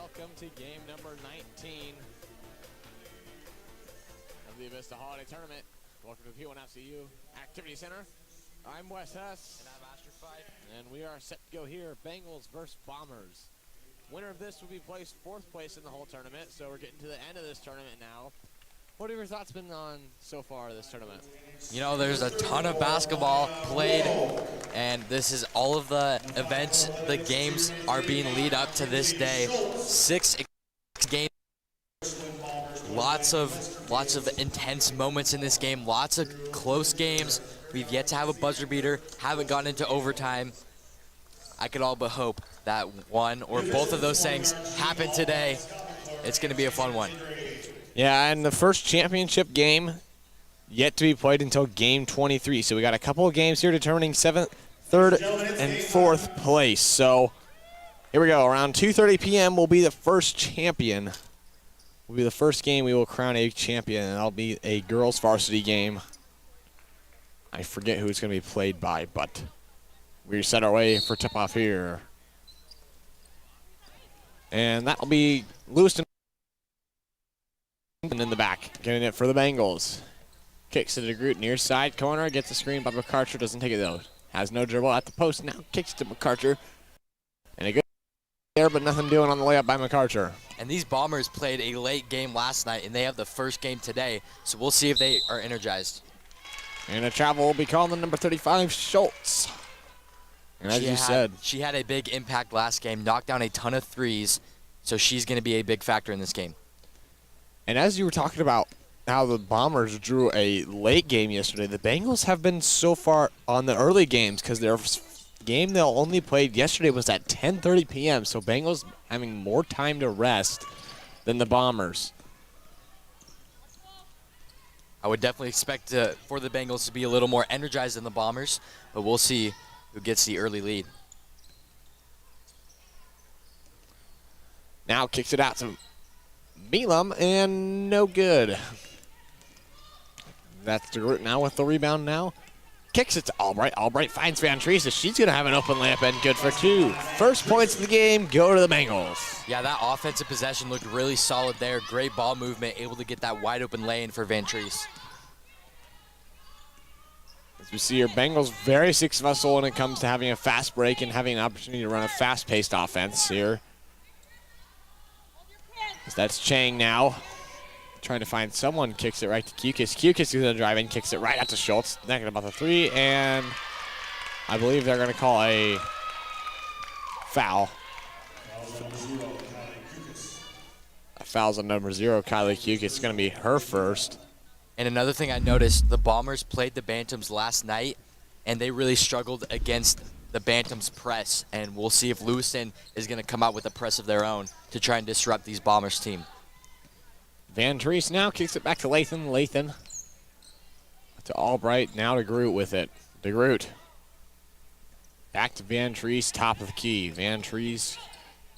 Welcome to game number 19 of the Avista Holiday Tournament. Welcome to the P1FCU Activity Center. I'm Wes Hess. And I'm Asher Fife. And we are set to go here, Bengals versus Bombers. Winner of this will be placed 4th place in the whole tournament, so we're getting to the end of this tournament now. What have your thoughts been on so far this tournament? You know, there's a ton of basketball played, and this is all of the events, the games are being lead up to this day. 6 games, lots of intense moments in this game, lots of close games. We've yet to have a buzzer beater, haven't gone into overtime. I could all but hope that one or both of those things happen today. It's going to be a fun one. Yeah, and the first championship game yet to be played until game 23. So we got a couple of games here determining 7th, 3rd, and 4th place. So here we go. Around 2:30 p.m. will be the first champion. Will be the first game we will crown a champion, and that'll be a girls' varsity game. I forget who it's going to be played by, but we set our way for tip-off here. And that'll be Lewiston in the back, getting it for the Bengals. Kicks it to DeGroot near side corner, gets the screen by McArcher, doesn't take it though. Has no dribble at the post, now kicks to McArcher. And a good there, but nothing doing on the layup by McArcher. And these Bombers played a late game last night, and they have the first game today, so we'll see if they are energized. And a travel will be called on number 35, Schultz. And as you said, she had a big impact last game, knocked down a ton of threes, so she's going to be a big factor in this game. And as you were talking about how the Bombers drew a late game yesterday, the Bengals have been so far on the early games because their game they only played yesterday was at 10:30 p.m. So Bengals having more time to rest than the Bombers. I would definitely expect for the Bengals to be a little more energized than the Bombers, but we'll see who gets the early lead. Now kicks it out to Milam, and no good. That's DeGroot now with the rebound now. Kicks it to Albright. Albright finds Van Treese. She's going to have an open layup and good for 2. First points of the game go to the Bengals. Yeah, that offensive possession looked really solid there. Great ball movement, able to get that wide open lay-in for Van Treese. As we see here, Bengals very successful when it comes to having a fast break and having an opportunity to run a fast-paced offense here. That's Chang now. Trying to find someone, kicks it right to Kukis. Kukis is going to drive in, kicks it right out to Schultz. Negative about the 3, and I believe they're going to call a foul. A foul's on number 0, Kylie Kukis. It's going to be her first. And another thing I noticed, the Bombers played the Bantams last night, and they really struggled against the Bantams press, and we'll see if Lewiston is going to come out with a press of their own to try and disrupt these Bombers team. Van Treese now kicks it back to Lathan. Lathan to Albright, now DeGroot with it. DeGroot back to Van Treese, top of the key. Van Treese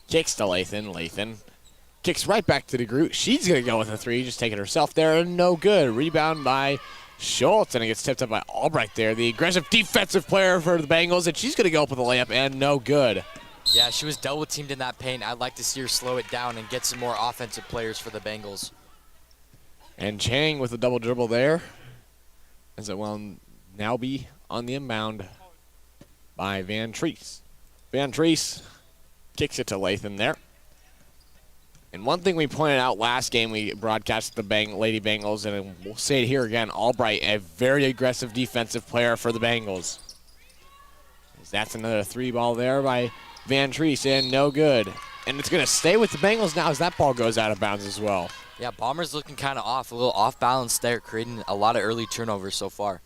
kicks to Lathan. Lathan kicks right back to DeGroot. She's going to go with a 3, just take it herself there, and no good. Rebound by Schultz, and it gets tipped up by Albright there, the aggressive defensive player for the Bengals, and she's going to go up with a layup, and no good. Yeah, she was double-teamed in that paint. I'd like to see her slow it down and get some more offensive players for the Bengals. And Chang with a double dribble there, as it will now be on the inbound by Van Treese. Van Treese kicks it to Lathan there. And one thing we pointed out last game, we broadcast the Lady Bengals, and we'll say it here again, Albright, a very aggressive defensive player for the Bengals. That's another 3 ball there by Van Treese, and no good. And it's going to stay with the Bengals now as that ball goes out of bounds as well. Yeah, Bombers looking kind of off, a little off balance there, creating a lot of early turnovers so far.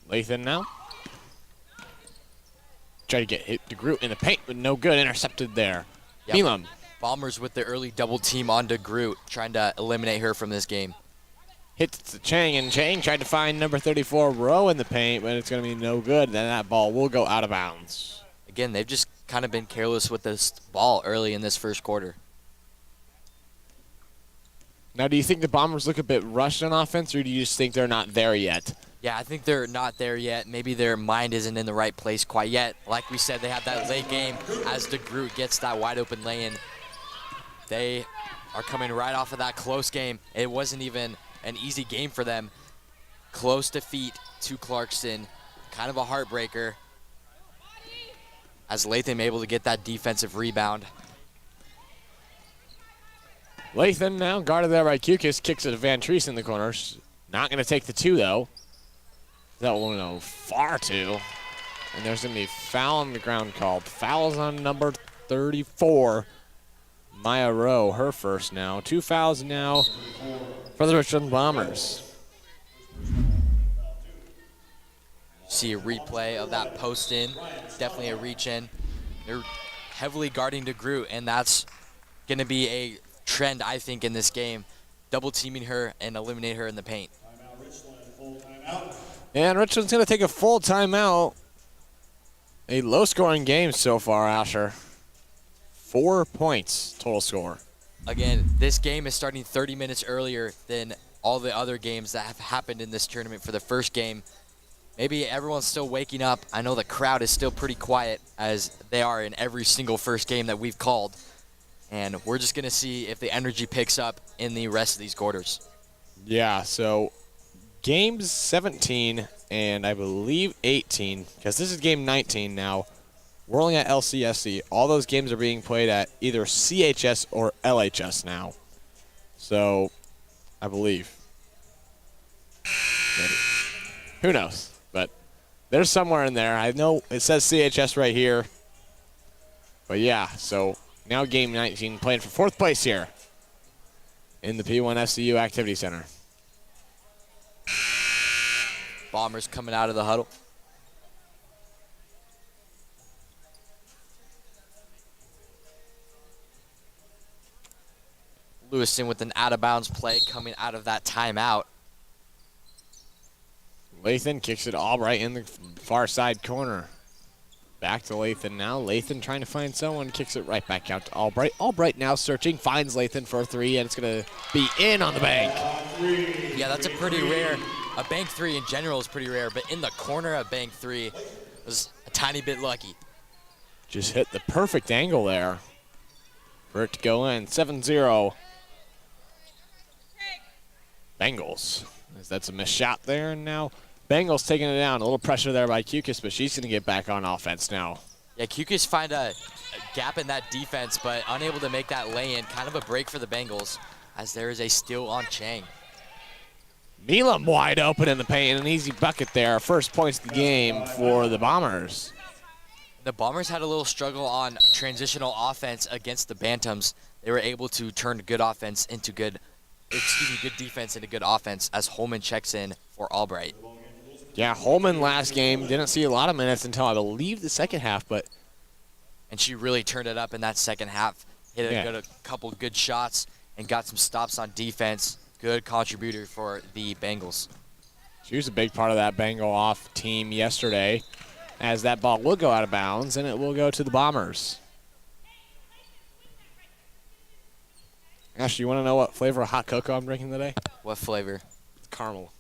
Lathan now. Try to get hit DeGroot in the paint, but no good. Intercepted there. Yep. Milam. Bombers with the early double team on DeGroot, trying to eliminate her from this game. Hits to Chang, and Chang tried to find number 34, Rowe, in the paint, but it's going to be no good. Then that ball will go out of bounds. Again, they've just kind of been careless with this ball early in this first quarter. Now, do you think the Bombers look a bit rushed on offense, or do you just think they're not there yet? Yeah, I think they're not there yet. Maybe their mind isn't in the right place quite yet. Like we said, they have that late game as DeGroot gets that wide open lay-in. They are coming right off of that close game. It wasn't even an easy game for them. Close defeat to Clarkston. Kind of a heartbreaker. As Latham able to get that defensive rebound. Latham now guarded there by Kukis, kicks it to Van Treese in the corners. Not going to take the 2 though. That will go far too. And there's going to be a foul on the ground called. Fouls on number 34, Maya Rowe, her first now. 2 fouls now for the Richland Bombers. See a replay of that post in. Definitely a reach in. They're heavily guarding DeGroot, and that's going to be a trend, I think, in this game. Double teaming her and eliminate her in the paint. And Richland's going to take a full timeout. A low-scoring game so far, Asher. 4 points total score. Again, this game is starting 30 minutes earlier than all the other games that have happened in this tournament for the first game. Maybe everyone's still waking up. I know the crowd is still pretty quiet, as they are in every single first game that we've called. And we're just going to see if the energy picks up in the rest of these quarters. Yeah, so games 17 and I believe 18, because this is game 19 now. We're only at LCSC. All those games are being played at either CHS or LHS now. So, I believe. Maybe. Who knows? But there's somewhere in there. I know it says CHS right here. But yeah, so now game 19 playing for 4th place here in the P1 FCU Activity Center. Bombers coming out of the huddle. Lewiston with an out-of-bounds play coming out of that timeout. Lathan kicks it Albright in the far side corner. Back to Lathan now. Lathan trying to find someone, kicks it right back out to Albright. Albright now searching, finds Lathan for a 3, and it's going to be in on the bank. Yeah, that's a pretty rare. A bank 3 in general is pretty rare, but in the corner of bank 3 was a tiny bit lucky. Just hit the perfect angle there for it to go in. 7-0. Bengals. That's a missed shot there, and now Bengals taking it down. A little pressure there by Kukis, but she's going to get back on offense now. Yeah, Kukis find a gap in that defense, but unable to make that lay-in. Kind of a break for the Bengals, as there is a steal on Chang. Milam wide open in the paint, an easy bucket there. First points of the game for the Bombers. The Bombers had a little struggle on transitional offense against the Bantams. They were able to turn good offense into good defense into good offense as Holman checks in for Albright. Yeah, Holman last game didn't see a lot of minutes until I believe the second half, and she really turned it up in that second half. Hit a couple good shots and got some stops on defense. Good contributor for the Bengals. She was a big part of that Bengal off team yesterday, as that ball will go out of bounds and it will go to the Bombers. Ash, you want to know what flavor of hot cocoa I'm drinking today? What flavor? It's caramel.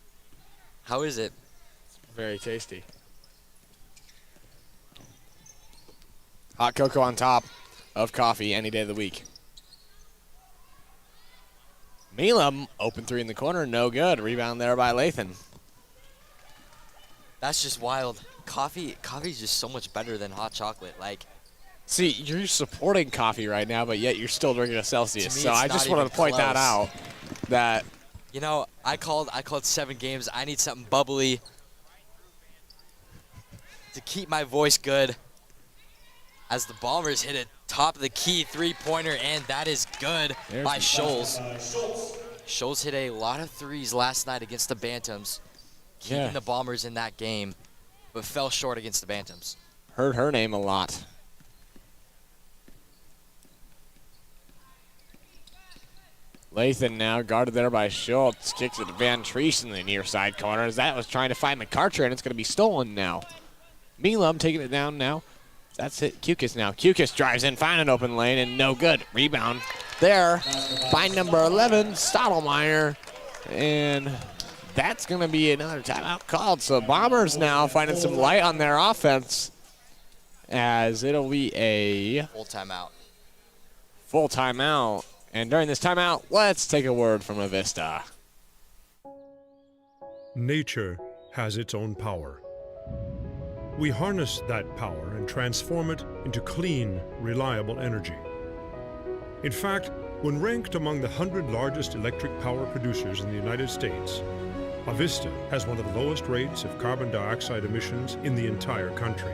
How is it? It's very tasty. Hot cocoa on top of coffee any day of the week. Milam, open 3 in the corner, no good. Rebound there by Lathan. That's just wild. Coffee's just so much better than hot chocolate. Like, see, you're supporting coffee right now, but yet you're still drinking a Celsius. Me, so I just wanted to point that out. That, you know, I called 7 games. I need something bubbly to keep my voice good. As the Bombers hit a top of the key 3-pointer, and that is good by Scholes. Scholes hit a lot of 3s last night against the Bantams, keeping the Bombers in that game, but fell short against the Bantams. Heard her name a lot. Lathan now guarded there by Schultz. Kicks it to Van Treese in the near side corner. As that was trying to find McCarter, and it's going to be stolen now. Milam taking it down now. That's it. Kukis now. Kukis drives in, find an open lane, and no good. Rebound there by number 11, Stottlemyre. And that's going to be another timeout called. So Bombers now finding some light on their offense as it'll be a Full timeout. full timeout. And during this timeout, let's take a word from Avista. Nature has its own power. We harness that power and transform it into clean, reliable energy. In fact, when ranked among the 100 largest electric power producers in the United States, Avista has one of the lowest rates of carbon dioxide emissions in the entire country.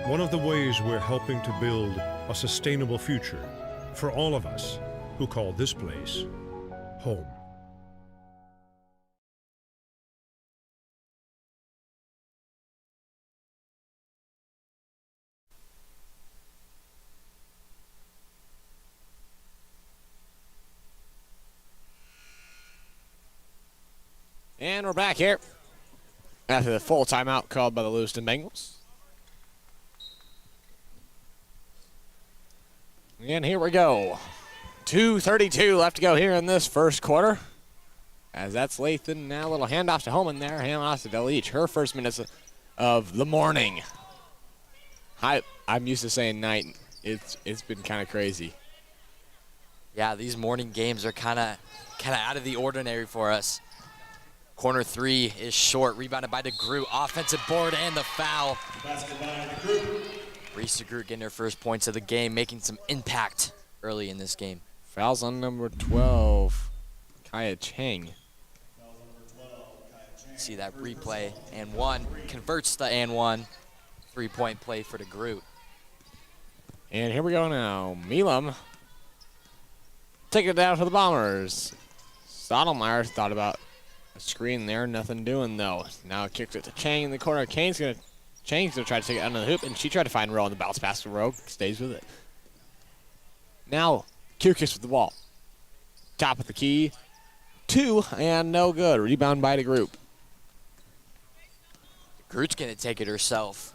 One of the ways we're helping to build a sustainable future for all of us who call this place home. And we're back here after the full timeout called by the Lewiston Bengals. And here we go. 2:32 left to go here in this first quarter. As that's Lathan now, a little handoff to Holman there. Handoff to Delich. Her first minutes of the morning. I'm used to saying night. It's been kind of crazy. Yeah, these morning games are kind of out of the ordinary for us. Corner three is short, rebounded by DeGroot. Offensive board and the foul. Reese DeGroot getting her first points of the game, making some impact early in this game. Fouls on number 12, Kaya Chang. See that replay, and one, converts the and one. 3-point play for DeGroot. And here we go now. Milam taking it down to the Bombers. Stottlemyre thought about a screen there, nothing doing though. Now kicks it to Chang in the corner. Chang's gonna try to take it under the hoop, and she tried to find Rowe on the bounce pass to Rowe. Stays with it. Now Kukis with the ball. Top of the key. 2 and no good. Rebound by DeGroot. DeGroot's gonna take it herself.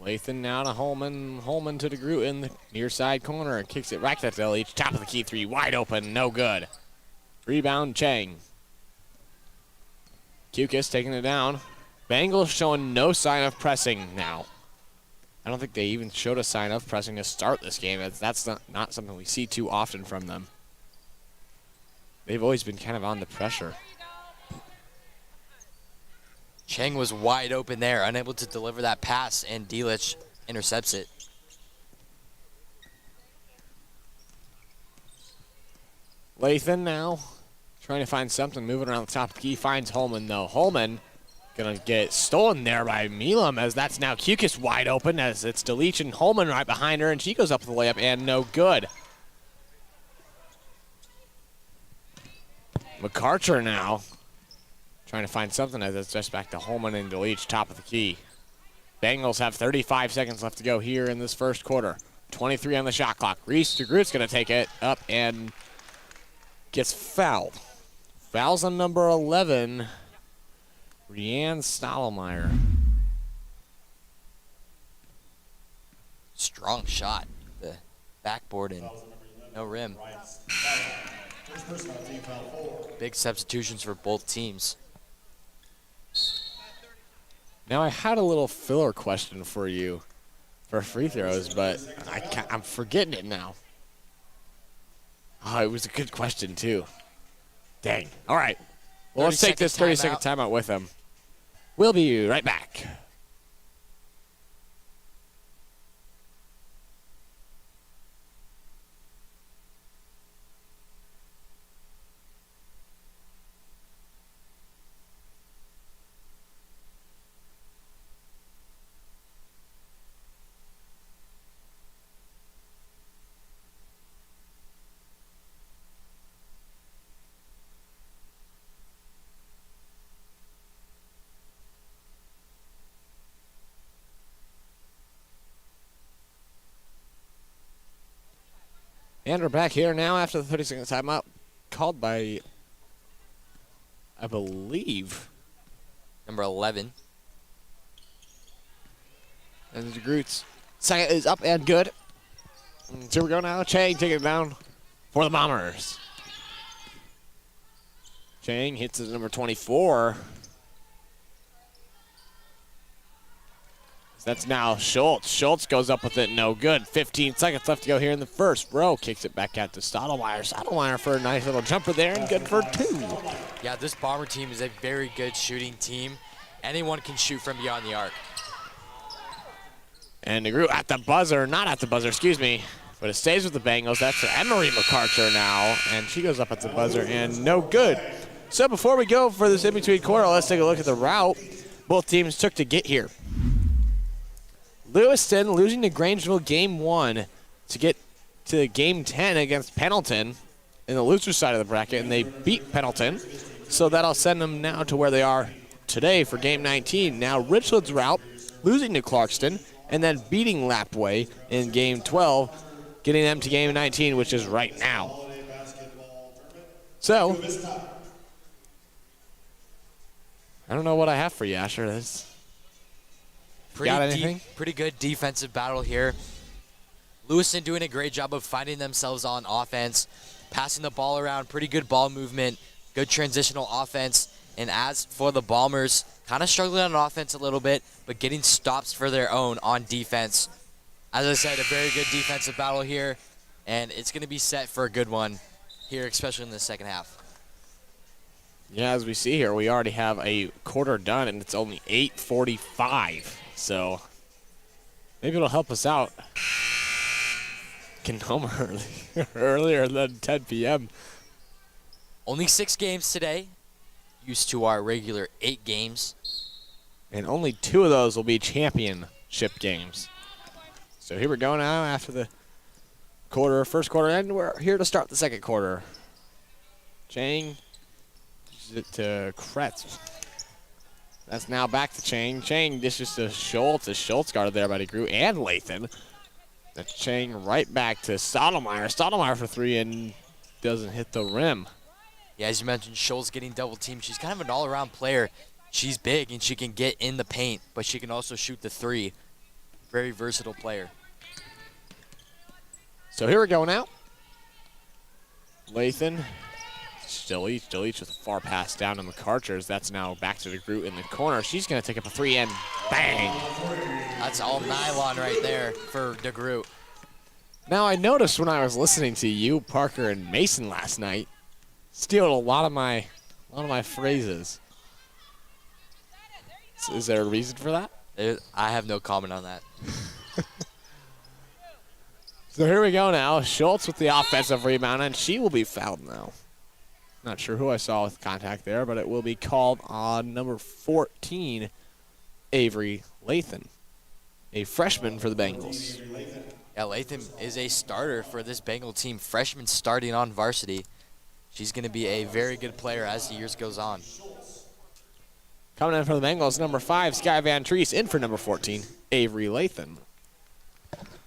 Lathan now to Holman. Holman to DeGroot in the near side corner. Kicks it right to Delich. Top of the key 3. Wide open. No good. Rebound Chang. Kukis taking it down. Bengals showing no sign of pressing now. I don't think they even showed a sign of pressing to start this game. That's not something we see too often from them. They've always been kind of on the pressure. Chang was wide open there, unable to deliver that pass, and Delich intercepts it. Lathan now trying to find something, moving around the top of the key. Finds Holman though. Holman gonna get stolen there by Milam, as that's now Kukis wide open, as it's Delich and Holman right behind her, and she goes up with the layup and no good. McArcher now trying to find something, as it's just back to Holman and Delich, top of the key. Bengals have 35 seconds left to go here in this first quarter. 23 on the shot clock. Reese DeGroot's gonna take it up and gets fouled. Fouls on number 11, Rianne Stottlemyre. Strong shot. The backboard and no rim. Big substitutions for both teams. Now I had a little filler question for you for free throws, but I'm forgetting it now. Oh, it was a good question too. Dang. All right. Well, let's take this 30-second timeout with them. We'll be right back. And we're back here now after the 30-second timeout, called by, I believe, Number 11. and DeGroot's second is up and good. And here we go now. Chang taking it down for the Bombers. Chang hits his number 24. That's now Schultz. Schultz goes up with it, no good. 15 seconds left to go here in the first. Rowe kicks it back out to Stottlemyre. Stottlemyre for a nice little jumper there and good for 2. Yeah, this Bomber team is a very good shooting team. Anyone can shoot from beyond the arc. And DeGroot at the buzzer, not at the buzzer, excuse me, but it stays with the Bengals. That's Emery McArcher now, and she goes up at the buzzer and no good. So before we go for this in-between quarter, let's take a look at the route both teams took to get here. Lewiston losing to Grangeville game 1 to get to game 10 against Pendleton in the loser side of the bracket, and they beat Pendleton. So that'll send them now to where they are today for game 19. Now Richland's route, losing to Clarkston, and then beating Lapway in game 12, getting them to game 19, which is right now. So, I don't know what I have for you, Asher. Got anything? Pretty good defensive battle here. Lewiston doing a great job of finding themselves on offense, passing the ball around, pretty good ball movement, good transitional offense. And as for the Bombers, kind of struggling on offense a little bit, but getting stops for their own on defense. As I said, a very good defensive battle here, and it's going to be set for a good one here, especially in the second half. Yeah, as we see here, we already have a quarter done, and it's only 8:45. So maybe it'll help us out. Getting home earlier than 10 p.m. Only 6 games today, used to our regular 8 games. And only 2 of those will be championship games. So here we go now after the first quarter, and we're here to start the second quarter. Chang to Kretz. That's now back to Chang. Chang dishes to Schultz. As Schultz guarded there by DeGroot and Lathan. That's Chang right back to Stottlemyre. Stottlemyre for 3 and doesn't hit the rim. Yeah, as you mentioned, Schultz getting double teamed. She's kind of an all-around player. She's big and she can get in the paint, but she can also shoot the 3. Very versatile player. So here we go now. Lathan. Still with a far pass down to McArcher's. That's now back to DeGroot in the corner. She's going to take up a 3 and bang. That's all nylon right there for DeGroot. Now I noticed when I was listening to you, Parker, and Mason last night, stealing a lot of my phrases. So is there a reason for that? I have no comment on that. So here we go now. Schultz with the offensive rebound, and she will be fouled now. Not sure who I saw with contact there, but it will be called on number 14, Avery Lathan, a freshman for the Bengals. Yeah, Lathan is a starter for this Bengal team, freshman starting on varsity. She's going to be a very good player as the years goes on. Coming in for the Bengals, number 5, Sky Van Treese, in for number 14, Avery Lathan.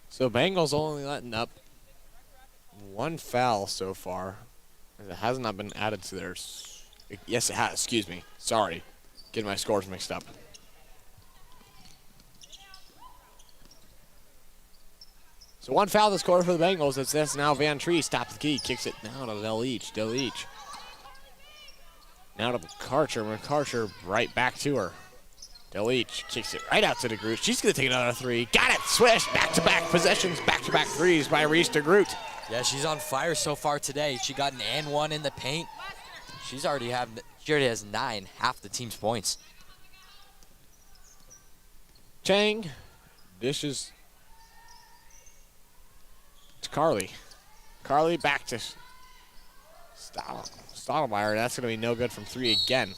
So Bengals only letting up 1 foul so far. It has not been added to theirs. Yes, it has. Excuse me. Sorry. Getting my scores mixed up. So 1 foul this quarter for the Bengals. That's now Van Treese. Top of the key. Kicks it down to Del-Each. Del-Each. Now to McArcher. McArcher right back to her. Del-Each kicks it right out to DeGroot. She's going to take another 3. Got it. Swish. Back-to-back possessions. Back-to-back 3s by Reese DeGroot. Yeah, she's on fire so far today. She got an and 1 in the paint. She already has 9, half the team's points. Chang dishes to Carly. Carly back to Stottlemyre. That's going to be no good from 3 again.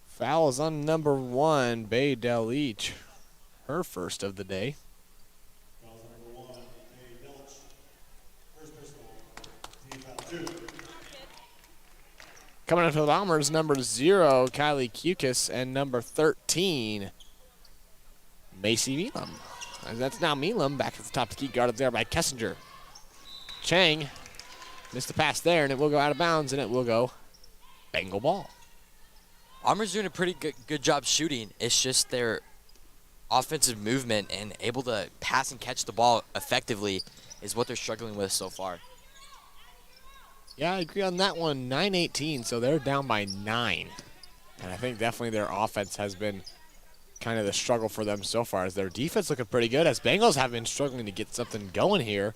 Foul is on number 1, Bay Del-Each. Her first of the day. Coming in for the Bombers, number 0, Kylie Kukis, and number 13, Macy Milam. And that's now Milam back at the top of the key, guarded there by Kessinger. Chang missed the pass there, and it will go out of bounds, and it will go Bengal ball. Bombers doing a pretty good job shooting. It's just their offensive movement and able to pass and catch the ball effectively is what they're struggling with so far. Yeah, I agree on that one. 9-18, so they're down by 9. And I think definitely their offense has been kind of the struggle for them so far, as their defense looking pretty good, as Bengals have been struggling to get something going here,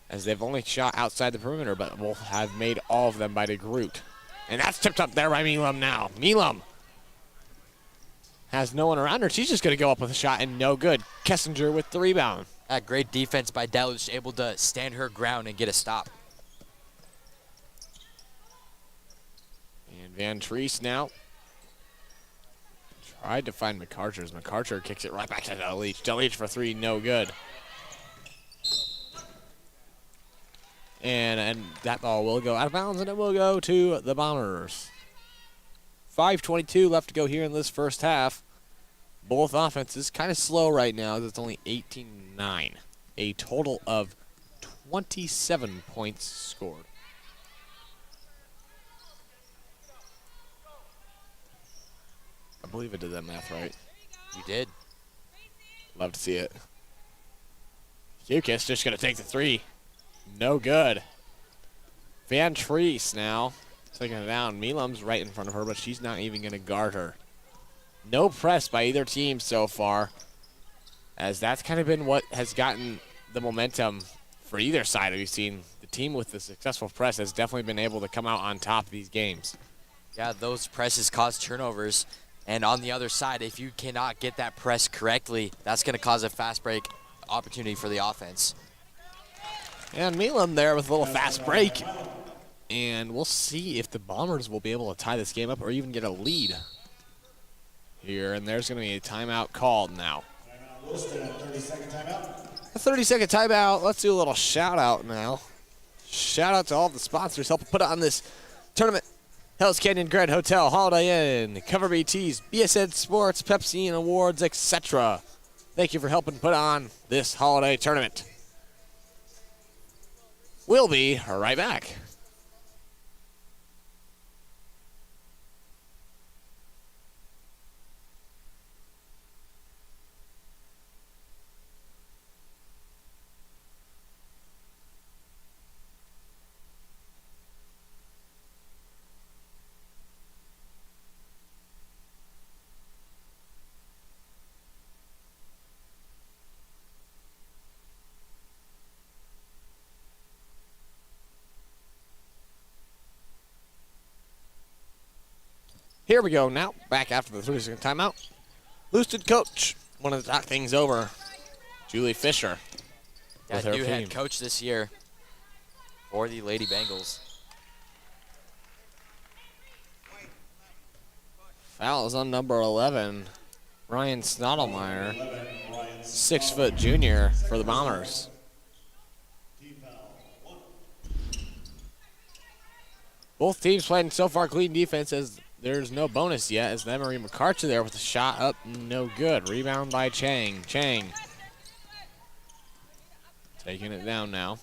as they've only shot outside the perimeter, but will have made all of them by DeGroot. And that's tipped up there by Milam now. Milam has no one around her. She's just going to go up with a shot and no good. Kessinger with the rebound. Great defense by Deluge, able to stand her ground and get a stop. And Van Treese now tried to find McArcher, as McArcher kicks it right back to Deluge. Deluge for three, no good. And that ball will go out of bounds, and it will go to the Bombers. 5:22 left to go here in this first half. Both offenses kind of slow right now, as it's only 18-9. A total of 27 points scored. I believe I did that math right. You did. Love to see it. Hukis just going to take the three. No good. Van Treese now taking it down. Milam's right in front of her, but she's not even going to guard her. No press by either team so far, as that's kind of been what has gotten the momentum for either side. We've seen the team with the successful press has definitely been able to come out on top of these games. Yeah, those presses cause turnovers. And on the other side, if you cannot get that press correctly, that's going to cause a fast break opportunity for the offense. And Milam there with a little fast break. And we'll see if the Bombers will be able to tie this game up or even get a lead here. And there's going to be a timeout called now. A 30-second timeout. Let's do a little shout-out now. Shout-out to all of the sponsors helping put on this tournament. Hell's Canyon Grand Hotel, Holiday Inn, Cover BTs, BSN Sports, Pepsi and Awards, etc. Thank you for helping put on this holiday tournament. We'll be right back. Here we go now, back after the 30-second timeout. Boosted coach, wanted to talk things over. Julie Fisher. Yeah, with her new head team. coach this year for the Lady Bengals. Foul is on number 11, Ryan Snottlemeyer, 6-foot junior for the Bombers. Both teams playing so far clean defense, as there's no bonus yet, as Emery McArcher there with a shot up, no good. Rebound by Chang. Chang taking it down now.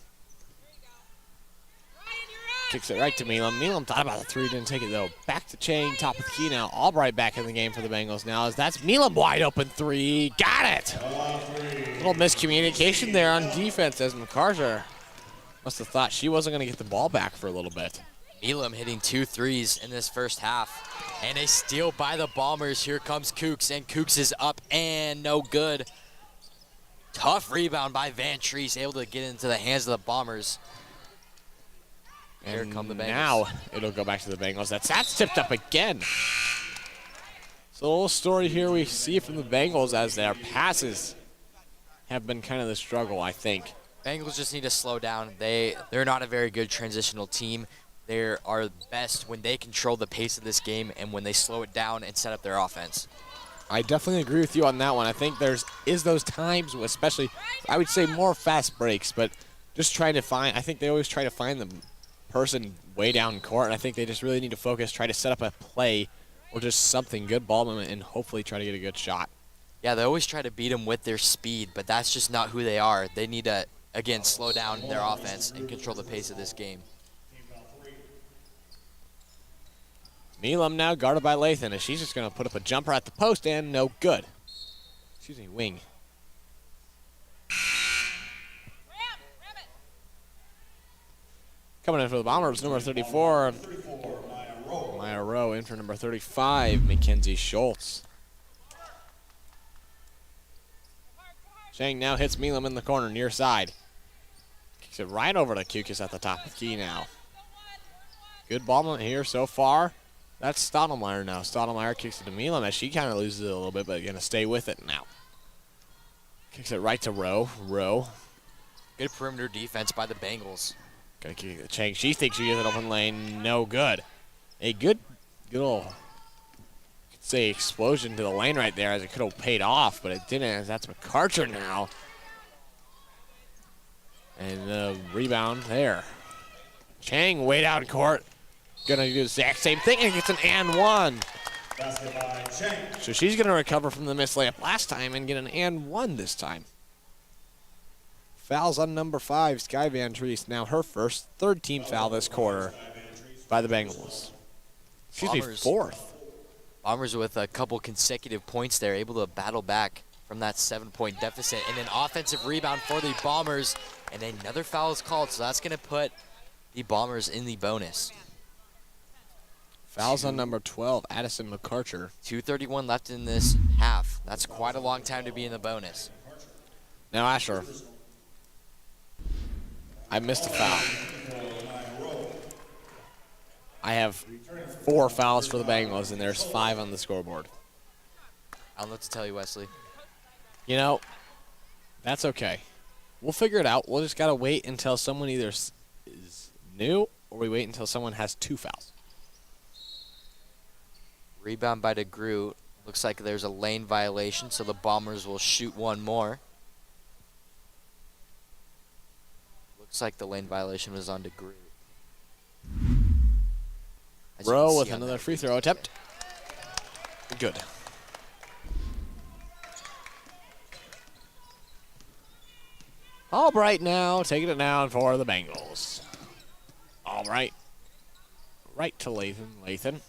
Kicks it right to Milam. Milam thought about the three, didn't take it though. Back to Chang, top of the key now. Albright back in the game for the Bengals now, as that's Milam wide open three. Got it! Little miscommunication there on defense, as McArcher must have thought she wasn't going to get the ball back for a little bit. Elam hitting 2 threes in this first half. And a steal by the Bombers. Here comes Kooks, and Kooks is up and no good. Tough rebound by Van Treese, able to get into the hands of the Bombers. Here come the Bengals. Now it'll go back to the Bengals. That's tipped up again. So a little story here we see from the Bengals, as their passes have been kind of the struggle, I think. Bengals just need to slow down. They're not a very good transitional team. They are best when they control the pace of this game and when they slow it down and set up their offense. I definitely agree with you on that one. I think is those times, especially, I would say more fast breaks, but just trying to find, I think they always try to find the person way down court, and I think they just really need to focus, try to set up a play or just something, good ball movement, and hopefully try to get a good shot. Yeah, they always try to beat them with their speed, but that's just not who they are. They need to, again, slow down their offense and control the pace of this game. Milam now guarded by Lathan, as she's just going to put up a jumper at the post, and no good. Excuse me, wing. Coming in for the Bombers, number 34. Maya Rowe in for number 35, Mackenzie Schultz. Chang now hits Milam in the corner, near side. Kicks it right over to Kukas at the top of the key now. Good ball movement here so far. That's Stottlemyre now. Stottlemyre kicks it to Milam as she kind of loses it a little bit, but going to stay with it now. Kicks it right to Rowe. Rowe. Good perimeter defense by the Bengals. Gonna kick it to Chang. She thinks she has an open lane. No good. A good little, could say, explosion to the lane right there as it could have paid off, but it didn't, as that's McArcher now. And the rebound there. Chang way down court. Gonna do the exact same thing and gets an and one. So she's gonna recover from the missed layup last time and get an and one this time. Fouls on number 5, Sky Van Treese. Now her first, third team foul this quarter by the Bengals. Excuse me, fourth. Bombers with a couple consecutive points there, able to battle back from that 7-point deficit. And an offensive rebound for the Bombers. And another foul is called, so that's going to put the Bombers in the bonus. Fouls on number 12, Addison McArcher. 2:31 left in this half. That's quite a long time to be in the bonus. Now Asher. I missed a foul. I have 4 fouls for the Bengals, and there's 5 on the scoreboard. I don't know what to tell you, Wesley. You know, that's okay. We'll figure it out. We'll just got to wait until someone either is new or we wait until someone has 2 fouls. Rebound by DeGroot. Looks like there's a lane violation, so the Bombers will shoot one more. Looks like the lane violation was on DeGroot. Rowe with another free throw attempt. Good. Albright now taking it down for the Bengals. Albright. Right to Lathan.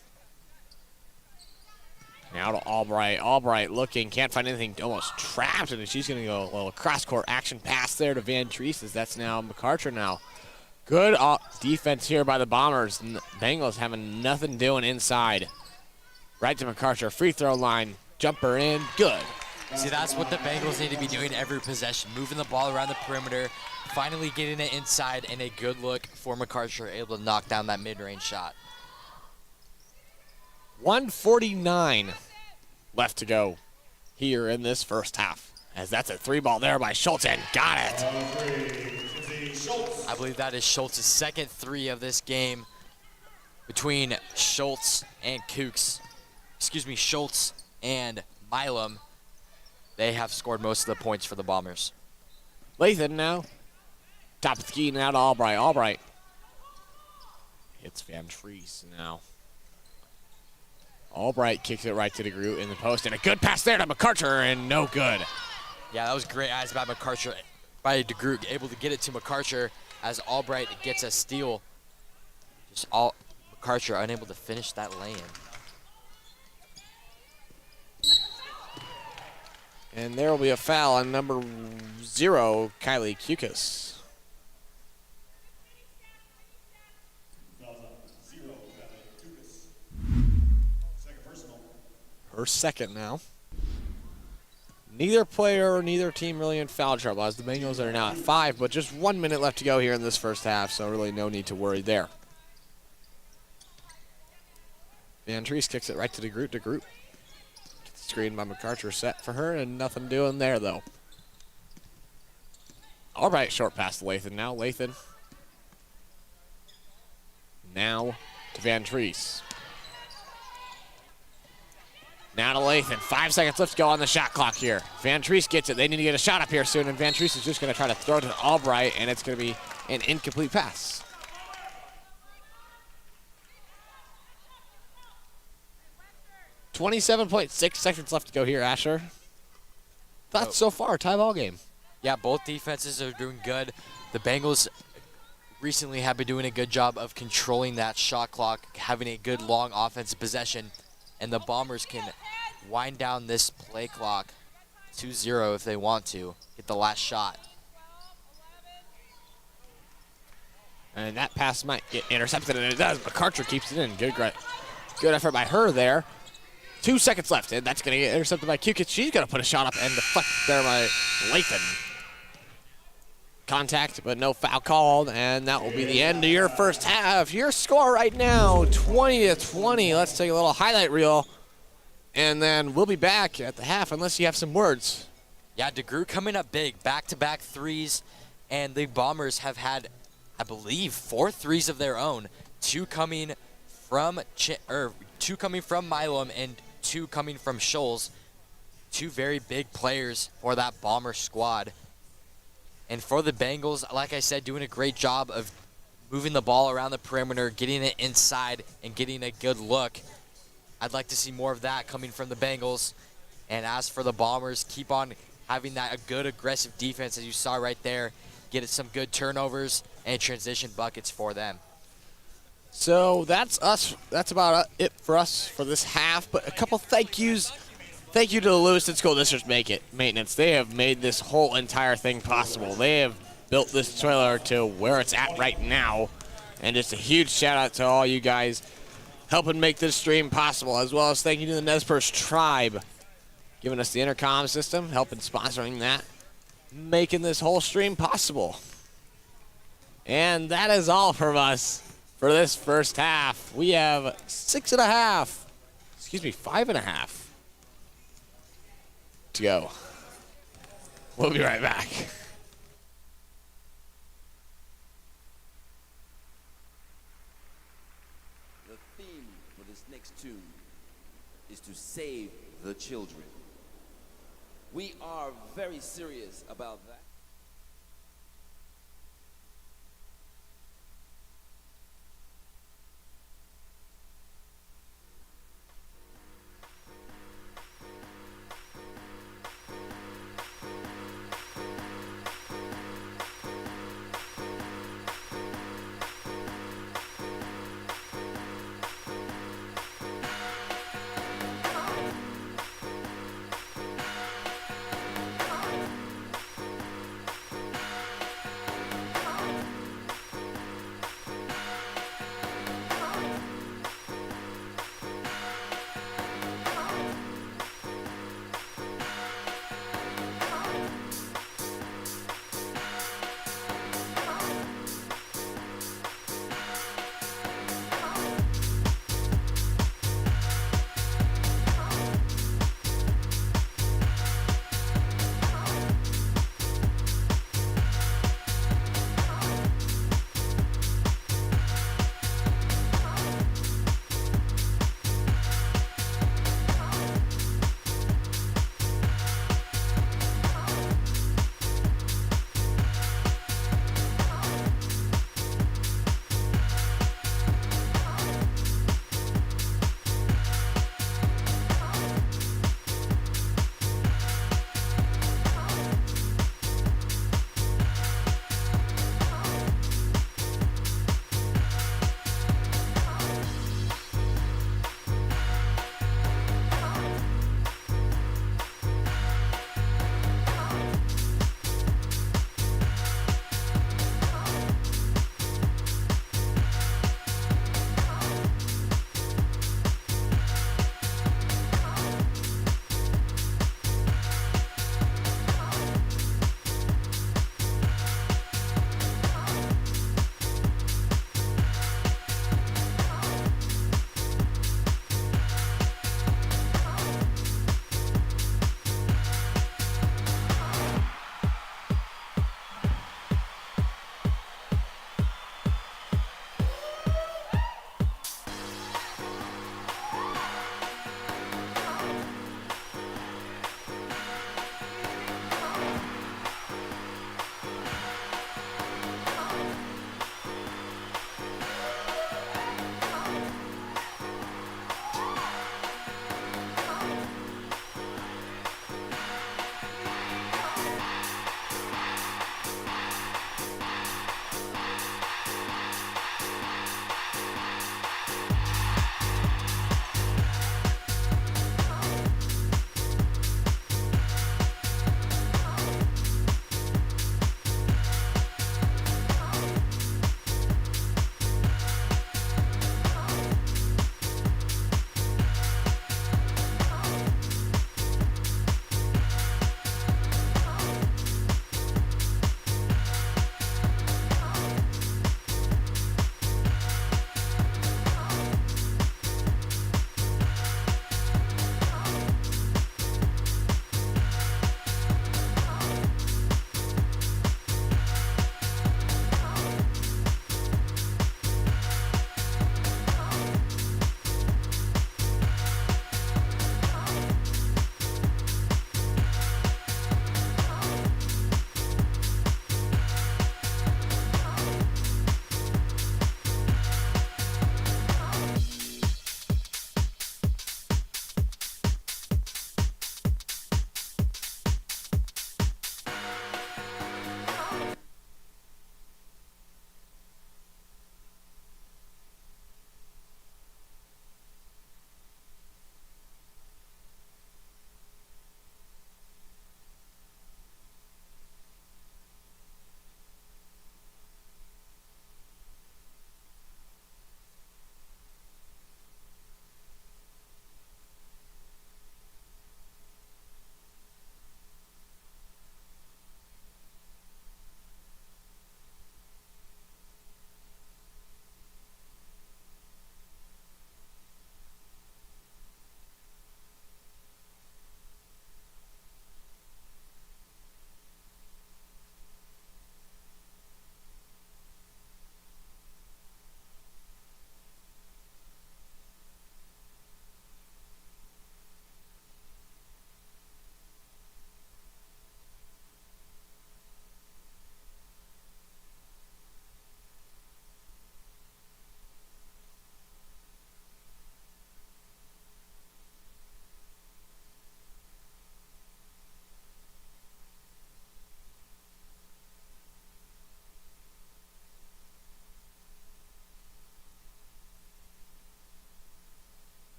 Now to Albright. Albright looking, can't find anything, almost trapped, and she's going to go a little cross-court action pass there to Van Treese, as that's now McArcher now. Good defense here by the Bombers. Bengals having nothing doing inside. Right to McArcher, free throw line, jumper in, good. See, that's what the Bengals need to be doing every possession, moving the ball around the perimeter, finally getting it inside, and a good look for McArcher, able to knock down that mid-range shot. 1:49 left to go here in this first half, as that's a 3-ball there by Schultz, and got it. I believe that is Schultz's second 3 of this game between Schultz and Schultz and Milam. They have scored most of the points for the Bombers. Lathan now. Top of the key now to Albright. Albright hits Van Treese now. Albright kicks it right to DeGroot in the post, and a good pass there to McArcher, and no good. Yeah, that was great eyes by McArcher, by DeGroot, able to get it to McArcher as Albright gets a steal. McArcher unable to finish that lay-in. And there will be a foul on number 0, Kylie Kukas. Her second now. Neither player or neither team really in foul trouble, as the Bengals are now at 5, but just 1 minute left to go here in this first half, so really no need to worry there. Van Treese kicks it right to DeGroot. DeGroot. Screen by McArcher set for her, and nothing doing there, though. All right, short pass to Lathan now. Lathan. Now to Van Treese. Now to Lathan. 5 seconds left to go on the shot clock here. Van Treese gets it. They need to get a shot up here soon, and Van Treese is just going to try to throw it to Albright, and it's going to be an incomplete pass. .6 seconds left to go here, Asher. Thoughts so far, tie ball game. Yeah, both defenses are doing good. The Bengals recently have been doing a good job of controlling that shot clock, having a good long offensive possession, and the Bombers can wind down this play clock 2-0 if they want to, get the last shot. And that pass might get intercepted, and it does, but Karcher keeps it in. Good effort by her there. 2 seconds left, and that's going to get intercepted by Kukic. She's going to put a shot up and deflect there by Lathan. Contact, but no foul called, and that will be the end of your first half. Your score right now, 20-20. Let's take a little highlight reel, and then we'll be back at the half unless you have some words. Yeah, DeGroot coming up big, back-to-back threes, and the Bombers have had, I believe, 4 threes of their own. 2 coming from Milam and 2 coming from Scholes. 2 very big players for that Bomber squad. And for the Bengals, like I said, doing a great job of moving the ball around the perimeter, getting it inside, and getting a good look. I'd like to see more of that coming from the Bengals. And as for the Bombers, keep on having that a good aggressive defense, as you saw right there. Get some good turnovers and transition buckets for them. So that's us. That's about it for us for this half. But a couple thank yous. Thank you to the Lewiston School District Maintenance. They have made this whole entire thing possible. They have built this trailer to where it's at right now. And just a huge shout out to all you guys helping make this stream possible, as well as thank you to the Nez Perce Tribe, giving us the intercom system, helping sponsoring that, making this whole stream possible. And that is all from us for this first half. We have 5.5 to go. We'll be right back. The theme for this next tune is to save the children. We are very serious about that.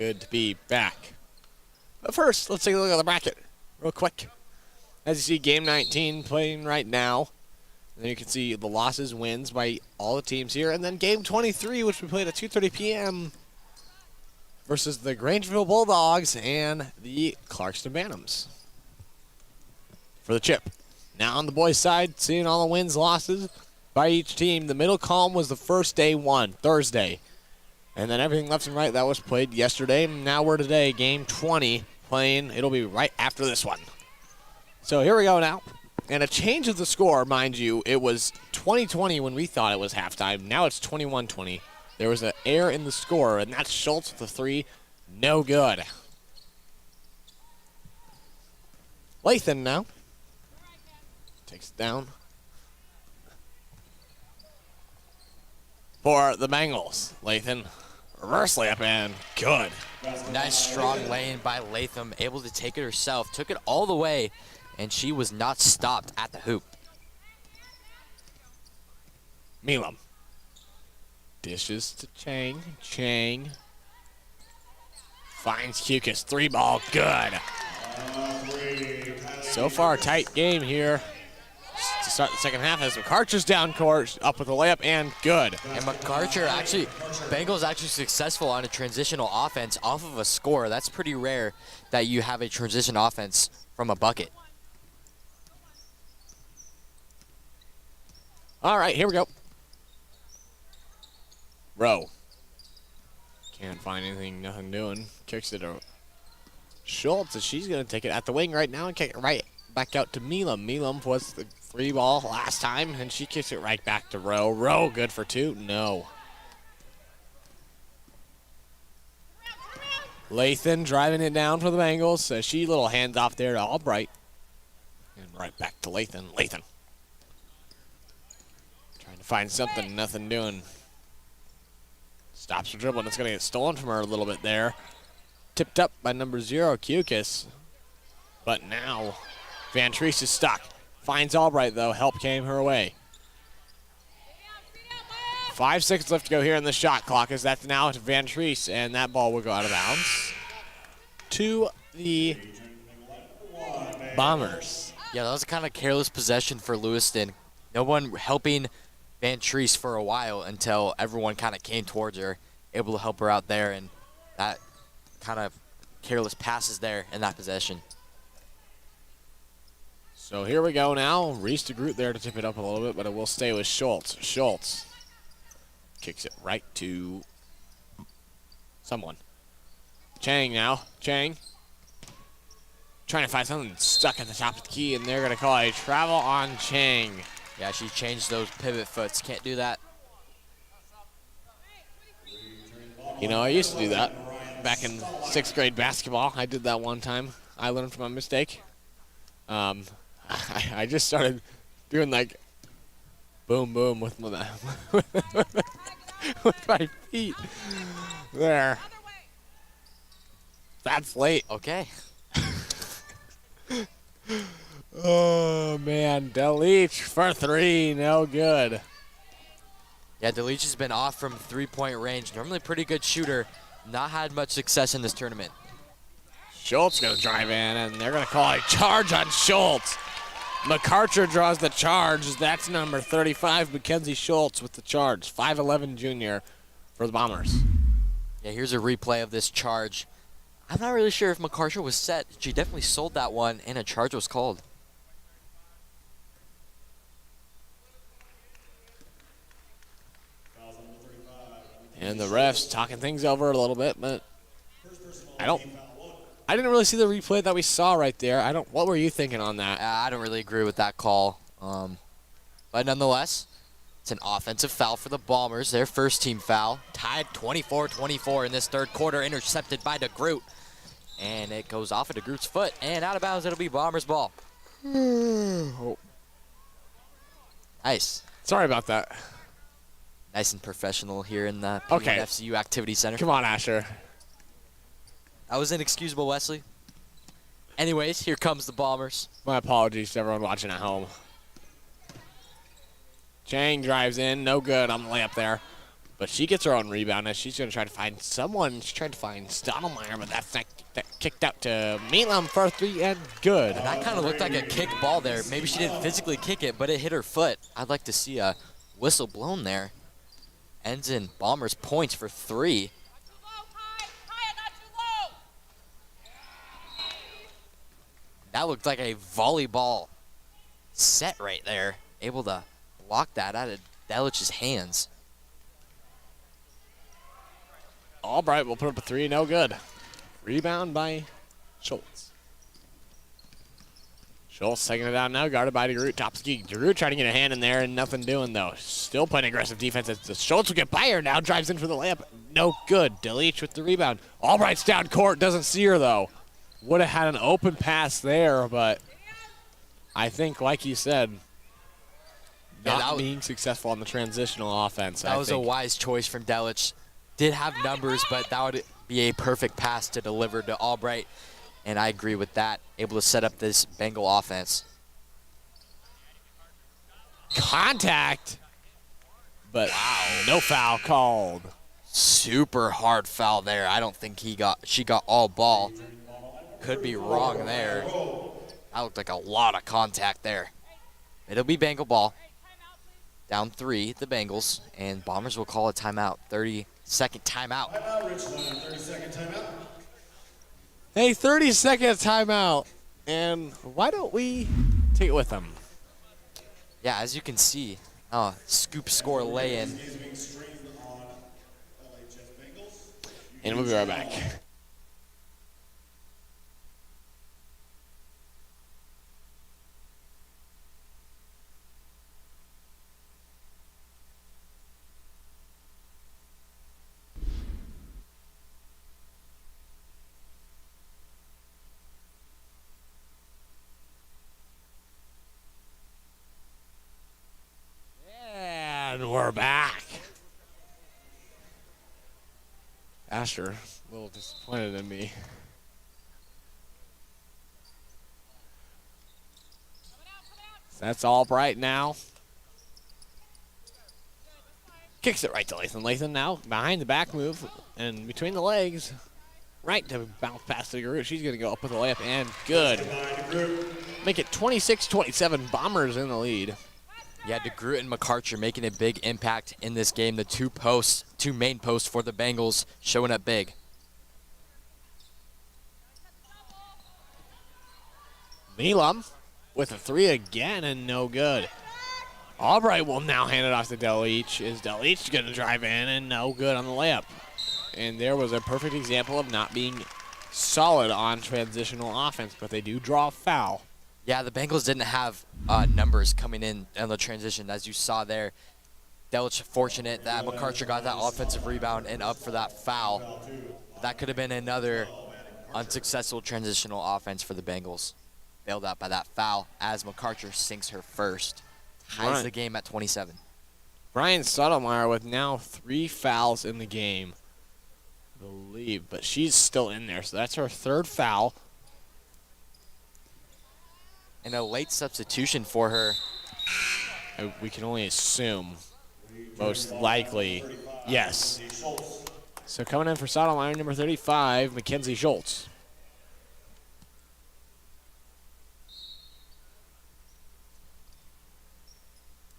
good to be back. But first, let's take a look at the bracket real quick. As you see, Game 19 playing right now. And then you can see the losses, wins by all the teams here. And then Game 23, which we played at 2:30 p.m. versus the Grangeville Bulldogs and the Clarkston Bantams for the chip. Now on the boys' side, seeing all the wins, losses by each team. The middle column was the first day one, Thursday. And then everything left and right that was played yesterday. Now we're today, Game 20, playing. It'll be right after this one. So here we go now. And a change of the score, mind you. It was 20-20 when we thought it was halftime. Now it's 21-20. There was an error in the score, and that's Schultz with the 3. No good. Lathan now. Takes it down. For the Bengals. Lathan, reverse layup and good. Nice strong lane by Latham, able to take it herself. Took it all the way, and she was not stopped at the hoop. Milam. Dishes to Chang. Chang. Finds Kukas. 3-ball. Good. So far, tight game here. To start the second half as McArcher's down court, up with a layup and good. And McArcher actually, Bengals actually successful on a transitional offense off of a score. That's pretty rare that you have a transition offense from a bucket. All right, here we go. Rowe. Can't find anything, nothing doing. Kicks it to Schultz, and she's going to take it at the wing right now and kick it right back out to Milam. Milam was the 3-ball last time, and she kicks it right back to Rowe. Rowe, good for 2? No. Lathan driving it down for the Bengals. So she little hands off there to Albright. And right back to Lathan. Lathan. Trying to find something, nothing doing. Stops her dribble, and it's going to get stolen from her a little bit there. Tipped up by number 0, Kukas. But now Van Treese is stuck. Finds Albright, though. Help came her way. 5 seconds left to go here in the shot clock as that's now to Van Treese, and that ball will go out of bounds to the Bombers. Yeah, that was a kind of careless possession for Lewiston. No one helping Van Treese for a while until everyone kind of came towards her, able to help her out there, and that kind of careless passes there in that possession. So here we go now. Reese de Groot there to tip it up a little bit, but it will stay with Schultz. Schultz kicks it right to someone. Chang now. Chang trying to find something stuck at the top of the key, and they're going to call a travel on Chang. Yeah, she changed those pivot foots. Can't do that. You know, I used to do that back in 6th grade basketball. I did that one time. I learned from my mistake. I just started doing like boom, boom with my with my feet. There. That's late. Okay. Oh, man. Delich for 3. No good. Yeah, Delich has been off from three-point range. Normally a pretty good shooter. Not had much success in this tournament. Schultz going to drive in, and they're going to call a charge on Schultz. McArcher draws the charge. That's number 35, Mackenzie Schultz with the charge. 5'11 junior for the Bombers. Yeah, here's a replay of this charge. I'm not really sure if McArcher was set. She definitely sold that one, and a charge was called. And the refs talking things over a little bit, but I didn't really see the replay that we saw right there. What were you thinking on that? I don't really agree with that call. But nonetheless, it's an offensive foul for the Bombers. Their first team foul. Tied 24-24 in this third quarter. Intercepted by DeGroot. And it goes off of DeGroot's foot. And out of bounds, it'll be Bombers ball. Oh. Nice. Sorry about that. Nice and professional here in the Okay. FCU Activity Center. Come on, Asher. That was inexcusable, Wesley. Anyways, here comes the Bombers. My apologies to everyone watching at home. Chang drives in. No good on the layup there. But she gets her own rebound as she's going to try to find someone. She tried to find Stottlemyre, but that's not kicked out to Milam for a 3 and good. And that kind of looked like a kick ball there. Maybe she didn't physically kick it, but it hit her foot. I'd like to see a whistle blown there. Ends in Bombers points for 3. That looked like a volleyball set right there. Able to block that out of Delich's hands. Albright will put up a 3, no good. Rebound by Schultz. Schultz taking it down now, guarded by DeGroot. Topski. DeGroot trying to get a hand in there and nothing doing though. Still playing aggressive defense. Schultz will get by her now, drives in for the layup. No good. Delich with the rebound. Albright's down court, doesn't see her though. Would have had an open pass there, but I think, like you said, not being successful on the transitional offense. That was a wise choice from Delich. Did have numbers, but that would be a perfect pass to deliver to Albright, and I agree with that. Able to set up this Bengal offense. Contact, but no foul called. Super hard foul there. I don't think she got all ball. Could be wrong there. That looked like a lot of contact there. It'll be Bengal ball. Down 3, the Bengals, and Bombers will call a timeout. 30-second timeout. Hey, 30-second timeout. And why don't we take it with them? Yeah, as you can see, scoop score lay-in. And we'll be right back. And we're back. Asher, a little disappointed in me. That's Albright now. Kicks it right to Lathan. Lathan now behind the back move and between the legs. Right to bounce past the DeGroot. She's going to go up with a layup and good. Make it 26-27. Bombers in the lead. Yeah, DeGroot and McArcher making a big impact in this game. The two main posts for the Bengals showing up big. Milam with a 3 again and no good. Albright will now hand it off to Delich. Is Delich going to drive in and no good on the layup? And there was a perfect example of not being solid on transitional offense, but they do draw a foul. Yeah, the Bengals didn't have numbers coming in on the transition, as you saw there. Delich fortunate that McArcher got that offensive rebound and up for that foul. That could have been another unsuccessful transitional offense for the Bengals. Bailed out by that foul as McArcher sinks her first. Ties the game at 27. Brian Stottlemyre with now 3 fouls in the game, I believe, but she's still in there, so that's her 3rd foul. And a late substitution for her. We can only assume, most likely, yes. So coming in for Stottlemyre, number 35, Mackenzie Schultz.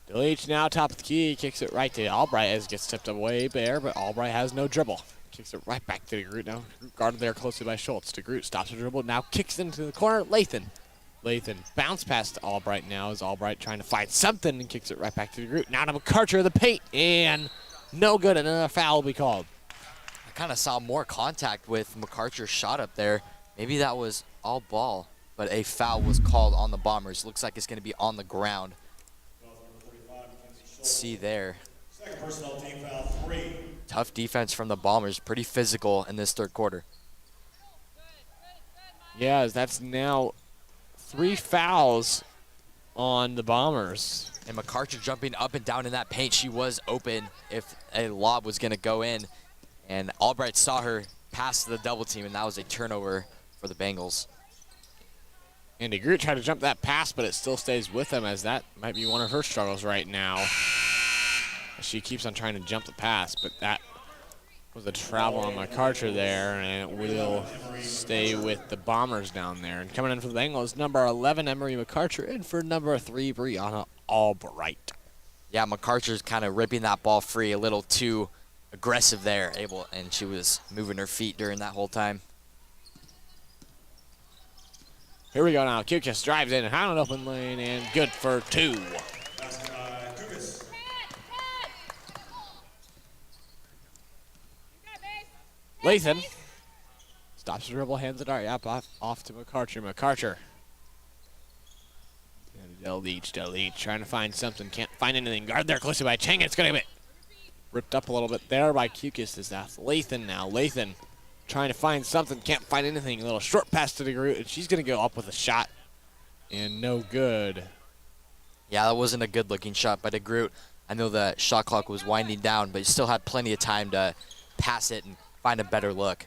Delich now top of the key, kicks it right to Albright as it gets tipped away there, but Albright has no dribble. Kicks it right back to DeGroot now. Guarded there closely by Schultz. DeGroot stops the dribble, now kicks into the corner. Lathan bounce past Albright now as Albright trying to find something and kicks it right back to DeGroot. Now to McArcher, the paint, and no good, and another foul will be called. I kind of saw more contact with McArcher's shot up there. Maybe that was all ball, but a foul was called on the Bombers. Looks like it's going to be on the ground. See there. Second personnel team foul 3. Tough defense from the Bombers. Pretty physical in this 3rd quarter. Yeah, that's now 3 fouls on the Bombers. And McArcher jumping up and down in that paint. She was open if a lob was going to go in. And Albright saw her pass the double team, and that was a turnover for the Bengals. And DeGroot tried to jump that pass, but it still stays with him as that might be one of her struggles right now. She keeps on trying to jump the pass, but that was a travel on McArcher there, and it will stay with the Bombers down there. And coming in for the Bengals, number 11, Emery McArcher, and for number 3, Brianna Albright. Yeah, McArcher's kind of ripping that ball free, a little too aggressive there, and she was moving her feet during that whole time. Here we go now. Kukis drives in, on an open lane, and good for 2. Lathan stops the dribble, hands it off to McArcher. McArcher. And Del Leach trying to find something, can't find anything. Guard there closely by Chang. It's going to get ripped up a little bit there by Kukis. That's Lathan now. Lathan trying to find something, can't find anything. A little short pass to DeGroot, and she's going to go up with a shot, and no good. Yeah, that wasn't a good-looking shot by DeGroot. I know the shot clock was winding down, but you still had plenty of time to pass it and find a better look.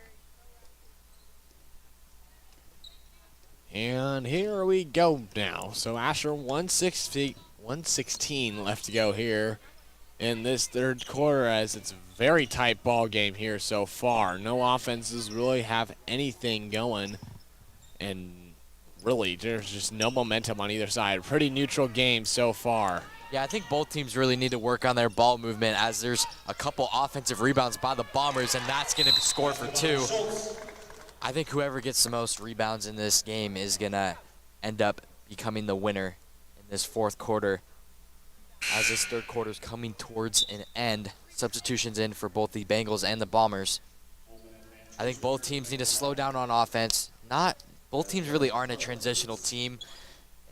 And here we go now. So Asher 116 left to go here in this third quarter, as it's a very tight ball game here so far. No offenses really have anything going, and really there's just no momentum on either side. Pretty neutral game so far. Yeah, I think both teams really need to work on their ball movement, as there's a couple offensive rebounds by the Bombers, and that's going to score for 2. I think whoever gets the most rebounds in this game is going to end up becoming the winner in this fourth quarter. As this third quarter is coming towards an end, substitutions in for both the Bengals and the Bombers. I think both teams need to slow down on offense. Both teams really aren't a transitional team,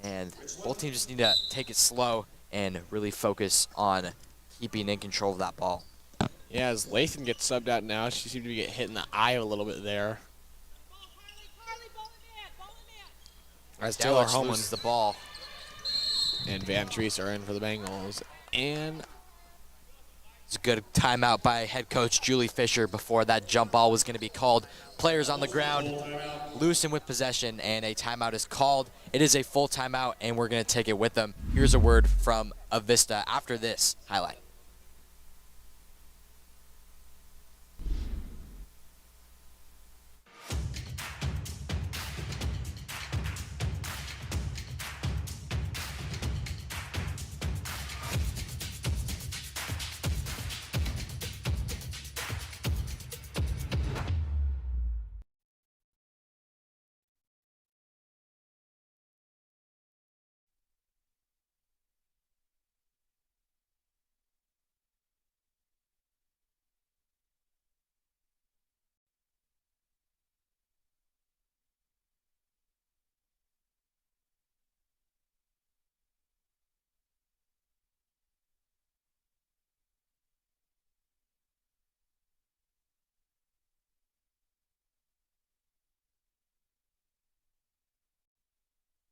and both teams just need to take it slow and really focus on keeping in control of that ball. Yeah, as Lathan gets subbed out now, she seemed to get hit in the eye a little bit there. As Taylor Delich loses the ball. and Van Treese are in for the Bengals. And it's a good timeout by head coach Julie Fisher before that jump ball was going to be called. Players on the ground, loose and with possession, and a timeout is called. It is a full timeout, and we're going to take it with them. Here's a word from Avista after this highlight.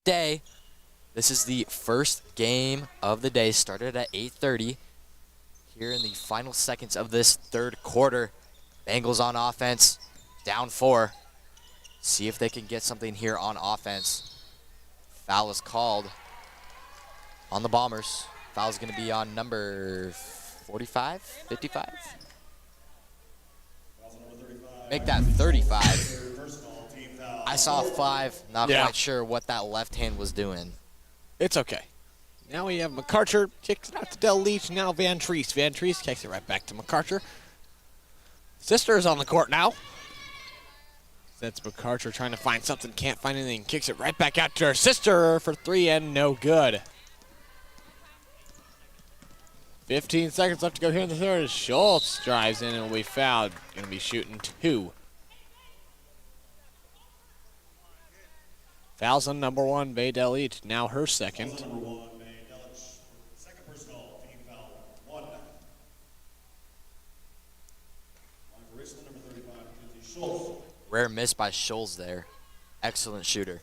Day. This is the first game of the day, started at 8:30. Here in the final seconds of this third quarter, Bengals on offense, down 4. See if they can get something here on offense. Foul is called on the Bombers. Foul is going to be on number 45, 55? Make that 35. I saw 5, not quite sure what that left hand was doing. it's okay. Now we have McArcher, kicks it out to Del Leach, now Van Treese. Van Treese kicks it right back to McArcher. Sister is on the court now. That's McArcher trying to find something, can't find anything, kicks it right back out to her sister for 3 and no good. 15 seconds left to go here in the third. Schultz drives in and will be fouled. Going to be shooting 2. Fouls on number 1, Bay Del Leach, now her second. Number 1, May Delich. Second personal, team foul 1. Line for Richland, number 35, Mackenzie Schultz. Rare miss by Scholes there. Excellent shooter.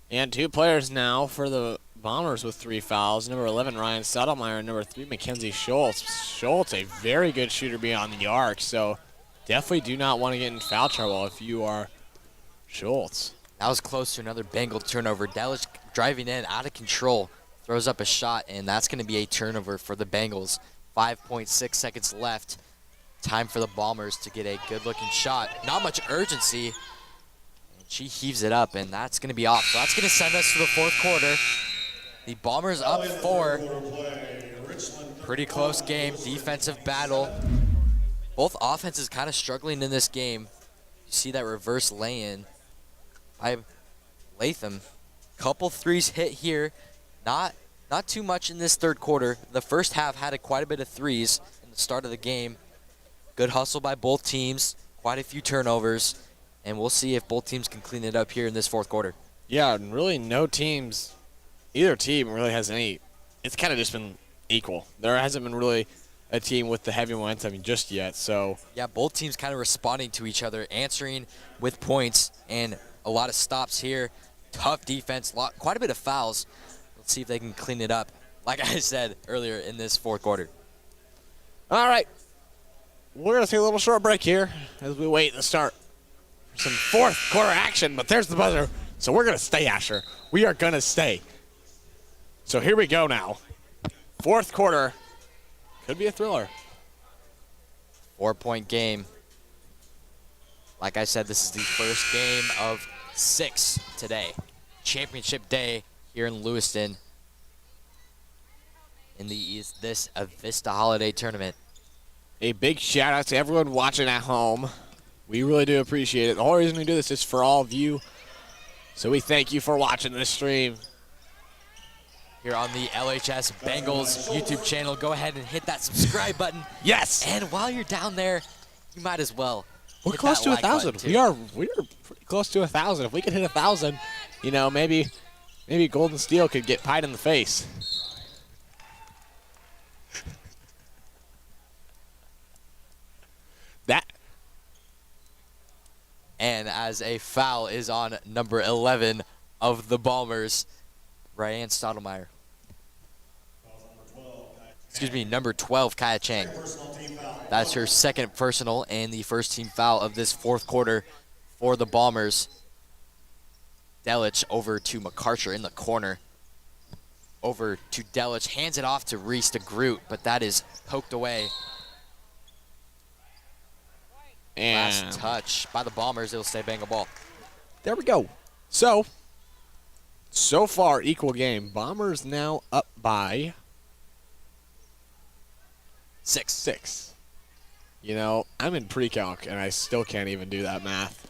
And 2 players now for the Bombers with 3 fouls. Number 11, Ryan Sotomayor, and number 3, Mackenzie Schultz. Schultz, a very good shooter beyond the arc, so definitely do not want to get in foul trouble if you are Schultz. That was close to another Bengal turnover. Delich driving in out of control. throws up a shot, and that's going to be a turnover for the Bengals. 5.6 seconds left. Time for the Bombers to get a good-looking shot. Not much urgency. And she heaves it up, and that's going to be off. So that's going to send us to the fourth quarter. The Bombers up 4. Pretty close game. Defensive battle. Both offenses kind of struggling in this game. You see that reverse lay-in by Latham. Couple threes hit here. Not too much in this third quarter. The first half had quite a bit of threes in the start of the game. Good hustle by both teams. Quite a few turnovers. And we'll see if both teams can clean it up here in this fourth quarter. Yeah, and really either team really has any. It's kind of just been equal. There hasn't been really a team with the heavy momentum just yet. So yeah, both teams kind of responding to each other, answering with points, and a lot of stops here. Tough defense, quite a bit of fouls. Let's see if they can clean it up, like I said earlier in this fourth quarter. all right, we're gonna take a little short break here as we wait to start for some fourth quarter action. But there's the buzzer, so we're gonna stay, Asher. We are gonna stay. So here we go now. Fourth quarter. Could be a thriller. 4-point game. Like I said, this is the first game of 6 today. Championship day here in Lewiston in this Avista Holiday Tournament. A big shout out to everyone watching at home. We really do appreciate it. The whole reason we do this is for all of you. So we thank you for watching this stream. Here on the LHS Bengals YouTube channel. Go ahead and hit that subscribe button. Yes. And while you're down there, you might as well. We're hit close that to like 1,000. button, too. We are pretty close to 1,000. If we could hit 1,000, you know, maybe Golden Steel could get pied in the face. That. And as a foul is on number 11 of the Bombers, Ryan Stottlemyre. Excuse me, number 12, Kaya Chang. That's her second personal and the first team foul of this fourth quarter for the Bombers. Delich over to McArcher in the corner. Over to Delich, hands it off to Reese de Groot, but that is poked away. And Last touch by the Bombers, it'll stay Bengal ball. there we go. So far, equal game. Bombers now up by 6. You know, I'm in pre-calc, and I still can't even do that math.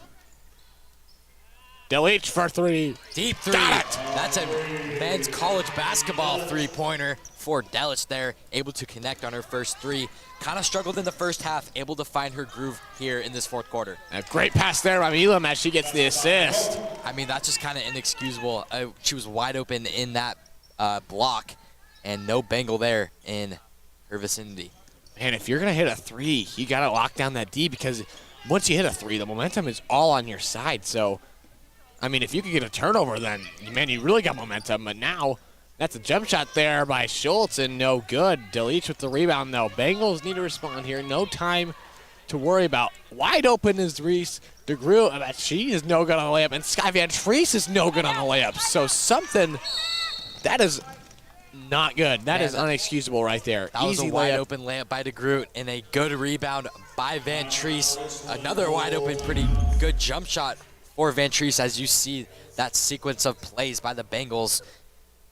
Delich for 3. Deep three. Got it. That's a men's college basketball three-pointer for Delich there. Able to connect on her first 3. Kind of struggled in the first half. Able to find her groove here in this fourth quarter. A great pass there by Elam as she gets the assist. I mean, that's just kind of inexcusable. She was wide open in that block, and no Bengal there in her vicinity. Man, if you're going to hit a 3, you got to lock down that D because once you hit a 3, the momentum is all on your side. So, I mean, if you could get a turnover, then, man, you really got momentum. But now, that's a jump shot there by Schultz, and no good. Delich with the rebound, though. Bengals need to respond here. No time to worry about. Wide open is Reese de Groot. She is no good on the layup, and Sky Van Treese is no good on the layup. So something that is not good. That is unexcusable right there. That was Easy a wide layup. open layup by de Groot, and a good rebound by Van Treese. Another wide open, pretty good jump shot for Van Treese. As you see that sequence of plays by the Bengals,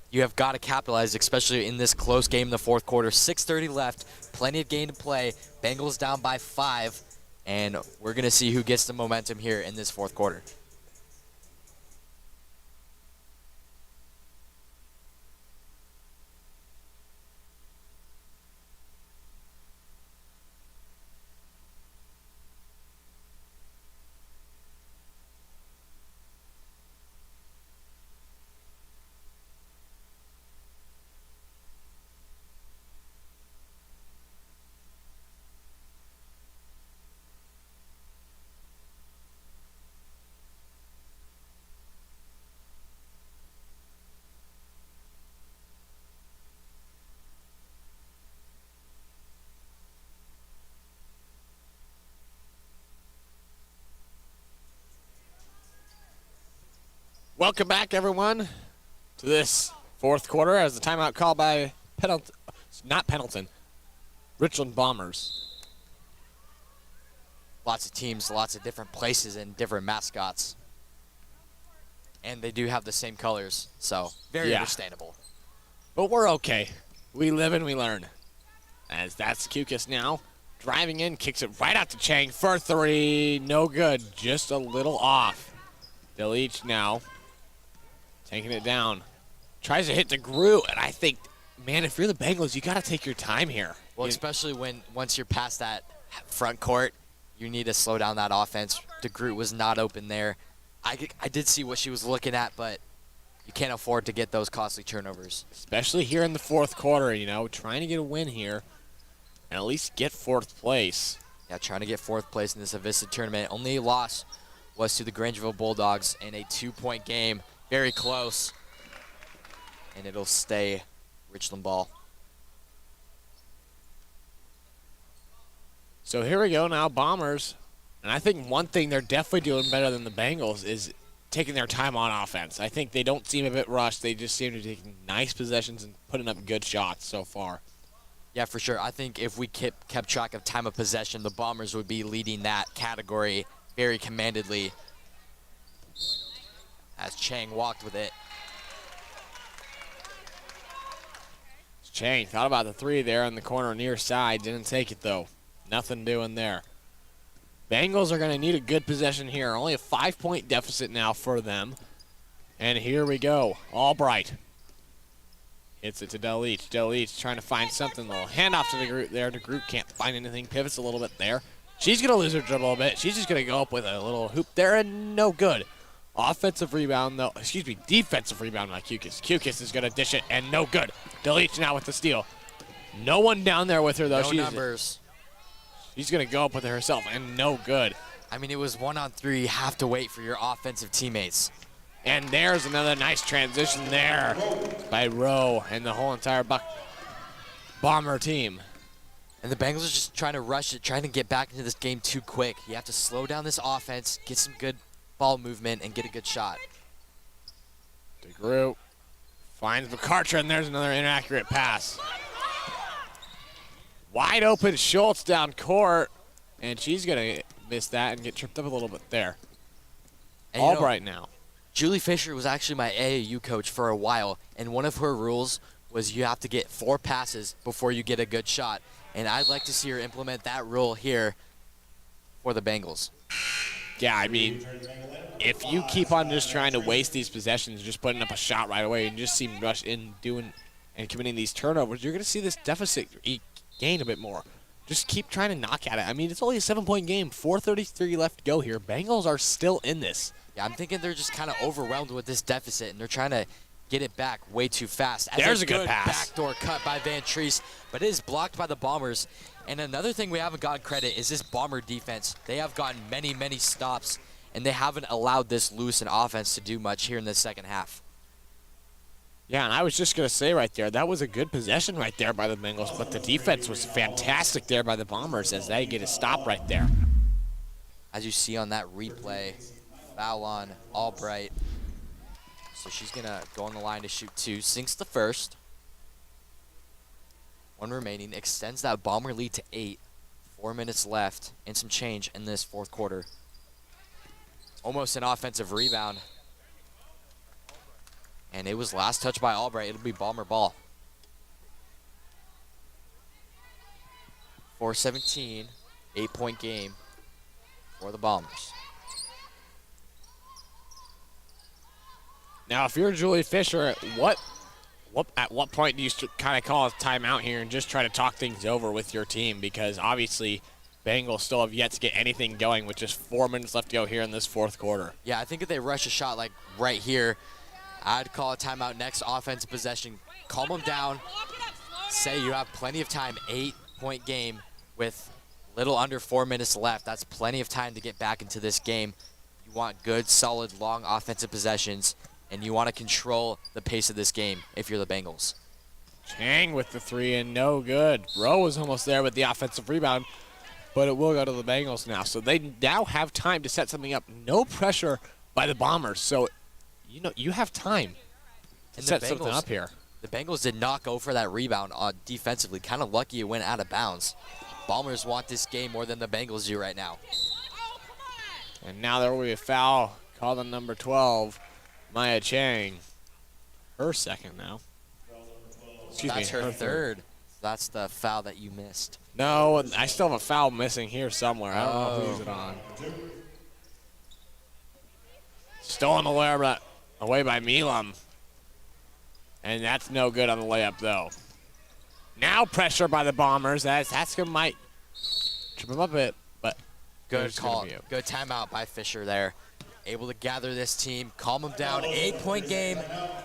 you have got to capitalize, especially in this close game in the fourth quarter. 6:30 left, plenty of game to play. Bengals down by 5, and we're going to see who gets the momentum here in this fourth quarter. Welcome back, everyone, to this Fourth quarter as the timeout called by Pendleton, Richland Bombers. Lots of teams, lots of different places and different mascots. And they do have the same colors, so very understandable. But we're okay. We live and we learn. As that's Kukis now. Driving in, kicks it right out to Chang for three. No good, just a little off. Delich now taking it down. Tries to hit the Gru, and I think, man, if you're the Bengals, you got to take your time here. Well, especially once you're past that front court, you need to slow down that offense. DeGroot was not open there. I did see what she was looking at, but you can't afford to get those costly turnovers. Especially here in the fourth quarter, you know, trying to get a win here and at least get fourth place. Yeah, trying to get fourth place in this Avista tournament. Only loss was to the Grangeville Bulldogs in a 2-point game. Very close. And it'll stay Richland ball. So here we go now, Bombers. And I think one thing they're definitely doing better than the Bengals is taking their time on offense. I think they don't seem a bit rushed. They just seem to be taking nice possessions and putting up good shots so far. Yeah, for sure. I think if we kept track of time of possession, the Bombers would be leading that category very commandedly. As Chang walked with it. Chang thought about the three there in the corner near side. Didn't take it, though. Nothing doing there. Bengals are going to need a good possession here. Only a 5-point deficit now for them. And here we go. Albright hits it to Delich. Delich trying to find something. Little handoff to the group there. The group can't find anything. Pivots a little bit there. She's going to lose her dribble a bit. She's just going to go up with a little hoop there and no good. Offensive rebound, though. Excuse me, defensive rebound by Kukis. Kukis is going to dish it and no good. Delich now with the steal. No one down there with her, though. No numbers. She's going to go up with it herself and no good. I mean, it was 1-on-3. You have to wait for your offensive teammates. And there's another nice transition there by Rowe and the whole entire Bomber team. And the Bengals are just trying to rush it, trying to get back into this game too quick. You have to slow down this offense, get some good ball movement, and get a good shot. DeGroot finds McCarter, and there's another inaccurate pass. Wide open Schultz down court, and she's going to miss that and get tripped up a little bit there. And Albright now. Julie Fisher was actually my AAU coach for a while, and one of her rules was you have to get 4 passes before you get a good shot. And I'd like to see her implement that rule here for the Bengals. Yeah, I mean, if you keep on just trying to waste these possessions, just putting up a shot right away, and just seem rush in doing and committing these turnovers, you're going to see this deficit gain a bit more. Just keep trying to knock at it. I mean, it's only a 7-point game, 4:33 left to go here. Bengals are still in this. Yeah, I'm thinking they're just kind of overwhelmed with this deficit, and they're trying to get it back way too fast. There's a good pass. Backdoor cut by Van Treese, but it is blocked by the Bombers. And another thing we haven't gotten credit is this Bomber defense. They have gotten many, many stops, and they haven't allowed this loose in offense to do much here in the second half. Yeah, and I was just going to say right there, that was a good possession right there by the Bengals, but the defense was fantastic there by the Bombers as they get a stop right there. As you see on that replay, foul on Albright. So she's going to go on the line to shoot 2. Sinks the first. 1 remaining. Extends that Bomber lead to 8. 4 minutes left and some change in this fourth quarter. Almost an offensive rebound. And it was last touch by Albright. It'll be Bomber ball. 4:17. 8-point game for the Bombers. Now, if you're Julie Fisher, at what point do you kind of call a timeout here and just try to talk things over with your team? Because obviously, Bengals still have yet to get anything going with just 4 minutes left to go here in this fourth quarter. Yeah, I think if they rush a shot like right here, I'd call a timeout next offensive possession. Calm them down. Say you have plenty of time. 8-point game with little under 4 minutes left. That's plenty of time to get back into this game. You want good, solid, long offensive possessions, and you want to control the pace of this game if you're the Bengals. Chang with the 3 and no good. Rowe was almost there with the offensive rebound, but it will go to the Bengals now. So they now have time to set something up. No pressure by the Bombers. So, you have time And set something up here. The Bengals did not go for that rebound defensively. Kind of lucky it went out of bounds. Bombers want this game more than the Bengals do right now. And now there will be a foul called on number 12, Maya Chang. Her second now. Excuse That's me, her third. That's the foul that you missed. No, I still have a foul missing here somewhere. I don't know who's it on. Stolen away by Milam. And that's no good on the layup, though. Now pressure by the Bombers. That's going to might trip him up a bit, but good call. Good timeout by Fisher there. Able to gather this team, calm them down. 8-point game.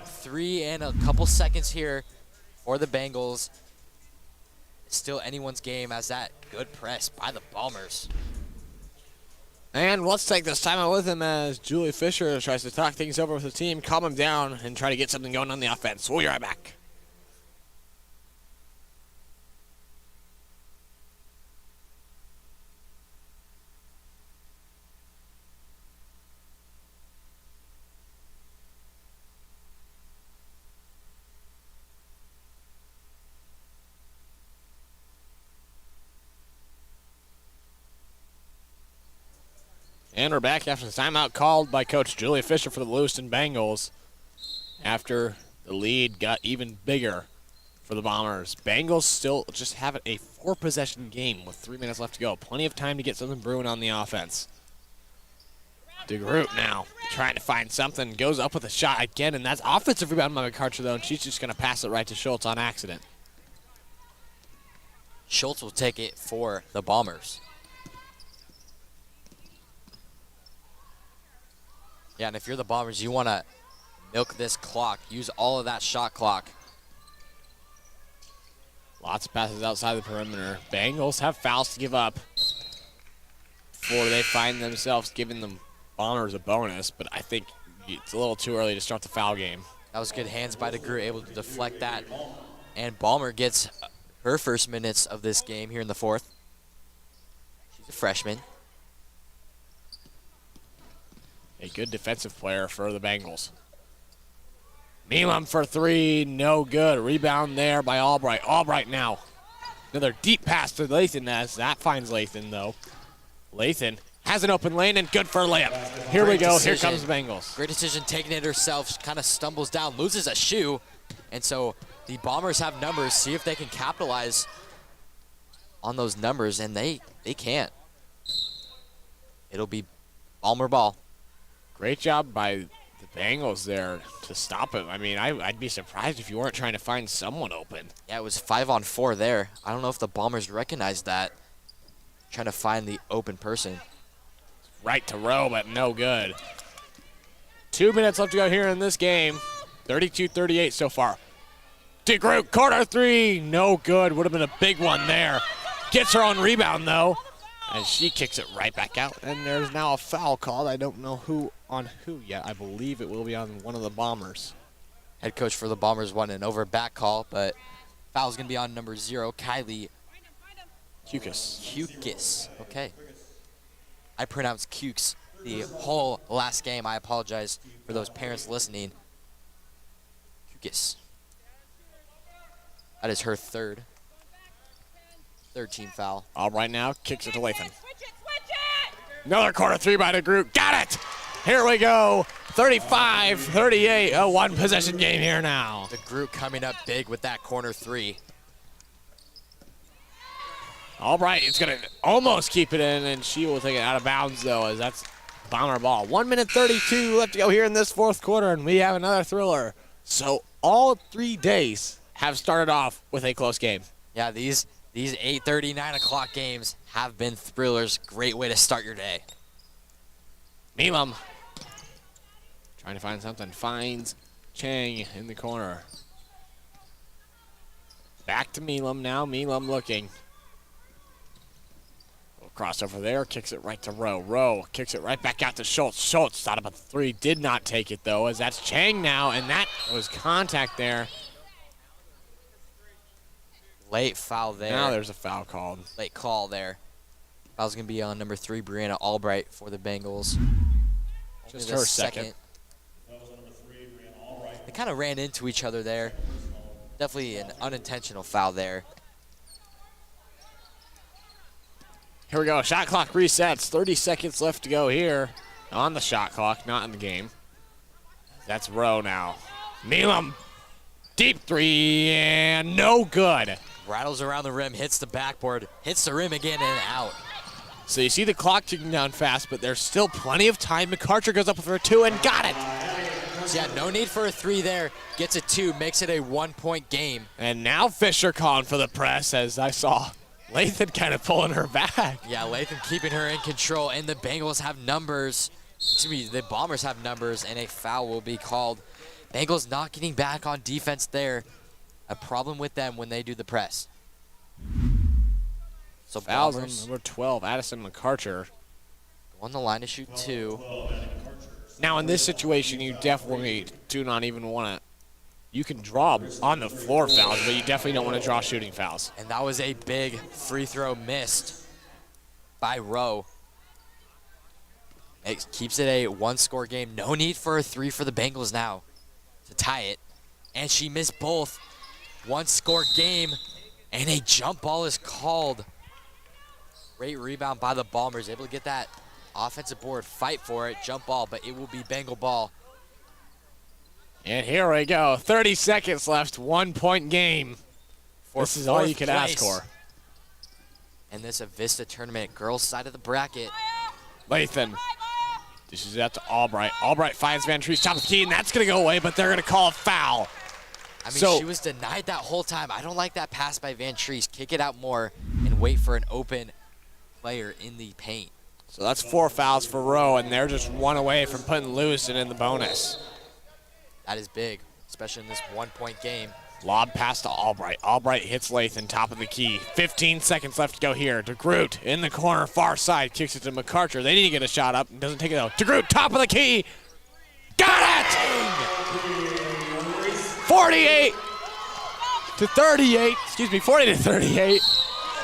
3 and a couple seconds here for the Bengals. Still anyone's game as that good press by the Bombers. And let's take this timeout with him as Julie Fisher tries to talk things over with the team, calm him down, and try to get something going on the offense. We'll be right back. And we're back after the timeout called by Coach Julia Fisher for the Lewiston Bengals after the lead got even bigger for the Bombers. Bengals still just have a 4-possession game with 3 minutes left to go. Plenty of time to get something brewing on the offense. DeGroot now trying to find something. Goes up with a shot again, and that's offensive rebound by McCarthy, though, and she's just going to pass it right to Schultz on accident. Schultz will take it for the Bombers. Yeah, and if you're the Bombers, you want to milk this clock. Use all of that shot clock. Lots of passes outside the perimeter. Bengals have fouls to give up before they find themselves giving the Bombers a bonus, but I think it's a little too early to start the foul game. That was good hands by DeGroot, able to deflect that. And Balmer gets her first minutes of this game here in the fourth. She's a freshman. A good defensive player for the Bengals. Milam for 3, no good. Rebound there by Albright. Albright now. Another deep pass to Lathan as that finds Lathan, though. Lathan has an open lane and good for a layup. Here we go. Here comes the Bengals. Great decision, taking it herself. Kind of stumbles down, loses a shoe. And so the Bombers have numbers. See if they can capitalize on those numbers, and they can't. It'll be Balmer ball. Great job by the Bengals there to stop him. I mean, I'd be surprised if you weren't trying to find someone open. Yeah, it was 5-on-4 there. I don't know if the Bombers recognized that. Trying to find the open person. Right to Rowe, but no good. 2 minutes left to go here in this game. 32-38 so far. DeGroot, corner 3, no good. Would have been a big one there. Gets her own rebound, though, as she kicks it right back out. And there's now a foul called. I don't know who on who yet. I believe it will be on one of the Bombers. Head coach for the Bombers wanted an over back call, but foul's going to be on number 0, Kylie Kukis. Okay. I pronounced Kukes the whole last game. I apologize for those parents listening. Kukis. That is her third team foul. All right, now kicks it to Lathan. Another corner 3 by DeGroot. Got it! Here we go. 35-38. A 1-possession game here now. DeGroot coming up big with that corner 3. All right, it's going to almost keep it in, and she will take it out of bounds, though, as that's Bomber ball. 1 minute 32 left to go here in this fourth quarter, and we have another thriller. So all 3 days have started off with a close game. Yeah, these 8:30, 9 o'clock games have been thrillers. Great way to start your day. Milam trying to find something. Finds Chang in the corner. Back to Milam now. Milam looking. Crossover there, kicks it right to Rowe. Rowe kicks it right back out to Schultz. Schultz thought about the 3, did not take it though, as that's Chang now, and that was contact there. Late foul there. Now there's a foul called. Late call there. Foul's going to be on number 3, Brianna Albright for the Bengals. Just Only her the second. That was number 3, Brianna Albright. They kind of ran into each other there. Definitely an unintentional foul there. Here we go. Shot clock resets. 30 seconds left to go here on the shot clock, not in the game. That's Rowe now. Neelam. Deep three and no good. Rattles around the rim, hits the backboard, hits the rim again and out. So you see the clock ticking down fast, but there's still plenty of time. McArcher goes up for a 2 and got it. So yeah, no need for a 3 there. Gets a 2, makes it a 1-point game. And now Fisher calling for the press, as I saw Lathan kind of pulling her back. Yeah, Lathan keeping her in control, and the Bengals have numbers. Excuse me, the Bombers have numbers, and a foul will be called. Bengals not getting back on defense there. A problem with them when they do the press. So Fouls on Bombers number 12, Addison McArcher. on the line to shoot 2. Now in this situation, you definitely do not even want to. You can draw on the floor fouls, but you definitely don't want to draw shooting fouls. And that was a big free throw missed by Rowe. It keeps it a 1-score game. No need for a 3 for the Bengals now to tie it. And she missed both. 1-score game, and a jump ball is called. Great rebound by the Bombers, able to get that offensive board, fight for it, jump ball, but it will be Bengal ball. And here we go. 30 seconds left. 1-point game. This is all you could ask for. And this Avista Tournament girls side of the bracket. Lathan. This is out to Albright. Albright finds Van Treese top of the key, and that's going to go away, but they're going to call a foul. I mean, she was denied that whole time. I don't like that pass by Van Treese. Kick it out more and wait for an open player in the paint. So that's 4 fouls for Rowe, and they're just 1 away from putting Lewis in the bonus. That is big, especially in this 1-point game. Lob pass to Albright. Albright hits Lathan, top of the key. 15 seconds left to go here. DeGroot in the corner, far side, kicks it to McArcher. They need to get a shot up, doesn't take it out. DeGroot, top of the key. Got it! 48 to 38, excuse me, 40 to 38.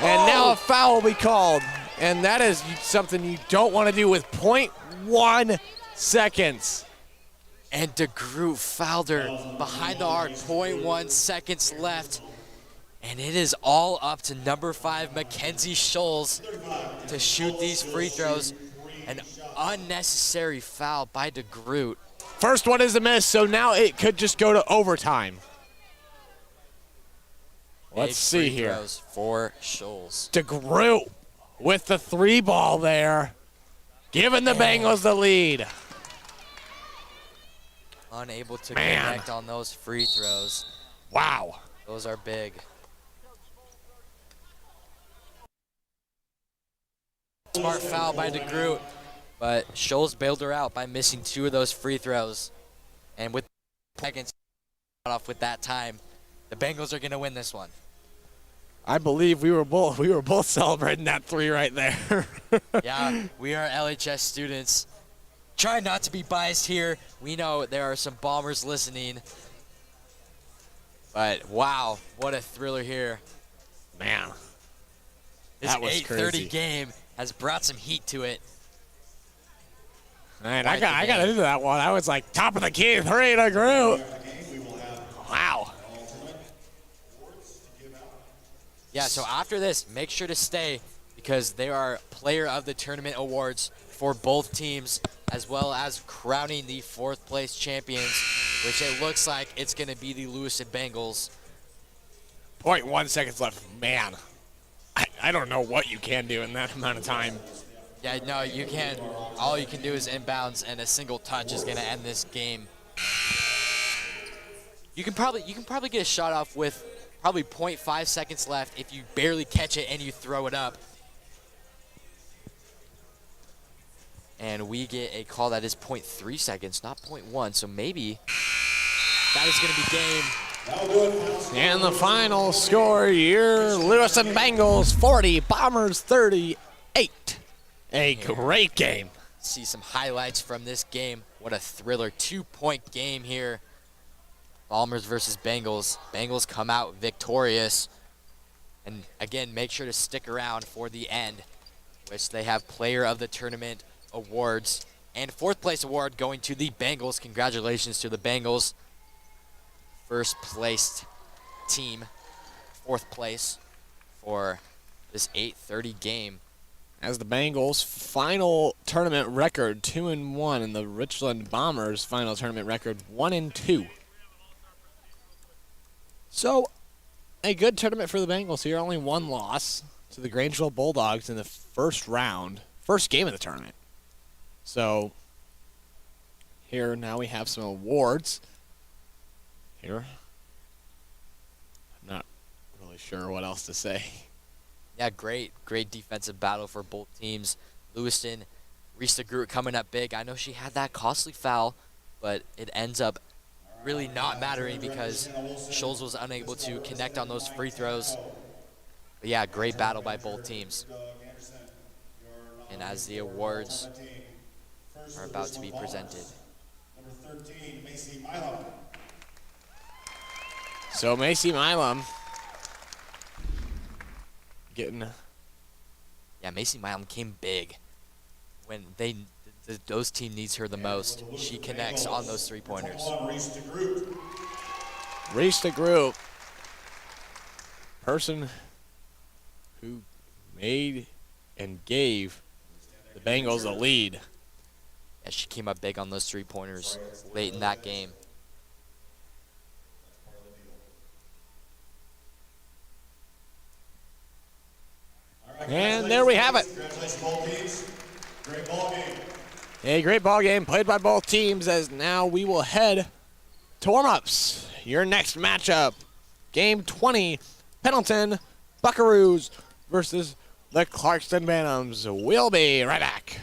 And now a foul will be called. And that is something you don't want to do with 0.1 seconds. And DeGroot fouled her behind the arc, 0.1 seconds left. And it is all up to number 5, Mackenzie Scholes, to shoot these free throws. An unnecessary foul by DeGroot. First one is a miss, so now it could just go to overtime. Let's see here. Free throws for Scholes. DeGroot with the 3 ball there, giving the Bengals the lead. Unable to connect on those free throws. Wow. Those are big. Smart foul by DeGroot, but Scholes bailed her out by missing 2 of those free throws. And with seconds off with that time, the Bengals are going to win this one. I believe we were both celebrating that 3 right there. Yeah, we are LHS students. Try not to be biased here. We know there are some Bombers listening. But wow, what a thriller here. Man, This that was 8:30 crazy. game has brought some heat to it. Man, I got into that one. I was like, top of the key, 3 to DeGroot. Wow. Yeah, so after this, make sure to stay because there are Player of the Tournament awards for both teams, as well as crowning the 4th place champions, which it looks like it's going to be the Lewiston Bengals. 0.1 seconds left. Man, I don't know what you can do in that amount of time. Yeah, no, you can't. All you can do is inbounds, and a single touch is going to end this game. You can probably get a shot off with probably 0.5 seconds left if you barely catch it and you throw it up. And we get a call that is 0.3 seconds, not 0.1, so maybe that is going to be game. And the final score, your Lewiston Bengals 40, Bombers 38. A great game. See some highlights from this game. What a thriller. 2-point game here. Bombers versus Bengals. Bengals come out victorious. And again, make sure to stick around for the end, which they have Player of the Tournament awards and 4th place award going to the Bengals. Congratulations to the Bengals. first placed team, fourth place for this 8:30 game. As the Bengals' final tournament record 2-1, and the Richland Bombers' final tournament record 1-2. So, a good tournament for the Bengals here. Only one loss to the Grangeville Bulldogs in the first round, first game of the tournament. So, here now we have some awards. Here, I'm not really sure what else to say. Yeah, great defensive battle for both teams. Lewiston, Rista Groot coming up big. I know she had that costly foul, but it ends up really not mattering because Scholes was unable to connect on those free throws. But yeah, great battle by both teams. And as the awards are about to be presented. Number 13, Macy Milam. So Macy Milam getting... Yeah, Macy Milam came big when those team needs her the most. She connects on those three-pointers. Reese DeGroot, person who made and gave the Bengals the lead. Yeah, she came up big on those three-pointers late in that game. And there we have it. Congratulations, both teams. Great ball game. A great ball game played by both teams, as now we will head to warm-ups. Your next matchup, Game 20, Pendleton Buckaroos versus the Clarkston Bantams. We'll be right back.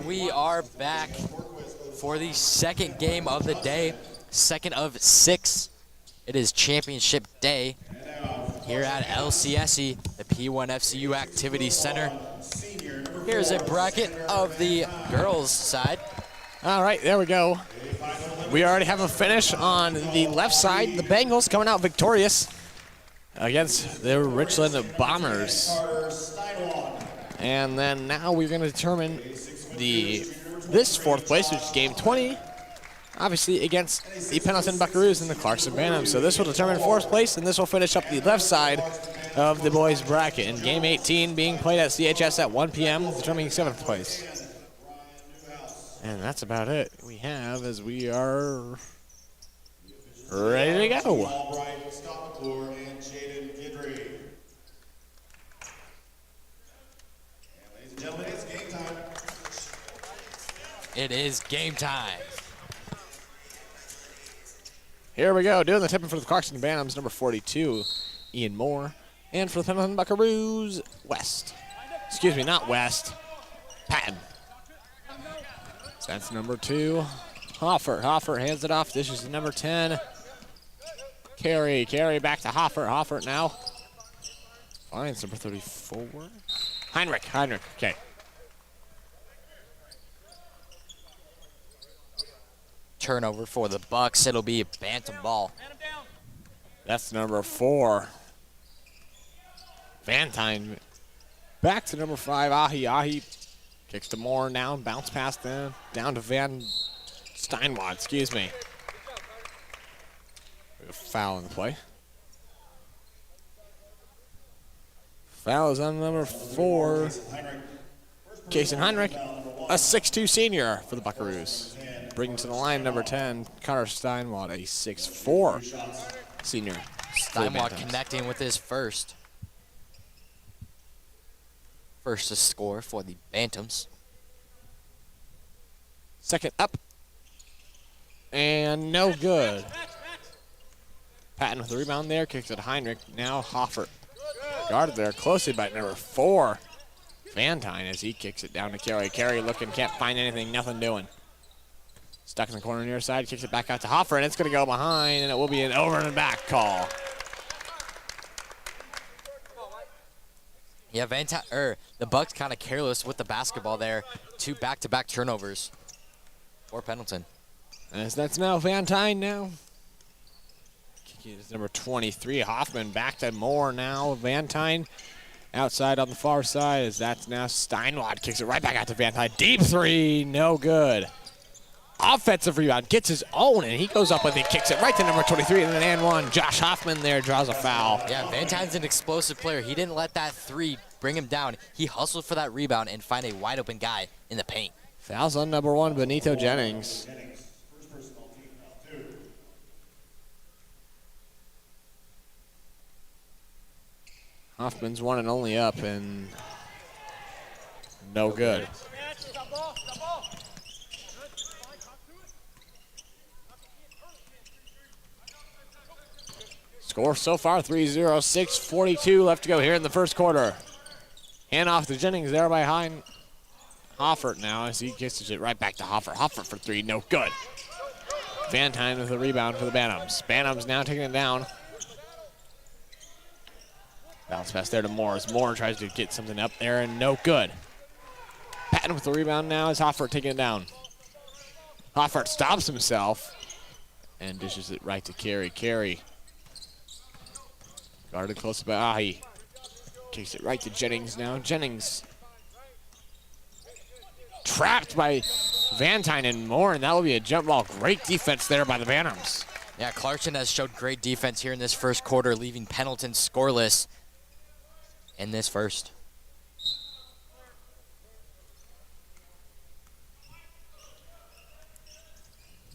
we are back for the second game of the day, second of 6. It is championship day here at LCSE, the P1FCU Activity Center. Here's a bracket of the girls' side. All right, there we go. We already have a finish on the left side. The Bengals coming out victorious against the Richland Bombers. And then now we're going to determine this fourth place, which is game 20, obviously against the Pendleton Buckaroos and the Clarkson Bantams. So this will determine fourth place, and this will finish up the left side of the boys' bracket. And game 18 being played at CHS at 1 p.m., determining 7th place. And that's about it we have as we are ready to go. It is game time. Here we go, doing the tipping for the Clarkson Bantams, number 42, Ian Moore. And for the Pendleton Buckaroos, West. Excuse me, not West, Patton. So that's number 2, Hoffer. Hoffer hands it off, this is number 10. Carey back to Hoffer. Hoffer now. Finds number 34. Heinrich, okay. Turnover for the Bucks. It'll be a bantam ball. That's number 4. Vantine back to number 5, Ahi kicks to Moore now, bounce past them, down to Van Steinwad, excuse me. A foul in the play. Foul is on number 4, Kason Heinrich, a 6'2 senior for the Buckaroos. Bringing to the line number 10, Connor Steinwad, a 6'4 senior. Steinwad connecting with his first. First to score for the Bantams. Second up. And no good. Patton with the rebound there, kicks it to Heinrich. Now Hoffer. Guarded there closely by number 4, Vantine, as he kicks it down to Carey. Carey looking, can't find anything, nothing doing. Stuck in the corner near side, kicks it back out to Hoffer, and it's going to go behind, and it will be an over and back call. Yeah, the Bucks kind of careless with the basketball there. 2 back-to-back turnovers for Pendleton. As that's now Vantine now. Kicking is number 23, Hoffman back to Moore now. Vantine outside on the far side as that's now Steinwad kicks it right back out to Vantine. Deep 3, no good. Offensive rebound, gets his own, and he goes up and he kicks it right to number 23, and then and 1. Josh Hoffman there draws a foul. Yeah, Vantine's an explosive player. He didn't let that 3 bring him down. He hustled for that rebound and find a wide open guy in the paint. Fouls on number 1, Benito Jennings. Hoffman's one and only up, and no good. Score so far 3-0, 6:42 left to go here in the first quarter. Hand off to Jennings there by Hoffert now as he kisses it right back to Hoffer. Hoffer for 3, no good. Vantine with the rebound for the Bantams. Bantams now taking it down. Bounce pass there to Moore as Moore tries to get something up there and no good. Patton with the rebound now as Hoffert taking it down. Hoffert stops himself and dishes it right to Carey. Carey guarded close by Ahi. Kicks it right to Jennings now. Jennings trapped by Vantine and Moore, and that will be a jump ball. Great defense there by the Bantams. Yeah, Clarkson has showed great defense here in this first quarter, leaving Pendleton scoreless in this first.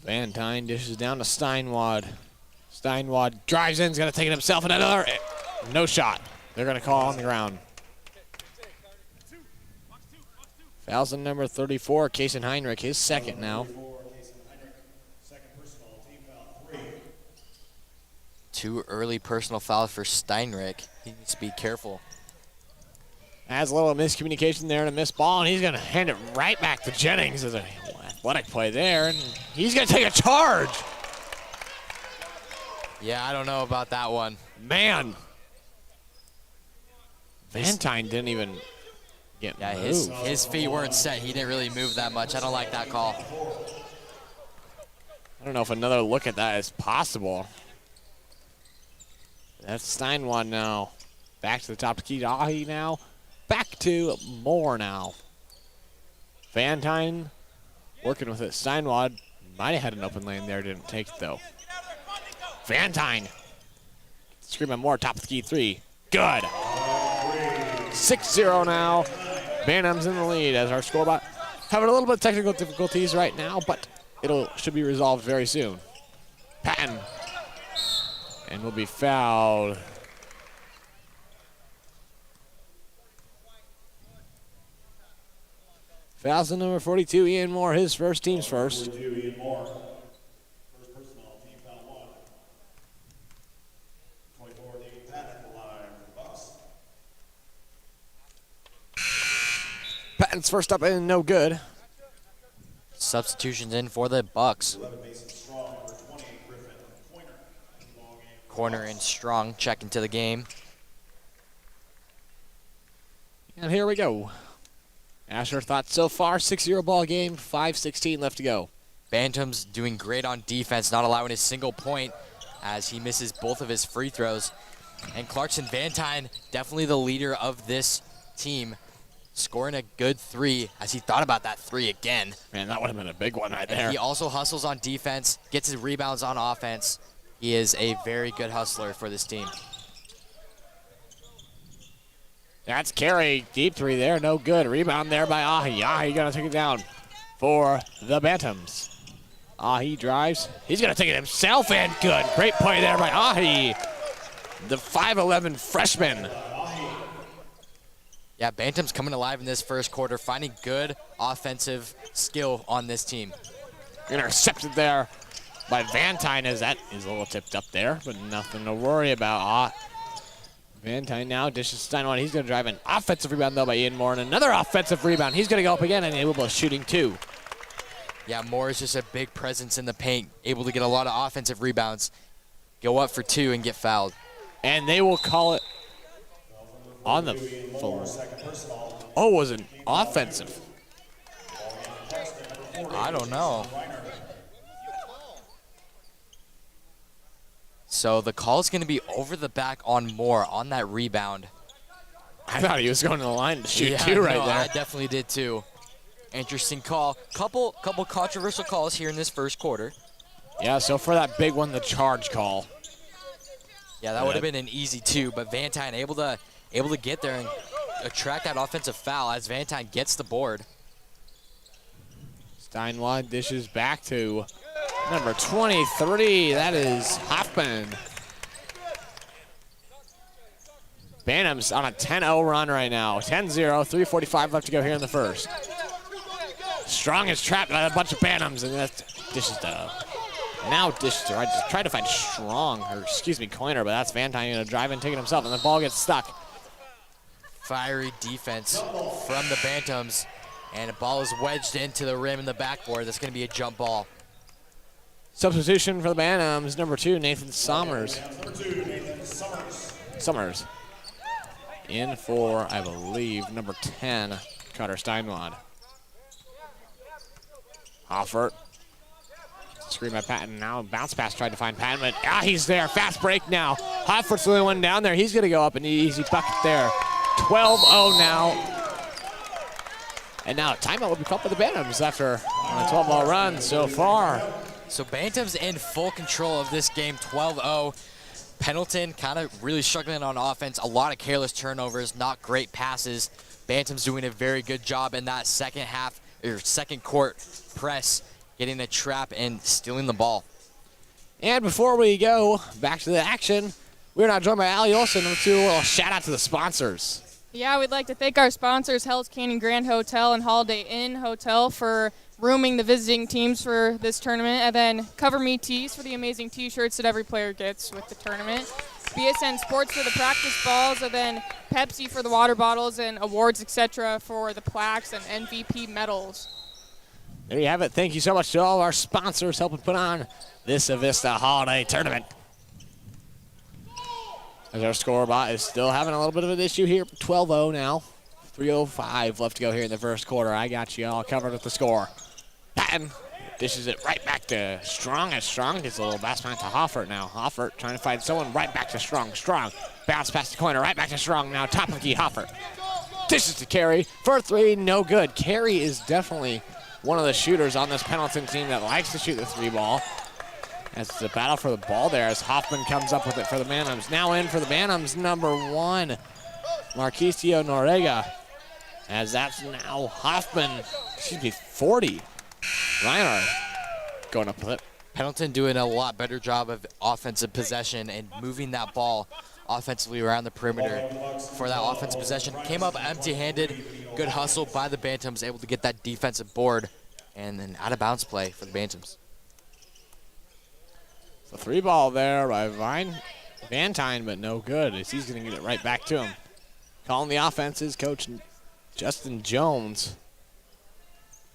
Vantine dishes down to Steinwad. Steinwad drives in, is going to take it himself, and another, no shot. They're going to call on the ground. Fouls on number 34, Kason Heinrich, his second now. 2 early personal fouls for Steinrich. He needs to be careful. Has a little miscommunication there and a missed ball, and he's going to hand it right back to Jennings as an athletic play there, and he's going to take a charge. Yeah, I don't know about that one. Man. Vantine didn't even get Yeah, moved. his feet weren't set. He didn't really move that much. I don't like that call. I don't know if another look at that is possible. That's Steinwad now. Back to the top to key to Ahi now. Back to Moore now. Vantine working with it. Steinwad might have had an open lane there, didn't take it though. Vantine. Scream at Moore, top of the key 3. Good. 6-0 now. Bantams in the lead as our scoreboard having a little bit of technical difficulties right now, but should be resolved very soon. Patton. And will be fouled. Fouls on number 42, Ian Moore, his first, team's first. 42, Ian Moore. First personal, team foul 1. 24, David Patton at the line for the Bucks. Patton's first up and no good. Substitutions in for the Bucks. 11, Mason Strong, number 20, Griffin Pointer. Corner and Strong check into the game. And here we go. Asher thought so far, 6-0 ball game, 5:16 left to go. Bantam's doing great on defense, not allowing a single point as he misses both of his free throws. And Clarkson Vantine, definitely the leader of this team, scoring a good 3 as he thought about that 3 again. Man, that would have been a big one right there. And he also hustles on defense, gets his rebounds on offense. He is a very good hustler for this team. That's Carey, deep 3 there, no good. Rebound there by Ahi. Ahi gonna take it down for the Bantams. Ahi drives. He's gonna take it himself and good. Great play there by Ahi, the 5'11" freshman. Yeah, Bantam's coming alive in this first quarter, finding good offensive skill on this team. Intercepted there by Vantine as that is a little tipped up there, but nothing to worry about. Vantine now dishes Steinwad. He's going to drive an offensive rebound, though, by Ian Moore. And another offensive rebound. He's going to go up again and able to shooting 2. Yeah, Moore is just a big presence in the paint, able to get a lot of offensive rebounds, go up for 2 and get fouled. And they will call it on the floor. Oh, it was an offensive. I don't know. So the call is going to be over the back on Moore on that rebound. I thought he was going to the line to shoot Yeah, 2 right no, there. I definitely did too. Interesting call. Couple controversial calls here in this first quarter. Yeah, so for that big one, the charge call. Yeah, that would have been an easy 2, but Vantine able to get there and attract that offensive foul as Vantine gets the board. Steinwad dishes back to number 23. That is Hoffman. Bantams on a 10-0 run right now. 10-0, 3:45 left to go here in the first. Strong is trapped by a bunch of Bantams, and that dishes to now dishes to right. Tried to find Strong, or excuse me, Coiner, but that's Vantine going to drive and take it himself, and the ball gets stuck. Fiery defense from the Bantams, and the ball is wedged into the rim in the backboard. That's going to be a jump ball. Substitution for the Bantams, number 2, Nathan Summers. Number 2, Nathan Summers. In for, I believe, number 10, Cutter Steinwad. Hoffert. Screen by Patton now. Bounce pass tried to find Patton, but he's there. Fast break now. Hoffert's the only one down there. He's going to go up an easy bucket there. 12-0 now. And now a timeout will be called by the Bantams after a 12-0 run so far. So Bantam's in full control of this game, 12-0. Pendleton kind of really struggling on offense. A lot of careless turnovers, not great passes. Bantam's doing a very good job in that second half, or second court press, getting a trap and stealing the ball. And before we go back to the action, we're now joined by Allie Olson. Let's do a little shout out to the sponsors. Yeah, we'd like to thank our sponsors, Hell's Canyon Grand Hotel and Holiday Inn Hotel, for rooming the visiting teams for this tournament, and then Cover Me Tees for the amazing T-shirts that every player gets with the tournament. BSN Sports for the practice balls, and then Pepsi for the water bottles and awards, etc. for the plaques and MVP medals. There you have it. Thank you so much to all our sponsors helping put on this Avista Holiday Tournament. As our scoreboard is still having a little bit of an issue here. 12-0 now. 3:05 left to go here in the first quarter. I got you all covered with the score. Patton dishes it right back to Strong, as Strong gets a little bounce back to Hoffert now. Hoffert trying to find someone right back to Strong. Strong bounce past the corner, right back to Strong now. Top of the key, Hoffert. Dishes to Carey for three, no good. Carey is definitely one of the shooters on this Pendleton team that likes to shoot the three ball. As it's a battle for the ball there as Hoffman comes up with it for the Bantams. Now in for the Bantams, number one, Marquisio Norega. As that's now Hoffman, 40. Reinhardt going up with it. Pendleton doing a lot better job of offensive possession and moving that ball offensively around the perimeter for that offensive possession. Came up empty-handed, good hustle by the Bantams, able to get that defensive board, and then out-of-bounds play for the Bantams. The three ball there by Vantine, but no good as he's going to get it right back to him. Calling the offenses, Coach Justin Jones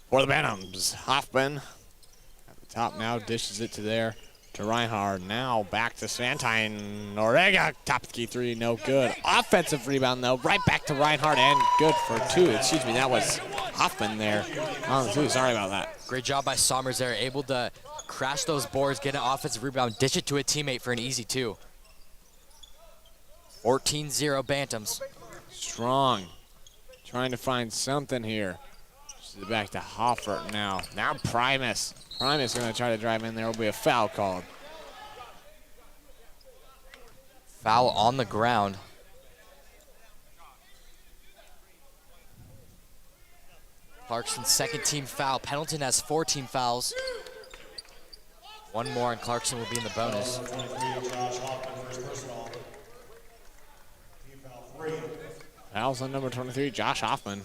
for the Bantams. Hoffman at the top now dishes it to Reinhardt. Now back to Vantine. Norega, top of the key three, no good. Offensive rebound though, right back to Reinhardt and good for two. Excuse me, that was Hoffman there on the two. Sorry about that. Great job by Somers there, able to crash those boards, get an offensive rebound, dish it to a teammate for an easy two. 14-0 Bantams. Strong trying to find something here. Just back to Hoffert now. Now Primus. Primus going to try to drive in. There will be a foul called. Foul on the ground. Clarkson's second team foul. Pendleton has 14 fouls. One more and Clarkson will be in the bonus. Fouls on number 23, Josh Hoffman.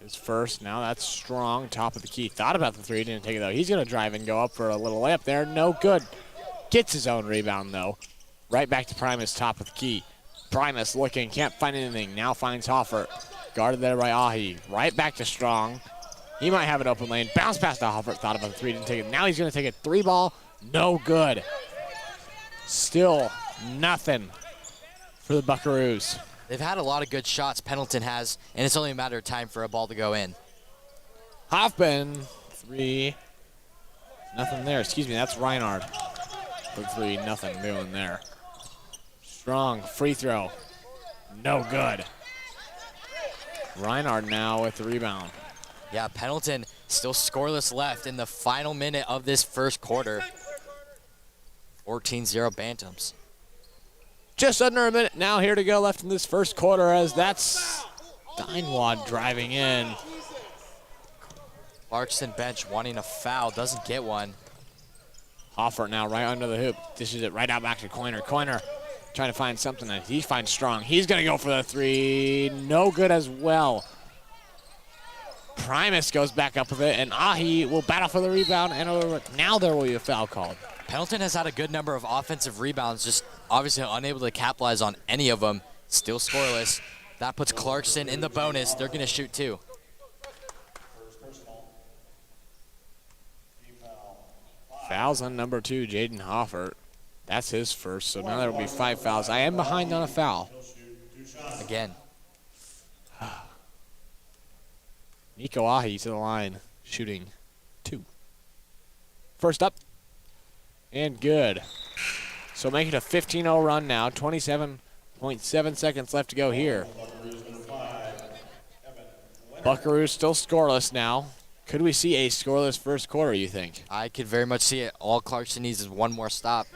His first, now that's Strong, top of the key. Thought about the three, didn't take it though. He's gonna drive and go up for a little layup there, no good. Gets his own rebound though. Right back to Primus, top of the key. Primus looking, can't find anything. Now finds Hoffert. Guarded there by Ahi. Right back to Strong. He might have an open lane. Bounce past to Hoffert, thought about the three, didn't take it. Now he's gonna take a three ball, no good. Still nothing for the Buckaroos. They've had a lot of good shots, Pendleton has, and it's only a matter of time for a ball to go in. Hoffman, three. Nothing there. Excuse me, that's Reinhardt. For three, nothing doing there. Strong, free throw. No good. Reinhardt now with the rebound. Yeah, Pendleton still scoreless left in the final minute of this first quarter. 14-0 Bantams. Just under a minute now here to go left in this first quarter as that's Steinwad driving in. Clarkson bench wanting a foul, doesn't get one. Hoffert now right under the hoop. Dishes it right out back to Coiner. Coiner trying to find something that he finds Strong. He's going to go for the three. No good as well. Primus goes back up with it, and Ahi will battle for the rebound, and now there will be a foul called. Pendleton has had a good number of offensive rebounds, just obviously unable to capitalize on any of them. Still scoreless. That puts Clarkson in the bonus. They're going to shoot two. Fouls on number two, Jaden Hoffert. That's his first, so now there will be 5 fouls. I am behind on a foul. Again. Nico Ahi to the line, shooting 2. First up, and good. So make it a 15-0 run now, 27.7 seconds left to go here. Buckaroos still scoreless now. Could we see a scoreless first quarter, you think? I could very much see it. All Clarkson needs is one more stop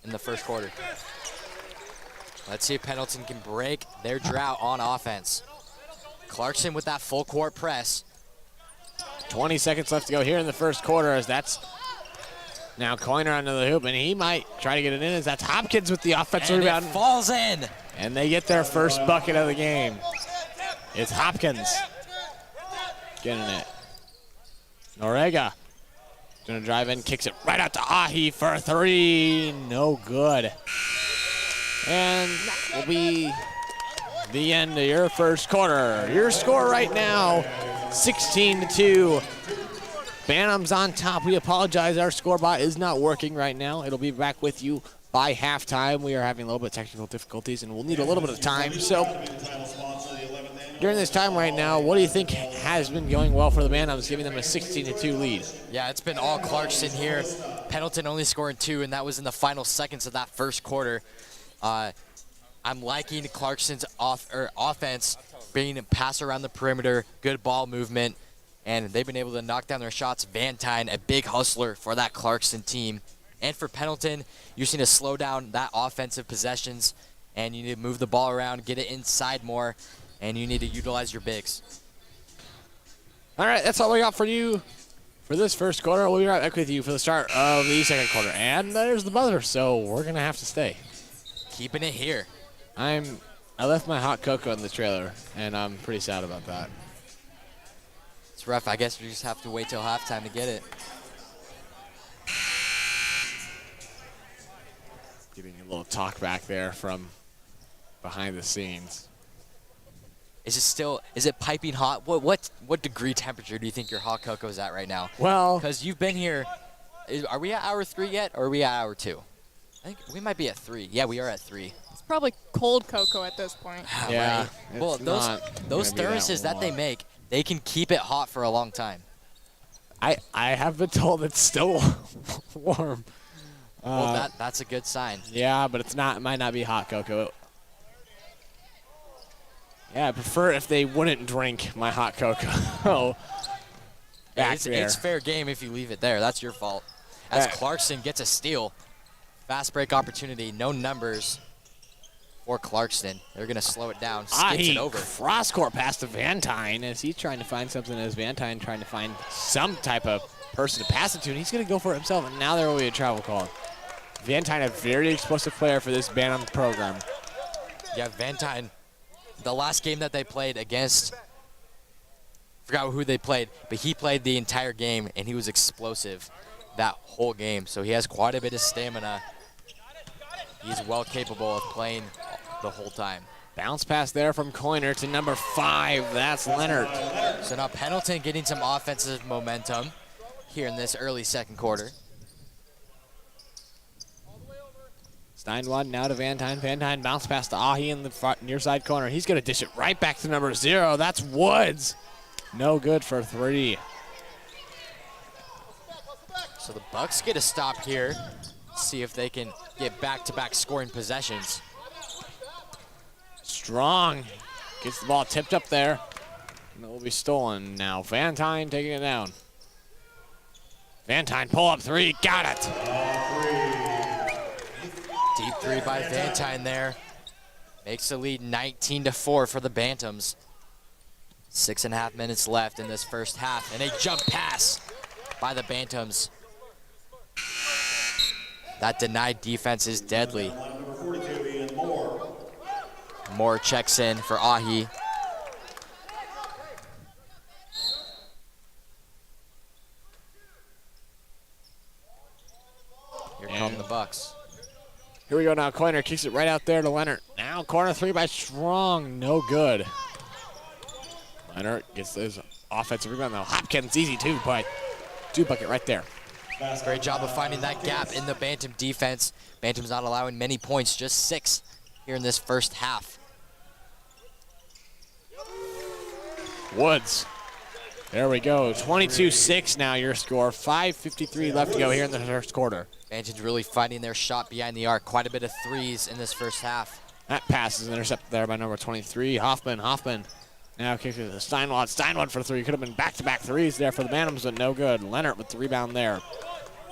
in the first quarter. Let's see if Pendleton can break their drought on offense. Clarkson with that full court press. 20 seconds left to go here in the first quarter as that's now Coiner under the hoop, and he might try to get it in as that's Hopkins with the offensive rebound. It falls in. And they get their first bucket of the game. It's Hopkins getting it. Norega gonna drive in, kicks it right out to Ahi for a 3. No good. And will be the end of your first quarter. Your score right now, 16-2. Bantams on top. We apologize. Our scorebot is not working right now. It'll be back with you by halftime. We are having a little bit of technical difficulties, and we'll need a little bit of time. So during this time right now, what do you think has been going well for the Bantams, giving them a 16-2 lead? Yeah, it's been all Clarkson here. Pendleton only scoring 2, and that was in the final seconds of that first quarter. I'm liking Clarkson's offense, being a pass around the perimeter, good ball movement, and they've been able to knock down their shots. Van Tyne, a big hustler for that Clarkson team. And for Pendleton, you're seeing to slow down that offensive possessions, and you need to move the ball around, get it inside more, and you need to utilize your bigs. All right, that's all we got for you for this first quarter. We'll be right back with you for the start of the second quarter. And there's the buzzer, so we're going to have to stay. Keeping it here. I left my hot cocoa in the trailer, and I'm pretty sad about that. It's rough. I guess we just have to wait till halftime to get it. Giving you a little talk back there from behind the scenes. Is it piping hot? What degree temperature do you think your hot cocoa is at right now? Well, because you've been here. Are we at hour 3 yet, or are we at hour 2? I think we might be at 3. Yeah, we are at 3. It's probably cold cocoa at this point. yeah. Right. Well, those thermoses that they make, they can keep it hot for a long time. I have been told it's still warm. Well, that's a good sign. Yeah, but it might not be hot cocoa. Yeah, I prefer if they wouldn't drink my hot cocoa. It's fair game if you leave it there. That's your fault. As Clarkson gets a steal. Fast break opportunity, no numbers for Clarkson. They're going to slow it down, skips it over. Cross-court pass to Van Tyne as he's trying to find something, as Van Tyne trying to find some type of person to pass it to, and he's going to go for it himself, and now there will be a travel call. Van Tyne, a very explosive player for this Bantam program. Yeah, Van Tyne, the last game that they played against, forgot who they played, but he played the entire game, and he was explosive that whole game. So he has quite a bit of stamina. He's well capable of playing the whole time. Bounce pass there from Coiner to number 5. That's Leonard. So now Pendleton getting some offensive momentum here in this early second quarter. Steinwad now to Van Tyne. Van Tyne bounce pass to Ahi in the near side corner. He's going to dish it right back to number 0. That's Woods. No good for 3. So the Bucks get a stop here. See if they can get back-to-back scoring possessions. Strong gets the ball tipped up there. And it will be stolen now. Van Tyne taking it down. Van Tyne pull up 3. Got it. Deep 3 by Van Tyne there. Makes the lead 19-4 for the Bantams. 6.5 minutes left in this first half. And a jump pass by the Bantams. That denied defense is deadly. Moore checks in for Ahi. Here come the Bucks. Here we go now. Coiner kicks it right out there to Leonard. Now corner 3 by Strong. No good. Leonard gets his offensive rebound now. Hopkins easy too, but 2 bucket right there. Great job of finding that gap in the Bantam defense. Bantam's not allowing many points, just 6 here in this first half. Woods. There we go. 22-6 now your score. 5:53 left to go here in the first quarter. Bantam's really finding their shot behind the arc. Quite a bit of threes in this first half. That pass is intercepted there by number 23, Hoffman. Now kicks it to Steinwad. Steinwad for 3. Could have been back-to-back threes there for the Bantams, but no good. Leonard with the rebound there.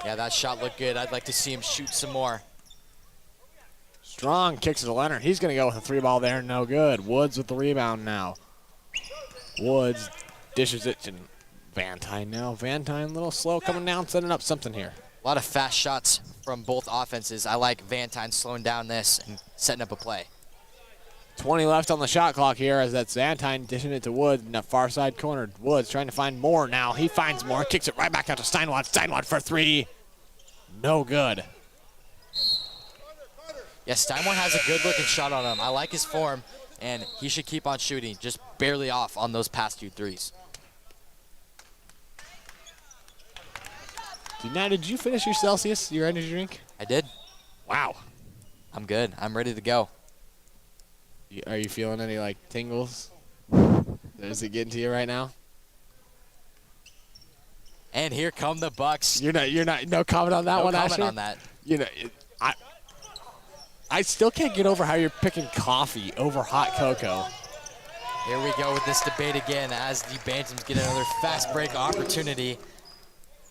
Yeah, that shot looked good. I'd like to see him shoot some more. Strong kicks it to Leonard. He's going to go with a 3 ball there. No good. Woods with the rebound now. Woods dishes it to Van Tyne now. Van Tyne a little slow coming down, setting up something here. A lot of fast shots from both offenses. I like Van Tyne slowing down this and setting up a play. 20 left on the shot clock here as that's Van Tyne dishing it to Woods in the far side corner. Woods trying to find more now. He finds more, kicks it right back out to Steinwad. Steinwad for 3. No good. Yeah, Steinmore has a good-looking shot on him. I like his form, and he should keep on shooting, just barely off on those past 2 threes. Now, did you finish your Celsius, your energy drink? I did. Wow. I'm good. I'm ready to go. Are you feeling any, like, tingles? Is it getting to you right now? And here come the Bucks. You're not, no comment on that No one, comment Asher? on that. You know, I still can't get over how you're picking coffee over hot cocoa. Here we go with this debate again as the Bantams get another fast break opportunity.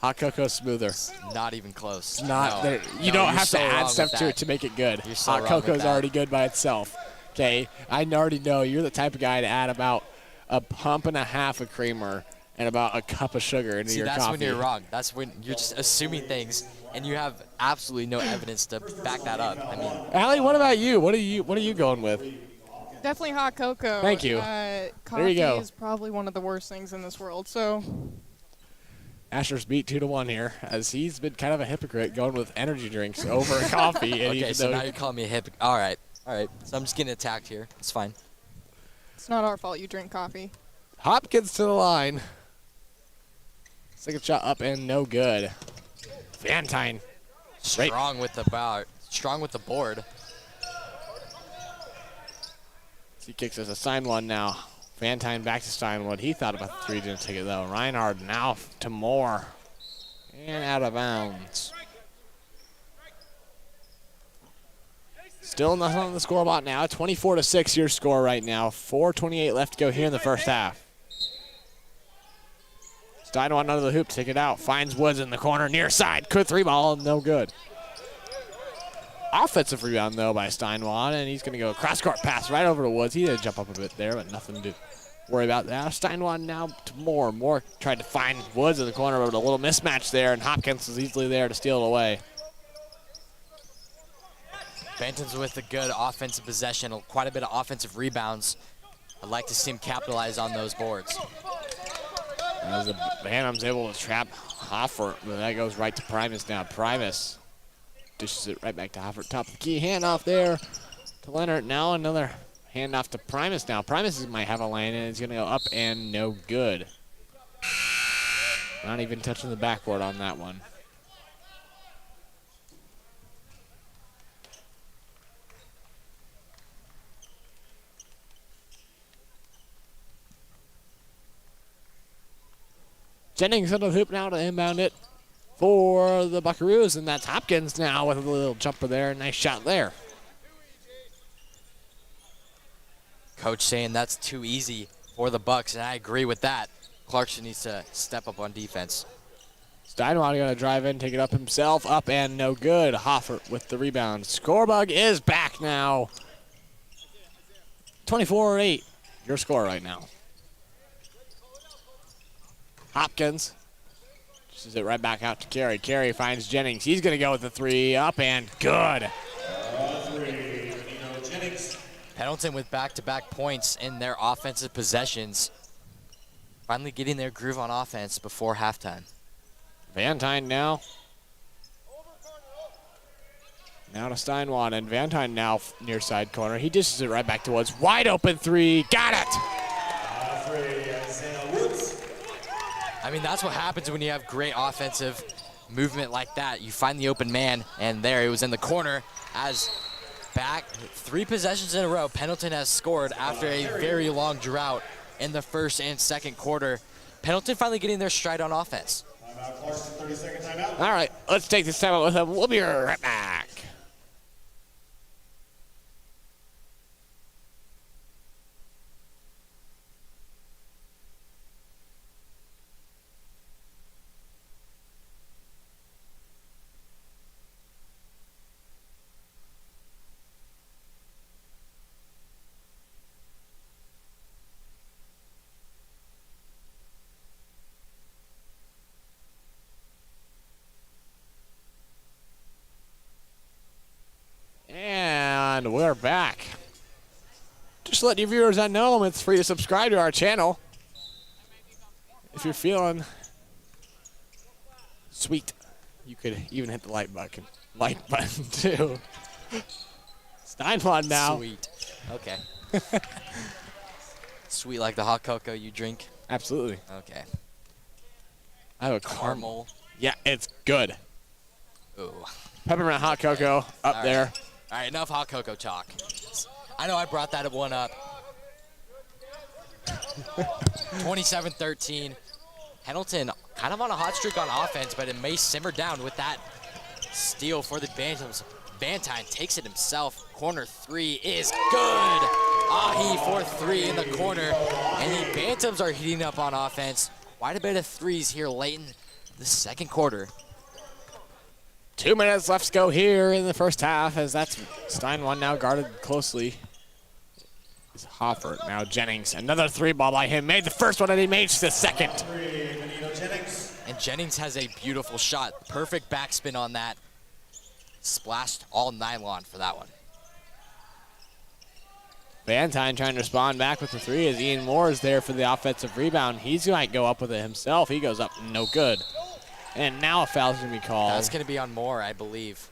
Hot cocoa's smoother. Not even close. Not No. there. You No, don't you're have so to add wrong stuff with to it that. to make it good. You're so Hot wrong with cocoa's that. already good by itself. Okay, I already know you're the type of guy to add about a pump and a half of creamer and about a cup of sugar into See, your that's coffee. when you're wrong. That's when you're just assuming things, and you have absolutely no evidence to back that up. I mean, Allie, what about you? What are you going with? Definitely hot cocoa. Thank you. Coffee you go. is probably one of the worst things in this world. So Asher's beat 2-1 here, as he's been kind of a hypocrite going with energy drinks over coffee. And okay, even so though now you're calling me a hypocrite. All right. So I'm just getting attacked here. It's fine. it's not our fault you drink coffee. Hopkins to the line. Second shot up and no good. Vantine. Strong with the board. He kicks us a sign one now. Vantine back to Steinwood. He thought about the 3, didn't take it though. Reinhard now to Moore. And out of bounds. Still nothing on the scoreboard now. 24-6 your score right now. 4:28 left to go here in the first half. Steinwad under the hoop, take it out. Finds Woods in the corner, near side. Good 3-ball, no good. Offensive rebound, though, by Steinwad, and he's going to go cross-court pass right over to Woods. He did jump up a bit there, but nothing to worry about now. Steinwad now to Moore. Moore tried to find Woods in the corner, but a little mismatch there, and Hopkins was easily there to steal it away. Benton's with a good offensive possession, quite a bit of offensive rebounds. I'd like to see him capitalize on those boards. As the Bantams able to trap Hoffert, but that goes right to Primus now. Primus dishes it right back to Hoffert. Top of the key, handoff there to Leonard. Now another handoff to Primus now. Primus might have a lane, and it's going to go up and no good. Not even touching the backboard on that one. Jennings under the hoop now to inbound it for the Buckaroos, and that's Hopkins now with a little jumper there. Nice shot there. Coach saying that's too easy for the Bucks, and I agree with that. Clarkson needs to step up on defense. Steinwald going to drive in, take it up himself, up and no good. Hoffert with the rebound. Scorebug is back now. 24-8, your score right now. Hopkins pushes it right back out to Carey. Carey finds Jennings. He's going to go with the 3, up and good. Pendleton with back-to-back points in their offensive possessions. Finally getting their groove on offense before halftime. Vantine now. Now to Steinwad, and Vantine now near side corner. He dishes it right back to Woods. Wide open 3, got it! I mean, that's what happens when you have great offensive movement like that. You find the open man, and there he was in the corner. As back 3 possessions in a row, Pendleton has scored after a very long drought in the first and second quarter. Pendleton finally getting their stride on offense. All right, let's take this time out with him. We'll be right back. And we're back. Just letting you viewers know it's free to subscribe to our channel. If you're feeling sweet, you could even hit the like button too. Steinwand now. Sweet. Okay. Sweet like the hot cocoa you drink. Absolutely. Okay. I have a Caramel. Yeah, it's good. Ooh. Peppermint hot cocoa up All there. right. All right, enough hot cocoa talk. I know I brought that one up. 27-13. Pendleton kind of on a hot streak on offense, but it may simmer down with that steal for the Bantams. Vantine takes it himself. Corner three is good. Ahi for three in the corner. And the Bantams are heating up on offense. Quite a bit of threes here late in the second quarter. 2 minutes left to go here in the first half as that's Steinwand now guarded closely. It's Hoffert, now Jennings. Another three ball by him. Made the first one and he made the second. And Jennings has a beautiful shot. Perfect backspin on that. Splashed all nylon for that one. Vantine trying to respond back with the three as Ian Moore is there for the offensive rebound. He's might go up with it himself. He goes up, no good. And now a foul's gonna be called. That's gonna be on Moore, I believe.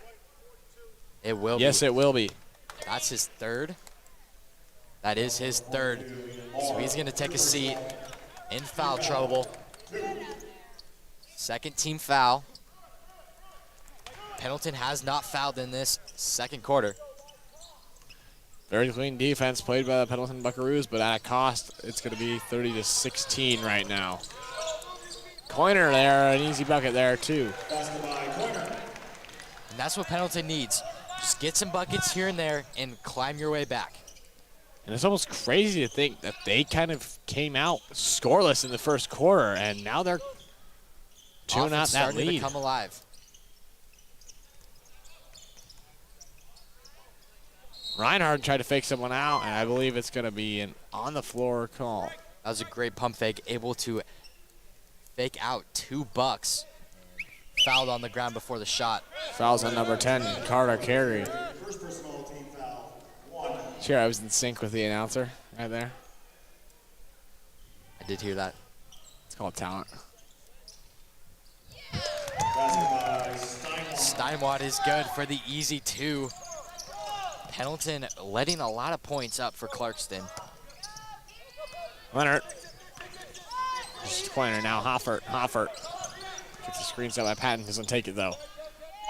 It will be. Yes, it will be. That's his third. That is his third. So he's gonna take a seat in foul trouble. Second team foul. Pendleton has not fouled in this second quarter. Very clean defense played by the Pendleton Buckaroos, but at a cost, it's going to be 30-16 right now. Coiner there, an easy bucket there too. And that's what Pendleton needs. Just get some buckets here and there and climb your way back. And it's almost crazy to think that they kind of came out scoreless in the first quarter, and now they're chewing out that starting lead. to come alive. Reinhardt tried to fake someone out, and I believe it's going to be an on-the-floor call. That was a great pump fake, able to fake out 2 bucks. Fouled on the ground before the shot. Fouls on number 10, Carter Carey. First personal team foul. 1. Sure, I was in sync with the announcer right there. I did hear that. It's called talent. Steinwand is good for the easy 2. Pendleton letting a lot of points up for Clarkston. Leonard. Just Coiner now, Hoffert. Gets the screen set by Patton, doesn't take it though.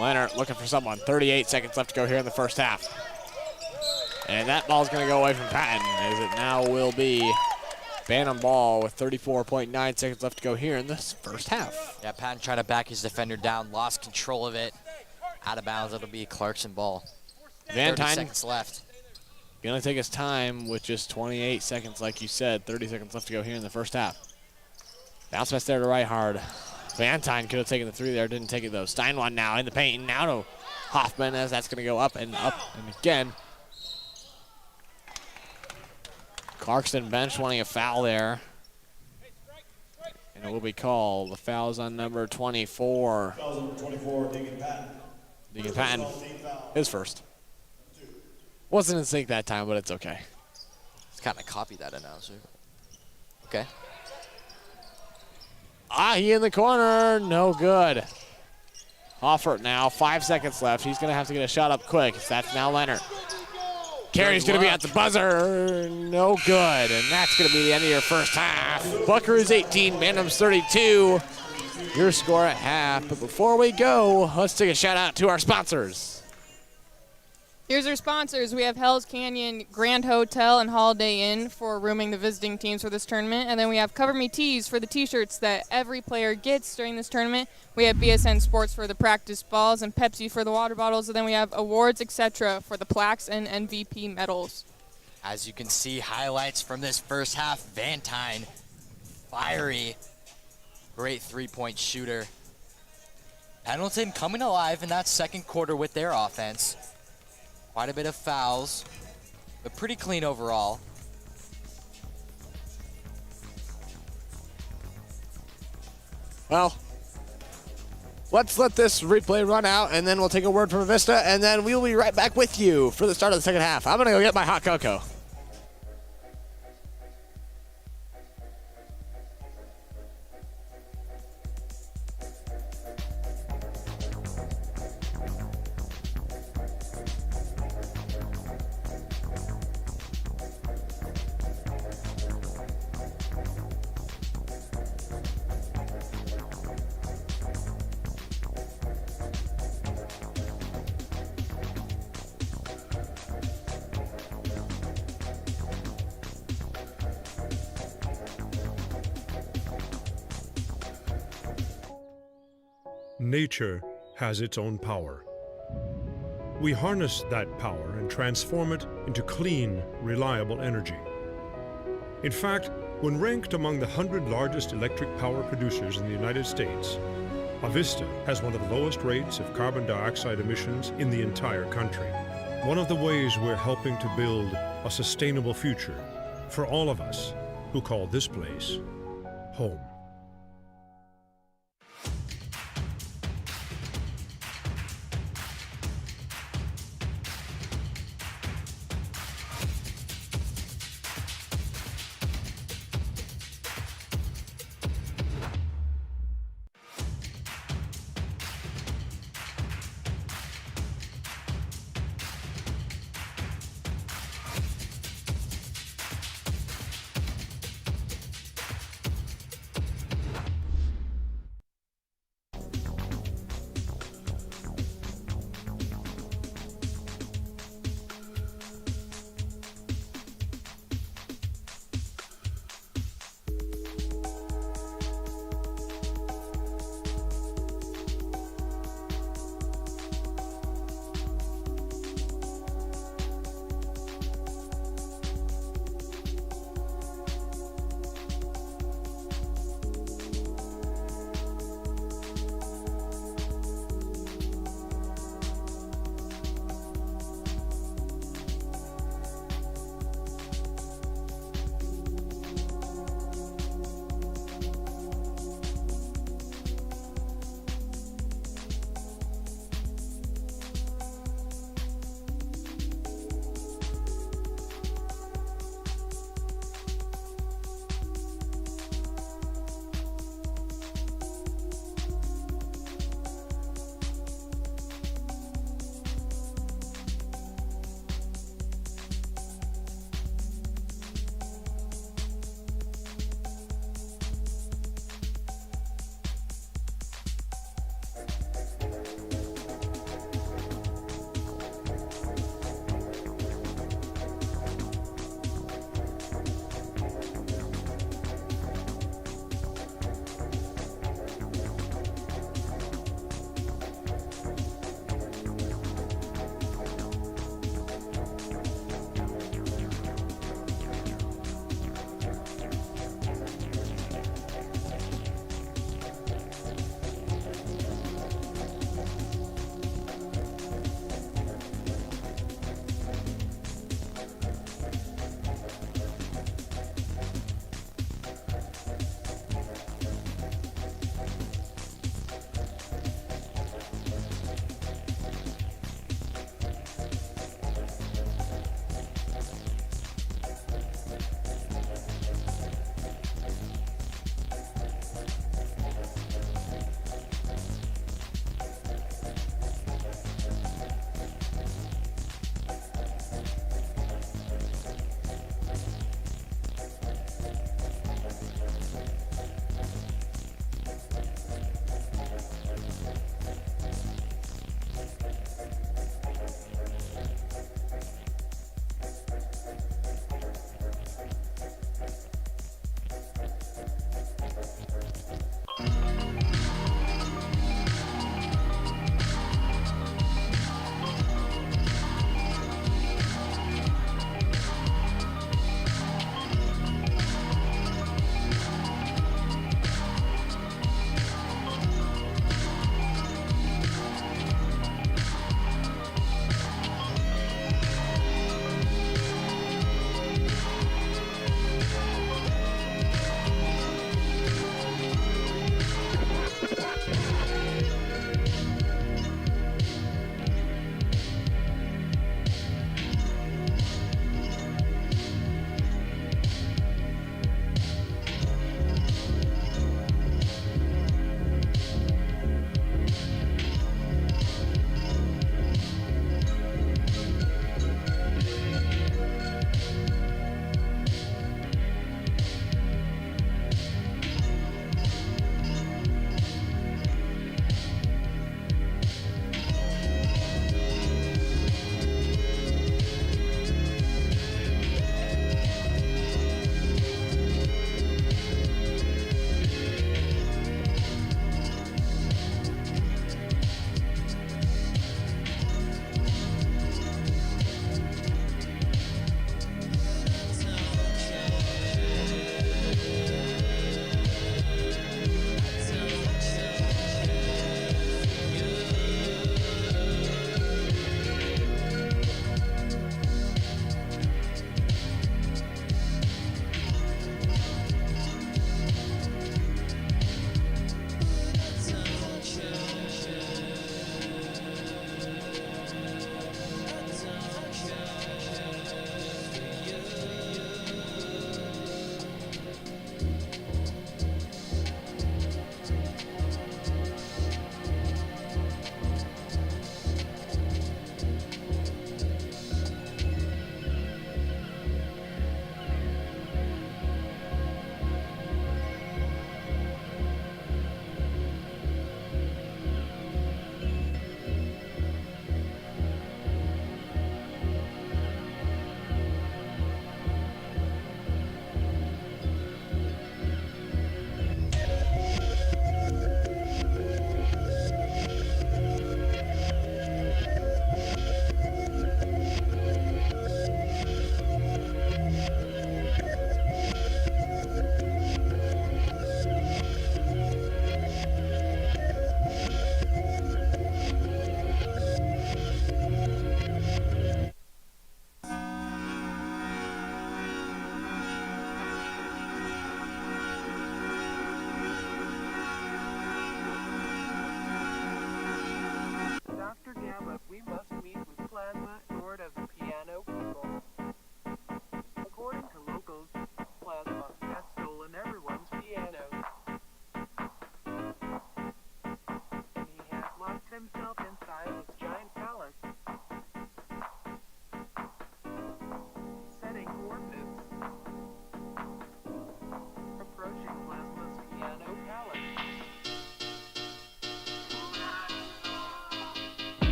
Leonard looking for someone. 38 seconds left to go here in the first half. And that ball's gonna go away from Patton, as it now will be Bantam ball with 34.9 seconds left to go here in this first half. Yeah, Patton trying to back his defender down, lost control of it. Out of bounds, it'll be Clarkson ball. 30 Vantine seconds left. gonna take his time with just 28 seconds, like you said. 30 seconds left to go here in the first half. Bounce pass there to Reihard. Vantine could have taken the three there, didn't take it though. Steinwand now in the paint, and now to Hoffman as that's gonna go up and again. Clarkston bench wanting a foul there. And it will be called. The foul's on number 24. Fouls number 24, Deegan Patton. Deegan Patton, Team foul. his first. Wasn't in sync that time, but it's okay. Let's kind of copy that announcer. Okay. He in the corner, no good. Hoffert now, 5 seconds left. He's gonna have to get a shot up quick. That's now Leonard. Carey's gonna be at the buzzer, no good. And that's gonna be the end of your first half. Buckaroos 18, Bantams 32. Your score at half. But before we go, let's take a shout out to our sponsors. Here's our sponsors. We have Hell's Canyon Grand Hotel and Holiday Inn for rooming the visiting teams for this tournament. And then we have Cover Me Tees for the t-shirts that every player gets during this tournament. We have BSN Sports for the practice balls and Pepsi for the water bottles. And then we have awards, etc. for the plaques and MVP medals. As you can see, highlights from this first half. Vantine, fiery, great three-point shooter. Pendleton coming alive in that second quarter with their offense. Quite a bit of fouls, but pretty clean overall. Well, let's let this replay run out, and then we'll take a word from Avista, and then we'll be right back with you for the start of the second half. I'm going to go get my hot cocoa. nature has its own power. We harness that power and transform it into clean, reliable energy. In fact, when ranked among the 100 largest electric power producers in the United States, Avista has one of the lowest rates of carbon dioxide emissions in the entire country. One of the ways we're helping to build a sustainable future for all of us who call this place home.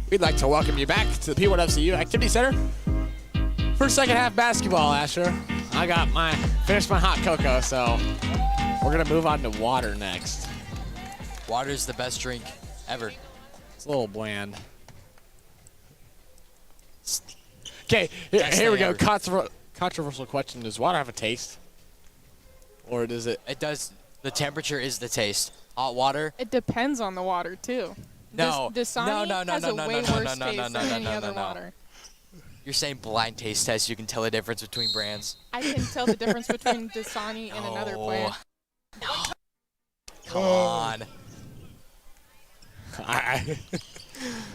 We'd like to welcome you back to the P1 FCU Activity Center for second half basketball, Asher. I got finished my hot cocoa, so we're gonna move on to water next. Water's the best drink ever. It's a little bland. Okay, Best here we thing go. ever. Controversial question: does water have a taste, or does it? It does. The temperature is the taste. Hot water. It depends on the water too. No. Dasani No. has a way worse taste than any other no. water. You're saying blind taste test. You can tell the difference between brands. I can tell the difference between Dasani and another brand. No. Come on.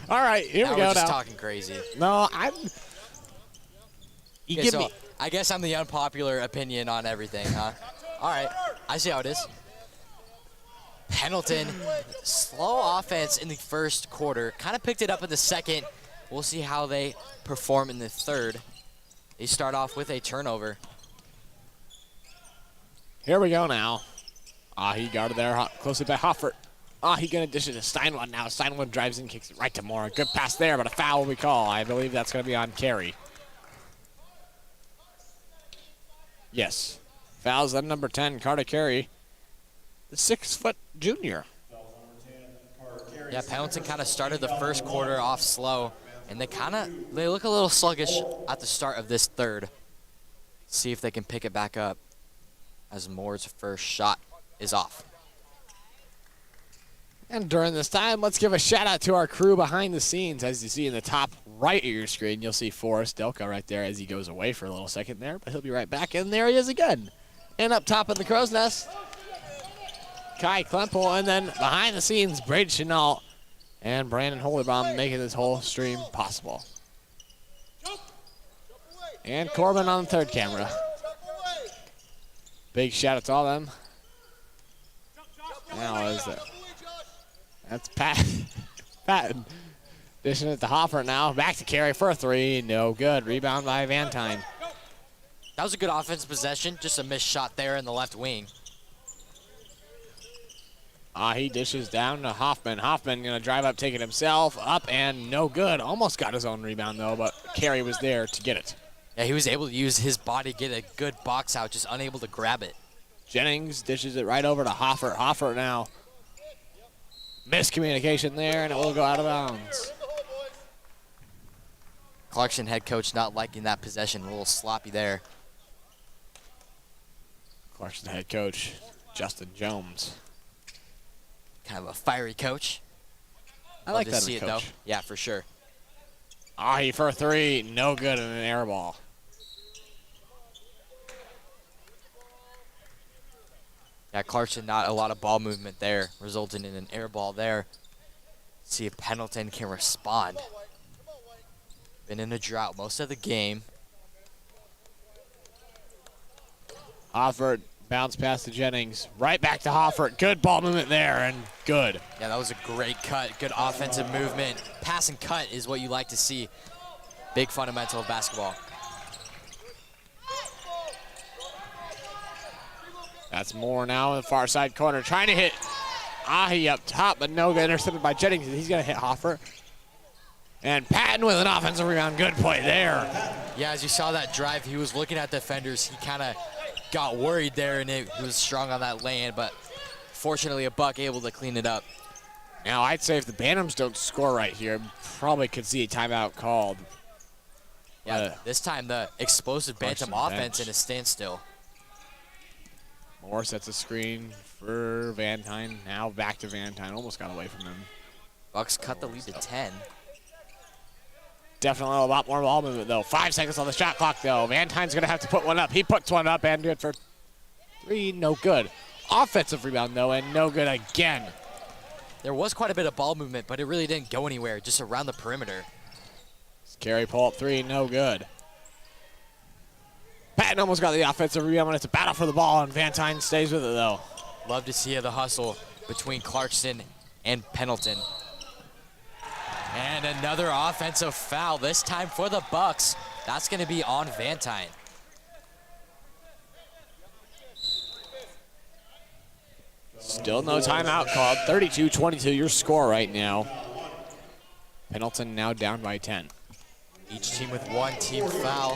All right, here Now we go. we're just Now, talking crazy. no, you Okay, give so me. I guess I'm the unpopular opinion on everything, huh? All right, I see how it is. Pendleton, slow offense in the first quarter. Kind of picked it up in the second. We'll see how they perform in the third. They start off with a turnover. Here we go now. He guarded there closely by Hoffert. He gonna dish it to Steinwald now. Steinwald drives in, kicks it right to Moore. Good pass there, but a foul we call. I believe that's gonna be on Carey. Yes. Fouls on number 10, Carter Carey. The 6-foot junior. Yeah, Pendleton kind of started the first quarter off slow, and they look a little sluggish at the start of this third. See if they can pick it back up as Moore's first shot is off. And during this time, let's give a shout out to our crew behind the scenes. As you see in the top right of your screen, you'll see Forrest Delka right there as he goes away for a little second there, but he'll be right back. And there he is again. And up top of the crow's nest, Kai Klempel, and then behind the scenes, Braden Chenault and Brandon Holybaum making this whole stream possible. And Corbin on the third camera. Big shout out to all them. Now is that? That's Patton dishing it to Hoffer now. Back to Carey for a three. No good. Rebound by Van Tyne. That was a good offensive possession. Just a missed shot there in the left wing. He dishes down to Hoffman. Hoffman going to drive up, take it himself. Up and no good. Almost got his own rebound, though, but Carey was there to get it. Yeah, he was able to use his body, get a good box out, just unable to grab it. Jennings dishes it right over to Hoffer. Hoffer now. Miscommunication there, and it will go out of bounds. Clarkson head coach not liking that possession. A little sloppy there. Clarkson head coach, Justin Jones. Kind of a fiery coach. I like Love that to see in it, a coach. though. Yeah, for sure. He for a three. No good in an air ball. Yeah, Clarkson not a lot of ball movement there, resulting in an air ball there. See if Pendleton can respond. Been in a drought most of the game. Hoffert bounce pass to Jennings. Right back to Hoffert. Good ball movement there and good. Yeah, that was a great cut. Good offensive movement. Pass and cut is what you like to see. Big fundamental of basketball. That's Moore now in the far side corner. Trying to hit Ahi up top, but no good. Intercepted by Jennings. He's going to hit Hoffert. And Patton with an offensive rebound. Good play there. Yeah, as you saw that drive, he was looking at defenders. He kind of got worried there, and he was strong on that lane, but fortunately a buck able to clean it up. Now, I'd say if the Bantams don't score right here, probably could see a timeout called. Yeah, this time the explosive Bantam offense in a standstill. Moore sets a screen for Van Tyne. Now back to Van Tyne. Almost got away from him. Bucks cut the lead to 10. Definitely a lot more ball movement, though. 5 seconds on the shot clock, though. Van Tyne's going to have to put one up. He puts one up and good for three. No good. Offensive rebound, though, and no good again. There was quite a bit of ball movement, but it really didn't go anywhere, just around the perimeter. Carey pull up three. No good. Patton almost got the offensive rebound, but it's a battle for the ball, and Van Tyne stays with it, though. Love to see the hustle between Clarkson and Pendleton. And another offensive foul, this time for the Bucks. That's going to be on Van Tyne. Still no timeout called. 32-22 your score right now. Pendleton now down by 10. Each team with one team foul.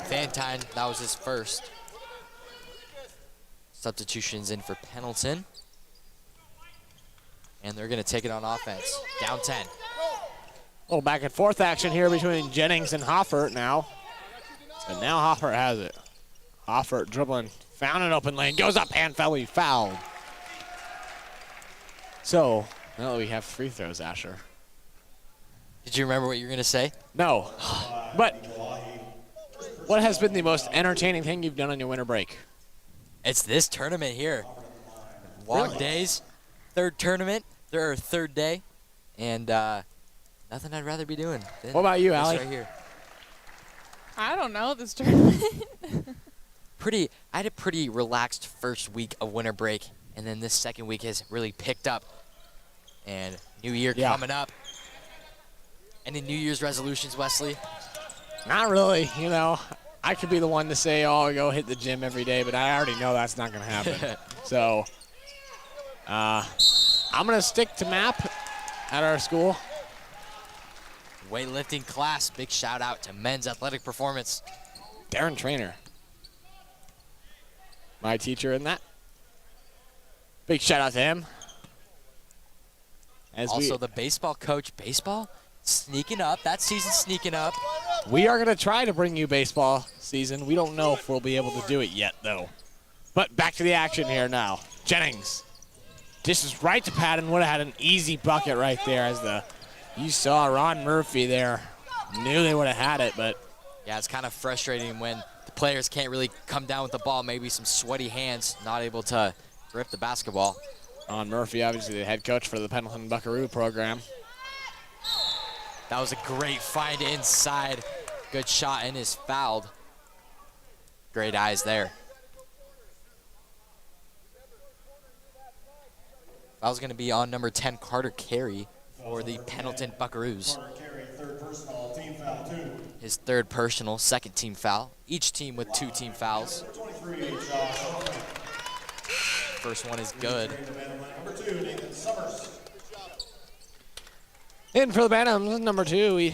Fantine, that was his first. Substitutions in for Pendleton. And they're going to take it on offense. Down 10. Little back and forth action here between Jennings and Hoffert now. And now Hoffert has it. Hoffert dribbling, found an open lane, goes up, hand felly, fouled. So, now that we have free throws, Asher. Did you remember what you were going to say? No, but what has been the most entertaining thing you've done on your winter break? It's this tournament here. Long Really? days, third tournament, third day, and nothing I'd rather be doing than What about you, this Allie? right here. I don't know this tournament. I had a pretty relaxed first week of winter break, and then this second week has really picked up. And New Year coming up. Any New Year's resolutions, Wesley? Not really, you know. I could be the one to say, oh, go hit the gym every day, but I already know that's not going to happen. So, I'm going to stick to MAP at our school. Weightlifting class, big shout out to men's athletic performance. Darren Trainer, my teacher in that. Big shout out to him. Also, the baseball coach, baseball sneaking up. That season's sneaking up. We are going to try to bring you baseball season. We don't know if we'll be able to do it yet, though. But back to the action here now. Jennings. Dishes right to Patton. Would have had an easy bucket right there as you saw Ron Murphy there. Knew they would have had it, but. Yeah, it's kind of frustrating when the players can't really come down with the ball. Maybe some sweaty hands, not able to grip the basketball. Ron Murphy, obviously the head coach for the Pendleton Buckaroo program. That was a great find inside. Good shot and is fouled. Great eyes there. Foul's going to be on number 10, Carter Carey, for the Pendleton Buckaroos. Carter Carey, third personal, team foul 2. His third personal, second team foul. Each team with 2 team fouls. 23, Josh Hoffman. First one is good. Number 2, Nathan Summers. In for the Bantams, number 2,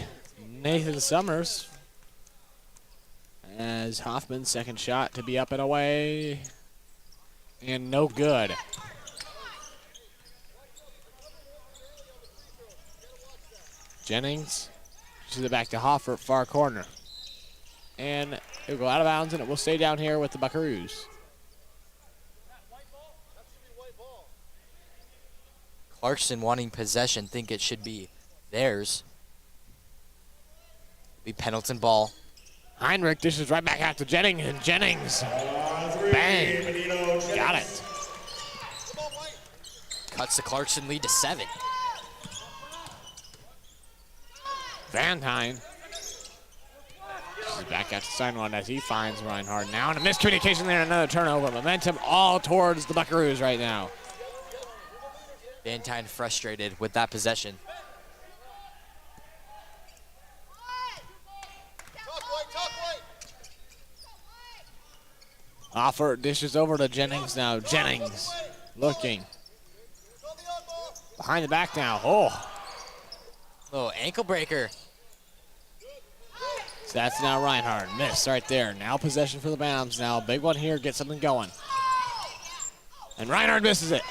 Nathan Summers. As Hoffman's second shot to be up and away. And no good. Jennings pushes it back to Hoffert, far corner. And it'll go out of bounds, and it will stay down here with the Buckaroos. Clarkson wanting possession, think it should be theirs. Be Pendleton ball. Heinrich dishes right back out to Jennings, and Jennings, bang, got it. Cuts the Clarkson lead to 7. Vantine is back out to Steinwald as he finds Reinhardt now. And a miscommunication there, another turnover. Momentum all towards the Buckaroos right now. Vantine frustrated with that possession. Offer dishes over to Jennings now. Jennings looking. Behind the back now. Oh. Little ankle breaker. So that's now Reinhardt. Miss right there. Now possession for the Bams. Now big one here. Get something going. And Reinhardt misses it.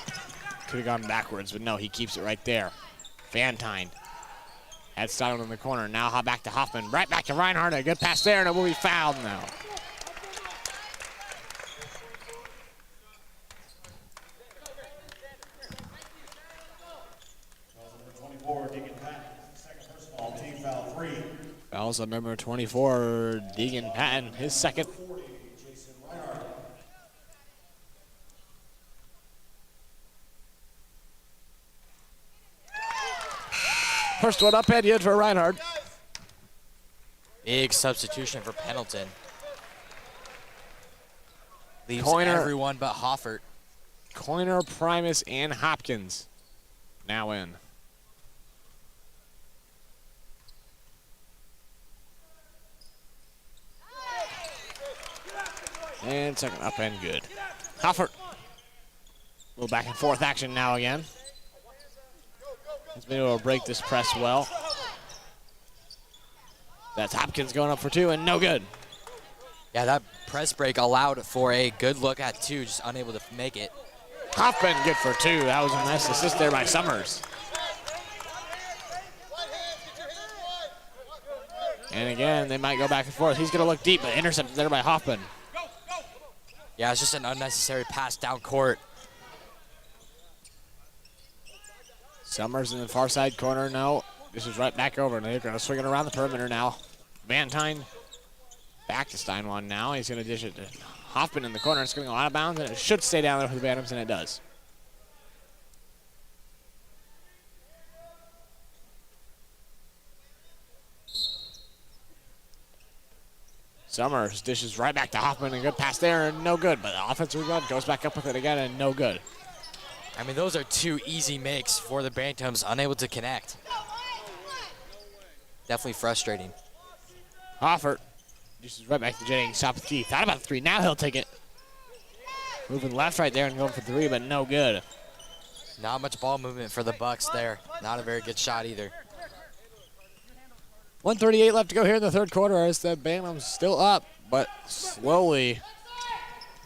Could have gone backwards, but no, he keeps it right there. Vantine had Steinwald in the corner. Now hop back to Hoffman. Right back to Reinhardt. A good pass there, and it will be fouled now. Fouls on number 24, Deegan Patton, his second. First one up and in for Reinhardt. Big substitution for Pendleton. Leaves Coiner. everyone but Hoffert. Coiner, Primus, and Hopkins now in. And second up and good. Hoffert. A little back and forth action now again. He's been able to break this press well. That's Hopkins going up for 2 and no good. Yeah, that press break allowed for a good look at 2, just unable to make it. Hoffman good for 2. That was a nice assist there by Summers. And again, they might go back and forth. He's going to look deep, but intercepted there by Hoffman. Yeah, it's just an unnecessary pass down court. Summers in the far side corner. No, this is right back over. They're going to swing it around the perimeter now. Van Tine back to Steinwand now. He's going to dish it to Hoffman in the corner. It's going to go out of bounds, and it should stay down there for the Bantams, and it does. Summers dishes right back to Hoffman. A good pass there and no good, but the offensive rebound goes back up with it again and no good. I mean, those are 2 easy makes for the Bantams, unable to connect. Definitely frustrating. Hoffert dishes right back to Jennings, top of the key. Thought about the 3, now he'll take it. Moving left right there and going for 3, but no good. Not much ball movement for the Bucks there. Not a very good shot either. 1:38 left to go here in the third quarter as the Bantams still up, but slowly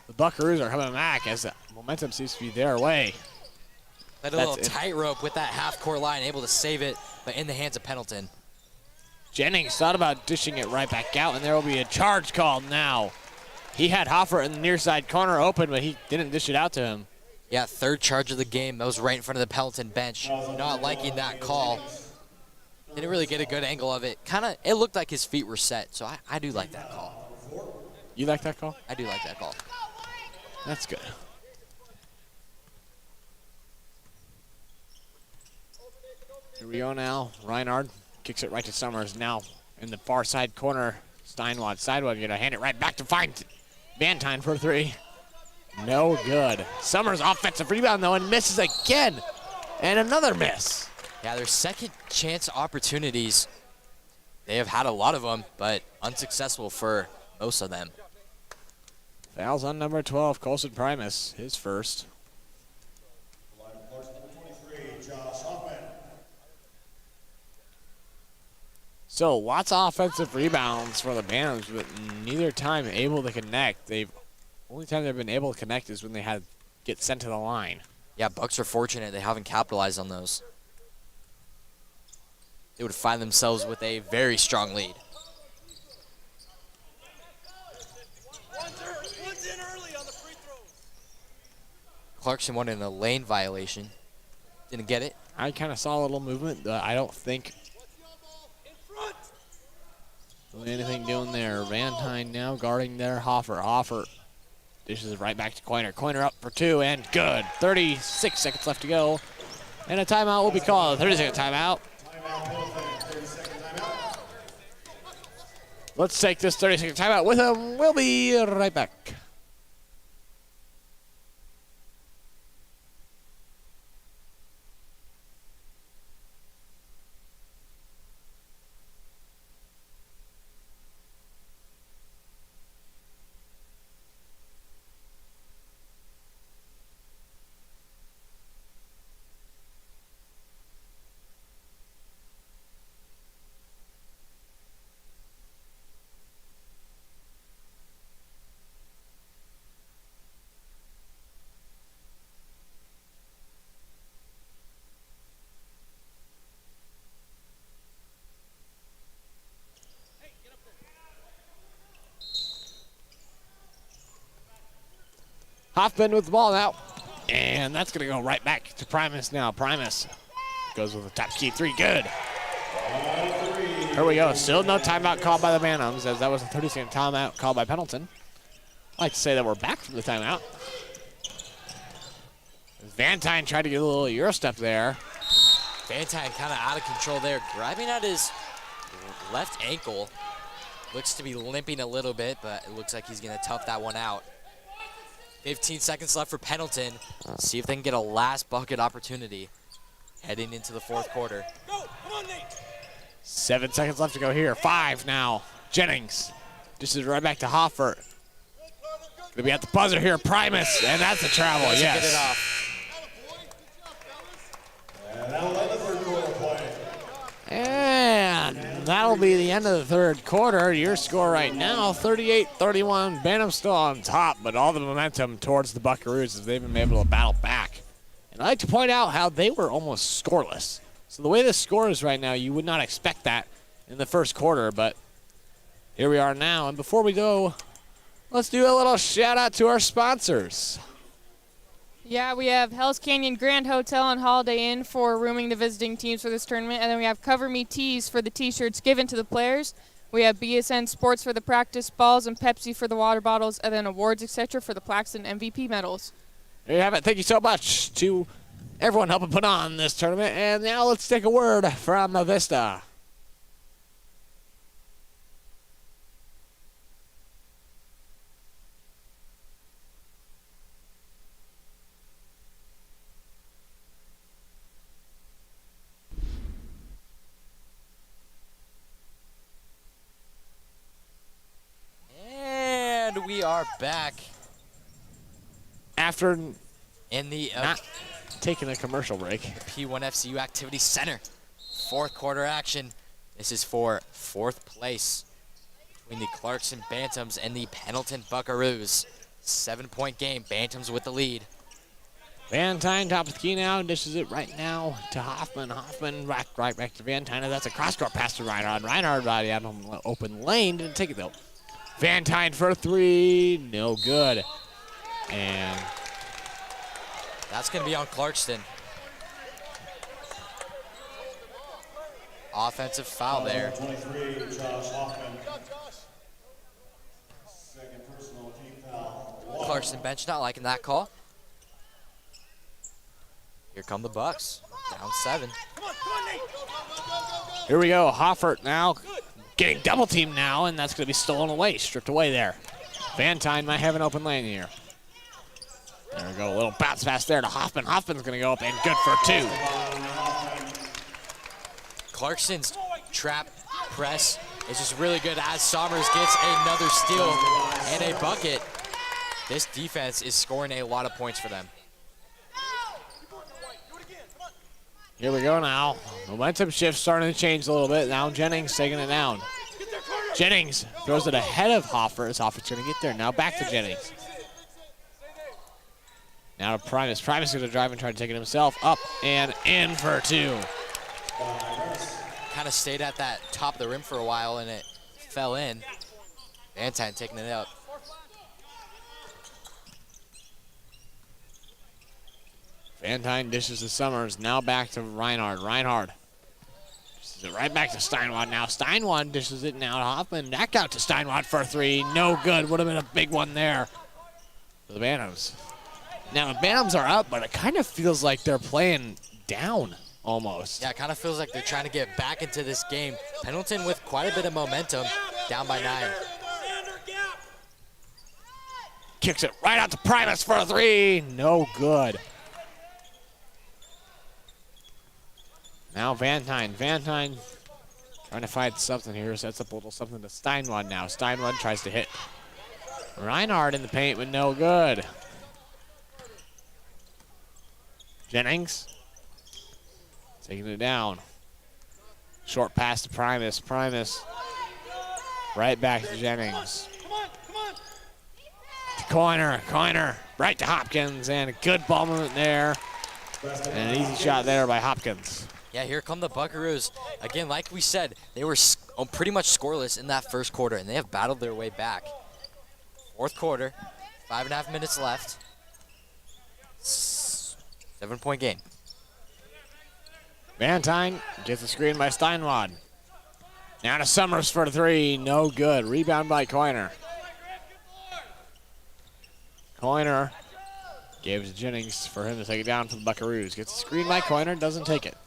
the Buckaroos are coming back as the momentum seems to be their way. Played a little tightrope with that half-court line, able to save it, but in the hands of Pendleton. Jennings thought about dishing it right back out, and there will be a charge called now. He had Hoffer in the near side corner open, but he didn't dish it out to him. Yeah, 3rd charge of the game. That was right in front of the Pendleton bench. Not liking that call. Didn't really get a good angle of it. It looked like his feet were set, so I do like that call. You like that call? I do like that call. That's good. Here we go now. Reinhard kicks it right to Summers. Now in the far side corner. Steinwad, Sidewad, going to hand it right back to find Van Tine for 3. No good. Summers offensive rebound though and misses again. And another miss. Yeah, their second chance opportunities, they have had a lot of them, but unsuccessful for most of them. Fouls on number 12, Colson Primus, his first. So lots of offensive rebounds for the Bantams, but neither time able to connect. Only time they've been able to connect is when they get sent to the line. Yeah, Bucks are fortunate they haven't capitalized on those. They would find themselves with a very strong lead. Clarkson wanted a lane violation. Didn't get it. I kind of saw a little movement, but I don't think really anything doing there. Van Tine now guarding there. Hoffer dishes it right back to Coiner. Coiner up for 2 and good. 36 seconds left to go. And a timeout will be called. 30-second timeout. Let's take this 30-second timeout with him. We'll be right back. Hoffman with the ball now. And that's going to go right back to Primus now. Primus goes with a top key 3. Good. Here we go. Still no timeout called by the Bantams, as that was a 30-second timeout called by Pendleton. I like to say that we're back from the timeout. Van Tine tried to get a little Euro step there. Van Tine kind of out of control there, grabbing at his left ankle. Looks to be limping a little bit, but it looks like he's going to tough that one out. 15 seconds left for Pendleton. See if they can get a last bucket opportunity heading into the fourth quarter. Go! Come on, Nate! 7 seconds left to go here. 5 now. Jennings. This is right back to Hoffer. Gonna be at the buzzer here. Primus, and that's a travel. Doesn't yes. get it off. And that'll end the third quarter play. And that'll be the end of the third quarter. Your score right now, 38-31. Bantam still on top, but all the momentum towards the Buckaroos as they've been able to battle back. And I'd like to point out how they were almost scoreless. So the way this score is right now, you would not expect that in the first quarter, but here we are now. And before we go, let's do a little shout out to our sponsors. Yeah, we have Hell's Canyon Grand Hotel and Holiday Inn for rooming the visiting teams for this tournament. And then we have Cover Me Tees for the T-shirts given to the players. We have BSN Sports for the practice balls and Pepsi for the water bottles, and then awards, etc. for the plaques and MVP medals. There you have it. Thank you so much to everyone helping put on this tournament. And now let's take a word from Avista. And we are back After in the not taking a commercial break. P1 FCU Activity Center. Fourth quarter action. This is for fourth place between the Clarkson Bantams and the Pendleton Buckaroos. 7-point game. Bantams with the lead. Van Tyne top of the key now, dishes it right now to Hoffman. Hoffman right back to Van Tyne. That's a cross-court pass to Reinhard. Reinhard right out on the open lane. Didn't take it though. Van Tyne for three. No good. And that's going to be on Clarkston. Offensive foul there. 23, Josh Hoffman. Second personal team foul. Clarkston bench not liking that call. Here come the Bucks. Down 7. here we go. Hoffert now getting double teamed now, and that's going to be stolen away, stripped away there. Van Tyne might have an open lane here. There we go, a little bounce pass there to Hoffman. Hoffman's going to go up and good for 2. Clarkson's trap press is just really good as Sommers gets another steal and a bucket. This defense is scoring a lot of points for them. Here we go now. Momentum shift starting to change a little bit. Now Jennings taking it down. Jennings throws it ahead of Hoffer as Hoffer's going to get there. Now back to Jennings. Now to Primus. Primus is going to drive and try to take it himself. Up and in for 2. Kind of stayed at that top of the rim for a while and it fell in. Van Tyne taking it up. Van Tyne dishes to Summers. Now back to Reinhard. Reinhard dishes it right back to Steinwad. Now Steinwad dishes it now to Hoffman. Back out to Steinwad for 3. No good. Would have been a big one there for the Bantams. Now the Bantams are up, but it kind of feels like they're playing down almost. Yeah, it kind of feels like they're trying to get back into this game. Pendleton with quite a bit of momentum, down by 9. Kicks it right out to Primus for a 3. No good. Now Van Tyne. Van Tyne trying to find something here. Sets up a little something to Steinwad now. Steinwad tries to hit Reinhard in the paint, but no good. Jennings taking it down. Short pass to Primus. Primus right back to Jennings. To Coiner. Coiner right to Hopkins, and a good ball movement there. And an easy shot there by Hopkins. Yeah, here come the Buckaroos. Again, like we said, they were pretty much scoreless in that first quarter, and they have battled their way back. Fourth quarter, 5.5 minutes left. 7-point game. Van Tyne gets the screen by Steinwad. Now to Summers for 3. No good. Rebound by Coiner. Coiner gives Jennings for him to take it down for the Buckaroos. Gets the screen by Coiner. Doesn't take it.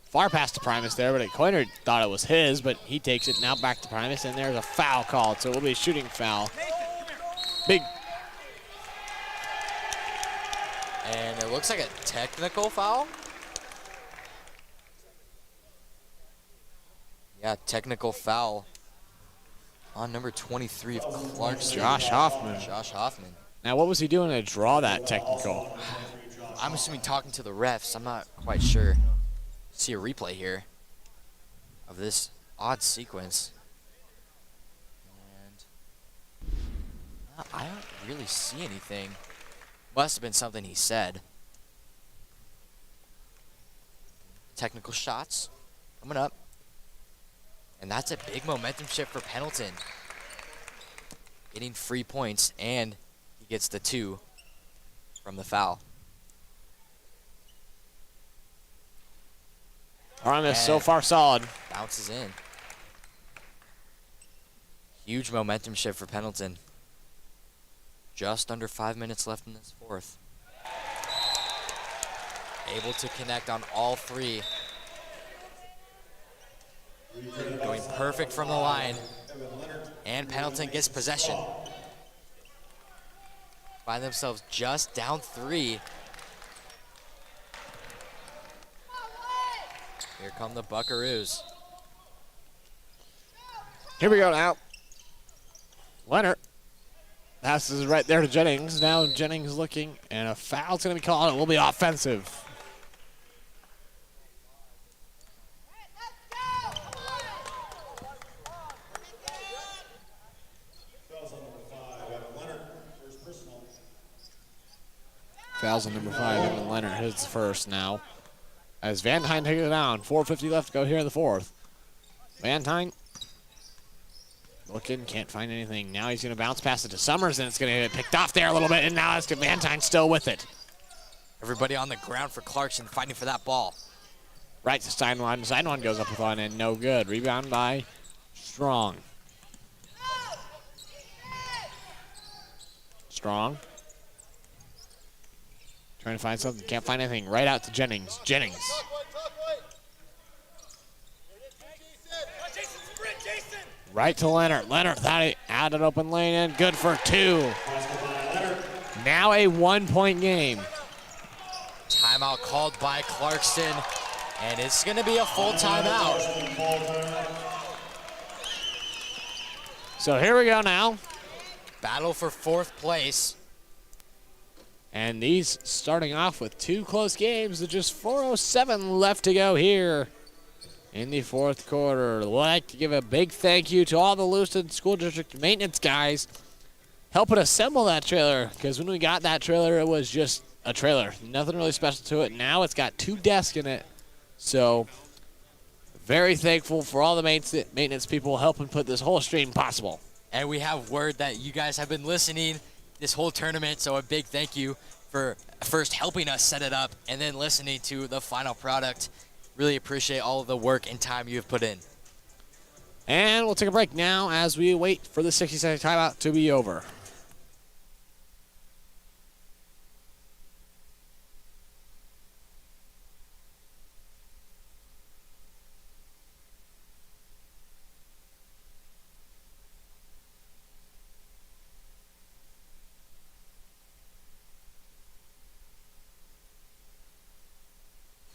Far pass to Primus there, but Coiner thought it was his, but he takes it. Now back to Primus, and there's a foul called, so it will be a shooting foul. Big. And it looks like a technical foul. Yeah, technical foul on number 23 of Clarkson. Josh Hoffman. Josh Hoffman. Now, what was he doing to draw that technical? I'm assuming talking to the refs. I'm not quite sure. See a replay here. of this odd sequence. And I don't really see anything. Must have been something he said. Technical shots coming up. And that's a big momentum shift for Pendleton. Getting free points, and he gets the 2 from the foul. Run is so far solid. Bounces in. Huge momentum shift for Pendleton. Just under 5 minutes left in this fourth. Able to connect on all 3. Going perfect from the line. And Pendleton gets possession. Find themselves just down 3. Here come the Buckaroos. Here we go now. Leonard passes right there to Jennings. Now Jennings looking, and a foul's going to be called. It will be offensive. Fouls on number 5, Evan Leonard hits the first now. As Van Tine takes it down. 4:50 left to go here in the fourth. Van Tine looking, can't find anything. Now he's going to bounce past it to Summers, and it's going to get picked off there a little bit, and now it's Van Tine still with it. Everybody on the ground for Clarkson fighting for that ball. Right to Steinwan. Steinwan goes up with one, and no good. Rebound by Strong. Strong. Trying to find something, can't find anything. Right out to Jennings. Jennings. Right to Leonard. Leonard thought he had an open lane in. Good for 2. Now a 1-point game. Timeout called by Clarkson, and it's going to be a full timeout. So here we go now. Battle for 4th place. And these starting off with 2 close games with just 4:07 left to go here in the fourth quarter. I'd like to give a big thank you to all the Lewiston School District maintenance guys helping assemble that trailer, because when we got that trailer, it was just a trailer. Nothing really special to it. Now it's got 2 desks in it. So very thankful for all the maintenance people helping put this whole stream possible. And we have word that you guys have been listening this whole tournament, so a big thank you for first helping us set it up and then listening to the final product. Really appreciate all of the work and time you have put in. And we'll take a break now as we wait for the 60-second timeout to be over.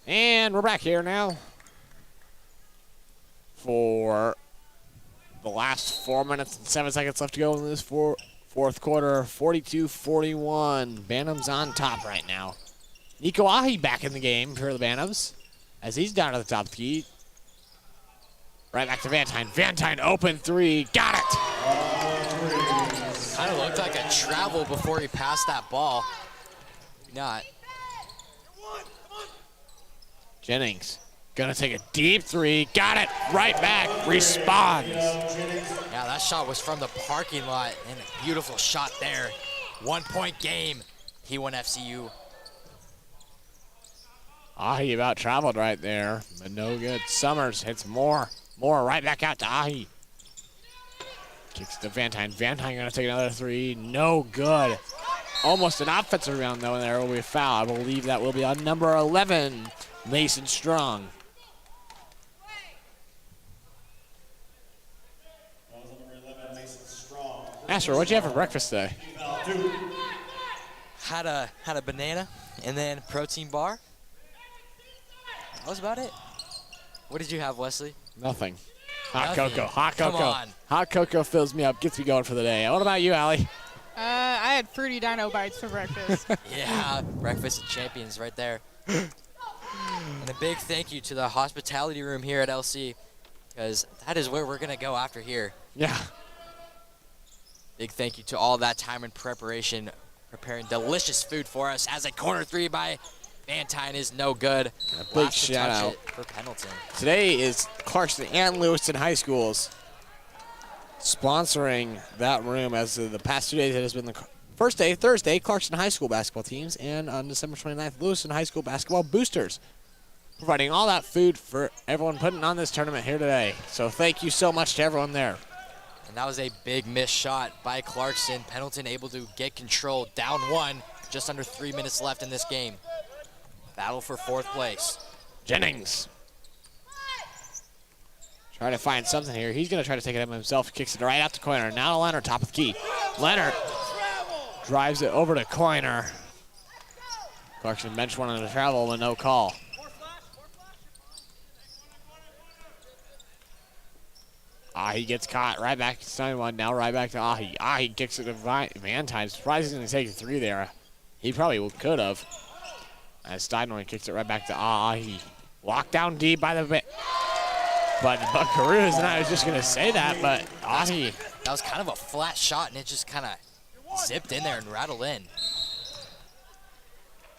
And we're back here now for the last 4 minutes and 7 seconds left to go in this fourth quarter. 42-41. Bantams on top right now. Nico Ahi back in the game for the Bantams as he's down at the top of the key. Right back to Van Tine. Van Tine open 3. Got it! Kind of looked like a travel before he passed that ball. Not. Jennings gonna take a deep 3. Got it! Right back. Responds. Yeah, that shot was from the parking lot, and a beautiful shot there. 1-point game. P1 FCU. Ahi about traveled right there, but no good. Summers hits more. Right back out to Ahi. Kicks to Van Tine. Van Tine gonna take another 3. No good. Almost an offensive rebound though, and there will be a foul. I believe that will be on number 11, Mason Strong. Asher, what'd you have for breakfast today? Had a banana and then protein bar. That was about it. What did you have, Wesley? Nothing. Hot Nothing. cocoa. Hot Come cocoa. on. Hot cocoa fills me up, gets me going for the day. What about you, Allie? I had fruity dino bites for breakfast. Yeah, breakfast of champions right there. And a big thank you to the hospitality room here at LC because that is where we're going to go after here. Yeah. Big thank you to all that time and preparation, preparing delicious food for us as a corner three by Van Tine is no good. A big Last to shout touch out. it for Pendleton. Today is Clarkston and Lewiston High Schools sponsoring that room, as the past 2 days it has been the first day, Thursday, Clarkston High School basketball teams, and on December 29th, Lewiston High School basketball boosters, providing all that food for everyone putting on this tournament here today. So thank you so much to everyone there. And that was a big missed shot by Clarkson. Pendleton able to get control, down one, just under 3 minutes left in this game. Battle for fourth place. Jennings. Trying to find something here. He's going to try to take it up himself. Kicks it right out to Coiner. Now to Leonard, top of the key. Leonard drives it over to Coiner. Clarkson bench wanted to travel, but no call. Ahi gets caught. Right back to Steinwand. Now right back to Ahi. Ahi kicks it to Van Tine. Surprisingly taking three there. He probably could have. As Steinwand kicks it right back to Ahi. Locked down deep by the but Buckaroos, and I was just going to say that, but Ahi. That was kind of a flat shot, and it just kind of zipped in there and rattled in.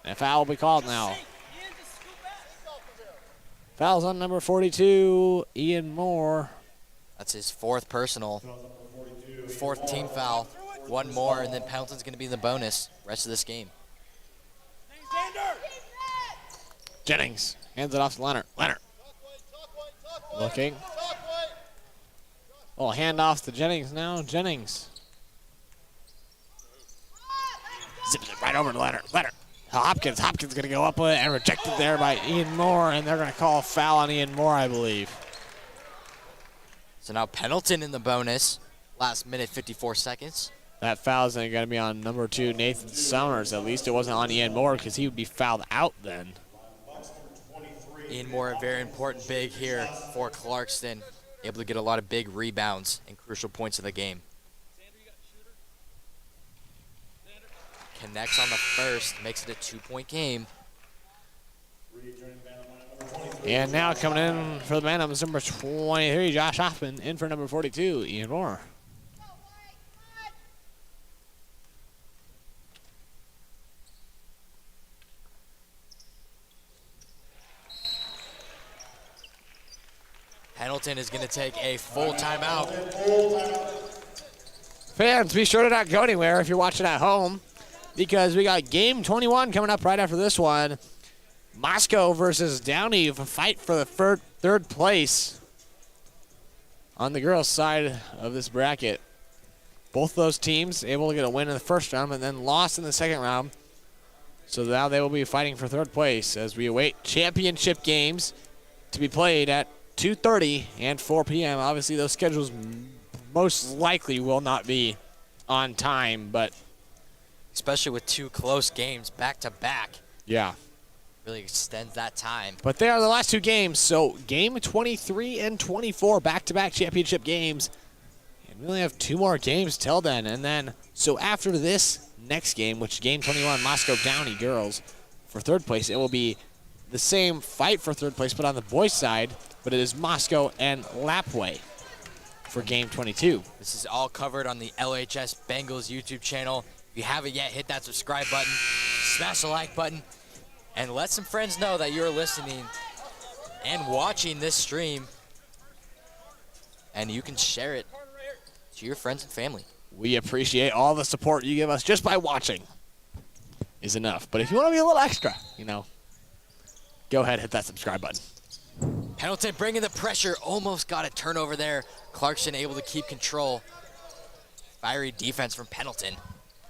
And a foul will be called now. Foul's on number 42, Ian Moore. That's his fourth personal. Fourth team foul. One more, and then Pendleton's going to be in the bonus rest of this game. Jennings hands it off to Leonard. Leonard. Looking. Oh, handoff to Jennings now. Jennings. Zips it right over to Leonard. Leonard. Hopkins. Hopkins going to go up with it and rejected there by Ian Moore, and they're going to call a foul on Ian Moore, I believe. So now Pendleton in the bonus. Last minute, 54 seconds. That foul is going to be on number 2, Nathan Summers. At least it wasn't on Ian Moore, because he would be fouled out then. Ian Moore, a very important big here for Clarkston. Able to get a lot of big rebounds and crucial points of the game. Connects on the first, makes it a 2-point game. And now coming in for the Bantams, number 23, Josh Hoffman. In for number 42, Ian Moore. Pendleton is going to take a full timeout. Fans, be sure to not go anywhere if you're watching at home, because we got game 21 coming up right after this one. Moscow versus Downey, a fight for the third place on the girls' side of this bracket. Both those teams able to get a win in the first round and then lost in the second round. So now they will be fighting for third place as we await championship games to be played at 2:30 and 4 p.m. Obviously, those schedules most likely will not be on time, but Especially with two close games back-to-back. yeah. Really extends that time. But they are the last two games, so game 23 and 24, back-to-back championship games. And we only have two more games till then. And then, so after this next game, which is game 21, Moscow Downey girls, for third place, it will be the same fight for third place, but on the boys' side, but it is Moscow and Lapway for game 22. This is all covered on the LHS Bengals YouTube channel. If you haven't yet, hit that subscribe button, smash the like button, and let some friends know that you're listening and watching this stream. And you can share it to your friends and family. We appreciate all the support you give us just by watching is enough. But if you want to be a little extra, go ahead, hit that subscribe button. Pendleton bringing the pressure, almost got a turnover there. Clarkson able to keep control. Fiery defense from Pendleton.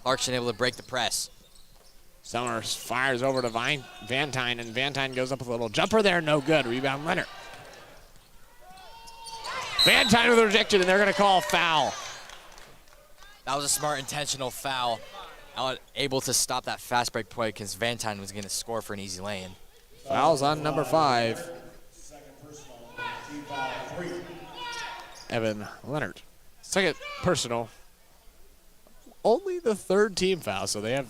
Clarkson able to break the press. Summers fires over to Van Tine, and Van Tine goes up with a little jumper there. No good. Rebound Leonard. Van Tine with a rejected, and they're going to call a foul. That was a smart, intentional foul. Able to stop that fast break play because Van Tine was going to score for an easy lay-in. Foul's on number 5. Evan Leonard. Second personal. Only the third team foul, so they have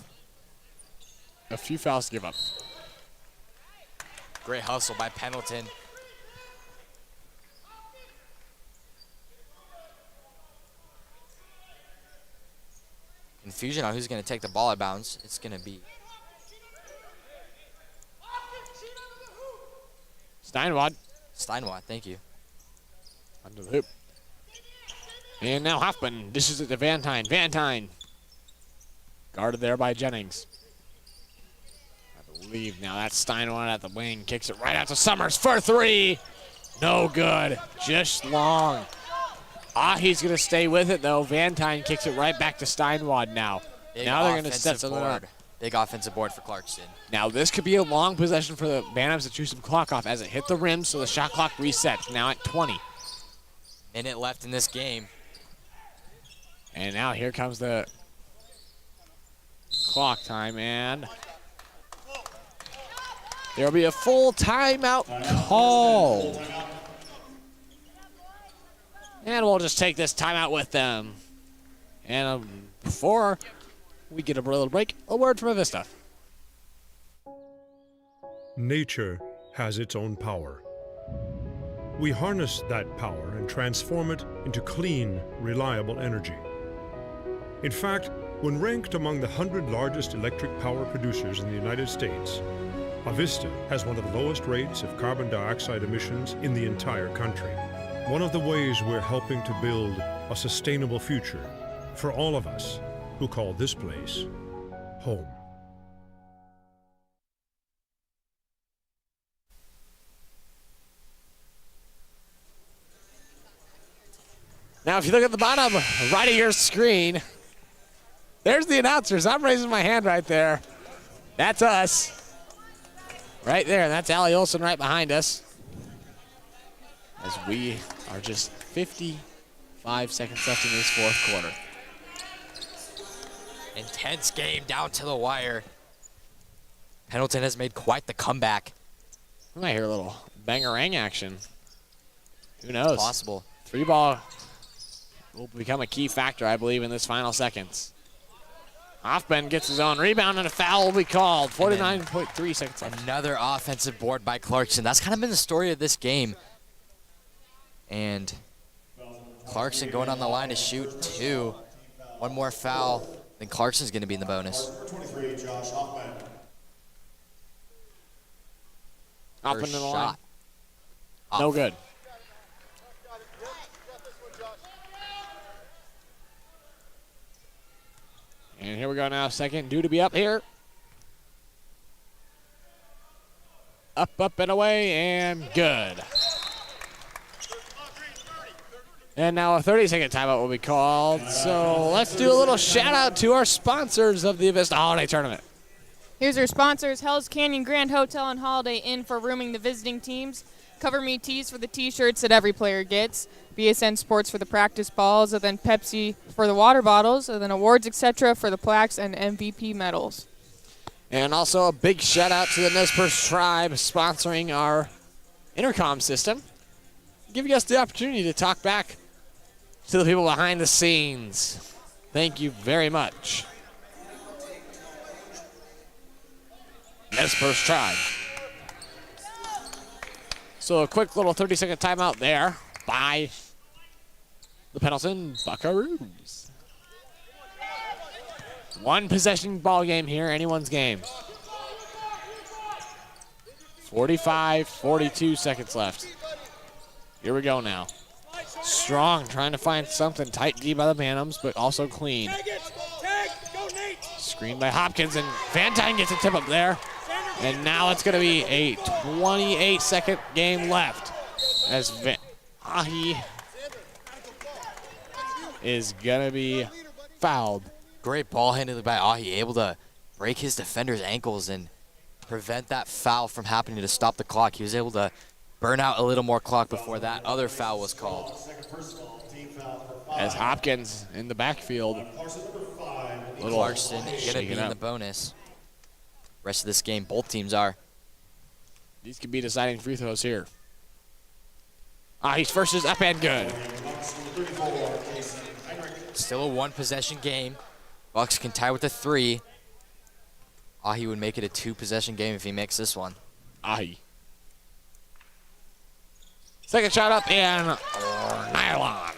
a few fouls to give up. Great hustle by Pendleton. confusion on who's going to take the ball out of bounds. It's going to be Steinwad Steinwat. Thank you. under the hoop. And now Hoffman dishes it to Vantine. Vantine guarded there by Jennings. I believe now that's Steinwad at the wing. Kicks it right out to Summers for three. No good. Just long. He's going to stay with it, though. Vantine kicks it right back to Steinwad now. Now they're going to set something up. Big offensive board for Clarkston. Now this could be a long possession for the Bantams to chew some clock off as it hit the rim, so the shot clock resets. Now at 20. Minute left in this game. And now here comes the clock time, and there'll be a full timeout called. And we'll just take this timeout with them. And before we get a little break, a word from Avista. Nature has its own power. We harness that power and transform it into clean, reliable energy. In fact, when ranked among the 100 largest electric power producers in the United States, Avista has one of the lowest rates of carbon dioxide emissions in the entire country. One of the ways we're helping to build a sustainable future for all of us who call this place home. Now, if you look at the bottom right of your screen, there's the announcers. I'm raising my hand right there. That's us. Right there. That's Allie Olson right behind us. As we are just 55 seconds left in this fourth quarter. Intense game down to the wire. Pendleton has made quite the comeback. We might hear a little bangerang action. Who knows? Possible. Three ball will become a key factor, I believe, in this final seconds. Hoffman gets his own rebound, and a foul will be called. 49.3 seconds left. Another offensive board by Clarkson. That's kind of been the story of this game. And Clarkson going on the line to shoot two. One more foul, then Clarkson's going to be in the bonus. Number 23, Josh Hoffman. Hoffman First in the line. shot. No Off. good. And here we go now. Second due to be up here. Up, up, and away, and good. And now a 30-second timeout will be called. So let's do a little shout-out to our sponsors of the Avista Holiday Tournament. Here's our sponsors: Hell's Canyon Grand Hotel and Holiday Inn for rooming the visiting teams, Cover Me tees for the t-shirts that every player gets, BSN Sports for the practice balls, and then Pepsi for the water bottles, and then awards, etc. for the plaques and MVP medals. And also a big shout-out to the Nez Perce Tribe sponsoring our intercom system, giving us the opportunity to talk back to the people behind the scenes. Thank you very much. Nez Perce Tribe. So a quick little 30-second timeout there by the Pendleton Buckaroos. One possession ball game here, anyone's game. 45-42 seconds left. Here we go now. Strong, trying to find something. Tight D by the Bantams, but also clean. Screened by Hopkins, and Vantine gets a tip up there. And now it's going to be a 28-second game left as Ahi is going to be fouled. Great ball handling by Ahi, able to break his defender's ankles and prevent that foul from happening to stop the clock. He was able to burn out a little more clock before that other foul was called. As Hopkins in the backfield. Clarkson going to be in the bonus. Rest of this game, both teams are. These could be deciding free throws here. Ahi's first is up and good. Still a one-possession game. Bucks can tie with a 3. Ahi would make it a 2-possession game if he makes this one. Ahi. Second shot up and nylon.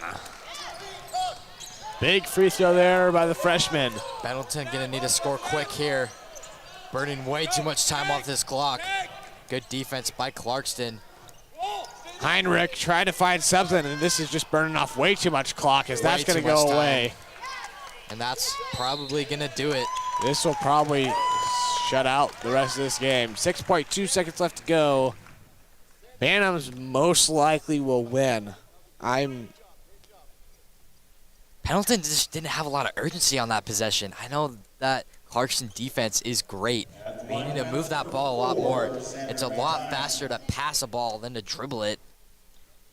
Big free throw there by the freshman. Pendleton gonna need to score quick here. Burning way too much time off this clock. Good defense by Clarkston. Heinrich trying to find something, and this is just burning off way too much clock as that's going to go away. And that's probably going to do it. This will probably shut out the rest of this game. 6.2 seconds left to go. Bantams most likely will win. Pendleton just didn't have a lot of urgency on that possession. I know that Clarkson defense is great. But you need to move that ball a lot more. It's a lot faster to pass a ball than to dribble it.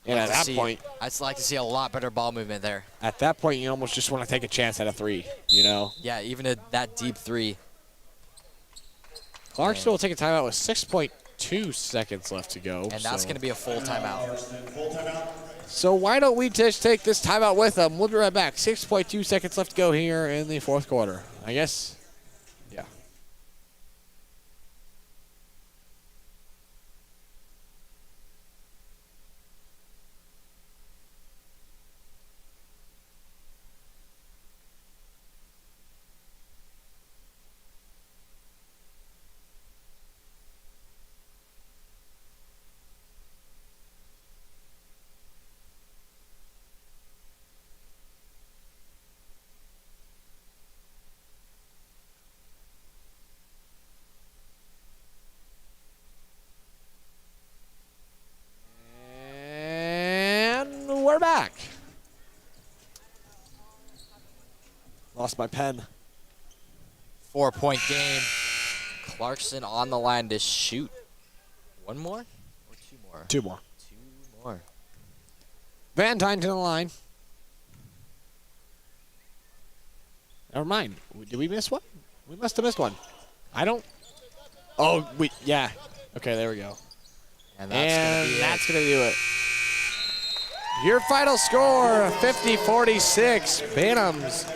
And at that point, I'd like to see a lot better ball movement there. At that point, you almost just want to take a chance at a three, you know? Yeah, even that deep three. Clarkston will take a timeout with 6.2 seconds left to go. And that's going to be a full timeout. So why don't we just take this timeout with them? We'll be right back. 6.2 seconds left to go here in the fourth quarter. I guess, yeah. We're back. Lost my pen. 4-point game. Clarkson on the line to shoot. One more or two more? Two more. Two more. Van Dyne to the line. Never mind. Did we miss one? We must have missed one. I don't. Oh, yeah. Okay, there we go. And that's going to do it. Your final score, 50-46. Bantams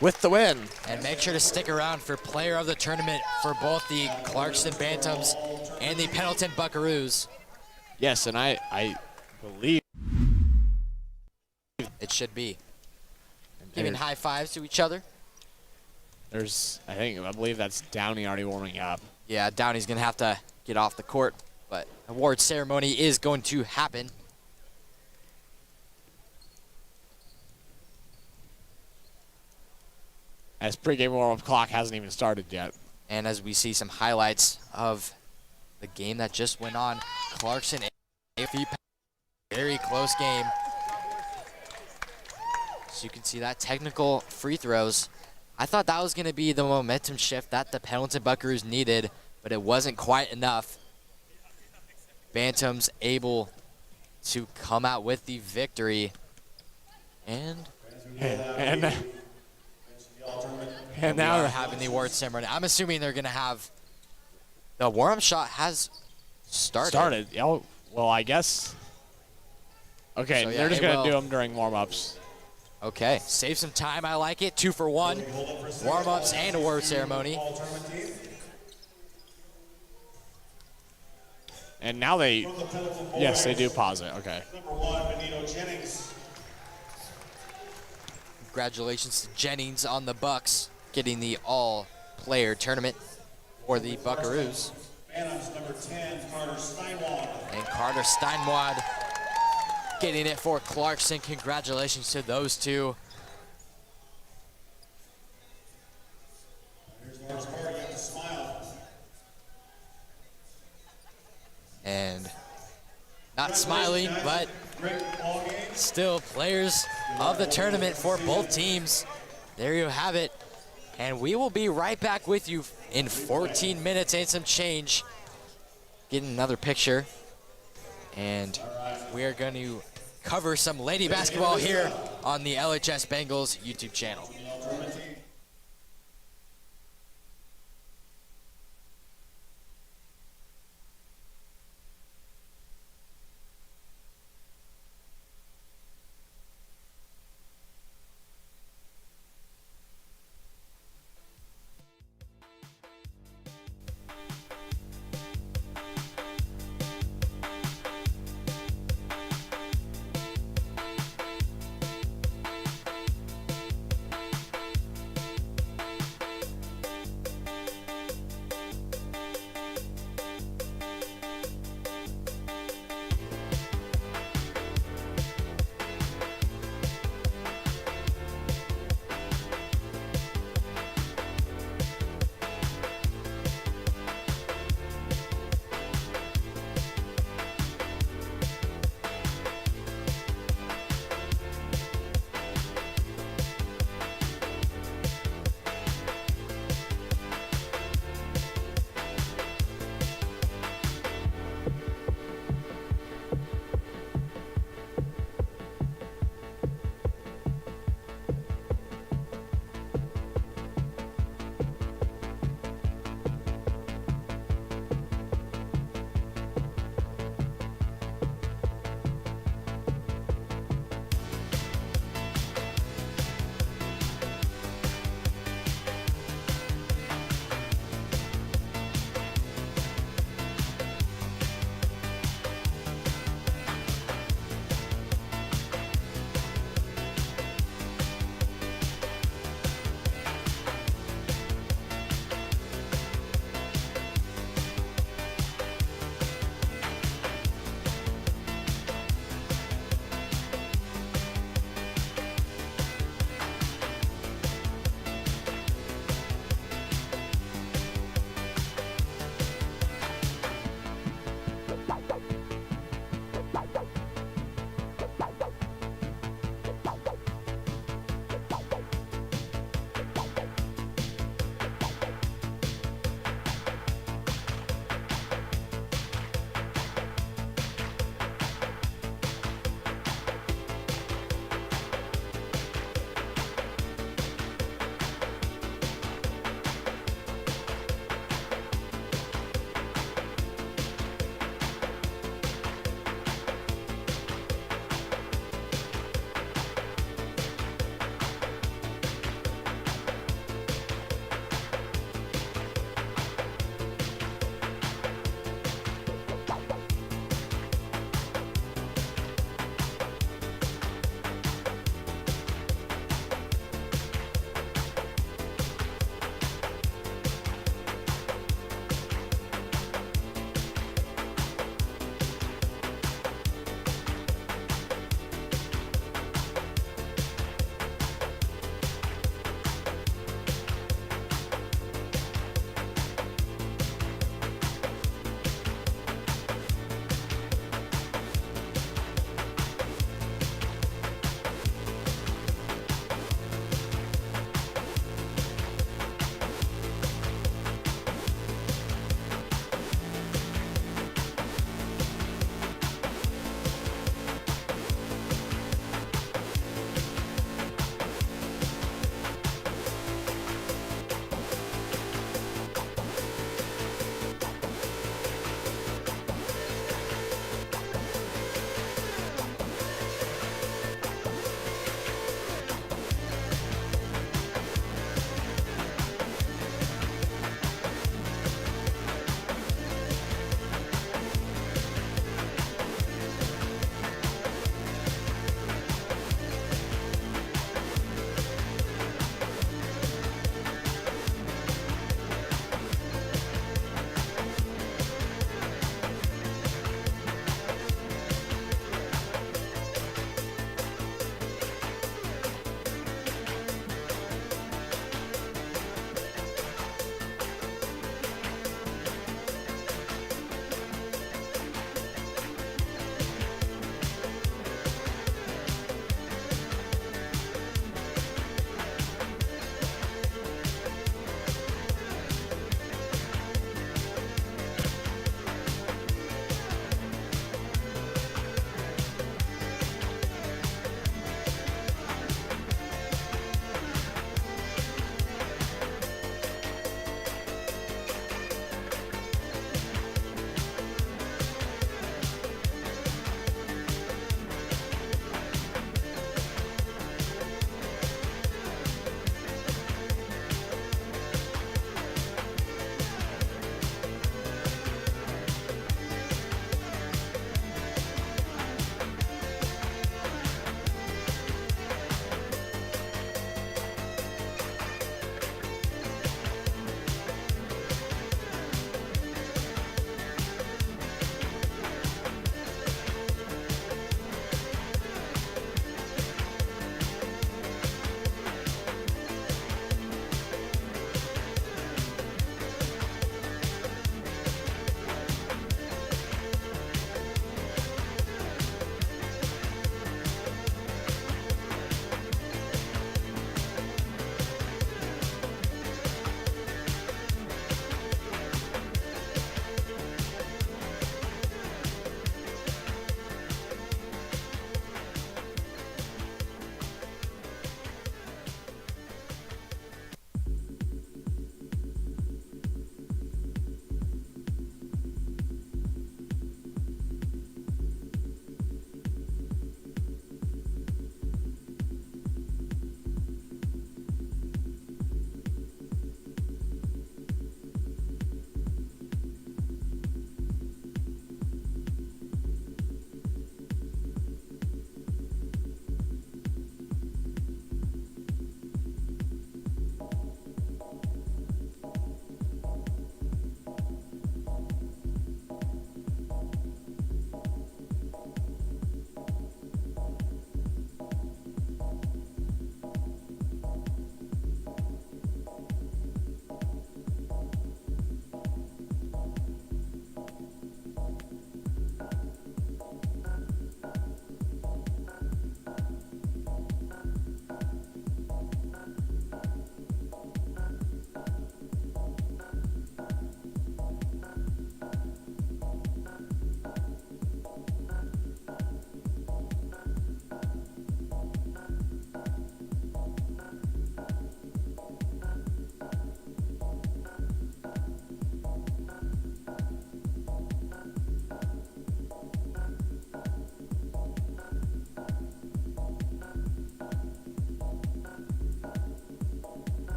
with the win. And make sure to stick around for player of the tournament for both the Clarkston Bantams and the Pendleton Buckaroos. Yes, and I believe it should be. Giving high fives to each other. I believe that's Downey already warming up. Yeah, Downey's going to have to get off the court, but award ceremony is going to happen. As pregame warm-up clock hasn't even started yet. And as we see some highlights of the game that just went on, Clarkson, very close game. So you can see that technical free throws. I thought that was going to be the momentum shift that the Pendleton Buckaroos needed, but it wasn't quite enough. Bantams able to come out with the victory. And now they're having the award ceremony. I'm assuming they're going to have the warm shot has started. Oh, well, I guess. Okay, so, yeah, they're just going to do them during warm-ups. Okay, save some time. I like it. 2 for 1. Warm-ups and award ceremony. And now they do pause it. Okay. Congratulations to Jennings on the Bucks getting the all-player tournament for the Buckaroos. Number 10, Carter Steinwad. And Carter Steinwad getting it for Clarkson. Congratulations to those two. And not smiling, but still players of the tournament for both teams. There you have it. And we will be right back with you in 14 minutes and some change. Getting another picture. And we are going to cover some lady basketball here on the LHS Bengals YouTube channel.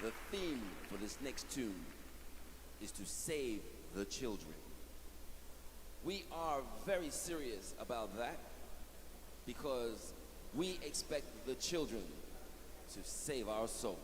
The theme for this next tune is to save the children. We are very serious about that because we expect the children to save our soul.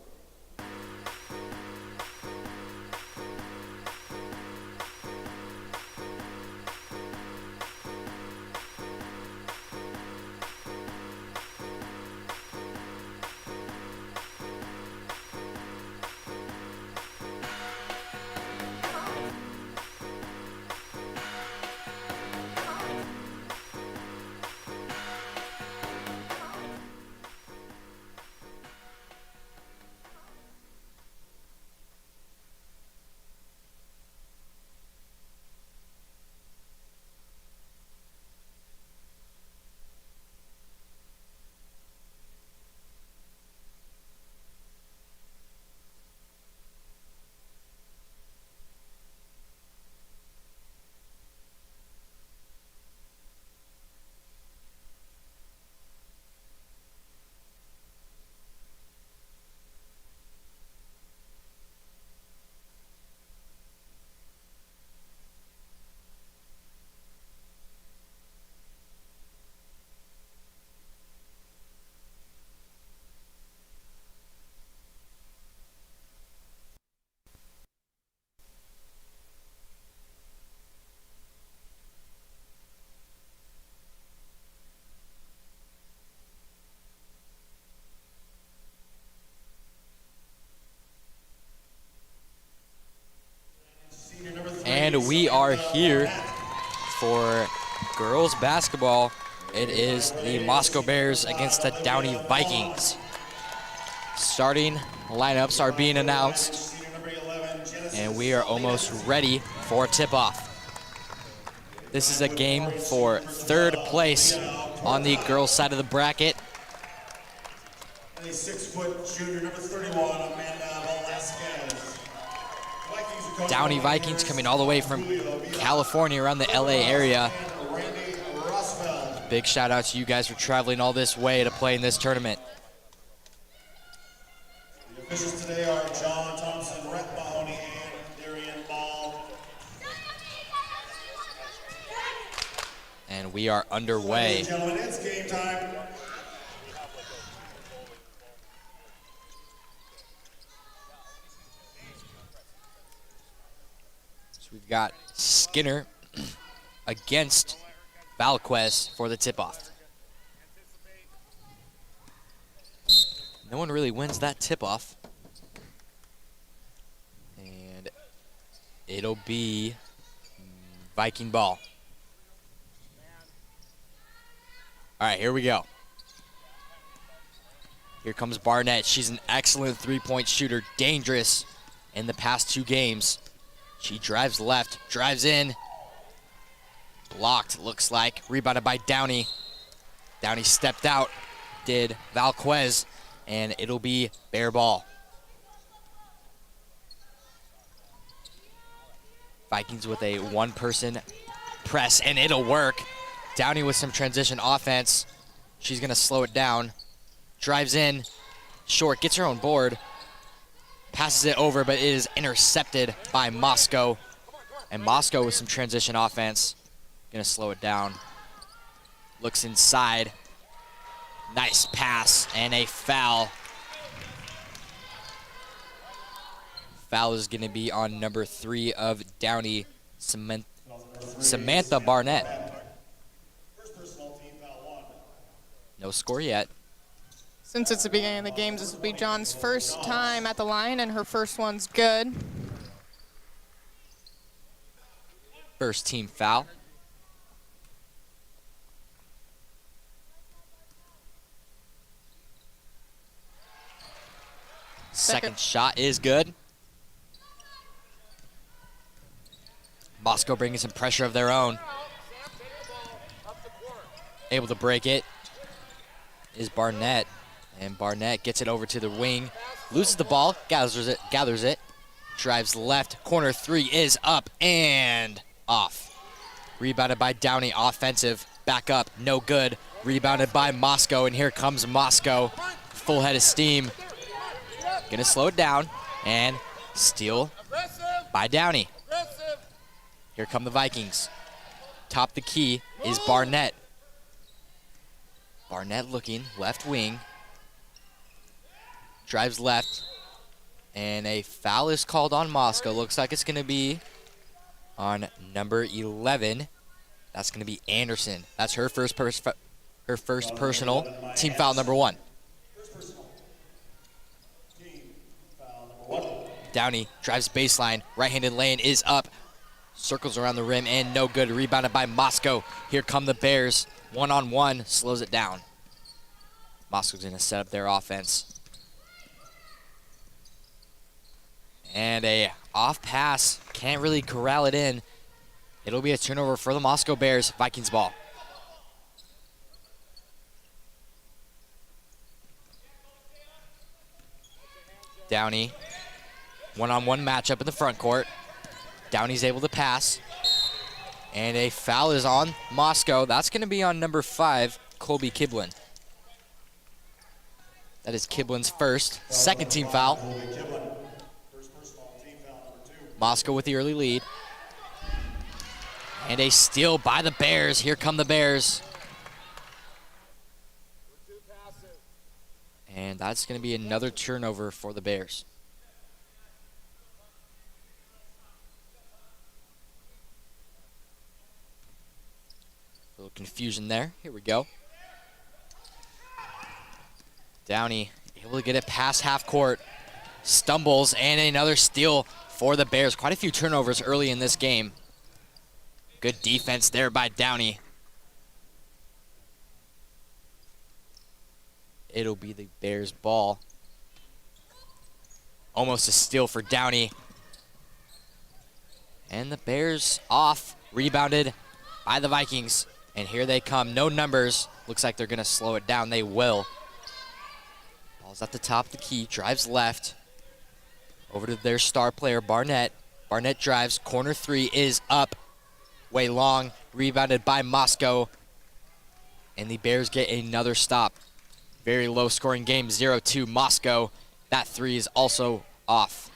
And we are here for girls basketball. It is the Moscow Bears against the Downey Vikings. Starting lineups are being announced, and we are almost ready for tip-off. This is a game for third place on the girls' side of the bracket. And a 6-foot junior, number 31, Amanda Velasquez. Downey Vikings coming all the way from California, around the LA area. Big shout out to you guys for traveling all this way to play in this tournament. The officials today are John Thompson, Rhett Mahoney, and Darian Ball. And we are underway. Ladies and gentlemen, it's game time. So we've got Skinner against Valquez for the tip-off. No one really wins that tip-off. And it'll be Viking ball. All right, here we go. Here comes Barnett. She's an excellent three-point shooter, dangerous in the past 2 games. She drives left, drives in. Blocked, looks like. Rebounded by Downey. Downey stepped out, did Valquez, and it'll be Bear ball. Vikings with a one-person press, and it'll work. Downey with some transition offense. She's gonna slow it down. Drives in, short, gets her own board. Passes it over, but it is intercepted by Moscow. And Moscow with some transition offense. Gonna slow it down. Looks inside. Nice pass and a foul. Foul is gonna be on number 3 of Downey, Samantha Barnett. No score yet. Since it's the beginning of the games, this will be John's first time at the line, and her first one's good. First team foul. Second shot is good. Moscow bringing some pressure of their own. Able to break it is Barnett. And Barnett gets it over to the wing. Loses the ball, gathers it. Drives left, corner 3 is up and off. Rebounded by Downey, offensive, back up, no good. Rebounded by Moscow, and here comes Moscow. Full head of steam. Gonna slow it down. And steal by Downey. Here come the Vikings. Top the key is Barnett. Barnett looking left wing. Drives left. And a foul is called on Moscow. Looks like it's going to be on number 11. That's going to be Anderson. That's her first personal. Team foul number 1. Downey drives baseline. Right-handed lane is up. Circles around the rim and no good. Rebounded by Moscow. Here come the Bears. One-on-one. Slows it down. Moscow's going to set up their offense. And a off pass. Can't really corral it in. It'll be a turnover for the Moscow Bears. Vikings ball. Downey. One-on-one matchup in the front court. Downey's able to pass. And a foul is on Moscow. That's going to be on number 5, Colby Kiblin. That is Kiblin's second team foul. Moscow with the early lead. And a steal by the Bears. Here come the Bears. And that's going to be another turnover for the Bears. A little confusion there. Here we go. Downey able to get it past half court. Stumbles and another steal for the Bears. Quite a few turnovers early in this game. Good defense there by Downey. It'll be the Bears' ball. Almost a steal for Downey. And the Bears off. Rebounded by the Vikings. And here they come. No numbers. Looks like they're going to slow it down. They will. Ball's at the top of the key. Drives left. Over to their star player, Barnett. Barnett drives. Corner 3 is up. Way long. Rebounded by Moscow. And the Bears get another stop. Very low-scoring game, 0-2 Moscow. That 3 is also off.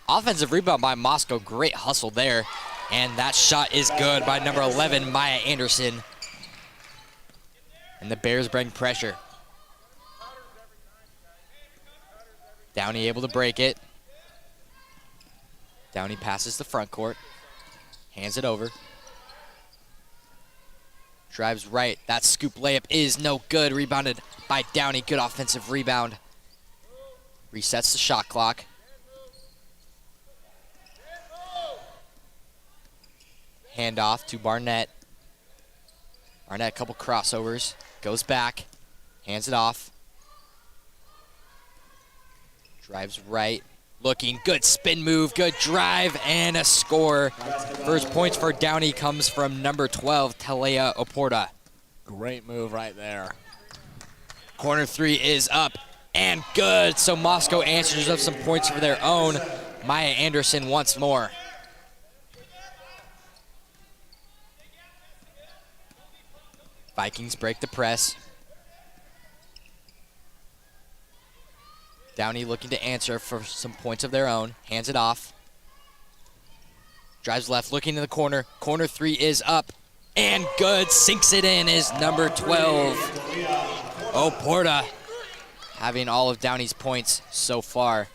Offensive rebound by Moscow. Great hustle there. And that shot is good by number 11, Maya Anderson. And the Bears bring pressure. Downey able to break it. Downey passes the front court. Hands it over. Drives right. That scoop layup is no good. Rebounded by Downey. Good offensive rebound. Resets the shot clock. Handoff to Barnett. Barnett, a couple crossovers. Goes back. Hands it off. Drives right. Looking good spin move. Good drive and a score. First points for Downey comes from number 12, Talea Oporta. Great move right there. Corner 3 is up and good. So Moscow answers up some points for their own. Maya Anderson once more. Vikings break the press. Downey looking to answer for some points of their own. Hands it off. Drives left, looking in the corner. Corner 3 is up and good. Sinks it in is number 12. Oporta having all of Downey's points so far.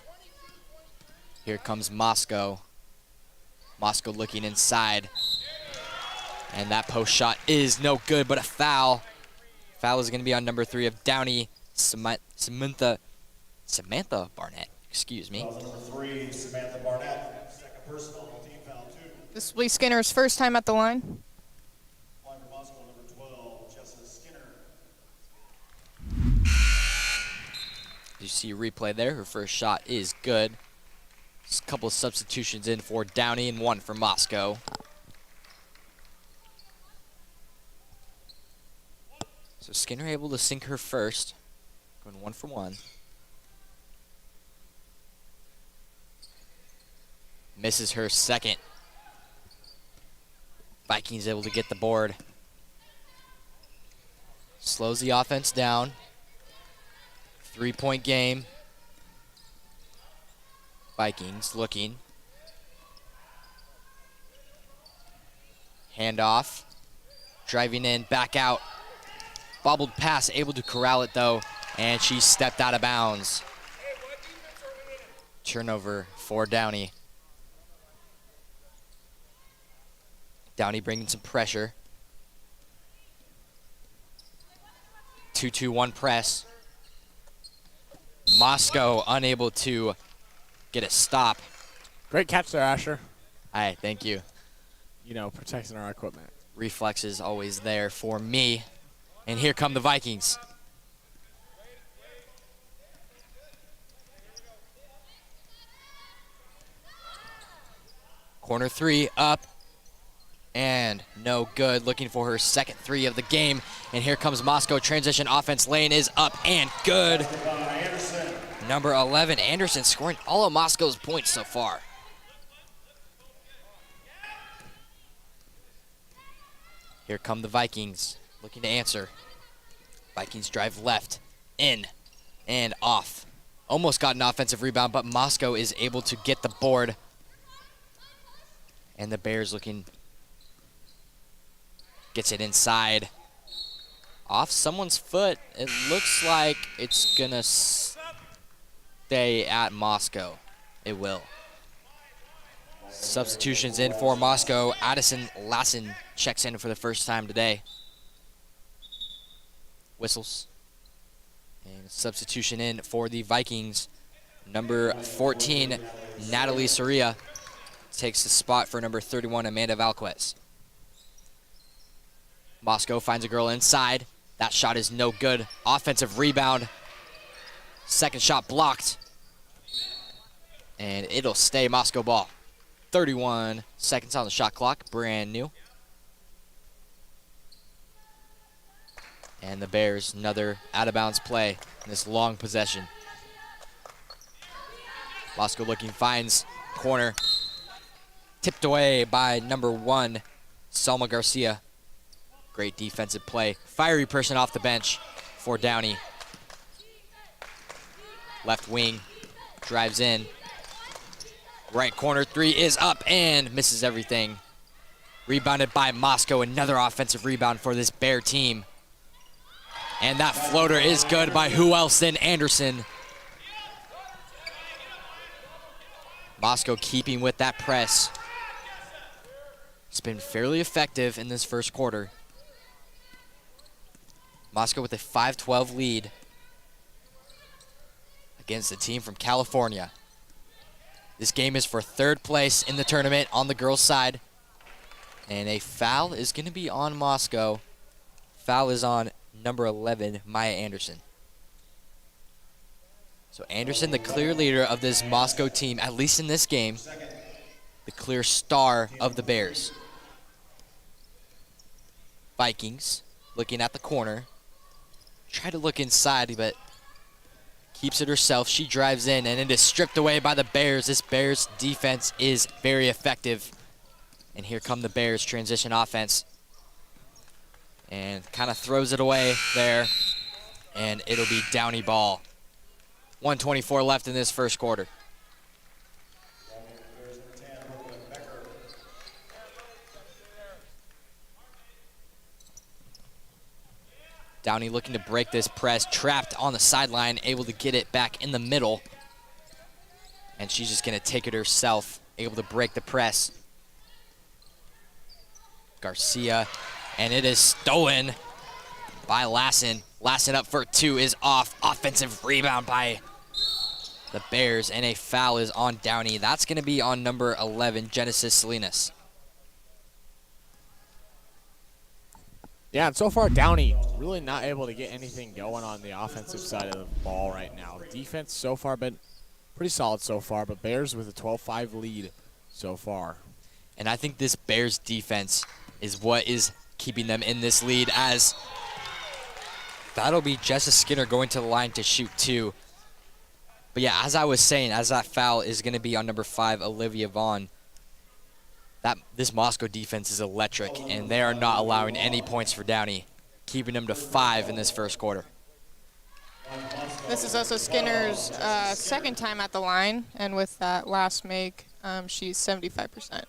Here comes Moscow. Moscow looking inside. And that post shot is no good, but a foul. Foul is going to be on number 3 of Downey, Samantha Barnett, excuse me. Number 3, Samantha Barnett, second personal, team foul 2. This will be Skinner's first time at the line. Line for Moscow, number 12, Jessica Skinner. You see a replay there. Her first shot is good. Just a couple of substitutions in for Downey and one for Moscow. So Skinner able to sink her first. Going 1 for 1. Misses her second. Vikings able to get the board. Slows the offense down. 3-point game. Vikings looking. Handoff. Driving in, back out. Bobbled pass, able to corral it though, and she stepped out of bounds. Turnover for Downey. Downey bringing some pressure. 2-2-1 press. Moscow unable to get a stop. Great catch there, Asher. Aye, thank you. You know, protecting our equipment. Reflexes always there for me. And here come the Vikings. Corner three up. And no good. Looking for her second three of the game. And here comes Moscow. Transition offense lane is up and good. Number 11, Anderson, scoring all of Moscow's points so far. Here come the Vikings, looking to answer. Vikings drive left, in, and off. Almost got an offensive rebound, but Moscow is able to get the board. And the Bears looking, gets it inside. Off someone's foot. It looks like it's gonna stay at Moscow. It will. Substitutions in for Moscow. Addison Lassen checks in for the first time today. Whistles. And substitution in for the Vikings. Number 14, Natalie Soria, takes the spot for number 31, Amanda Valquez. Moscow finds a girl inside. That shot is no good. Offensive rebound. Second shot blocked. And it'll stay Moscow ball. 31 seconds on the shot clock, brand new. And the Bears, another out-of-bounds play in this long possession. Moscow looking, finds corner. Tipped away by number 1, Salma Garcia. Great defensive play. Fiery person off the bench for Downey. Left wing, drives in. Right corner three is up and misses everything. Rebounded by Moscow, another offensive rebound for this Bear team. And that floater is good by who else than Anderson. Moscow keeping with that press. It's been fairly effective in this first quarter. Moscow with a 5-12 lead against a team from California. This game is for third place in the tournament on the girls' side. And a foul is going to be on Moscow. Foul is on number 11, Maya Anderson. So Anderson, the clear leader of this Moscow team, at least in this game, the clear star of the Bears. Vikings looking at the corner. Try to look inside, but keeps it herself. She drives in, and it is stripped away by the Bears. This Bears defense is very effective. And here come the Bears transition offense. And kind of throws it away there. And it'll be Downey ball. 1:24 left in this first quarter. Downey looking to break this press, trapped on the sideline, able to get it back in the middle. And she's just gonna take it herself, able to break the press. Garcia, and it is stolen by Lassen. Lassen up for two is off. Offensive rebound by the Bears, and a foul is on Downey. That's gonna be on number 11, Genesis Salinas. Yeah, and so far Downey really not able to get anything going on the offensive side of the ball right now. Defense so far been pretty solid so far, but Bears with a 12-5 lead so far. And I think this Bears defense is what is keeping them in this lead, as that'll be Jessa Skinner going to the line to shoot two. But yeah, as I was saying, as that foul is going to be on number 5, Olivia Vaughn, this Moscow defense is electric, and they are not allowing any points for Downey, keeping them to 5 in this first quarter. This is also Skinner's second time at the line, and with that last make, she's 75%.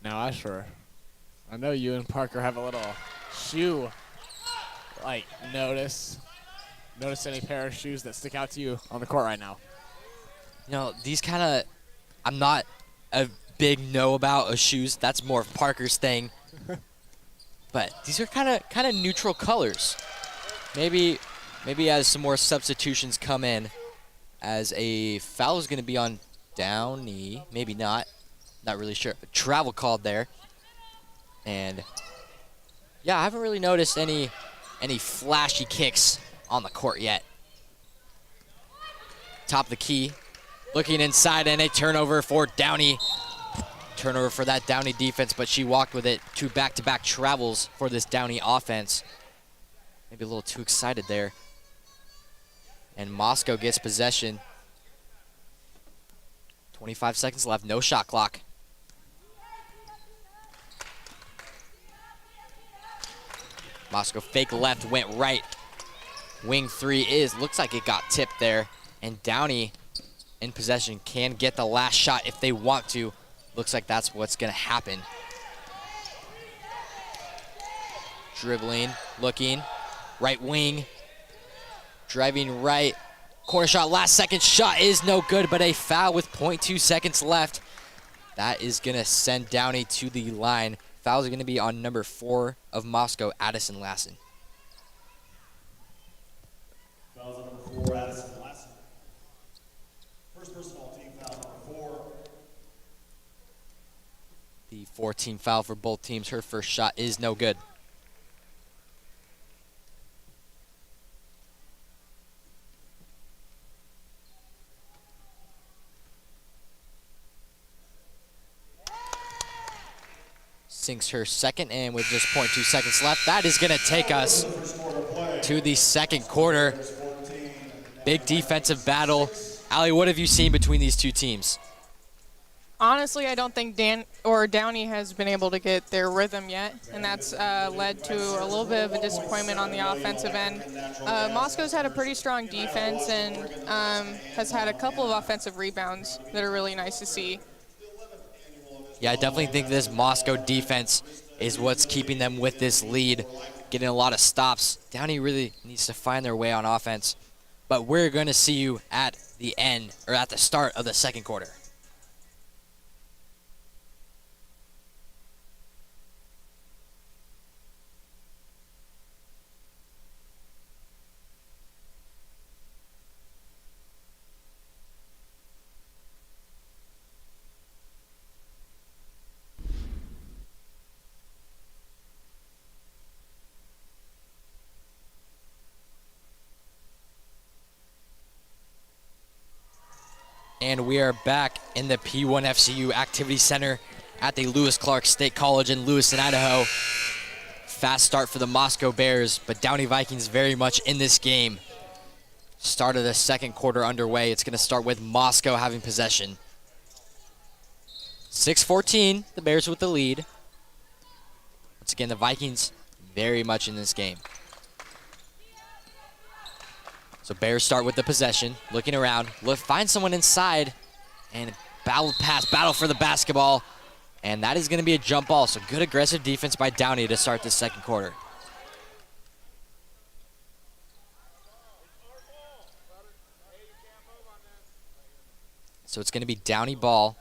Now, Asher, I know you and Parker have a little shoe, notice. Notice any pair of shoes that stick out to you on the court right now? You know, these kind of, I'm not a big know about shoes. That's more of Parker's thing. But these are kind of neutral colors. Maybe as some more substitutions come in, as a foul is going to be on Downey. Maybe not. Not really sure. But travel called there. And yeah, I haven't really noticed any flashy kicks on the court yet. Top of the key. Looking inside, and a turnover for Downey. Turnover for that Downey defense, but she walked with it. 2 back-to-back travels for this Downey offense. Maybe a little too excited there. And Moscow gets possession. 25 seconds left, no shot clock. Moscow fake left, went right. Wing 3 looks like it got tipped there. And Downey in possession can get the last shot if they want to. Looks like that's what's gonna happen. Dribbling, looking, right wing, driving right. Corner shot, last second shot is no good, but a foul with 0.2 seconds left. That is gonna send Downey to the line. Fouls are gonna be on number 4 of Moscow, Addison Lassen. Fouls on number 4, Addison Lassen. First personal team foul, number 4. The 4-team foul for both teams. Her first shot is no good. Sinks her second, and with just 0.2 seconds left, that is going to take us to the second quarter. Big defensive battle. Allie, what have you seen between these two teams? Honestly, I don't think Downey has been able to get their rhythm yet, and that's led to a little bit of a disappointment on the offensive end. Moscow's had a pretty strong defense and has had a couple of offensive rebounds that are really nice to see. Yeah, I definitely think this Moscow defense is what's keeping them with this lead, getting a lot of stops. Downey really needs to find their way on offense, but we're going to see you at the end, or at the start of the second quarter. And we are back in the P1FCU Activity Center at the Lewis Clark State College in Lewiston, Idaho. Fast start for the Moscow Bears, but Downey Vikings very much in this game. Start of the second quarter underway. It's going to start with Moscow having possession. 6-14, the Bears with the lead. Once again, the Vikings very much in this game. So Bears start with the possession, looking around, find someone inside, and battle for the basketball. And that is going to be a jump ball, so good aggressive defense by Downey to start the second quarter. So it's going to be Downey ball.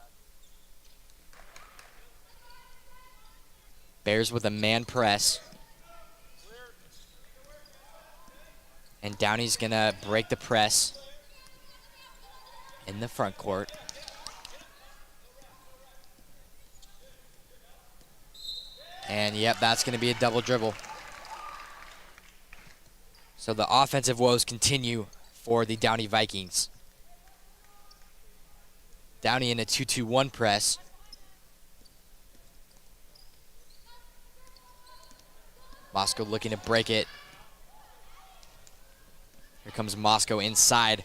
Bears with a man press. And Downey's going to break the press in the front court. And, yep, that's going to be a double dribble. So the offensive woes continue for the Downey Vikings. Downey in a 2-2-1 press. Moscow looking to break it. Here comes Moscow inside.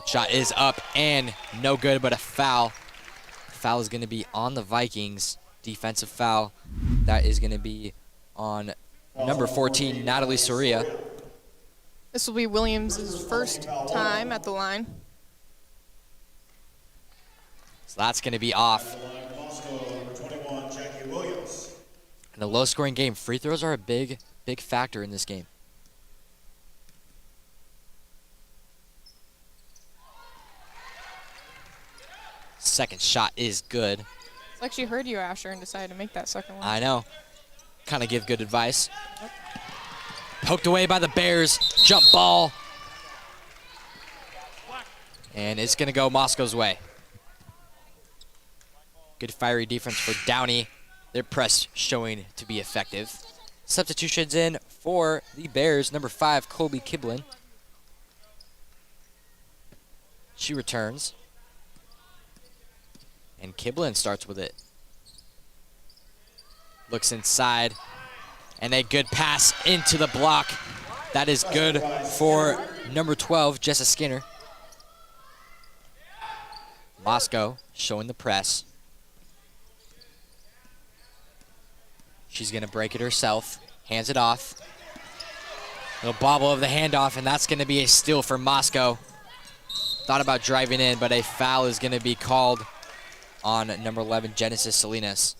Shot is up and no good, but a foul. Foul is going to be on the Vikings. Defensive foul. That is going to be on number 14, Natalie Soria. This will be Williams' first time at the line. So that's going to be off. Moscow, number 21, Jackie Williams. In a low-scoring game, free throws are a big factor in this game. Second shot is good. It's like she heard you, Asher, and decided to make that second one. I know. Kind of give good advice. Poked away by the Bears. Jump ball. And it's going to go Moscow's way. Good fiery defense for Downey. Their press showing to be effective. Substitutions in for the Bears. Number 5, Colby Kiblin. She returns. And Kiblin starts with it. Looks inside. And a good pass into the block. That is good for number 12, Jessa Skinner. Moscow showing the press. She's going to break it herself. Hands it off. Little bobble of the handoff, and that's going to be a steal for Moscow. Thought about driving in, but a foul is going to be called on number 11, Genesis Salinas.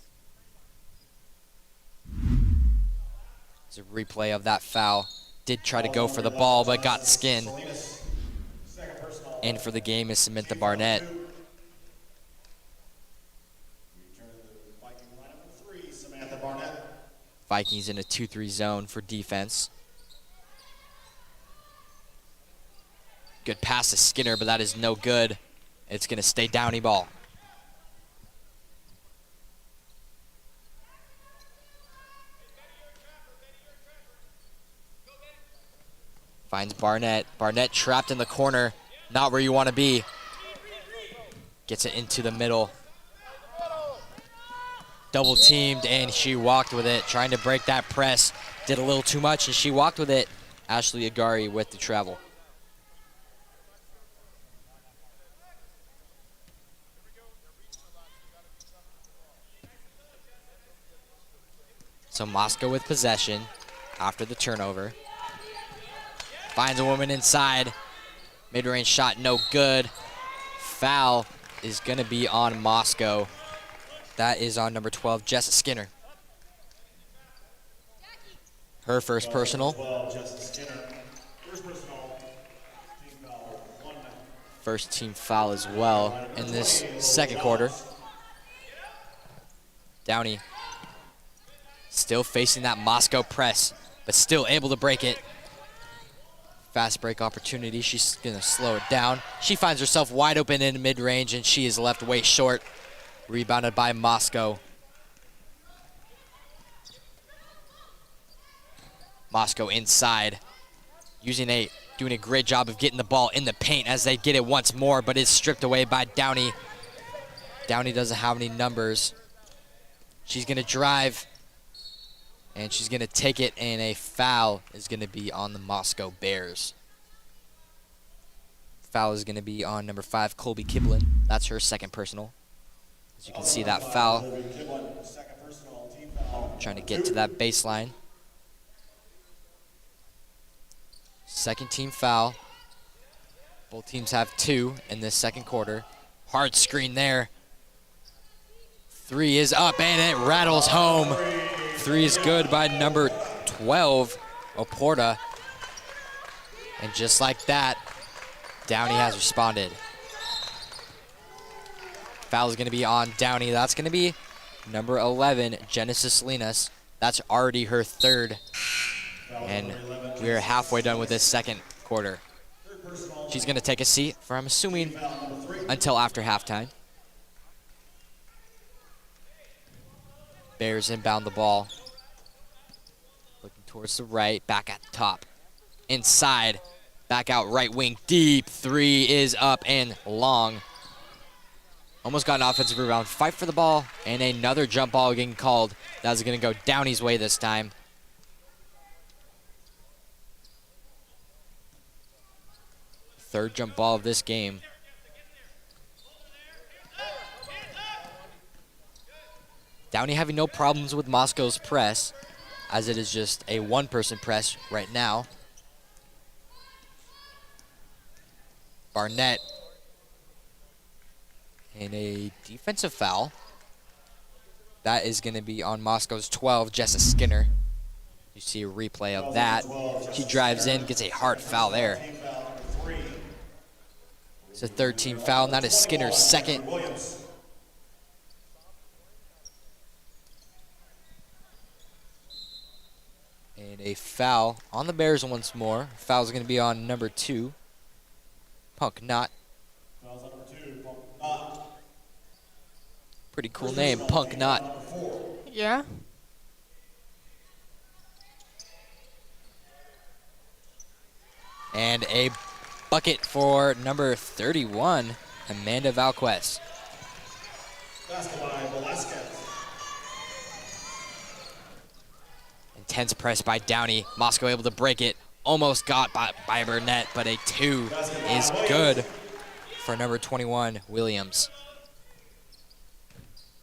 It's a replay of that foul. Did try to go for the ball, but got skinned. In for the game is Samantha Barnett. Vikings in a 2-3 zone for defense. Good pass to Skinner, but that is no good. It's going to stay Downey ball. Finds Barnett. Barnett trapped in the corner. Not where you want to be. Gets it into the middle. Double teamed, and she walked with it, trying to break that press. Did a little too much, and she walked with it. Ashley Agari with the travel. So Moscow with possession after the turnover. Finds a woman inside. Mid-range shot, no good. Foul is going to be on Moscow. That is on number 12, Jessa Skinner. Her first personal. First team foul as well in this second quarter. Downey still facing that Moscow press, but still able to break it. Fast break opportunity. She's going to slow it down. She finds herself wide open in mid-range, and she is left way short. Rebounded by Moscow. Moscow inside. Doing a great job of getting the ball in the paint as they get it once more, but is stripped away by Downey. Downey doesn't have any numbers. She's going to drive, and she's going to take it, and a foul is going to be on the Moscow Bears. Foul is going to be on number 5, Colby Kiblin. That's her second personal. As you can see that foul. Trying to get to that baseline. Second team foul. Both teams have 2 in this second quarter. Hard screen there. 3 is up, and it rattles home. 3 is good by number 12, Oporta. And just like that, Downey has responded. Foul is going to be on Downey. That's going to be number 11, Genesis Salinas. That's already her third. And we are halfway done with this second quarter. She's going to take a seat for, I'm assuming, until after halftime. Bears inbound the ball. Looking towards the right, back at the top. Inside, back out right wing, deep. 3 is up and long. Almost got an offensive rebound. Fight for the ball, and another jump ball getting called. That's going to go Downey's way this time. Third jump ball of this game. Downey having no problems with Moscow's press. as it is just a one-person press right now. Barnett in a defensive foul. That is going to be on Moscow's 12, Jessa Skinner. You see a replay of that. She drives in, gets a hard foul there. It's a third-team foul, and that is Skinner's second. And a foul on the Bears once more. Foul's going to be on number 2, Punk Knott. Pretty cool name, Punk Knott. Yeah. And a bucket for number 31, Amanda Valquez. Intense press by Downey. Moscow able to break it. Almost got by Burnett, but a 2 is good for number 21, Williams.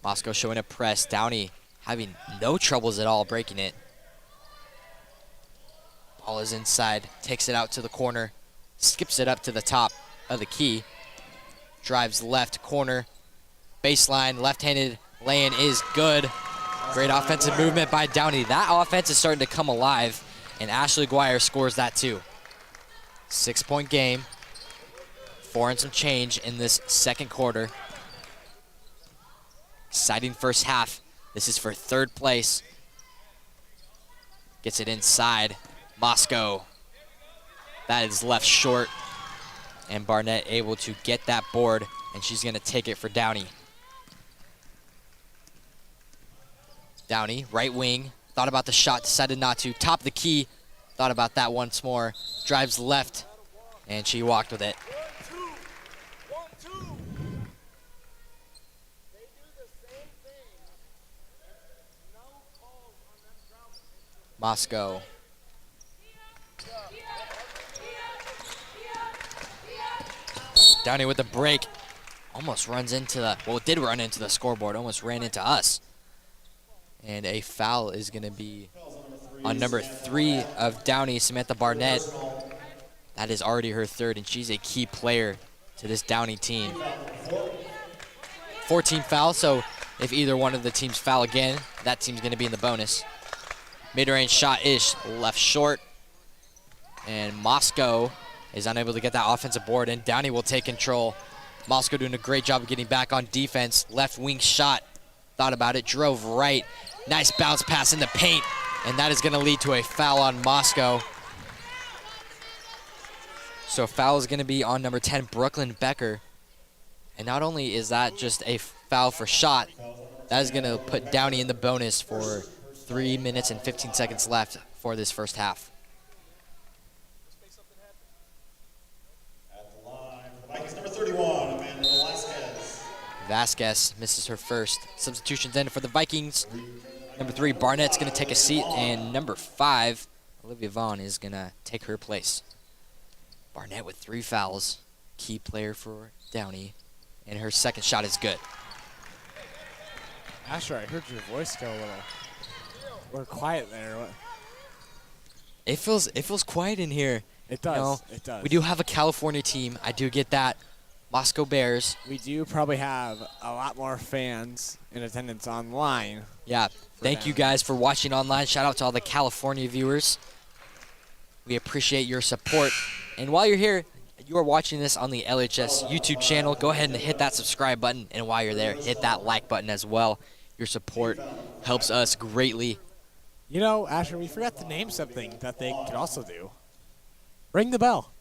Moscow showing a press. Downey having no troubles at all breaking it. Ball is inside, takes it out to the corner, skips it up to the top of the key, drives left corner, baseline, left-handed lay-in is good. Great offensive movement by Downey. That offense is starting to come alive, and Ashley Guire scores that too. 6-point game, 4 and some change in this second quarter. Exciting first half. This is for third place. Gets it inside. Moscow. That is left short. And Barnett able to get that board, and she's going to take it for Downey. Downey, right wing. Thought about the shot, decided not to. Top the key. Thought about that once more. Drives left, and she walked with it. Moscow. Downey with the break. Almost runs into the, well, it did run into the scoreboard. Almost ran into us. And a foul is going to be on number 3 of Downey, Samantha Barnett. That is already her third, and she's a key player to this Downey team. 14 foul, so if either one of the teams foul again, that team's going to be in the bonus. Mid-range shot is left short. And Moscow is unable to get that offensive board, and Downey will take control. Moscow doing a great job of getting back on defense. Left wing shot. Thought about it, drove right. Nice bounce pass in the paint, and that is going to lead to a foul on Moscow. So foul is going to be on number 10, Brooklyn Becker. And not only is that just a foul for shot, that is going to put Downey in the bonus for 3 minutes and 15 seconds left for this first half. At the line for the Vikings, number 31, Amanda Vasquez. Vasquez misses her first. Substitutions in for the Vikings. Number 3, Barnett's going to take a seat, and number 5, Olivia Vaughn, is going to take her place. Barnett with 3 fouls, key player for Downey, and her second shot is good. Asher, I heard your voice go a little quiet there. What? It feels quiet in here. It does. You know, it does. We do have a California team. I do get that. Moscow Bears. We do probably have a lot more fans in attendance online. Yeah. Thank you guys for watching online. Shout out to all the California viewers. We appreciate your support. And while you're here, you are watching this on the LHS YouTube channel, go ahead and hit that subscribe button. And while you're there, hit that like button as well. Your support helps us greatly. You know, Asher, we forgot to name something that they could also do. Ring the bell.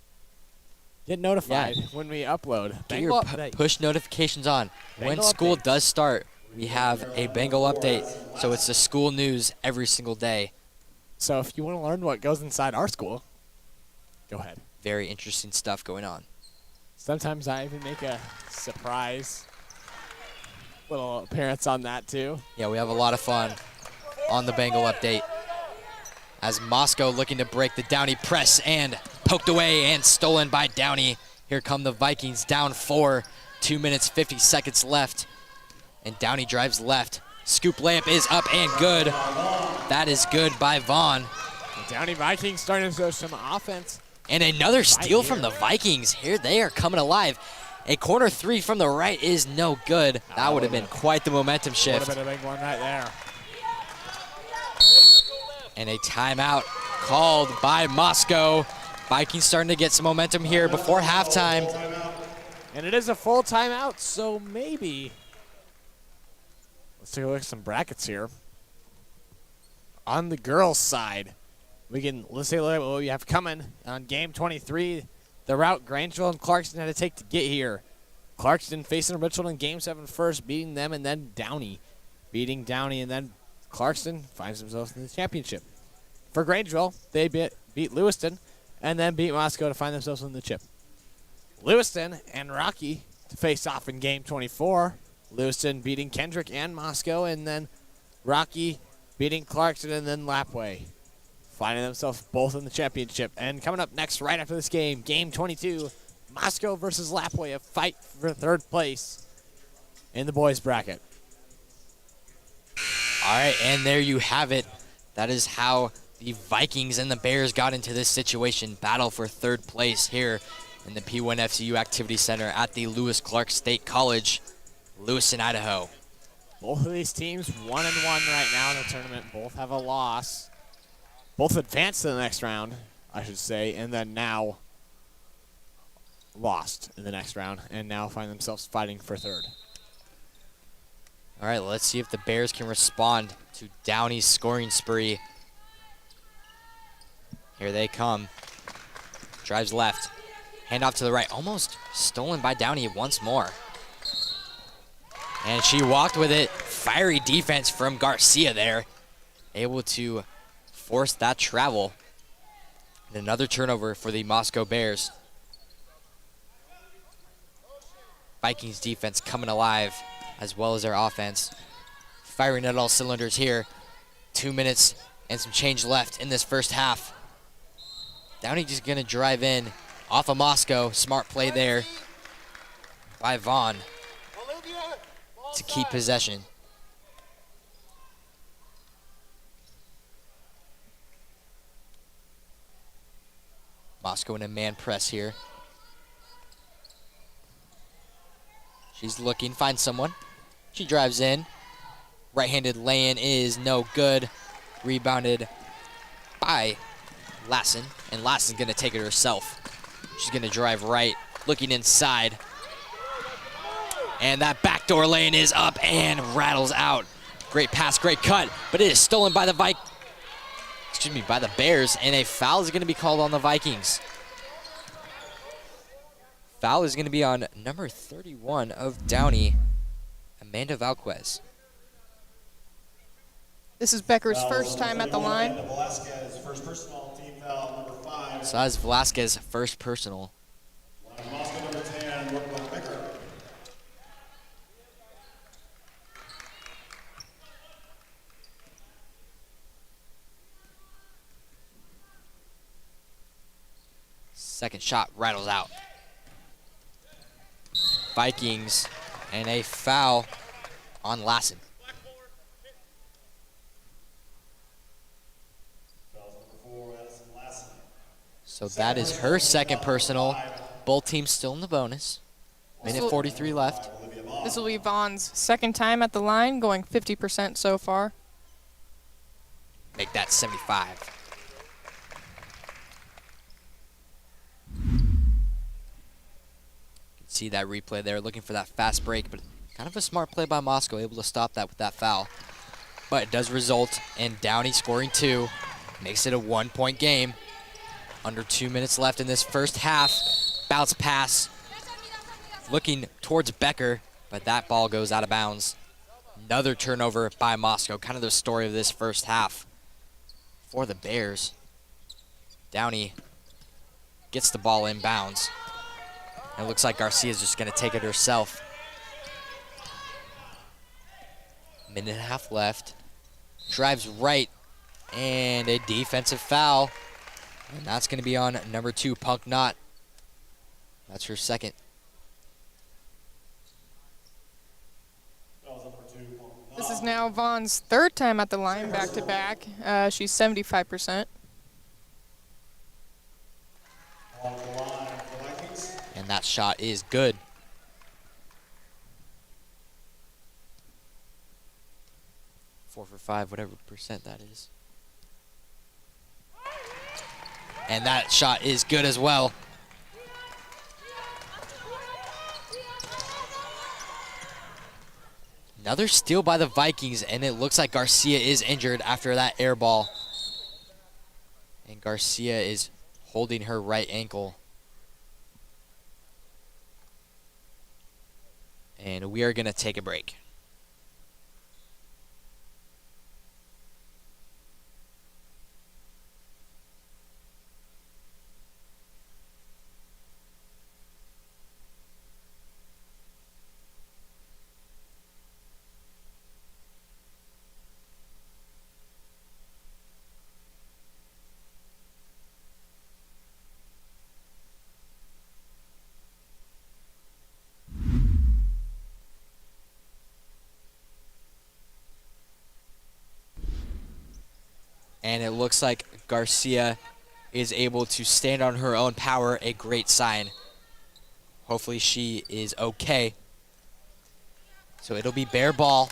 Get notified when we upload. Get your push notifications on. When Bengal school updates. does start, we have a Bengal update. So it's the school news every single day. So if you want to learn what goes inside our school, go ahead. Very interesting stuff going on. Sometimes I even make a surprise little appearance on that too. Yeah, we have a lot of fun on the Bengal update. As Moscow looking to break the Downey press, and poked away and stolen by Downey. Here come the Vikings down 4, 2 minutes, 50 seconds left. And Downey drives left, Scoop layup is up and good. That is good by Vaughn. The Downey Vikings starting to show some offense. And another steal from the Vikings. Here they are coming alive. A corner three from the right is no good. That would have been quite the momentum shift. Would have been a big one right there. And a timeout called by Moscow. Vikings starting to get some momentum here before halftime. And it is a full timeout, so maybe. Let's take a look at some brackets here. On the girls' side, let's take a look at what we have coming on game 23. The route Grangeville and Clarkston had to take to get here. Clarkston facing Richland in game 7 first, beating them, and then Downey beating Downey, and then Clarkston finds themselves in the championship. For Grangeville, they beat Lewiston and then beat Moscow to find themselves in the chip. Lewiston and Rocky to face off in game 24. Lewiston beating Kendrick and Moscow, and then Rocky beating Clarkson and then Lapway, finding themselves both in the championship. And coming up next right after this game, game 22, Moscow versus Lapway, a fight for third place in the boys bracket. All right, and there you have it. That is how the Vikings and the Bears got into this situation. Battle for third place here in the P1FCU Activity Center at the Lewis Clark State College, Lewiston, Idaho. Both of these teams 1-1 right now in the tournament. Both have a loss. Both advanced to the next round, I should say, and then now lost in the next round and now find themselves fighting for third. All right, let's see if the Bears can respond to Downey's scoring spree. Here they come. Drives left. Handoff to the right. Almost stolen by Downey once more. And she walked with it. Fiery defense from Garcia there. Able to force that travel. And another turnover for the Moscow Bears. Vikings defense coming alive, as well as their offense. Firing at all cylinders here. 2 minutes and some change left in this first half. Downey just gonna drive in off of Moscow. Smart play there by Vaughn to keep possession. Moscow in a man press here. She's looking, finds someone. She drives in. Right-handed lay-in is no good. Rebounded by Lassen, and Lassen's gonna take it herself. She's gonna drive right, looking inside. And that backdoor lane is up and rattles out. Great pass, great cut, but it is stolen by the by the Bears, and a foul is gonna be called on the Vikings. Foul is gonna be on number 31 of Downey, Amanda Valquez. This is Becker's first time at the line. Velasquez, first personal, team foul number 5. So that's Velasquez first personal. Moscow number 10, work by Becker. Second shot rattles out. Vikings, and a foul on Lassen. So that is her second personal. Both teams still in the bonus. Minute 43 left. This will be Vaughn's second time at the line, going 50% so far. Make that 75. See that replay there, looking for that fast break, but kind of a smart play by Moscow, able to stop that with that foul. But it does result in Downey scoring 2, makes it a 1-point game. Under 2 minutes left in this first half. Bounce pass, looking towards Becker, but that ball goes out of bounds. Another turnover by Moscow, kind of the story of this first half for the Bears. Downey gets the ball in bounds. It looks like Garcia's just gonna take it herself. Minute and a half left. Drives right, and a defensive foul. And that's gonna be on number 2, Punk Knott. That's her second. This is now Vaughn's third time at the line back-to-back. She's 75%. On the line for the Vikings. And that shot is good. Four for 5, whatever percent that is. And that shot is good as well. Another steal by the Vikings, and it looks like Garcia is injured after that air ball. And Garcia is holding her right ankle. And we are going to take a break. And it looks like Garcia is able to stand on her own power, a great sign. Hopefully she is okay. So it'll be bare ball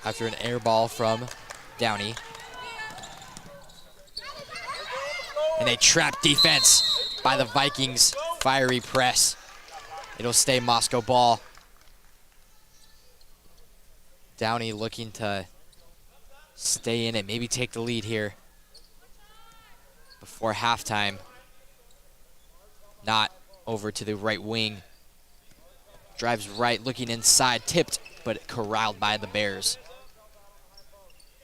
after an air ball from Downey. And a trap defense by the Vikings, fiery press. It'll stay Moscow ball. Downey looking to stay in it, maybe take the lead here before halftime. Not over to the right wing. Drives right, looking inside, tipped, but corralled by the Bears.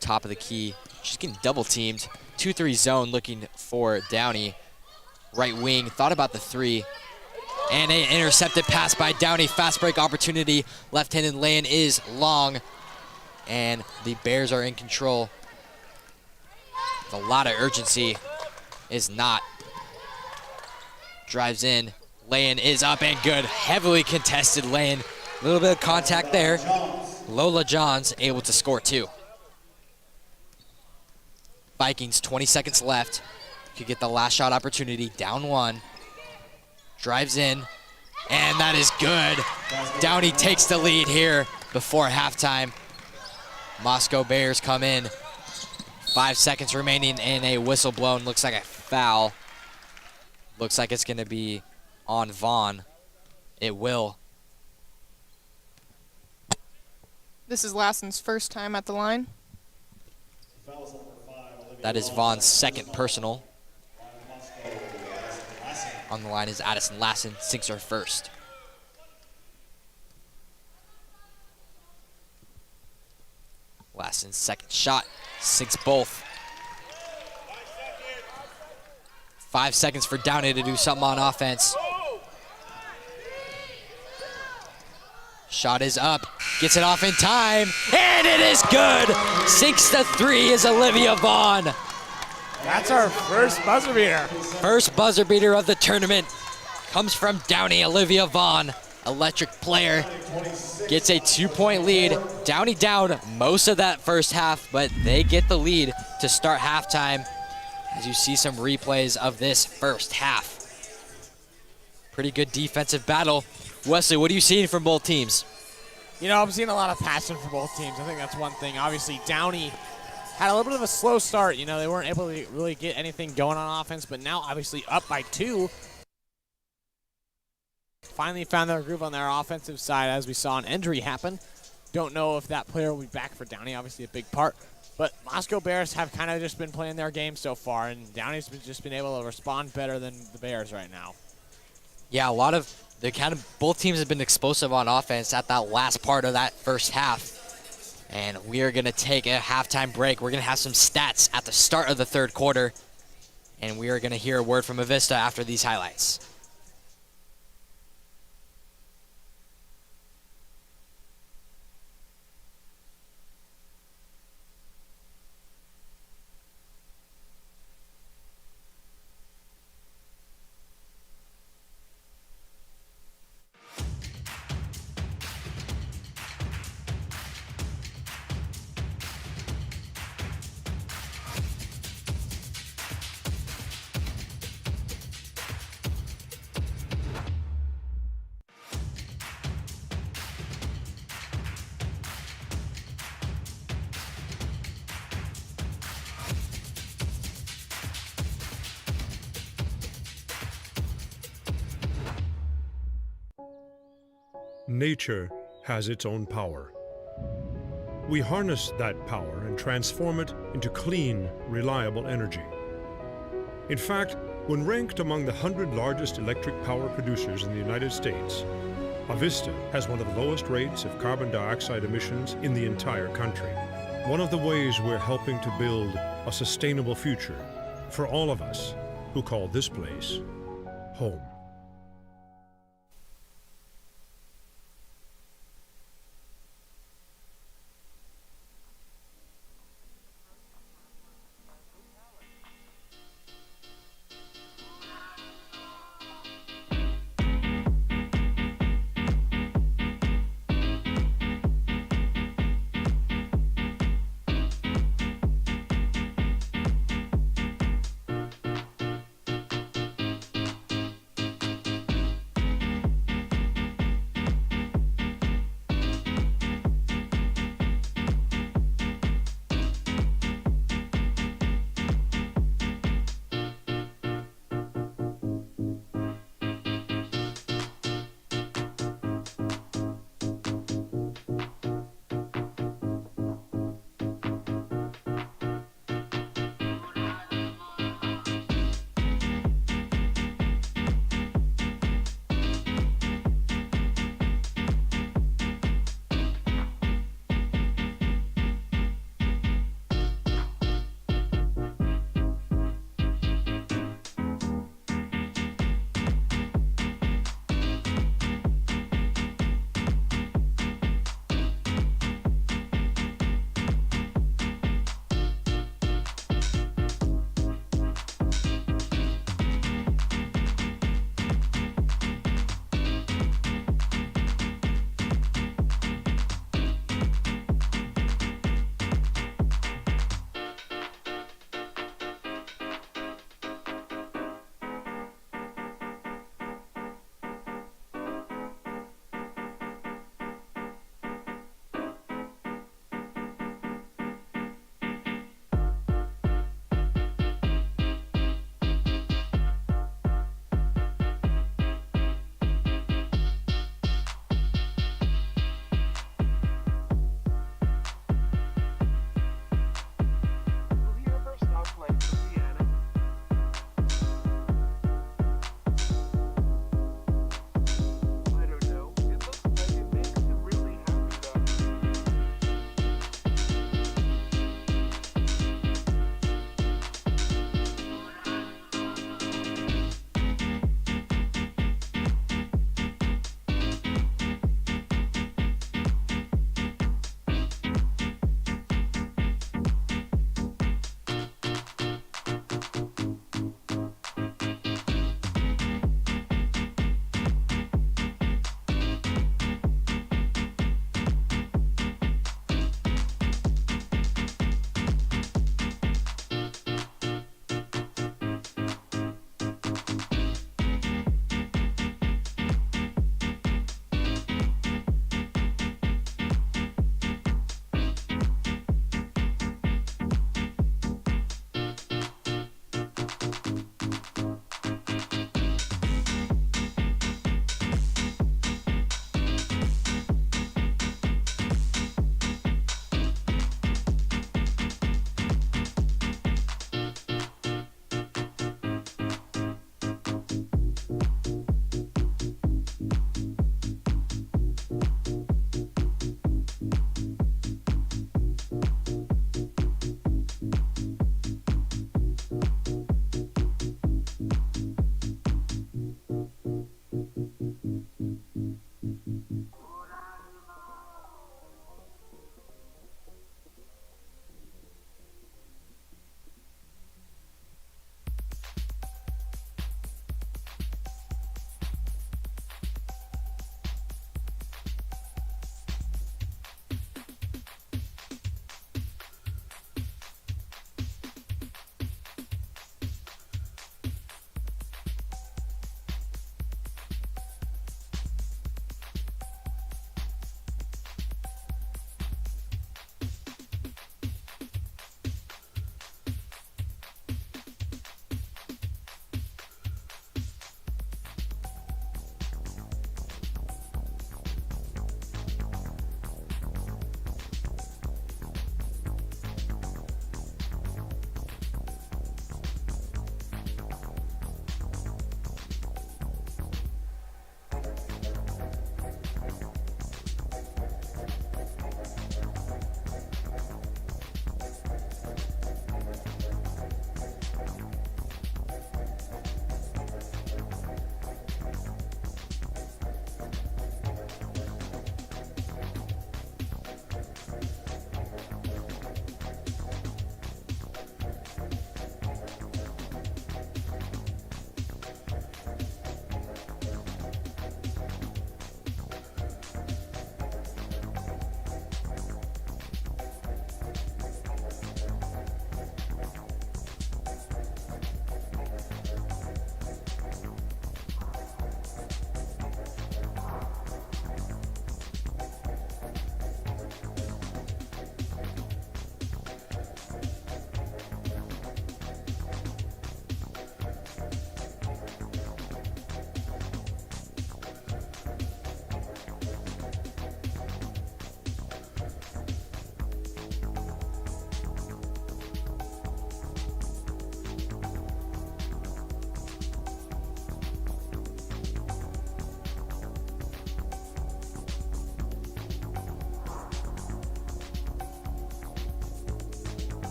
Top of the key. She's getting double teamed. 2-3 zone looking for Downey. Right wing, thought about the three. And an intercepted pass by Downey. Fast break opportunity. Left-handed lane is long. And the Bears are in control. With a lot of urgency. Is not. Drives in. Lane is up and good. Heavily contested lane. A little bit of contact there. Lola Johns able to score 2. Vikings, 20 seconds left. Could get the last shot opportunity. Down 1. Drives in. And that is good. Downey takes the lead here before halftime. Moscow Bears come in. 5 seconds remaining and a whistle blown. Looks like a foul. Looks like it's going to be on Vaughn. It will. This is Lassen's first time at the line. That is Vaughn's second personal. On the line is Addison Lassen, sinks her first. Lassen's second shot, sinks both. 5 seconds for Downey to do something on offense. Shot is up, gets it off in time, and it is good! Sinks the 3 is Olivia Vaughn. That's our first buzzer beater. First buzzer beater of the tournament comes from Downey. Olivia Vaughn, electric player, gets a 2-point lead. Downey down most of that first half, but they get the lead to start halftime as you see some replays of this first half. Pretty good defensive battle. Wesley, what are you seeing from both teams? You know, I'm seeing a lot of passion for both teams. I think that's one thing. Obviously, Downey had a little bit of a slow start. You know, they weren't able to really get anything going on offense, but now obviously up by 2. Finally found their groove on their offensive side as we saw an injury happen. Don't know if that player will be back for Downey, obviously a big part. But Moscow Bears have kind of just been playing their game so far, and Downey's just been able to respond better than the Bears right now. Yeah, both teams have been explosive on offense at that last part of that first half. And we are going to take a halftime break. We're going to have some stats at the start of the third quarter. And we are going to hear a word from Avista after these highlights. Nature has its own power. We harness that power and transform it into clean, reliable energy. In fact, when ranked among the 100 largest electric power producers in the United States, Avista has one of the lowest rates of carbon dioxide emissions in the entire country. One of the ways we're helping to build a sustainable future for all of us who call this place home.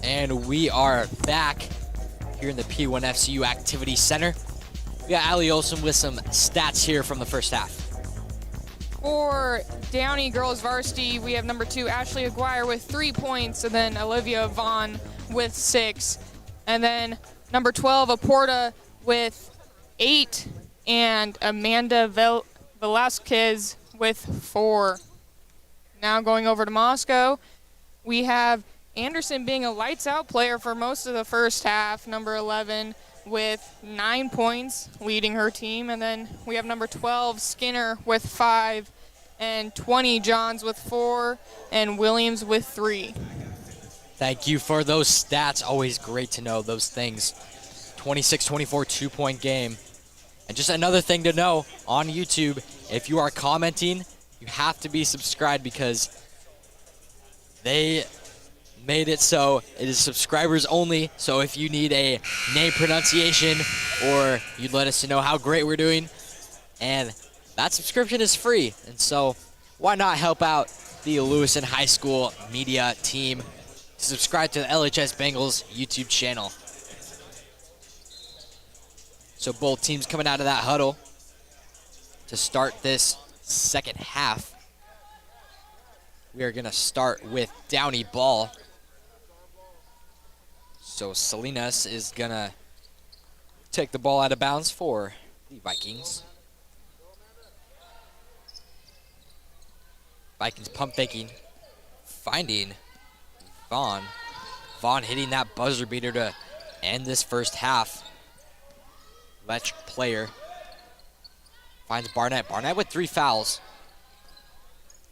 And we are back here in the P1 FCU Activity Center. We got Ali Olsen with some stats here from the first half. For Downey girls varsity, we have number 2, Ashley Aguirre with 3 points, and then Olivia Vaughn with 6. And then number 12, Aporta with 8, and Amanda Velasquez with 4. Now going over to Moscow, we have Anderson being a lights-out player for most of the first half, number 11, with 9 points, leading her team. And then we have number 12, Skinner, with 5, and 20, Johns with 4, and Williams with 3. Thank you for those stats. Always great to know those things. 26-24 2-point game. And just another thing to know on YouTube, if you are commenting, you have to be subscribed because they made it so it is subscribers only. So if you need a name pronunciation or you'd let us know how great we're doing, and that subscription is free. And so why not help out the Lewiston High School media team to subscribe to the LHS Bengals YouTube channel. So both teams coming out of that huddle to start this second half. We are going to start with Downey ball. So Salinas is going to take the ball out of bounds for the Vikings. Vikings pump faking, finding Vaughn. Vaughn hitting that buzzer beater to end this first half. Electric player. Finds Barnett. Barnett with 3 fouls.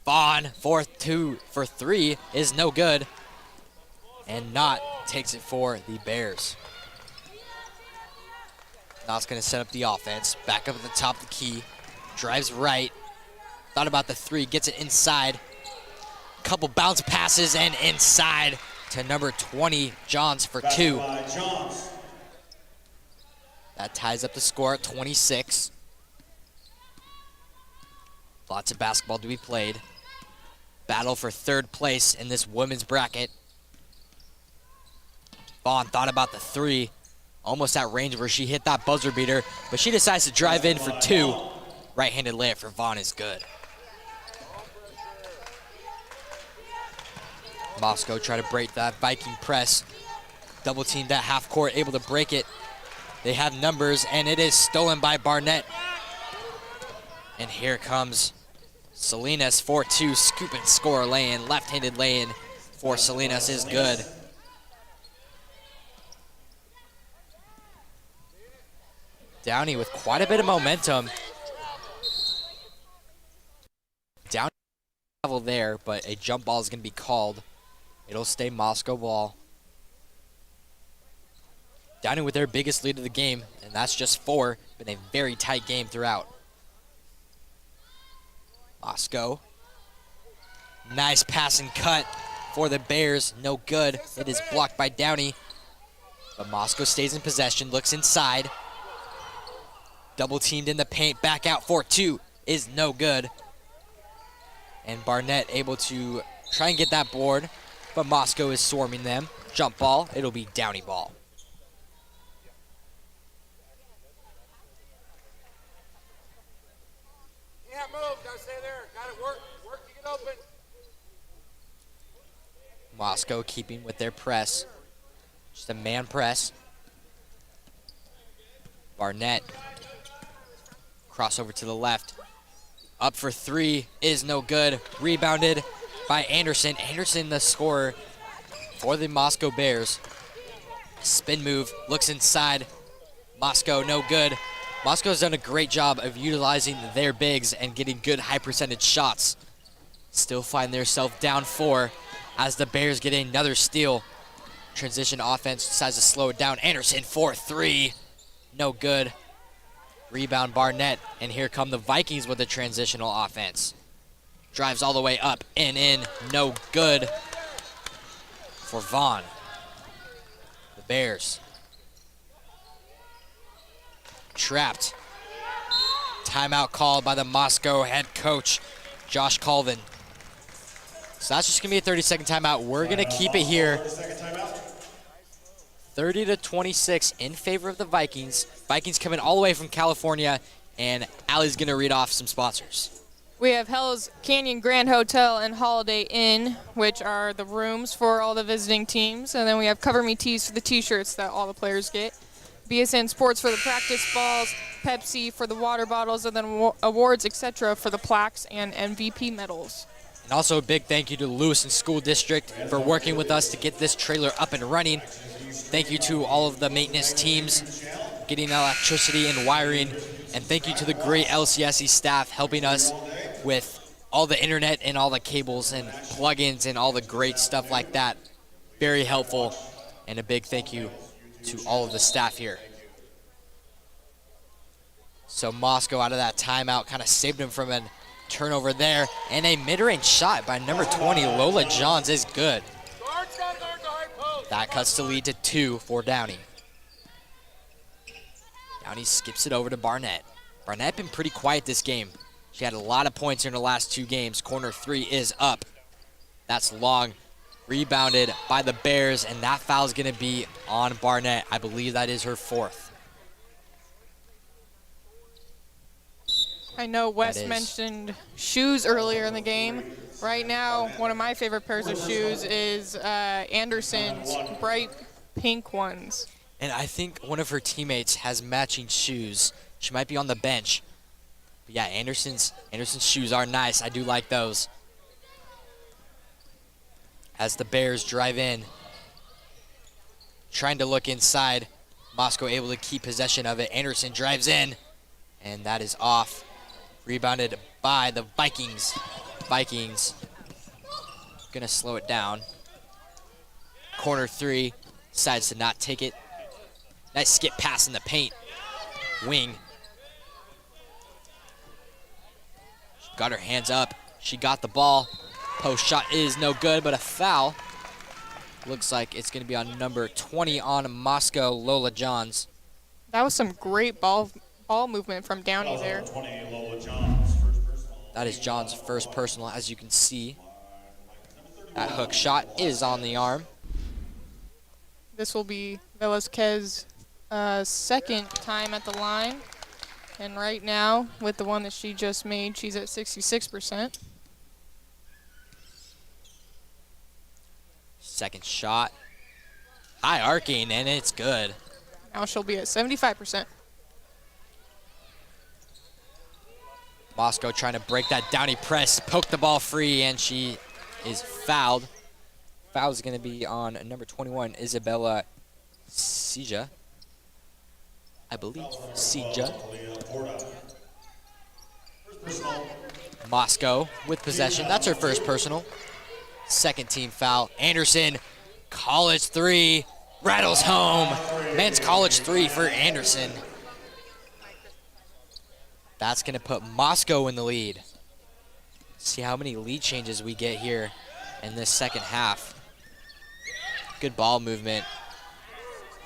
Vaughn, 4-2 for 3 is no good. And Knott takes it for the Bears. Knott's going to set up the offense. Back up at the top of the key. Drives right. Thought about the 3. Gets it inside. Couple bounce passes and inside to number 20, Johns for 2. That ties up the score at 26. Lots of basketball to be played. Battle for 3rd place in this women's bracket. Vaughn thought about the 3. Almost at range where she hit that buzzer beater, but she decides to drive in for 2. Right-handed layup for Vaughn is good. Moscow try to break that Viking press. Double teamed at half court, able to break it. They have numbers, and it is stolen by Barnett. And here comes Salinas, 4-2, scoop and score lay-in. Left-handed lay-in for Salinas is good. Downey with quite a bit of momentum. Downey level there, but a jump ball is going to be called. It'll stay Moscow ball. Downey with their biggest lead of the game, and that's just 4. Been a very tight game throughout. Moscow. Nice pass and cut for the Bears. No good. It is blocked by Downey. But Moscow stays in possession, looks inside. Double teamed in the paint, back out for 2 is no good. And Barnett able to try and get that board, but Moscow is swarming them. Jump ball, it'll be Downey ball. Can't move, gotta stay there. Gotta work to get open. Moscow keeping with their press. Just a man press. Barnett. Crossover to the left. Up for 3 is no good. Rebounded by Anderson. Anderson, the scorer for the Moscow Bears. Spin move, looks inside. Moscow, no good. Moscow's done a great job of utilizing their bigs and getting good high percentage shots. Still find themselves down 4 as the Bears get another steal. Transition offense decides to slow it down. Anderson, 4-3, no good. Rebound Barnett, and here come the Vikings with a transitional offense. Drives all the way up and in, no good for Vaughn. The Bears. Trapped. Timeout called by the Moscow head coach, Josh Colvin. So that's just gonna be a 30-second timeout. We're gonna keep it here 30-26 in favor of the Vikings. Vikings coming all the way from California, and Allie's gonna read off some sponsors. We have Hell's Canyon Grand Hotel and Holiday Inn, which are the rooms for all the visiting teams. And then we have Cover Me Tees for the t-shirts that all the players get. BSN Sports for the practice balls, Pepsi for the water bottles, and then awards, etc. for the plaques and MVP medals. And also a big thank you to the Lewiston School District for working with us to get this trailer up and running. Thank you to all of the maintenance teams getting electricity and wiring. And thank you to the great LCSE staff helping us with all the internet and all the cables and plugins and all the great stuff like that. Very helpful. And a big thank you to all of the staff here. So Moscow out of that timeout kind of saved him from a turnover there. And a mid-range shot by number 20, Lola Johns, is good. That cuts the lead to 2 for Downey. Downey skips it over to Barnett. Barnett been pretty quiet this game. She had a lot of points in her last 2 games. Corner 3 is up. That's long. Rebounded by the Bears, and that foul is going to be on Barnett. I believe that is her 4th. I know Wes mentioned shoes earlier in the game. Right now, one of my favorite pairs of shoes is Anderson's bright pink ones. And I think one of her teammates has matching shoes. She might be on the bench. But yeah, Anderson's shoes are nice. I do like those. As the Bears drive in, trying to look inside. Moscow able to keep possession of it. Anderson drives in, and that is off. Rebounded by the Vikings. Vikings gonna slow it down. Corner 3, decides to not take it. Nice skip pass in the paint. Wing. She got her hands up. She got the ball. Post shot is no good, but a foul. Looks like it's going to be on number 20 on Moscow, Lola Johns. That was some great ball movement from Downey there. That is Johns' first personal, as you can see. That hook shot is on the arm. This will be Velasquez's second time at the line. And right now, with the one that she just made, she's at 66%. Second shot. High arcing, and it's good. Now she'll be at 75%. Moscow trying to break that Downey press, poke the ball free, and she is fouled. Foul is going to be on number 21, Isabella Sija. I believe Sija. Moscow with possession. That's her first personal. Second team foul. Anderson, college 3, rattles home. Men's college 3 for Anderson. That's going to put Moscow in the lead. See how many lead changes we get here in this second half. Good ball movement.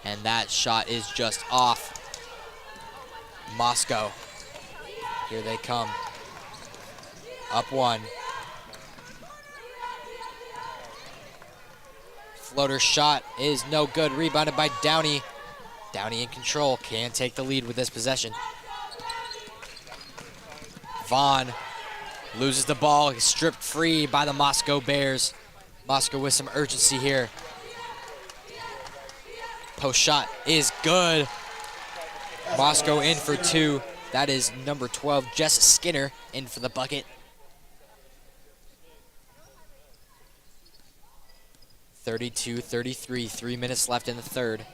And that shot is just off. Moscow. Here they come. Up 1. Floater shot is no good. Rebounded by Downey. Downey in control. Can take the lead with this possession. Vaughn loses the ball. He's stripped free by the Moscow Bears. Moscow with some urgency here. Post shot is good. Moscow in for 2. That is number 12, Jess Skinner, in for the bucket. 32-33, 3 minutes left in the third.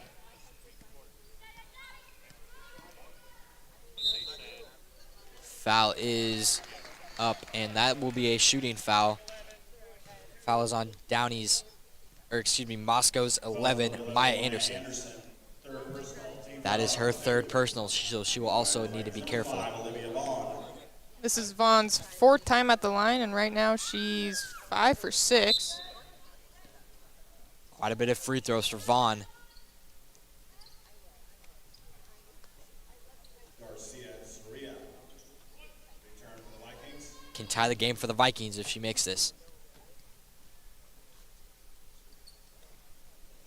Foul is up, and that will be a shooting foul. Foul is on Moscow's 11, Maya Anderson. That is her third personal, so she will also need to be careful. This is Vaughn's 4th time at the line, and right now she's 5 for 6. Quite a bit of free throws for Vaughn. Can tie the game for the Vikings if she makes this.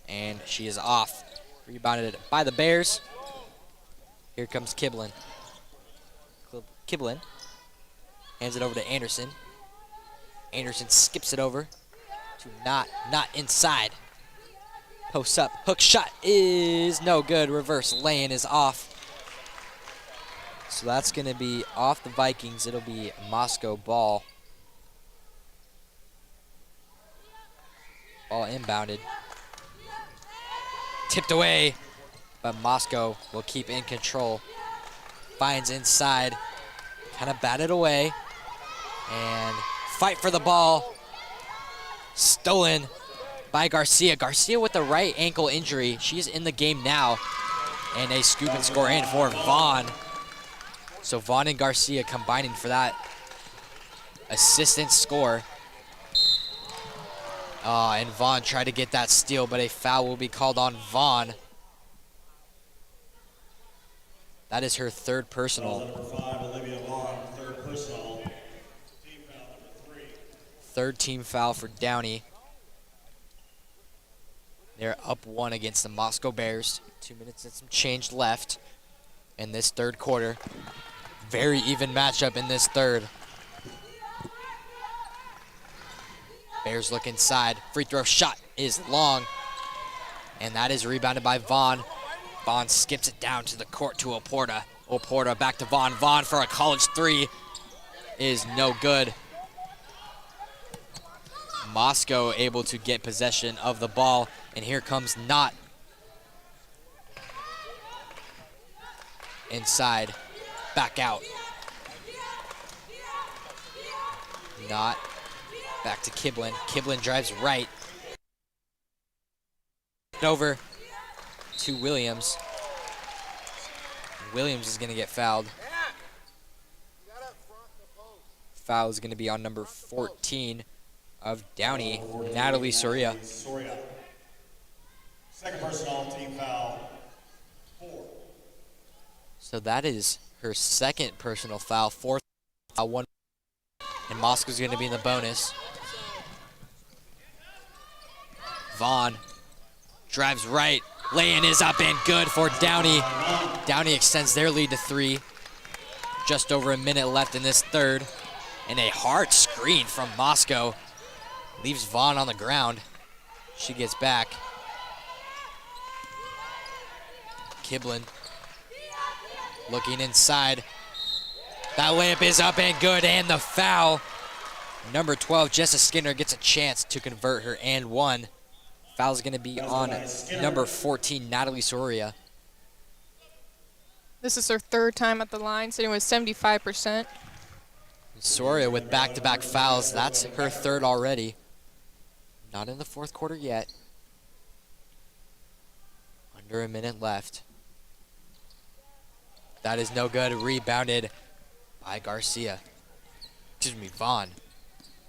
And she is off. Rebounded by the Bears. Here comes Kiblin. Kiblin hands it over to Anderson. Anderson skips it over to not inside. Posts up, hook shot is no good. Reverse lay-in is off. So that's going to be off the Vikings. It'll be Moscow ball. Ball inbounded. Tipped away, but Moscow will keep in control. Finds inside, kind of batted away, and fight for the ball. Stolen by Garcia. Garcia with the right ankle injury. She's in the game now, and a scoop and score in for Vaughn. So Vaughn and Garcia combining for that assistant score. And Vaughn tried to get that steal, but a foul will be called on Vaughn. That is her third personal. Number 5, Olivia Vaughn, third personal. Team foul number 3. Third team foul for Downey. They're up 1 against the Moscow Bears. 2 minutes and some change left in this third quarter. Very even matchup in this third. Bears look inside. Free throw shot is long. And that is rebounded by Vaughn. Vaughn skips it down to the court to Oporta. Oporta back to Vaughn. Vaughn for a college three is no good. Moscow able to get possession of the ball. And here comes Knott. Inside. Back out. Knott. Back to Kiblin. Kiblin drives right. Over to Williams. Williams is going to get fouled. Foul is going to be on number 14 of Downey, Natalie Soria. Second personal, team foul 4. So that is her second personal foul, fourth foul, 1. And Moscow's going to be in the bonus. Vaughn drives right. Lay-in is up and good for Downey. Downey extends their lead to 3. Just over a minute left in this third. And a hard screen from Moscow leaves Vaughn on the ground. She gets back. Kiblin looking inside. That layup is up and good, and the foul. Number 12, Jessa Skinner, gets a chance to convert her and 1. Foul's going to be on number 14, Natalie Soria. This is her third time at the line, sitting with 75%. Soria with back-to-back fouls. That's her third already. Not in the fourth quarter yet. Under a minute left. That is no good. Rebounded by Garcia. Excuse me, Vaughn.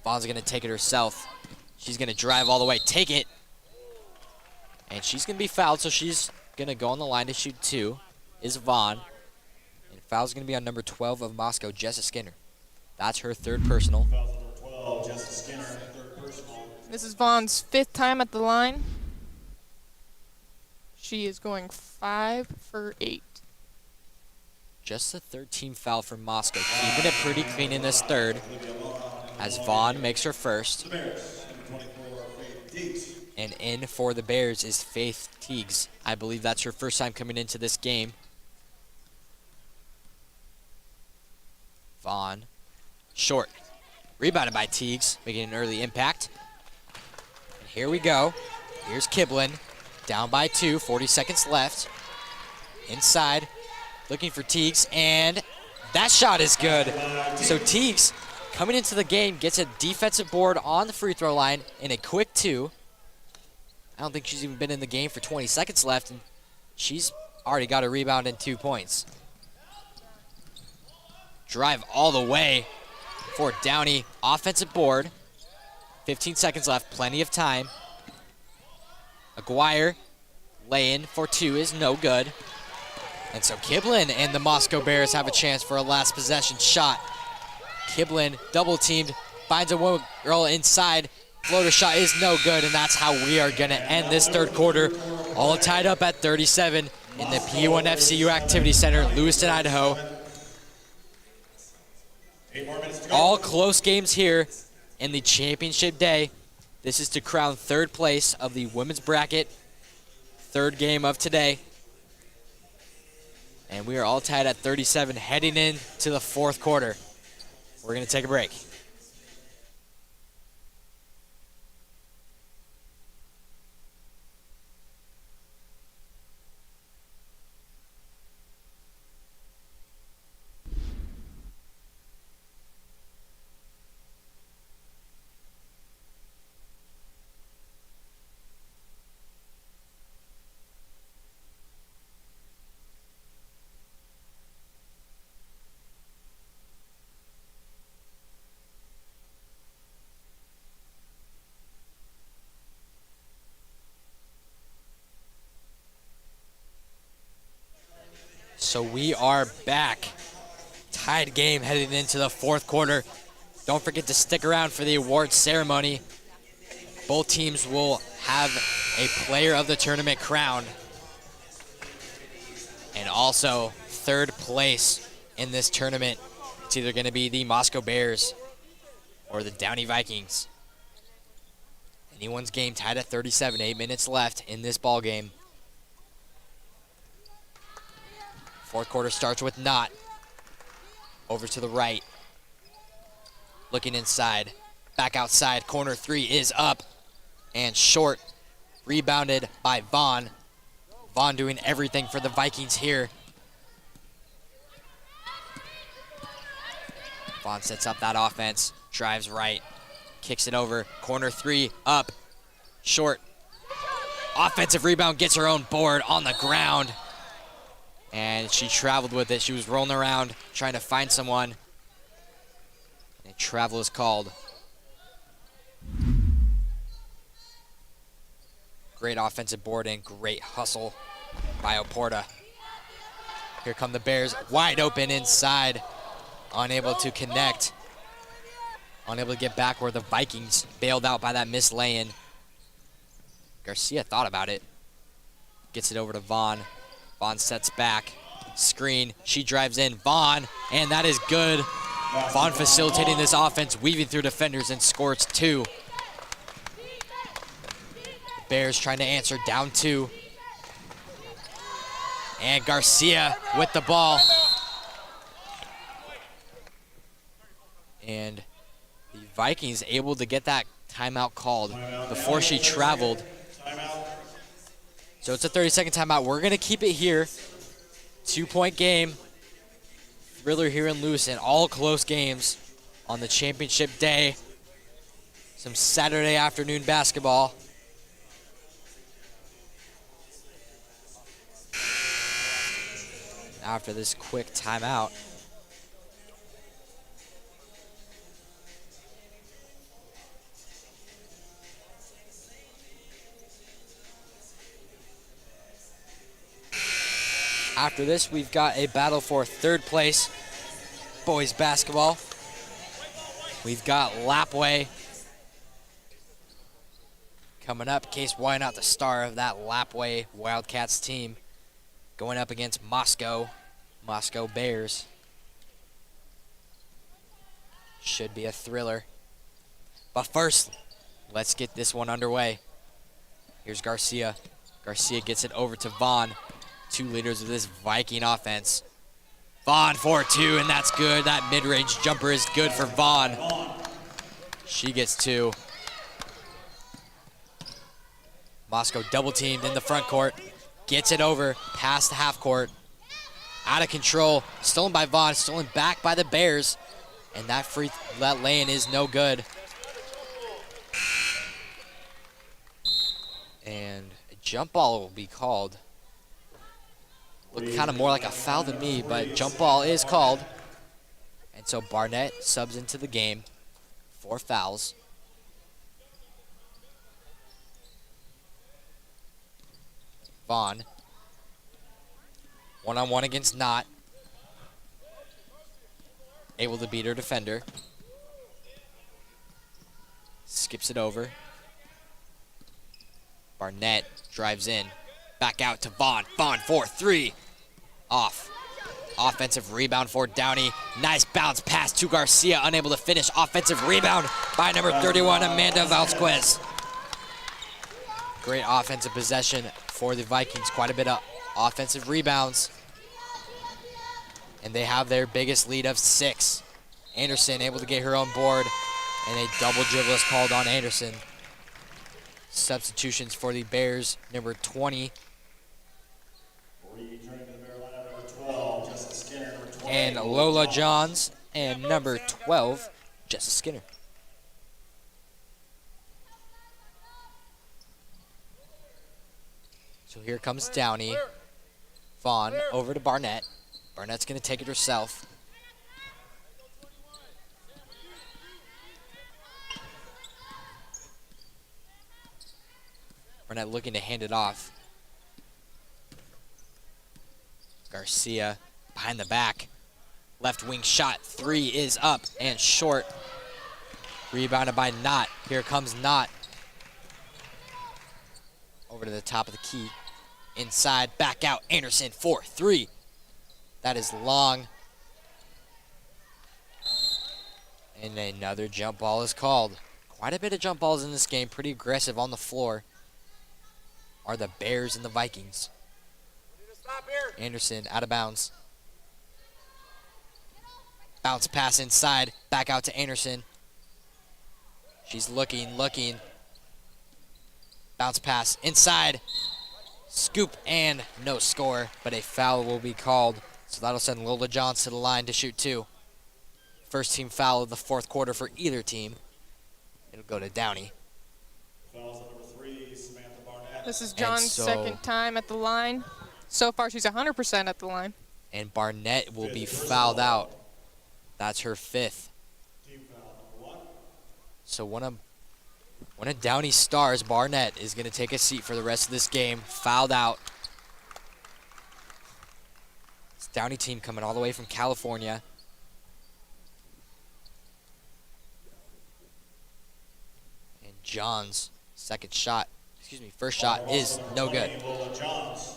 Vaughn's going to take it herself. She's going to drive all the way, take it. And she's going to be fouled, so she's going to go on the line to shoot 2. Is Vaughn. And foul's going to be on number 12 of Moscow, Jessa Skinner. That's her third personal. Foul number 12, Jessica Skinner, third personal. This is Vaughn's 5th time at the line. She is going 5 for 8. Just the third team foul for Moscow. Keeping it pretty clean in this third. As Vaughn makes her first. And in for the Bears is Faith Teagues. I believe that's her first time coming into this game. Vaughn. Short. Rebounded by Teagues, making an early impact. And here we go. Here's Kiblin. Down by 2, 40 seconds left. Inside. Looking for Teagues, and that shot is good. So Teagues, coming into the game, gets a defensive board on the free throw line in a quick 2. I don't think she's even been in the game for 20 seconds left, and she's already got a rebound and 2 points. Drive all the way for Downey. Offensive board. 15 seconds left, plenty of time. Aguirre, lay-in for 2 is no good. And so Kiblin and the Moscow Bears have a chance for a last possession shot. Kiblin double teamed, finds a girl inside, Floater shot is no good, and that's how we are going to end this third quarter. All tied up at 37 in the P1 FCU Activity Center, Lewiston, Idaho. All close games here in the championship day. This is to crown third place of the women's bracket. Third game of today. And we are all tied at 37 heading into the fourth quarter. We're going to take a break. So we are back. Tied game heading into the fourth quarter. Don't forget to stick around for the awards ceremony. Both teams will have a player of the tournament crowned. And also third place in this tournament. It's either going to be the Moscow Bears or the Downey Vikings. Anyone's game tied at 37, 8 minutes left in this ball game. Fourth quarter starts with Knott. Over to the right. Looking inside. Back outside. Corner three is up. And short. Rebounded by Vaughn. Vaughn doing everything for the Vikings here. Vaughn sets up that offense. Drives right. Kicks it over. Corner three up. Short. Offensive rebound, gets her own board on the ground. And she traveled with it. She was rolling around trying to find someone. And travel is called. Great offensive board and great hustle by Oporta. Here come the Bears, wide open inside. Unable to connect. Unable to get back where the Vikings bailed out by that missed lay-in. Garcia thought about it. Gets it over to Vaughn. Vaughn sets back. Screen. She drives in. Vaughn. And that is good. Vaughn facilitating this offense, weaving through defenders, and scores two. Bears trying to answer, down two. And Garcia with the ball. And the Vikings able to get that timeout called before she traveled. So it's a 30-second timeout. We're going to keep it here. 2-point game. Thriller here in Lewiston. All close games on the championship day. Some Saturday afternoon basketball. After this quick timeout. After this, we've got a battle for third place, boys basketball. We've got Lapway coming up. Case Wynot, the star of that Lapway Wildcats team, going up against Moscow Bears. Should be a thriller. But first, let's get this one underway. Here's Garcia. Garcia gets it over to Vaughn. Two leaders of this Viking offense. Vaughn for two, and that's good. That mid-range jumper is good for Vaughn. She gets two. Moscow double-teamed in the front court. Gets it over past the half court. Out of control. Stolen by Vaughn. Stolen back by the Bears. And that lay-in is no good. And a jump ball will be called. Looked kind of more like a foul than me, but jump ball is called. And so Barnett subs into the game. 4 fouls. Vaughn. One-on-one against Knott. Able to beat her defender. skips it over. Barnett drives in. Back out to Vaughn. Vaughn for 3. Off. Offensive rebound for Downey. Nice bounce pass to Garcia. Unable to finish. Offensive rebound by number 31, Amanda Vasquez. Great offensive possession for the Vikings. Quite a bit of offensive rebounds. And they have their biggest lead of 6. Anderson able to get her on board. And a double dribble is called on Anderson. Substitutions for the Bears. Number 20. Returning to the Bear lineup, number 12, Jessica Skinner. Number 20, And Lola Johns. And number 12, Jessica Skinner. So here comes Downey. Vaughn over to Barnett. Barnett's going to take it herself. Barnett looking to hand it off. Garcia behind the back. Left wing shot. 3 is up and short. Rebounded by Knott. Here comes Knott. Over to the top of the key. Inside, back out. Anderson for 3. That is long. And another jump ball is called. Quite a bit of jump balls in this game. Pretty aggressive on the floor are the Bears and the Vikings. Anderson out of bounds. Bounce pass inside. Back out to Anderson. She's looking. Bounce pass inside. Scoop and no score, but a foul will be called. So that'll send Lola Johns to the line to shoot 2. First team foul of the 4th quarter for either team. It'll go to Downey. fouls on number 3, Samantha Barnett. This is John's so- second time at the line. So far, she's 100% at the line. And Barnett will be fouled out. That's her 5th. Team foul number 1. So one of Downey's stars, Barnett, is going to take a seat for the rest of this game. Fouled out. This Downey team coming all the way from California. And John's first shot is no good. Lola Johns.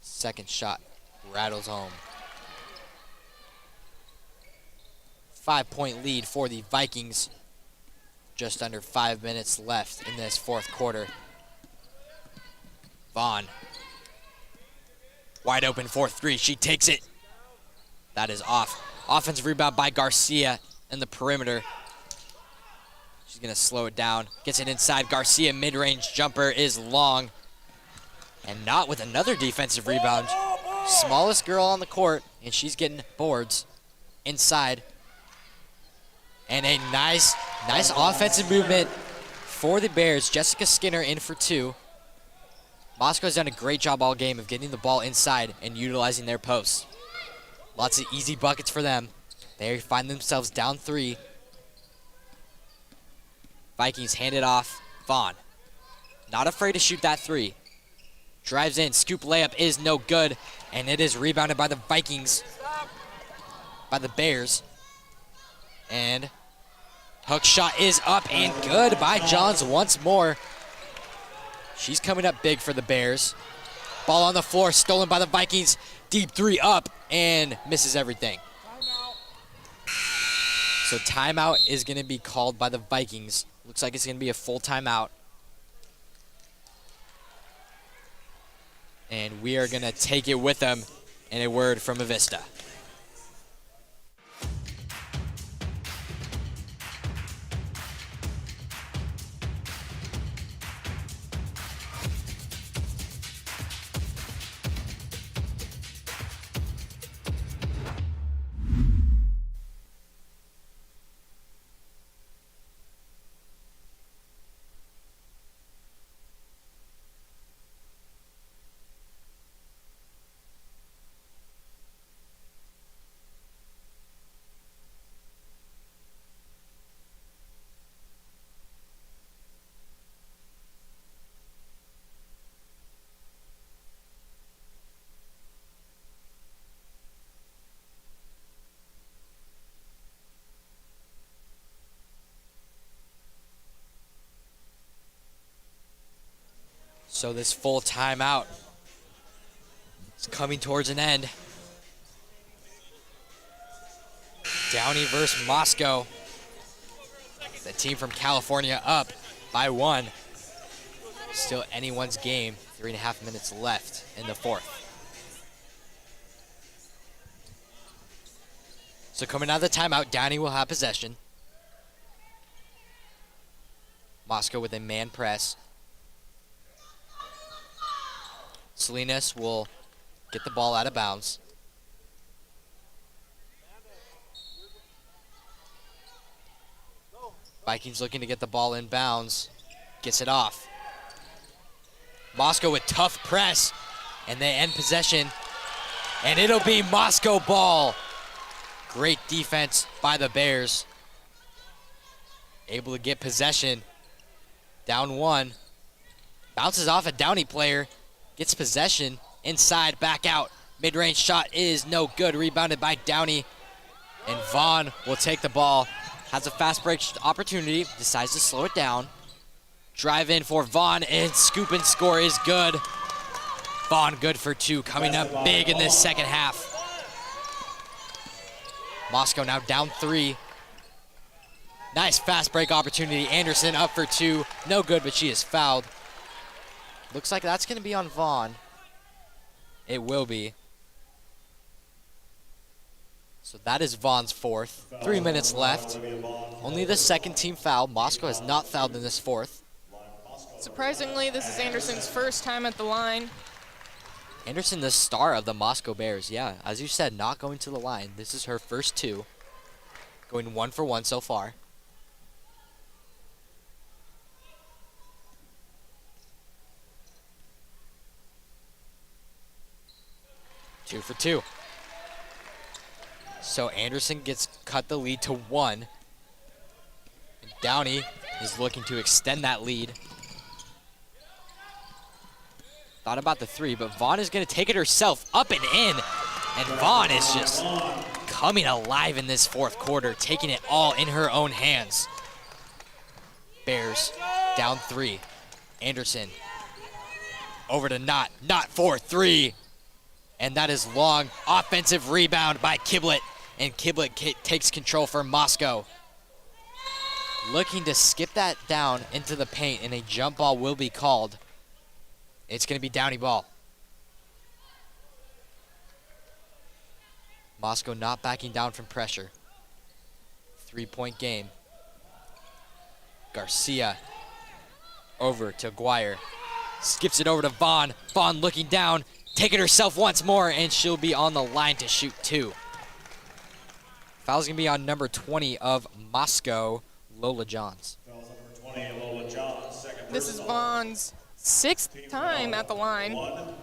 Second shot rattles home. 5-point lead for the Vikings. Just under 5 minutes left in this 4th quarter. Vaughn. Wide open for 3. She takes it. That is off. Offensive rebound by Garcia in the perimeter. She's going to slow it down. Gets it inside. Garcia mid-range jumper is long. And not with another defensive rebound. Smallest girl on the court, and she's getting boards inside. And a nice offensive movement for the Bears. Jessica Skinner in for 2. Moscow's done a great job all game of getting the ball inside and utilizing their posts. Lots of easy buckets for them. They find themselves down 3. Vikings hand it off. Vaughn. Not afraid to shoot that 3. Drives in. Scoop layup is no good. And it is rebounded by the Vikings. By the Bears. And hook shot is up and good by Johns once more. She's coming up big for the Bears. Ball on the floor, stolen by the Vikings. Deep 3 up and misses everything. So timeout is going to be called by the Vikings. Looks like it's going to be a full timeout. And we are going to take it with them in a word from Avista. So this full timeout is coming towards an end. Downey versus Moscow. The team from California up by 1. Still anyone's game. 3.5 minutes left in the fourth. So coming out of the timeout, Downey will have possession. Moscow with a man press. Salinas will get the ball out of bounds. Vikings looking to get the ball in bounds. Gets it off. Moscow with tough press. And they end possession. And it'll be Moscow ball. Great defense by the Bears. Able to get possession. Down 1. Bounces off a Downey player. Gets possession. Inside, back out. Mid-range shot is no good. Rebounded by Downey. And Vaughn will take the ball. Has a fast break opportunity. Decides to slow it down. Drive in for Vaughn. And scoop and score is good. Vaughn good for 2. Coming up big in this second half. Moscow now down 3. Nice fast break opportunity. Anderson up for 2. No good, but she is fouled. Looks like that's going to be on Vaughn. It will be. So that is Vaughn's fourth. 3 minutes left. Only the second team foul. Moscow has not fouled in this fourth. Surprisingly, this is Anderson's first time at the line. Anderson, the star of the Moscow Bears. Yeah, as you said, not going to the line. This is her first 2. Going 1 for 1 so far. Two for 2. So Anderson gets cut the lead to 1. And Downey is looking to extend that lead. Thought about the 3, but Vaughn is going to take it herself, up and in. And Vaughn is just coming alive in this fourth quarter, taking it all in her own hands. Bears down 3. Anderson over to Knott for 3. And that is long. Offensive rebound by Kiblet. And Kiblet takes control for Moscow. Looking to skip that down into the paint, and a jump ball will be called. It's going to be Downey ball. Moscow not backing down from pressure. 3-point game. Garcia over to Guire. Skips it over to Vaughn. Vaughn looking down. Take it herself once more, and she'll be on the line to shoot 2. Foul's going to be on number 20 of Moscow, Lola Johns. Fouls number 20, Lola Johns, second This is personal. Vaughn's 6th time at the line. Vikings number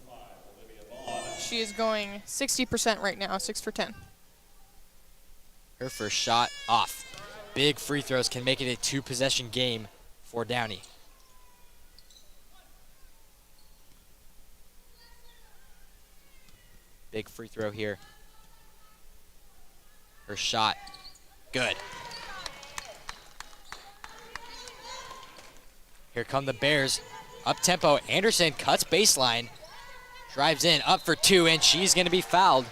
5, Olivia Vaughn. She is going 60% right now, 6 for 10. Her first shot off. Big free throws can make it a 2-possession game for Downey. Big free throw here. Her shot, good. Here come the Bears. Up tempo, Anderson cuts baseline. Drives in, up for 2, and she's gonna be fouled.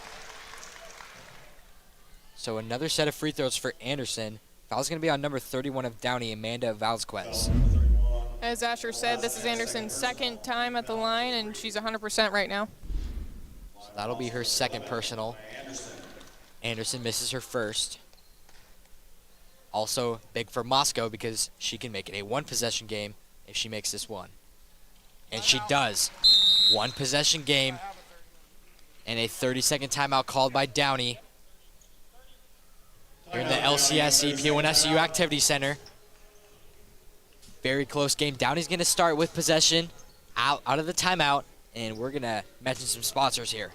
So another set of free throws for Anderson. Foul's gonna be on number 31 of Downey, Amanda Valsquez. As Asher said, this is Anderson's 2nd time at the line, and she's 100% right now. So that'll be her second personal. Anderson misses her first. Also big for Moscow because she can make it a 1-possession game if she makes this one. And she does. 1-possession game. And a 30-second timeout called by Downey. Here in the LCS EP1SU Activity Center. Very close game. Downey's going to start with possession out of the timeout. And we're going to mention some sponsors here.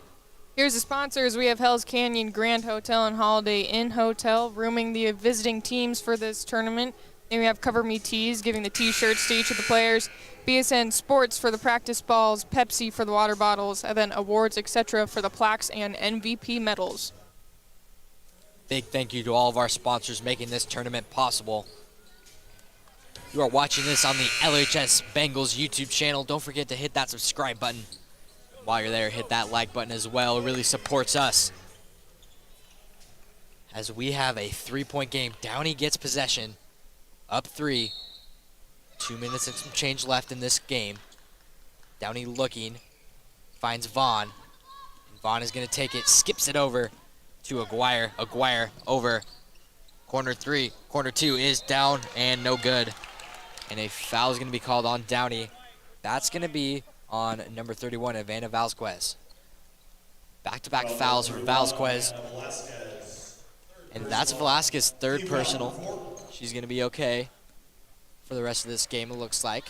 Here's the sponsors. We have Hell's Canyon Grand Hotel and Holiday Inn Hotel rooming the visiting teams for this tournament. Then we have Cover Me Tees giving the T-shirts to each of the players. BSN Sports for the practice balls, Pepsi for the water bottles, and then awards, etc. for the plaques and MVP medals. Big thank you to all of our sponsors making this tournament possible. You are watching this on the LHS Bengals YouTube channel. Don't forget to hit that subscribe button. While you're there, hit that like button as well. It really supports us. As we have a 3-point game. Downey gets possession. Up 3. 2 minutes and some change left in this game. Downey looking. Finds Vaughn. And Vaughn is going to take it. Skips it over to Aguirre. Aguirre over. Corner 3. Corner 2 is down and no good. And a foul is going to be called on Downey. That's going to be on number 31, Evander Vasquez. Back-to-back fouls for Vasquez. And that's Velasquez's third personal. She's going to be okay for the rest of this game, it looks like.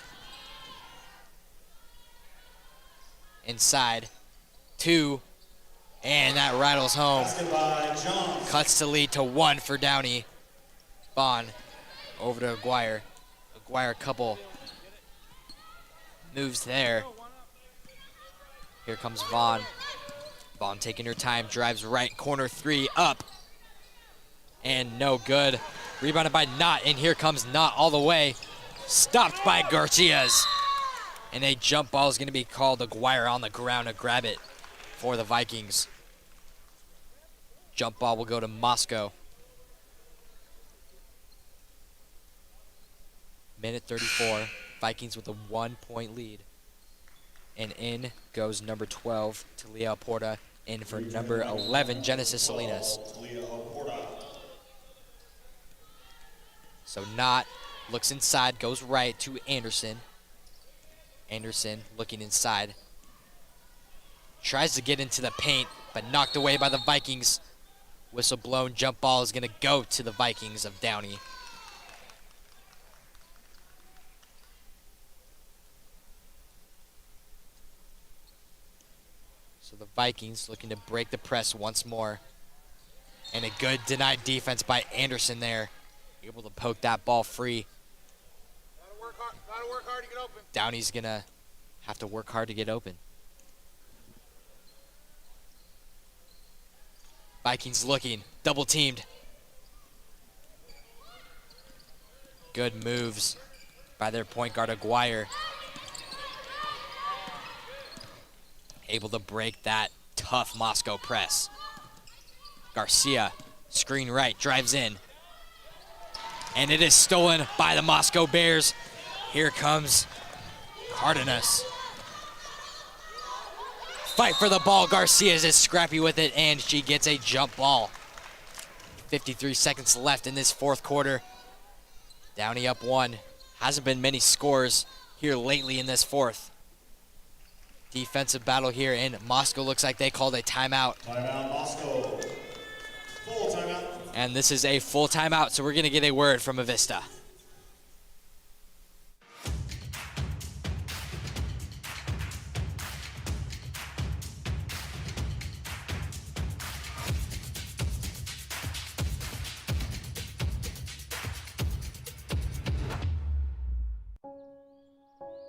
Inside. 2. And that rattles home. Cuts the lead to 1 for Downey. Vaughn over to Aguirre. Aguirre a couple moves there. Here comes Vaughn. Vaughn taking her time, drives right, corner 3, up. And no good. Rebounded by Knott, and here comes Knott all the way. Stopped by Garcias. And a jump ball is going to be called. Aguirre on the ground to grab it for the Vikings. Jump ball will go to Moscow. Minute 34. Vikings with a 1-point lead. And in goes number 12, Talia Porta. In for number 11, Genesis Salinas. So Knott looks inside, goes right to Anderson. Anderson looking inside. Tries to get into the paint, but knocked away by the Vikings. Whistle blown, jump ball is going to go to the Vikings of Downey. So the Vikings looking to break the press once more. And a good denied defense by Anderson there. Able to poke that ball free. Gotta work hard to get open. Downey's going to have to work hard to get open. Vikings looking, double teamed. Good moves by their point guard Aguirre. Able to break that tough Moscow press. Garcia, screen right, drives in. And it is stolen by the Moscow Bears. Here comes Cardenas. Fight for the ball. Garcia is scrappy with it, and she gets a jump ball. 53 seconds left in this fourth quarter. Downey up 1. Hasn't been many scores here lately in this fourth. Defensive battle here, and Moscow looks like they called a timeout. Timeout, Moscow. Full timeout. And this is a full timeout, so we're going to get a word from Avista.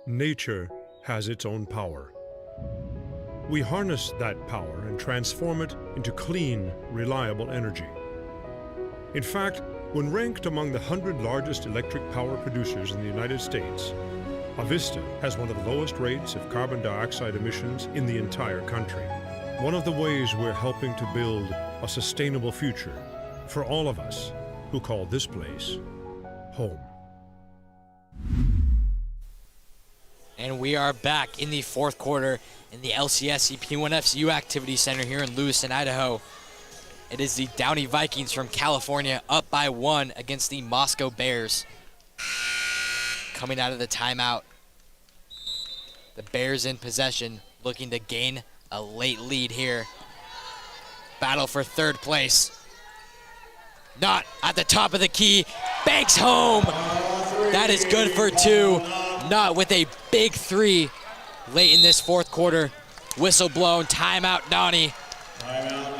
Nature has its own power. We harness that power and transform it into clean, reliable energy. In fact, when ranked among the 100 largest electric power producers in the United States, Avista has one of the lowest rates of carbon dioxide emissions in the entire country. One of the ways we're helping to build a sustainable future for all of us who call this place home. And we are back in the fourth quarter in the LCSC P1FCU Activity Center here in Lewiston, Idaho. It is the Downey Vikings from California up by 1 against the Moscow Bears. Coming out of the timeout, the Bears in possession, looking to gain a late lead here. Battle for third place. Not at the top of the key. Banks home. That is good for 2. Not with a big 3 late in this fourth quarter. Whistle blown, timeout, Downey.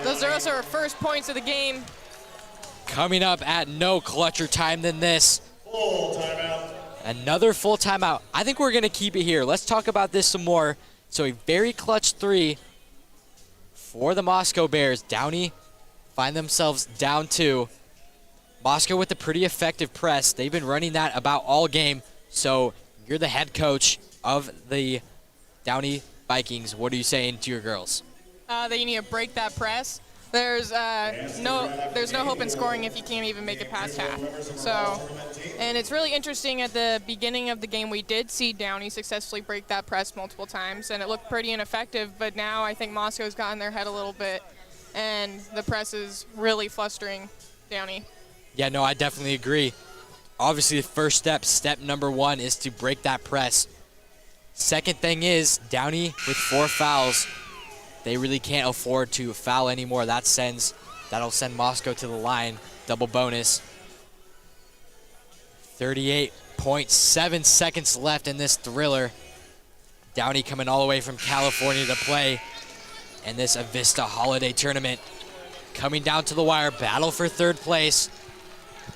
Those are also our first points of the game. Coming up at no clutcher time than this. Full timeout. Another full timeout. I think we're going to keep it here. Let's talk about this some more. So a very clutch 3 for the Moscow Bears. Downey find themselves down 2. Moscow with a pretty effective press. They've been running that about all game. So you're the head coach of the Downey Vikings. What are you saying to your girls? That you need to break that press. There's no hope in scoring if you can't even make it past half. So, and it's really interesting. At the beginning of the game, we did see Downey successfully break that press multiple times, and it looked pretty ineffective. But now I think Moscow's gotten their head a little bit, and the press is really flustering Downey. Yeah, no, I definitely agree. Obviously, the first step number one, is to break that press. Second thing is, Downey with 4 fouls, they really can't afford to foul anymore. That'll send Moscow to the line. Double bonus. 38.7 seconds left in this thriller. Downey coming all the way from California to play in this Avista Holiday Tournament. Coming down to the wire, battle for third place.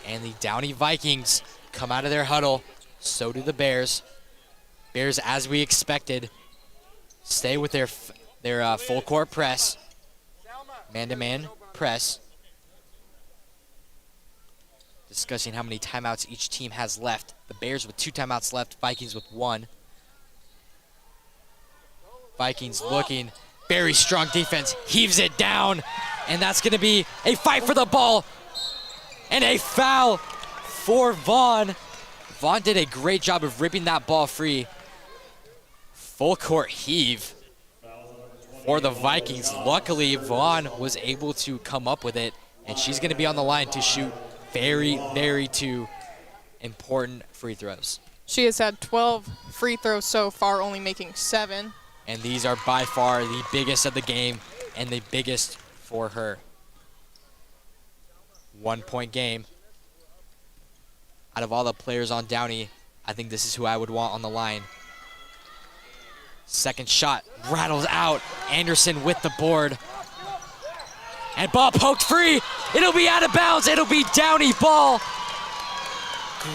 And the Downey Vikings come out of their huddle. So do the Bears. Bears, as we expected, stay with their full court press, man-to-man press. Discussing how many timeouts each team has left. The Bears with 2 timeouts left, Vikings with 1. Vikings looking, very strong defense, heaves it down, and that's gonna be a fight for the ball, and a foul for Vaughn. Vaughn did a great job of ripping that ball free. Full court heave for the Vikings. Luckily, Vaughn was able to come up with it, and she's going to be on the line to shoot very 2 important free throws. She has had 12 free throws so far, only making 7. And these are by far the biggest of the game and the biggest for her. 1-point game. Out of all the players on Downey, I think this is who I would want on the line. Second shot rattles out. Anderson with the board. And ball poked free. It'll be out of bounds. It'll be Downey ball.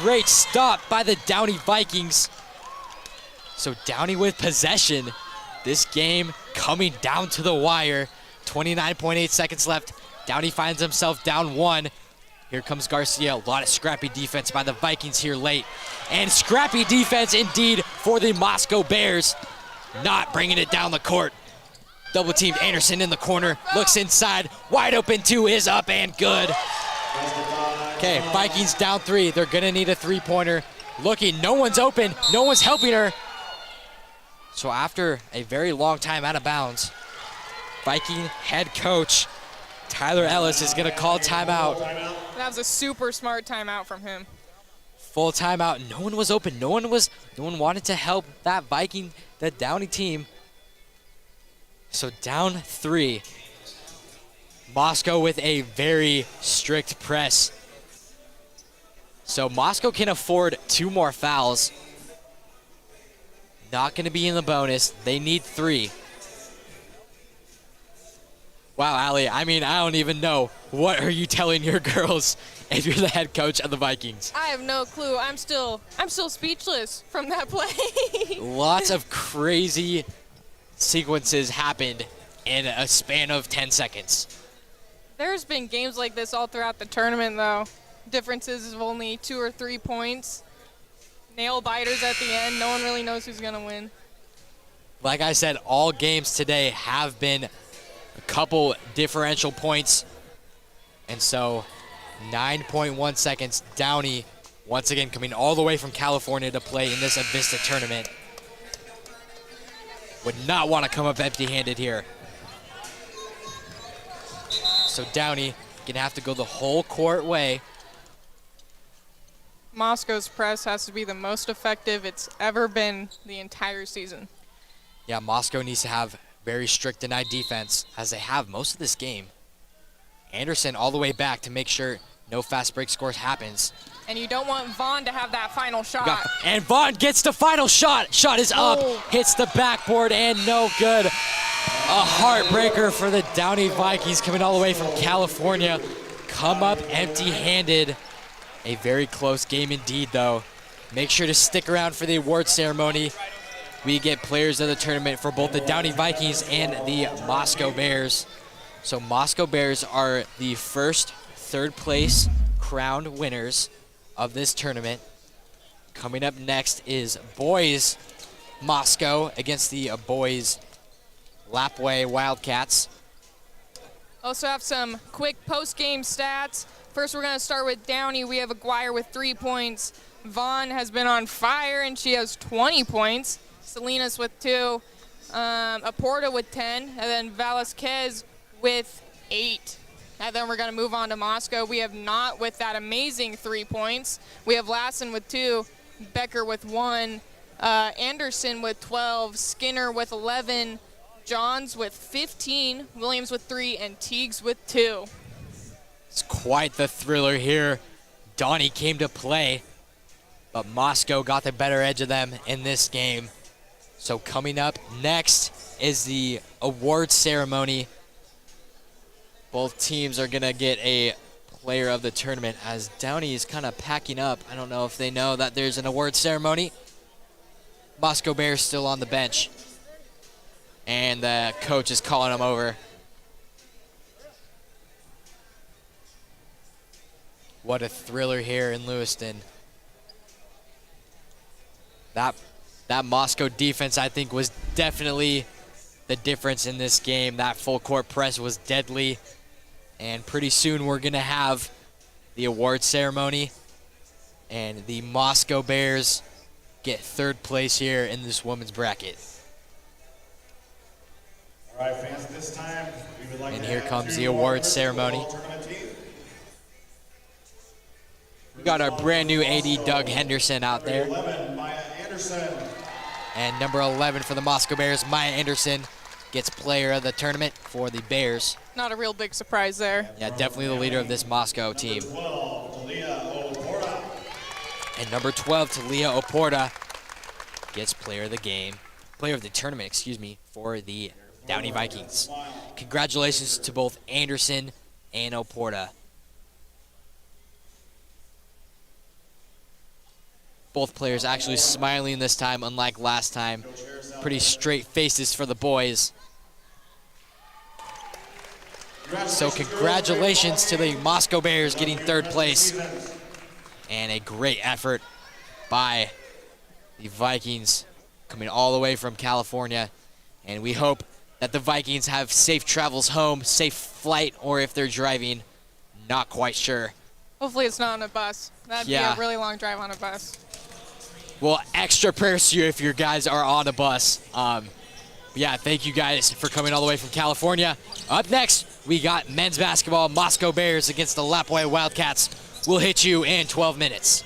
Great stop by the Downey Vikings. So Downey with possession. This game coming down to the wire. 29.8 seconds left. Downey finds himself down 1. Here comes Garcia. A lot of scrappy defense by the Vikings here late. And scrappy defense indeed for the Moscow Bears. Not bringing it down the court. Double teamed Anderson in the corner. Looks inside. Wide open 2 is up and good. Okay, Vikings down 3. They're going to need a 3-pointer. Looking, no one's open. No one's helping her. So after a very long time out of bounds, Viking head coach Tyler Ellis is going to call timeout. That was a super smart timeout from him. Full timeout. No one was open. No one wanted to help that the Downey team. So down 3. Moscow with a very strict press. So Moscow can afford 2 more fouls. Not going to be in the bonus. They need 3. Wow, Allie, I mean, I don't even know. What are you telling your girls if you're the head coach of the Vikings? I have no clue. I'm still speechless from that play. Lots of crazy sequences happened in a span of 10 seconds. There's been games like this all throughout the tournament, though. Differences of only 2 or 3 points. Nail biters at the end. No one really knows who's going to win. Like I said, all games today have been a couple differential points. And so 9.1 seconds. Downey once again coming all the way from California to play in this Avista tournament. Would not want to come up empty-handed here. So Downey gonna have to go the whole court way. Moscow's press has to be the most effective it's ever been the entire season. Yeah, Moscow needs to have very strict denied defense, as they have most of this game. Anderson all the way back to make sure no fast break scores happens. And you don't want Vaughn to have that final shot. And Vaughn gets the final shot. Shot is up, hits the backboard, and no good. A heartbreaker for the Downey Vikings coming all the way from California. Come up empty-handed. A very close game indeed, though. Make sure to stick around for the award ceremony. We get players of the tournament for both the Downey Vikings and the Moscow Bears. So Moscow Bears are the first third place crowned winners of this tournament. Coming up next is boys Moscow against the boys Lapway Wildcats. Also have some quick post-game stats. First, we're going to start with Downey. We have Aguirre with 3 points. Vaughn has been on fire, and she has 20 points. Salinas with 2. Aporta with 10. And then Velasquez with 8. And then we're going to move on to Moscow. We have Knott with that amazing 3 points. We have Lassen with 2. Becker with 1. Anderson with 12. Skinner with 11. Johns with 15. Williams with 3. And Teagues with 2. It's quite the thriller here. Donnie came to play, but Moscow got the better edge of them in this game. So coming up next is the award ceremony. Both teams are gonna get a player of the tournament as Downey is kind of packing up. I don't know if they know that there's an award ceremony. Moscow Bears still on the bench, and the coach is calling them over. What a thriller here in Lewiston. That Moscow defense, I think, was definitely the difference in this game. That full court press was deadly. And pretty soon we're gonna have the award ceremony. And the Moscow Bears get 3rd place here in this women's bracket. All right, fans, this time we would like And to here add comes 2 the more award members of the ceremony. football tournament team. We got our brand new AD, Doug Henderson, out there. 11, Maya Anderson. And number 11 for the Moscow Bears, Maya Anderson, gets player of the tournament for the Bears. Not a real big surprise there. Yeah, definitely the leader of this Moscow team. Number 12, Talia Oporta. And number 12, Talia Oporta, gets player of the game, player of the tournament, excuse me, for the Downey Vikings. Congratulations to both Anderson and Oporta. Both players actually smiling this time, unlike last time. Pretty straight faces for the boys. So congratulations to the Moscow Bears getting 3rd place. And a great effort by the Vikings coming all the way from California. And we hope that the Vikings have safe travels home, safe flight, or if they're driving, not quite sure. Hopefully it's not on a bus. That'd be Yeah. a really long drive on a bus. Well, extra prayers to you if your guys are on a bus. Yeah, thank you guys for coming all the way from California. Up next, we got men's basketball, Moscow Bears against the Lapway Wildcats. We'll hit you in 12 minutes.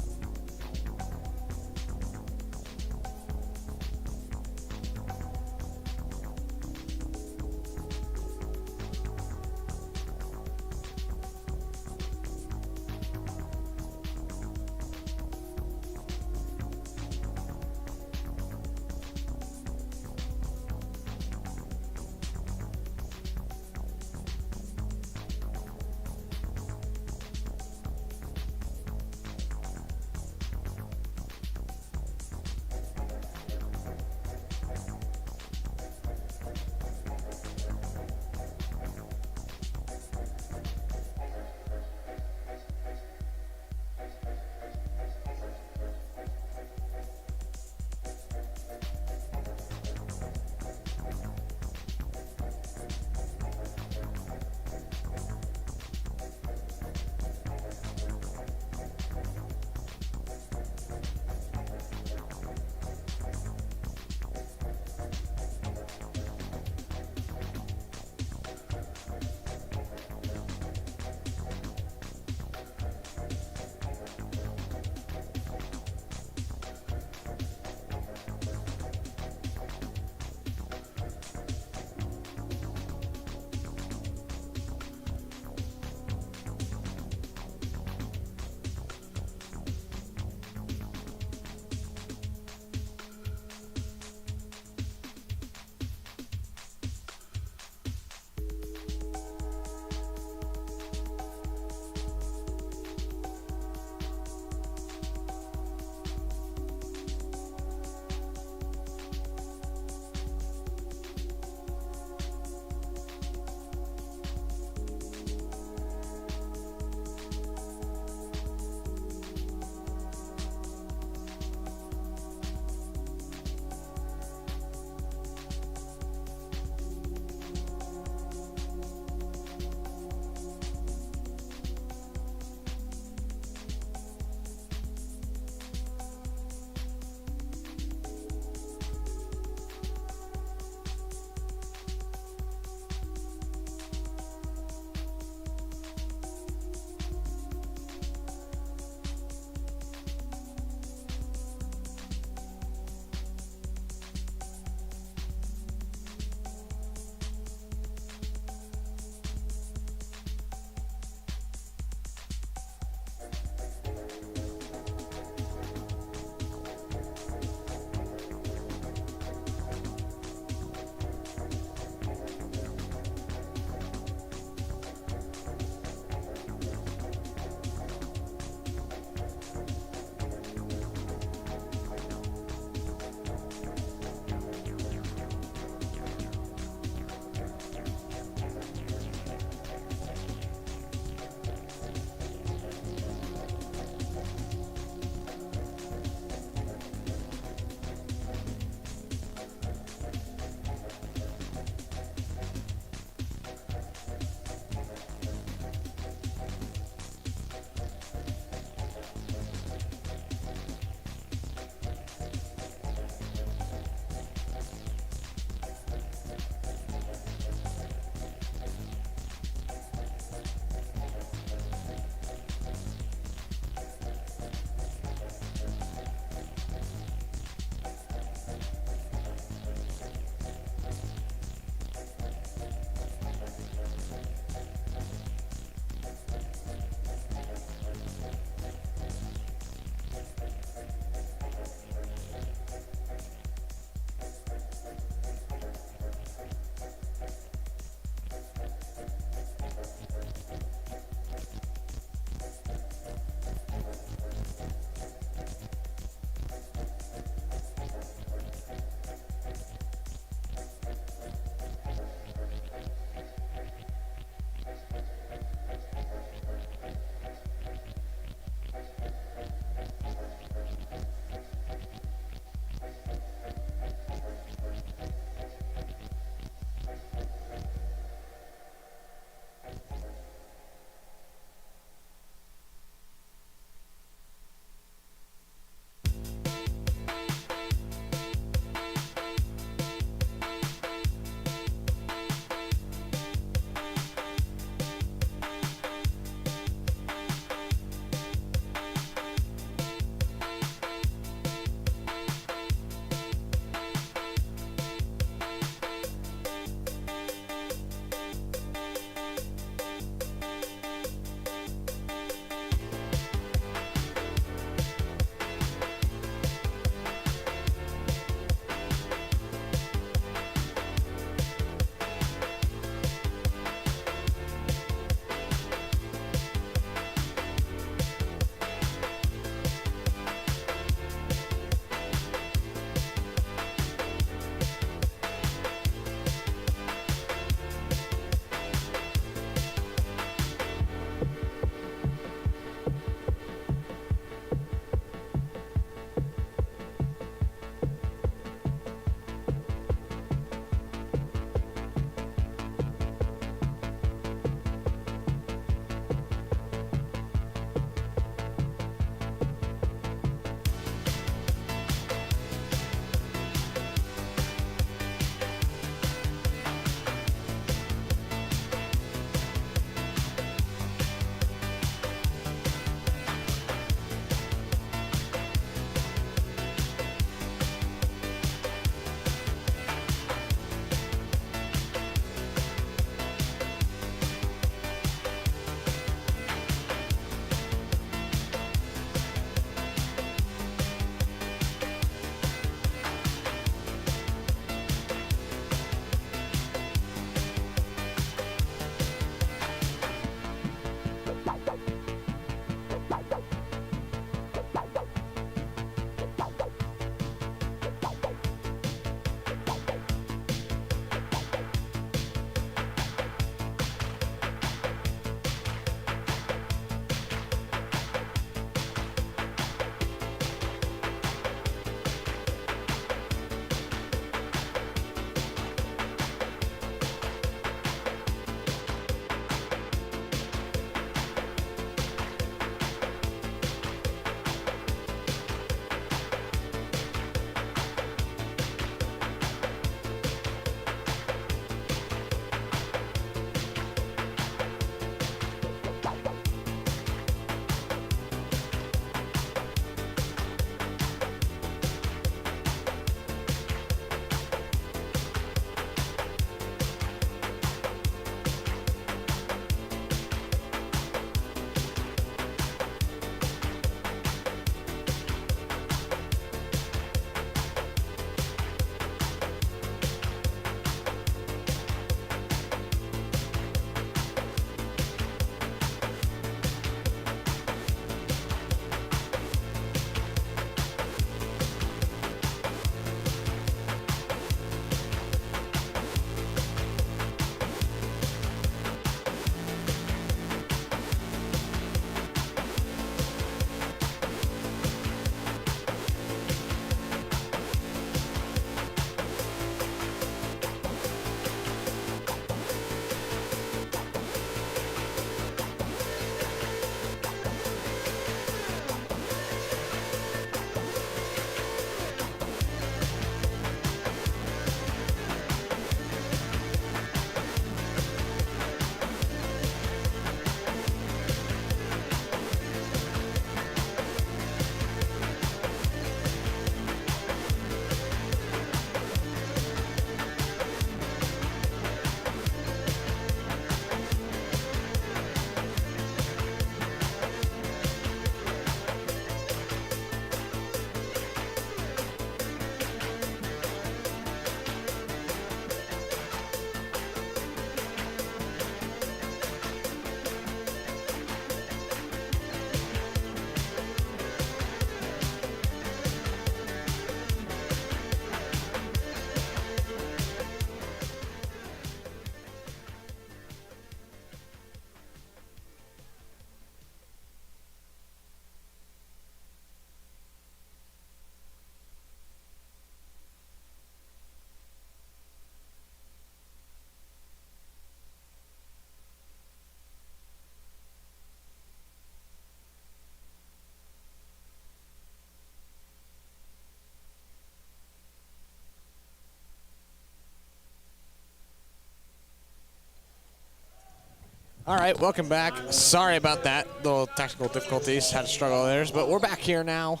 All right, welcome back. Sorry about that. Little technical difficulties. Had to struggle there, but we're back here now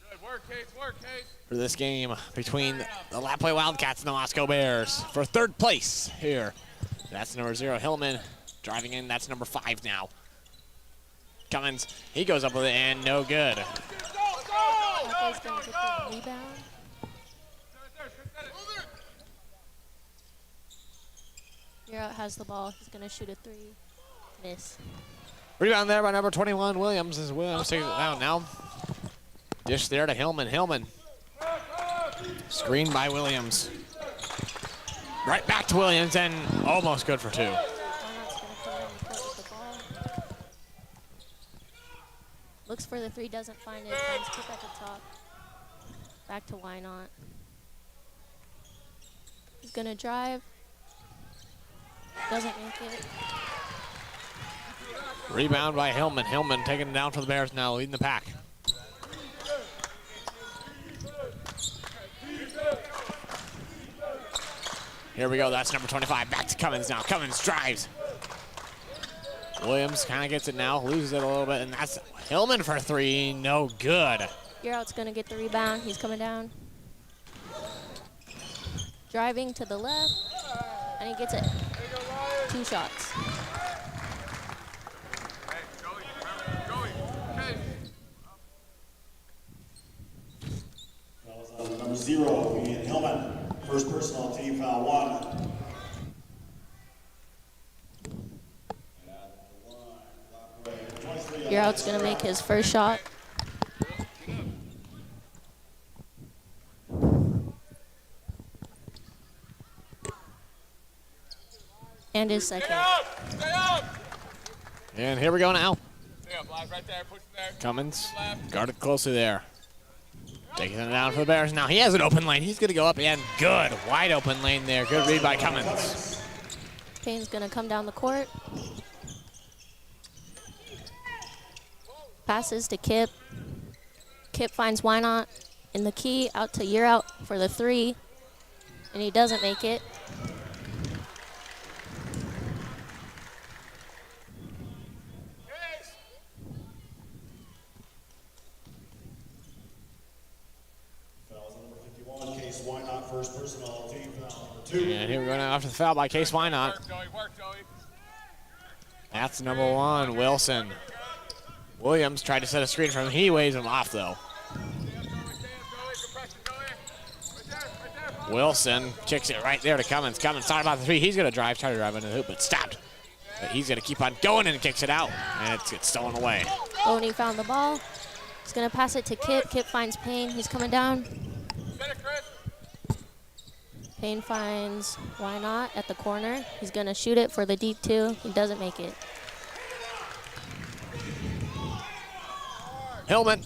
Good work, Case. Work, Case. for this game between the Lapway Wildcats and the Moscow Bears for third place here. That's number 0, Hillman, driving in. That's number 5 now. Cummins, he goes up with it and no good. Lapway's gonna get the rebound. Yarrow has the ball. He's gonna shoot a 3. Miss. Rebound there by number 21, Williams. As Williams takes it down now. Dish there to Hillman. Hillman. Screen by Williams. Right back to Williams and almost good for 2. Wynot's gonna come down the court with the ball. Looks for the 3, doesn't find it. Finds Kip at the top. Back to Wynot. He's gonna drive. Doesn't make it. Rebound by Hillman. Hillman taking it down for the Bears now, leading the pack. Here we go, that's number 25. Back to Cummins now. Cummins drives. Williams kind of gets it now, loses it a little bit, and that's Hillman for 3. No good. Yarrow's gonna get the rebound. He's coming down. Driving to the left, and he gets it. 2 shots. Fouls on number 0, Ian Hillman. First personal team foul 1. Yarrow's gonna make his first shot. And his second. Stay up! And here we go now. Stay up, live right there. Push it there. Cummins guarded closely there. Taking it down for the Bears now. He has an open lane. He's going to go up and good. Wide open lane there. Good read by Cummins. Payne's gonna come down the court. Passes to Kip. Kip finds Wynot in the key, out to Yarrow for the 3. And he doesn't make it. Fouls on number 51, Case Wynot. First personal team foul number 2. And here we go now after the foul by Case Wynot. Work, Joey. Work, Joey. That's number 1, Wilson. Williams tried to set a screen for him. He waves him off, though. Wilson kicks it right there to Cummins. Cummins thought about the 3. He's going to drive, try to drive into the hoop, but stopped. But he's going to keep on going and kicks it out, and it gets stolen away. Boney found the ball. He's gonna pass it to Kip. Kip finds Payne. He's coming down. Get it, Chris. Payne finds Wynot at the corner. He's gonna shoot it for the deep 2. He doesn't make it. Hillman.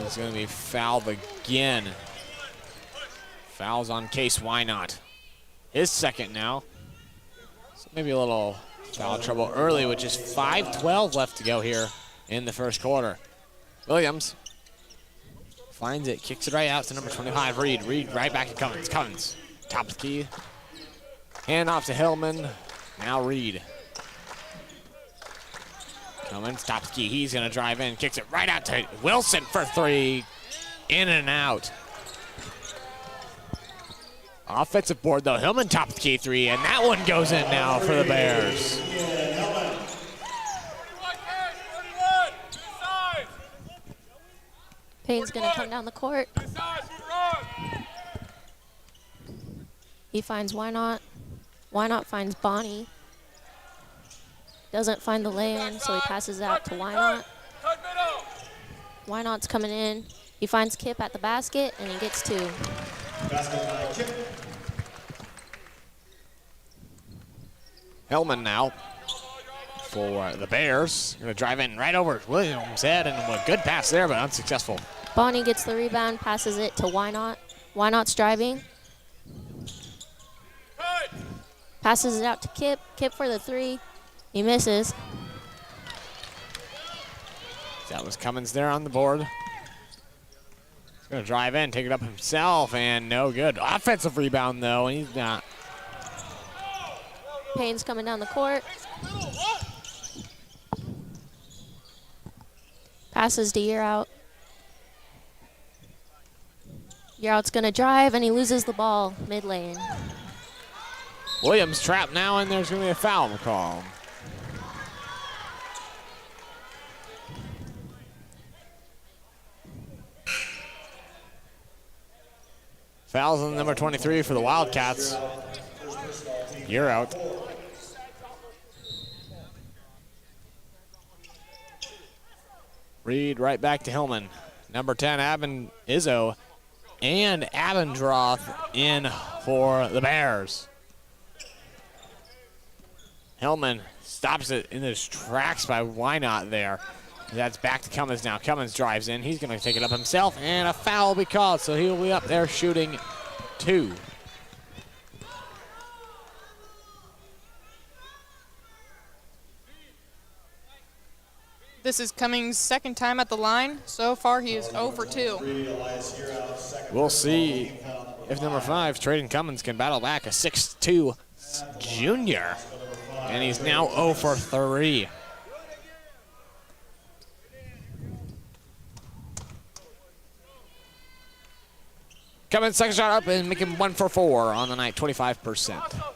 He's going to be fouled again. Fouls on Case Wynot. His second now. So maybe a little foul trouble early with just 5:12 left to go here in the first quarter. Williams finds it, kicks it right out to number 25, Reed. Reed right back to Cummins. Cummins, top of the key. Hand off to Hillman. Now Reed. Cummins, top of the key. He's going to drive in, kicks it right out to Wilson for 3. In and out. Offensive board, though. Hillman, top of the key 3, and that one goes in now for the Bears. Payne's gonna come down the court. He finds Wynot. Wynot finds Bonnie. Doesn't find the lane, so he passes it out to Wynot. Wynot's coming in. He finds Kip at the basket, and he gets 2. Basket by Kip. Hillman now for the Bears. Going to drive in right over Williams' head, and a good pass there, but unsuccessful. Bonnie gets the rebound, passes it to Wynot. Wynot's driving. Passes it out to Kip. Kip for the 3. He misses. That was Cummins there on the board. He's going to drive in, take it up himself, and no good. Offensive rebound, though, and he's not. Payne's coming down the court. Passes to Year Out. Year Out's going to drive, and he loses the ball mid-lane. Williams trapped now, and there's going to be a foul call. Fouls on number 23 for the Wildcats. Year Out. Reed right back to Hillman. Number 10, Izzo, and Abendroth in for the Bears. Hillman stops it in his tracks by Why Not there. That's back to Cummins now. Cummins drives in. He's going to take it up himself, and a foul will be called, so he'll be up there shooting 2. This is Cummings' second time at the line. So far, he is 0 for 2. We'll see if number 5, Traden Cummins, can battle back, a 6'2" junior. And he's now 0 for 3. Cummins' second shot up and making 1 for 4 on the night, 25%.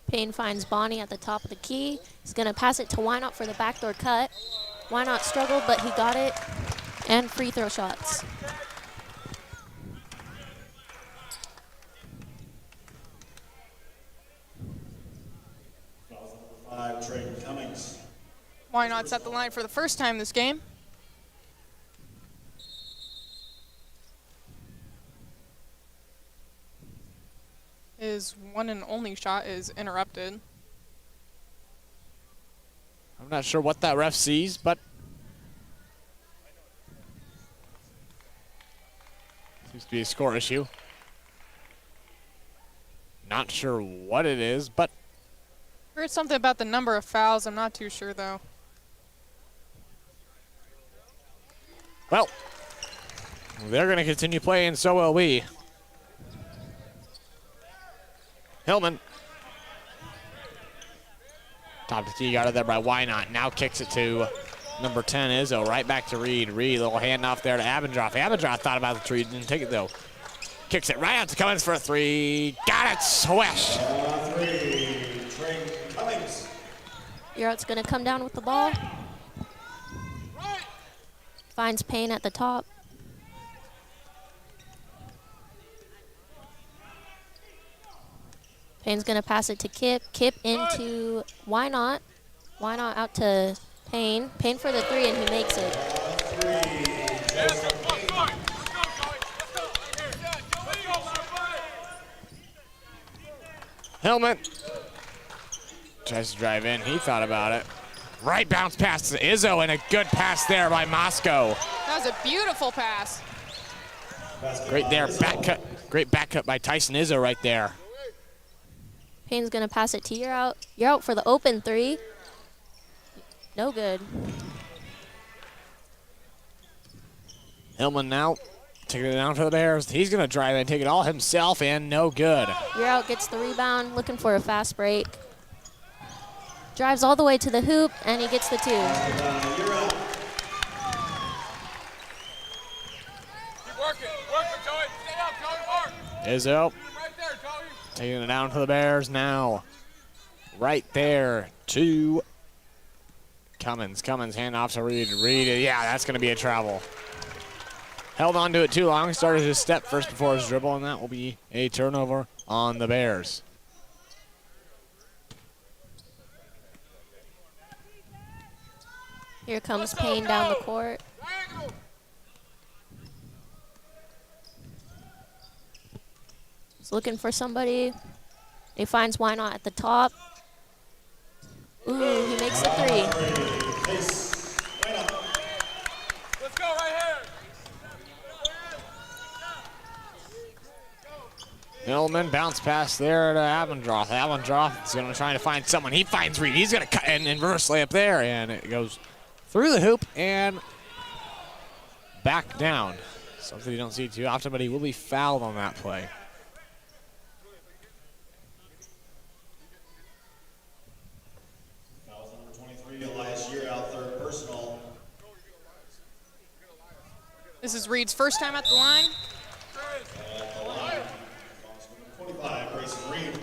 Payne finds Bonnie at the top of the key. He's going to pass it to Why Not for the backdoor cut. Why Not struggled, but he got it. And free throw shots. Traden Cummings. Why Not's at the line for the first time this game. His one and only shot is interrupted. I'm not sure what that ref sees, but seems to be a score issue. Not sure what it is, but Heard something about the number of fouls. I'm not too sure, though. well, they're going to continue playing, so will we. Hillman. Top to tee, got it there by Why Not. Now kicks it to number 10, Izzo. Right back to Reed. Reed, little handoff there to Abendroth. Abendroth thought about the tree, didn't take it though. Kicks it right out to Cummins for a 3. Got it, swish. 3, Traden Cummings. Year Out's going to come down with the ball. Finds Payne at the top. Payne's going to pass it to Kip. Kip into Why Not. Why Not out to Payne. Payne for the 3, and he makes it. Hillman tries to drive in. He thought about it. Right bounce pass to Izzo, and a good pass there by Moscow. That was a beautiful pass. Great there, back cut. Great back cut by Tyson Izzo right there. Payne's going to pass it to Year Out. Year Out for the open 3. No good. Hillman now taking it down for the Bears. He's going to drive and take it all himself, and no good. Year Out gets the rebound, looking for a fast break. Drives all the way to the hoop, and he gets the 2. Keep working. Working, Joey. Stay up, Joey. Mark. Izzo Right there, Joey. taking it down for the Bears now. Right there to Cummins. Cummins handoff to Reed. Reed, yeah, that's going to be a travel. Held on to it too long. Started his step first before his dribble, and that will be a turnover on the Bears. Here comes Payne down the court. He's looking for somebody. He finds Why Not at the top. Ooh, he makes the 3. Let's go right here. Hillman bounce pass there to Abendroth. Abendroth is going to try to find someone. He finds Reed. He's going to cut in reverse layup there, and it goes through the hoop and back down. Something you don't see too often, but he will be fouled on that play. Fouls number 23, Elias Year out third personal. This is Reed's first time at the line. At the line, fouls number 25, Grayson Reed.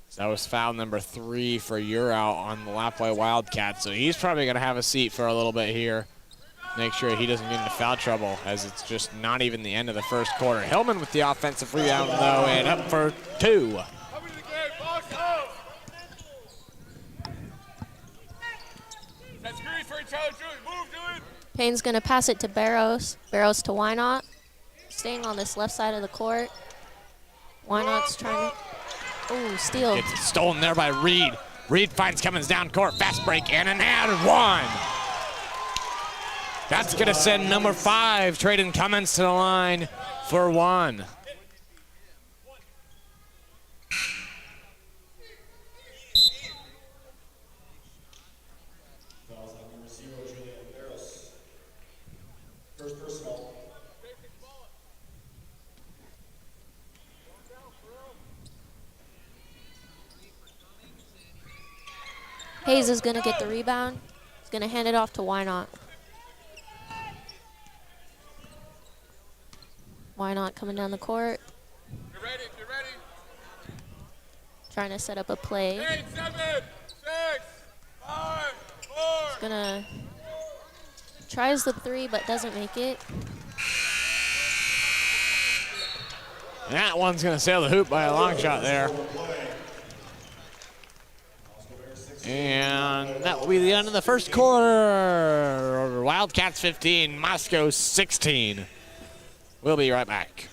So that was foul number 3 for Urau on the Lapwai Wildcats. So he's probably going to have a seat for a little bit here. Make sure he doesn't get into foul trouble, as it's just not even the end of the first quarter. Hillman with the offensive rebound, though, and up for 2. Payne's going to pass it to Barrows. Barrows to Wynot. Staying on this left side of the court. Wynot's trying to... Ooh, steal. It's stolen there by Reed. Reed finds Cummins down court. Fast break and an ad 1. That's going to send number 5, Traden Cummins, to the line for 1. Fouls on number 0, Julian Barros. First personal. Hayes is going to get the rebound. He's going to hand it off to Wynot. Wynot coming down the court. Get ready, get ready. Trying to set up a play. 8, 7, 6, 5, 4. He's going to... Tries the 3, but doesn't make it. That one's going to sail the hoop by a long shot there. And that will be the end of the first quarter. Wildcats 15, Moscow 16. We'll be right back.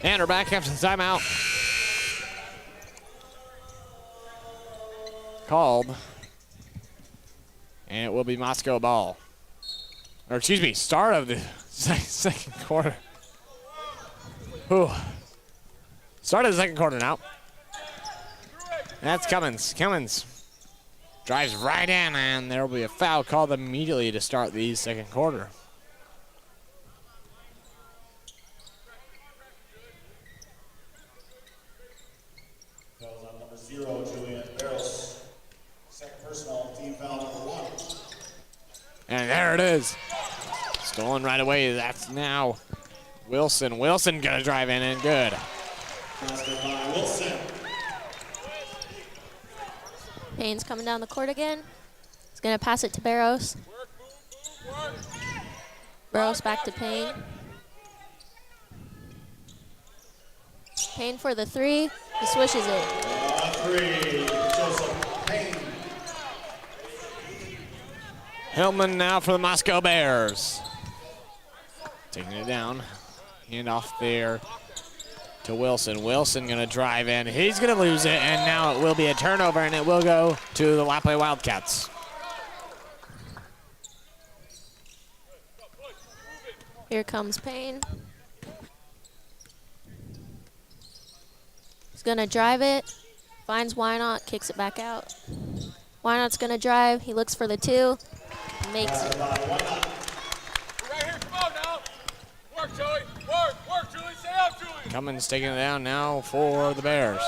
And we're back after the timeout. Called. And it will be Moscow ball. Or excuse me, start of the second quarter. Ooh. Start of the second quarter now. That's Cummins. Cummins drives right in, and there will be a foul called immediately to start the second quarter. Fouls on number 0, Julian Barros. Second personal, team foul number 1. And there it is. Stolen right away. That's now Wilson. Wilson gonna drive in and good. Basket by Wilson. Payne's coming down the court again. He's going to pass it to Barrows. Barrows back to Payne. Payne for the 3. He swishes it. 3, Joseph Payne. Hillman now for the Moscow Bears. Taking it down. Hand off there to Wilson. Wilson gonna drive in. He's gonna lose it, and now it will be a turnover, and it will go to the Lapwai Wildcats. Here comes Payne. He's going to drive it. Finds Wynot, kicks it back out. Wynot's going to drive. He looks for the 2. Makes it. Right here, come on now. Work, Joey. Work, Julie. Stay out, Julie. Cummins taking it down now for the Bears.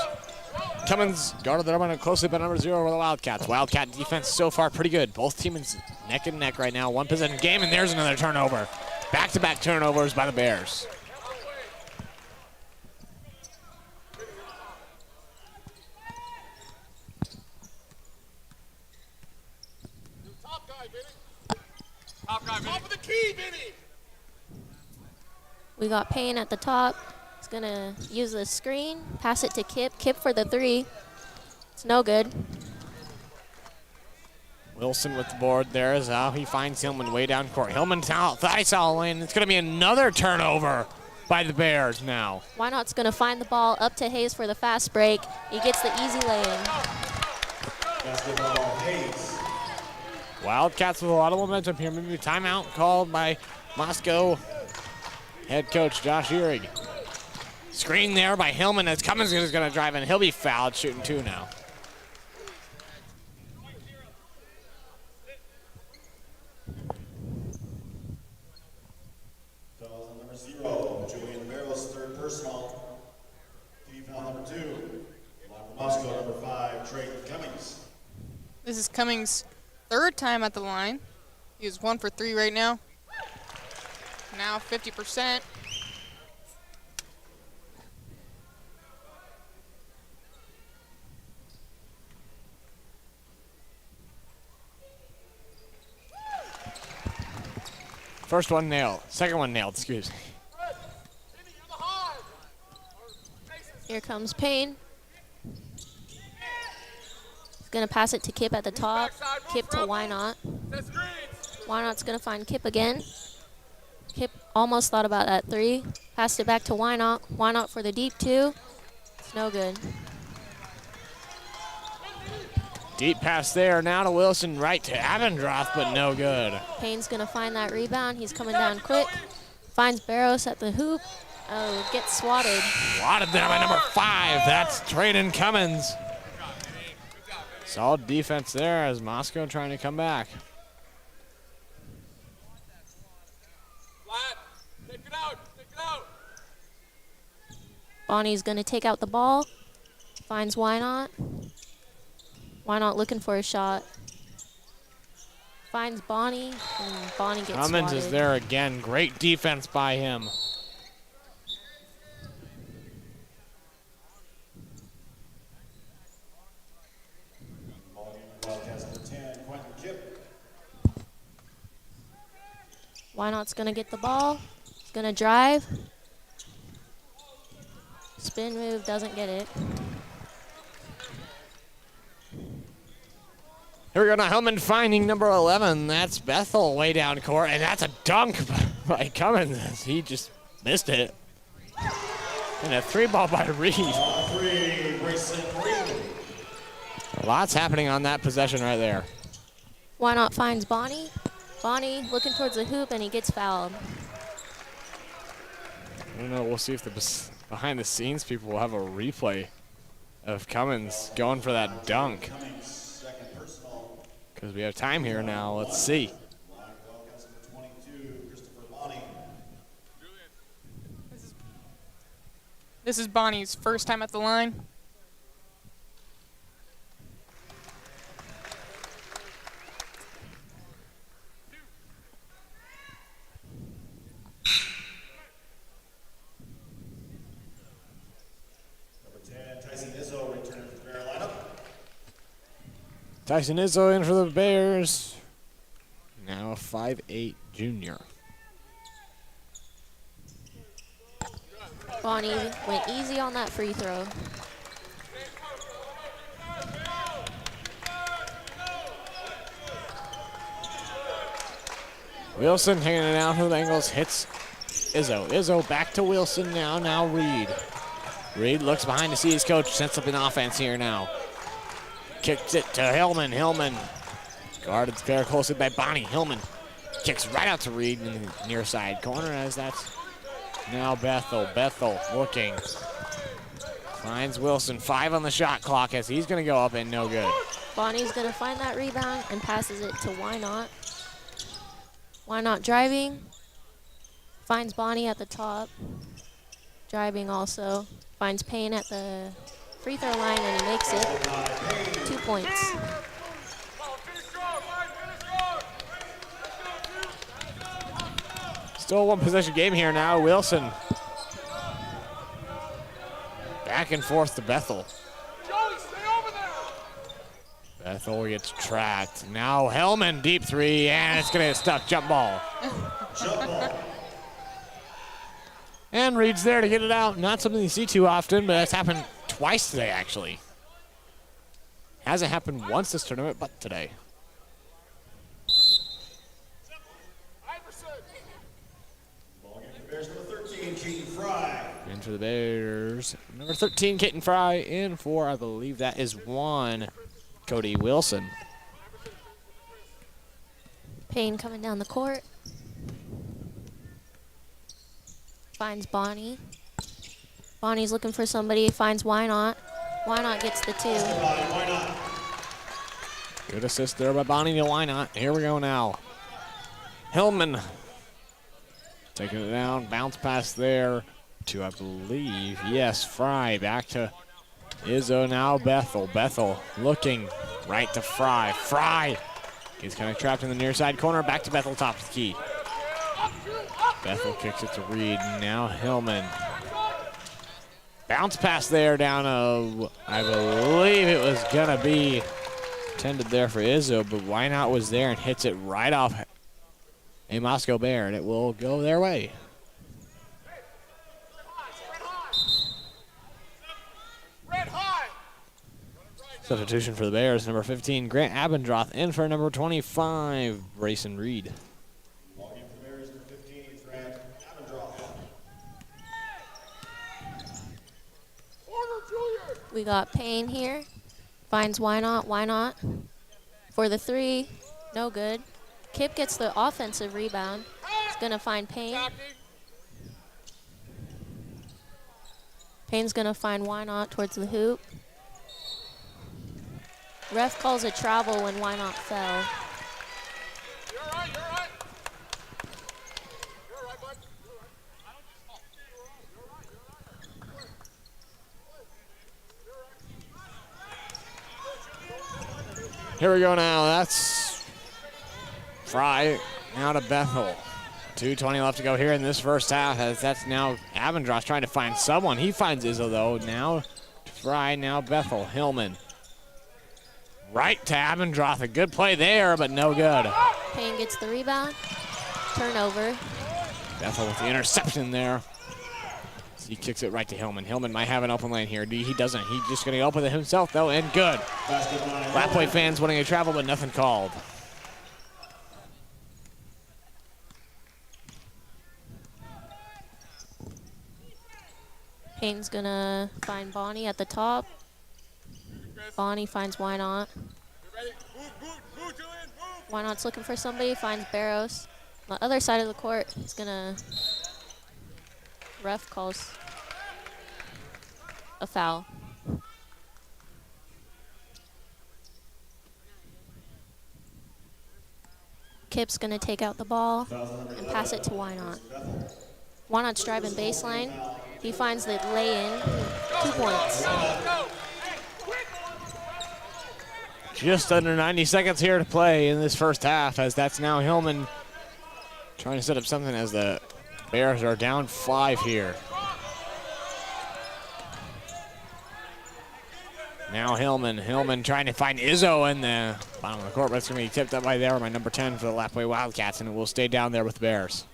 Cummins guarded the number closely by number 0 with the Wildcats. Wildcat defense so far pretty good. Both teams neck and neck right now. One possession game, and there's another turnover. Back-to-back turnovers by the Bears. Top guy, Top of the key, Vinny. We got Payne at the top. He's going to use the screen, pass it to Kip. Kip for the 3. It's no good. Wilson with the board there is how he finds Hillman way down court. Hillman thigh saw in. It's going to be another turnover by the Bears now. Why Not's going to find the ball up to Hayes for the fast break. He gets the easy lay-in. Basketball, Hayes. Wildcats with a lot of momentum here. Maybe a timeout called by Moscow head coach Josh Ehrig. Screen there by Hillman as Cummins is going to drive in. He'll be fouled, shooting 2 now. Fouls on number 0, Julian Barros, 3rd personal. Team foul number 2. Moscow, number 5, Trey Cummings. This is Cummings' 3rd time at the line. He is 1 for 3 right now. Now 50%. First one nailed. Second one nailed, excuse me. Here comes Payne. He's going to pass it to Kip at the top. Kip to Why Not. Why Not's going to find Kip again. Kip almost thought about that 3. Passed it back to Why Not. Why Not for the deep 2. It's no good. Deep pass there, now to Wilson, right to Abendroth, but no good. Payne's going to find that rebound. He's coming down quick. Finds Barros at the hoop. Oh, gets swatted. Swatted there by number 5. That's Traden Cummins. Solid defense there as Moscow trying to come back. Flat. Take it out. Take it out. Bonnie's going to take out the ball. Finds Why Not. Why Not looking for a shot. Finds Bonnie, and Bonnie gets Cummins swatted. is there again. Great defense by him. Wildcats number 10, Quentin Kip. Why Not's going to get the ball. He's going to drive. Spin move, doesn't get it. Here we go now, Hillman finding number 11. That's Bethel way down court, and that's a dunk by Cummins. He just missed it. And a 3-ball by Reed. 3, Grayson Reed. Lots happening on that possession right there. Why Not finds Bonnie. Bonnie looking towards the hoop, and he gets fouled. I don't know, we'll see if the behind the scenes people will have a replay of Cummins going for that dunk. Because we have time here now, let's see. Wildcats number 22, Christopher Bonnie. This is Bonnie's 1st time at the line. Number 10, Tyson Izzo returning to the Bear lineup. Tyson Izzo in for the Bears. Now a 5'8" junior. Bonnie went easy on that free throw. Wilson hanging it out for the Bengals, hits Izzo. Izzo back to Wilson now, now Reed. Reed looks behind to see his coach, sets up an offense here now. Kicks it to Hillman. Hillman guarded very closely by Bonnie. Hillman kicks right out to Reed in the near side corner as that's now Bethel. Bethel looking. Finds Wilson. 5 on the shot clock as he's going to go up and no good. Bonnie's going to find that rebound and passes it to Why Not. Why Not driving. Finds Bonnie at the top. Driving also. Finds Payne at the free throw line and he makes it. 2 points. Still a 1 possession game here now. Wilson. Back and forth to Bethel. Bethel gets tracked. Now Hellman, deep three, and it's gonna get stuck. Jump ball. Jump ball. And Reed's there to get it out. Not something you see too often, but that's happened twice today, actually. Hasn't happened once this tournament, but today. Ball game for Bears number 13, Keaton Fry. In for the Bears. Number 13, Keaton Fry. In for, I believe that is one, Cody Wilson. Payne coming down the court. Finds Bonnie. Bonnie's looking for somebody. Finds Why Not. Why Not gets the two. Why not? Good assist there by Bonnie to Why Not. Here we go now. Hillman taking it down. Bounce pass there to, I believe, yes, Fry. Back to Izzo, now Bethel. Bethel looking right to Fry. Fry is kind of trapped in the near side corner. Back to Bethel, top of the key. Bethel kicks it to Reed. Now Hillman. Bounce pass there down to, I believe it was going to be intended there for Izzo, but Why Not was there and hits it right off a Moscow Bear, and it will go their way. Substitution for the Bears, number 15, Grant Abendroth, in for number 25, Brayson Reed. Ball game for the Bears number 15, Grant Abendroth. We got Payne here. Finds Why Not. Why Not. For the three. No good. Kip gets the offensive rebound. He's going to find Payne. Payne's going to find Why Not towards the hoop. Ref calls a travel when Why Not fell. You're all right, you're all right. You're all right, bud. Here we go now. That's Fry now to Bethel. 2:20 left to go here in this first half, as that's now Abendroth trying to find someone. He finds Izzo, though. Now to Fry, now Bethel. Hillman. Right to Abendroth. A good play there, but no good. Payne gets the rebound. Turnover. Bethel with the interception there. So he kicks it right to Hillman. Hillman might have an open lane here. He doesn't. He's just going to open it himself, though, and good. Lapway fans wanting to travel, but nothing called. Payne's going to find Bonnie at the top. Bonnie finds Why Not. Move, Julian, move. Why Not's looking for somebody. Finds Barros. On the other side of the court, he's going to... Ref calls a foul. Kip's going to take out the ball and pass it to Why Not. Why Not's driving baseline. He finds the lay-in. 2 points. Just under 90 seconds here to play in this first half, as that's now Hillman trying to set up something as the Bears are down 5 here. Now Hillman trying to find Izzo in the bottom of the court, but it's going to be tipped up by number 10 for the Lapway Wildcats, and it will stay down there with the Bears.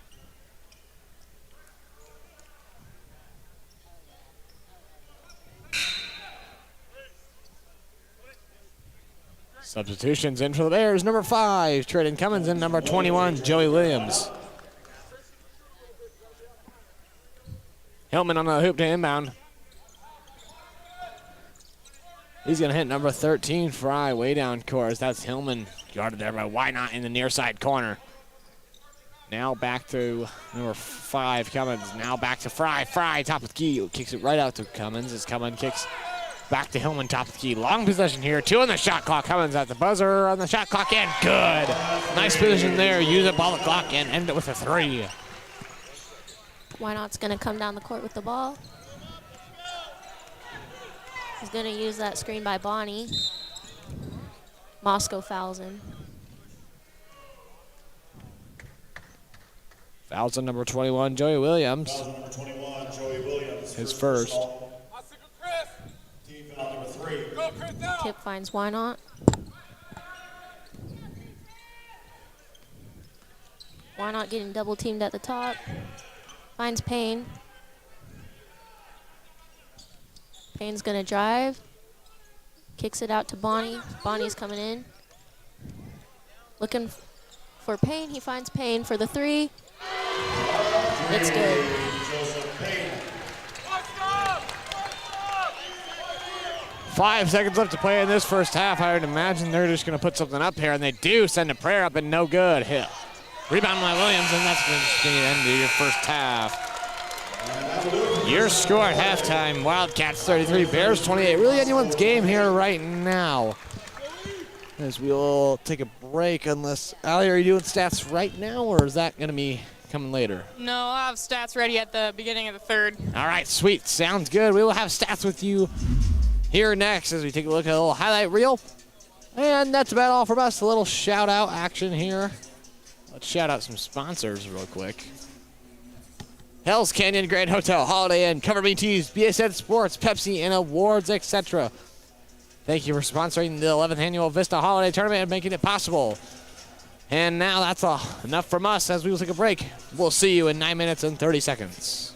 Substitutions in for the Bears. Number 5, Trayden Cummins, and number 21, Joey Williams. Hillman on the hoop to inbound. He's going to hit number 13, Fry, way down court. That's Hillman guarded there by Why Not in the near side corner. Now back to number 5, Cummins. Now back to Fry. Fry, top of the key. Kicks it right out to Cummins as Cummins kicks back to Hillman, top of the key. Long possession here. 2 on the shot clock. Cummins at the buzzer on the shot clock, and good. Nice position there. Use up all the clock and end it with a 3. Why Not's going to come down the court with the ball. He's going to use that screen by Bonnie. Moscow fouls him. Fouls on number 21, Joey Williams. Foul number 21, Joey Williams. His first. Team foul number 3. Go, Chris, down. Kip finds Why Not. Why not getting double teamed at the top? Finds Payne. Payne's gonna drive. Kicks it out to Bonnie. Bonnie's coming in. Looking for Payne. He finds Payne for the three. It's good. 5 seconds left to play in this first half. I would imagine they're just going to put something up here, and they do send a prayer up, and no good. Hit. Rebound by Williams, and that's going to be the end of your first half. Your score at halftime, Wildcats 33, Bears 28. Really anyone's game here right now. As we'll take a break, unless, Allie, are you doing stats right now, or is that going to be coming later? No, I'll have stats ready at the beginning of the third. All right, sweet. Sounds good. We will have stats with you here next as we take a look at a little highlight reel. And that's about all from us. A little shout-out action here. Let's shout out some sponsors real quick. Hell's Canyon Grand Hotel, Holiday Inn, Cover Me Tees, BSN Sports, Pepsi, and awards, etc. Thank you for sponsoring the 11th Annual Avista Holiday Tournament and making it possible. And now that's enough from us as we will take a break. We'll see you in 9 minutes and 30 seconds.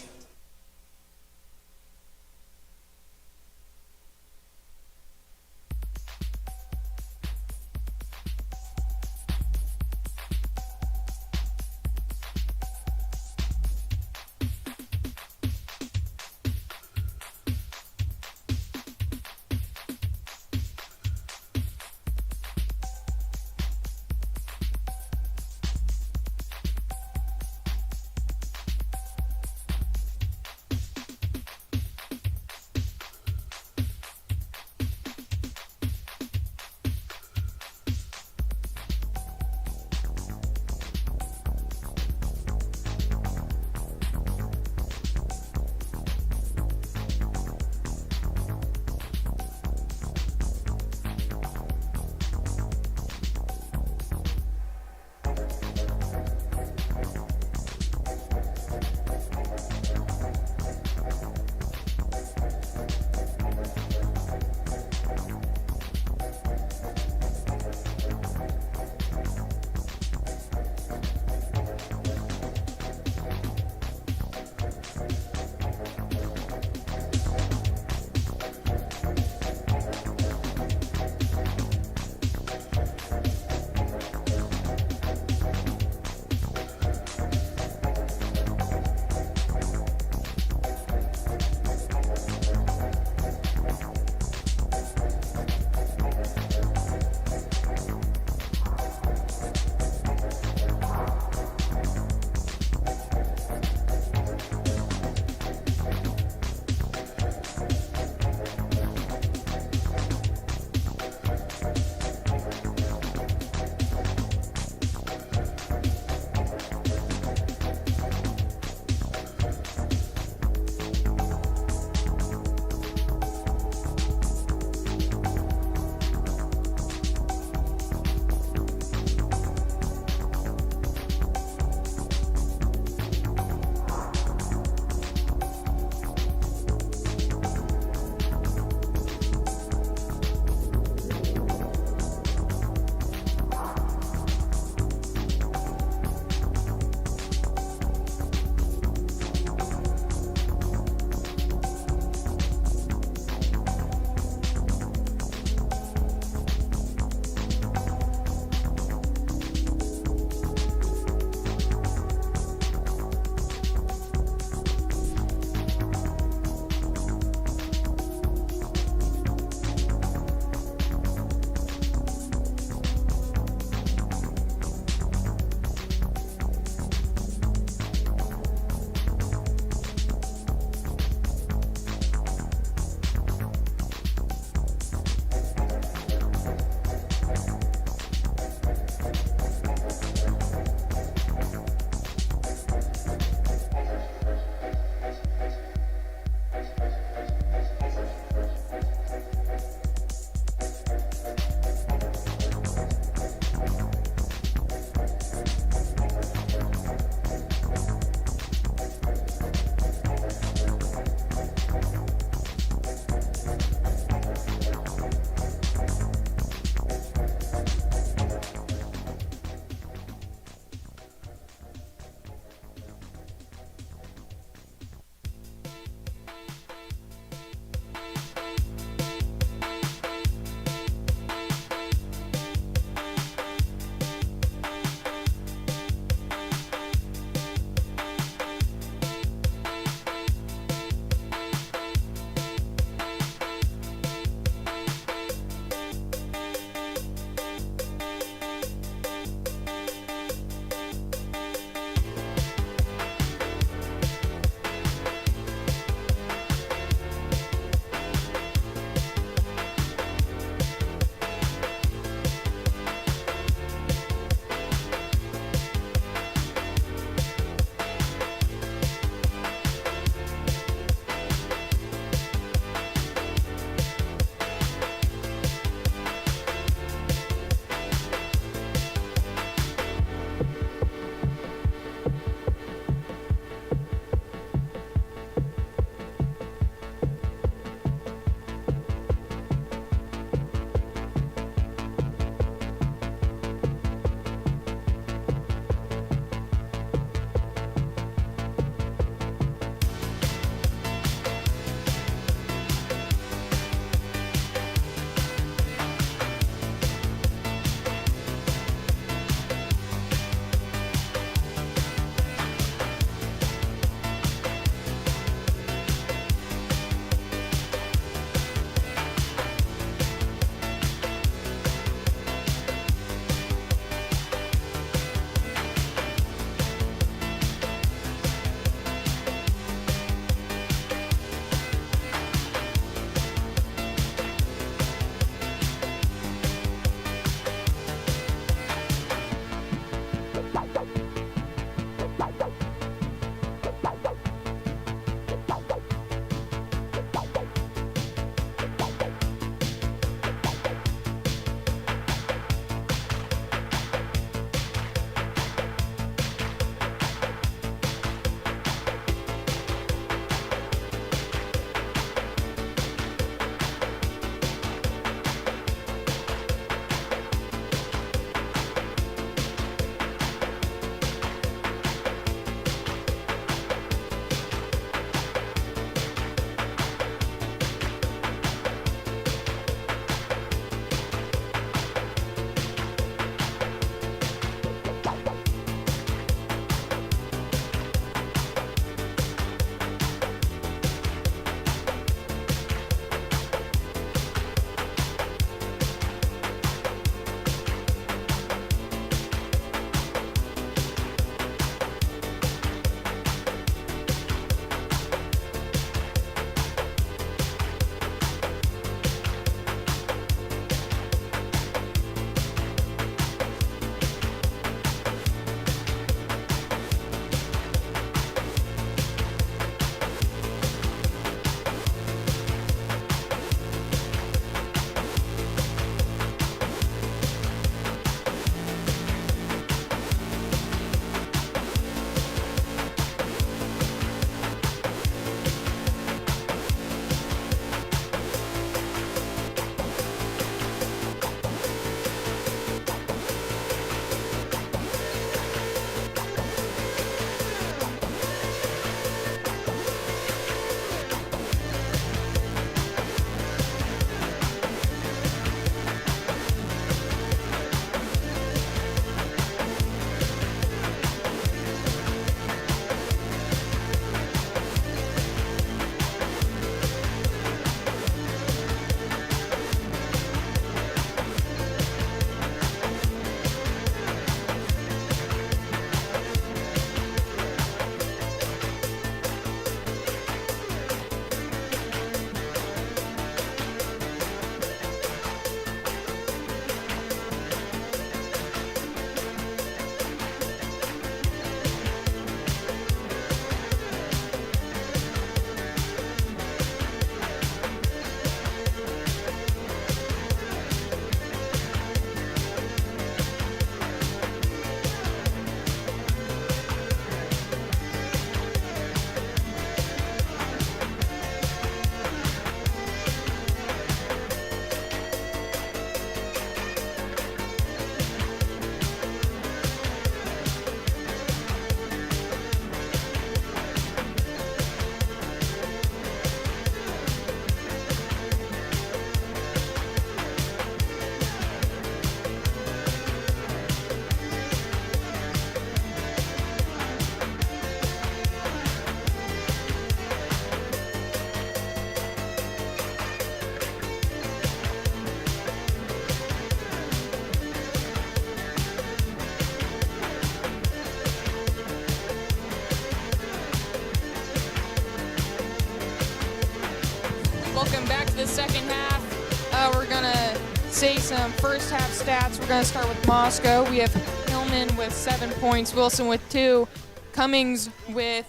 Welcome back to the second half. We're going to say some first half stats. We're going to start with Moscow. We have Hillman with 7 points, Wilson with 2, Cummings with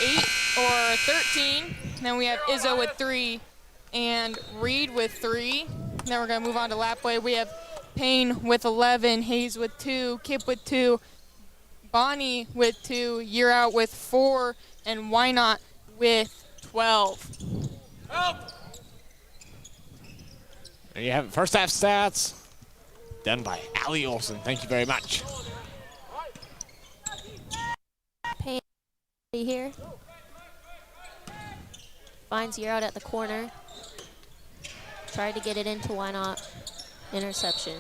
8 or 13. Then we have Izzo with 3 and Reed with 3. Then we're going to move on to Lapway. We have Payne with 11, Hayes with 2, Kip with 2, Bonnie with 2, Year Out with 4, and Why Not with 12. There you have it. First half stats done by Allie Olson. Thank you very much. Payne here. Finds Year Out at the corner. Tried to get it into Why Not. Interception.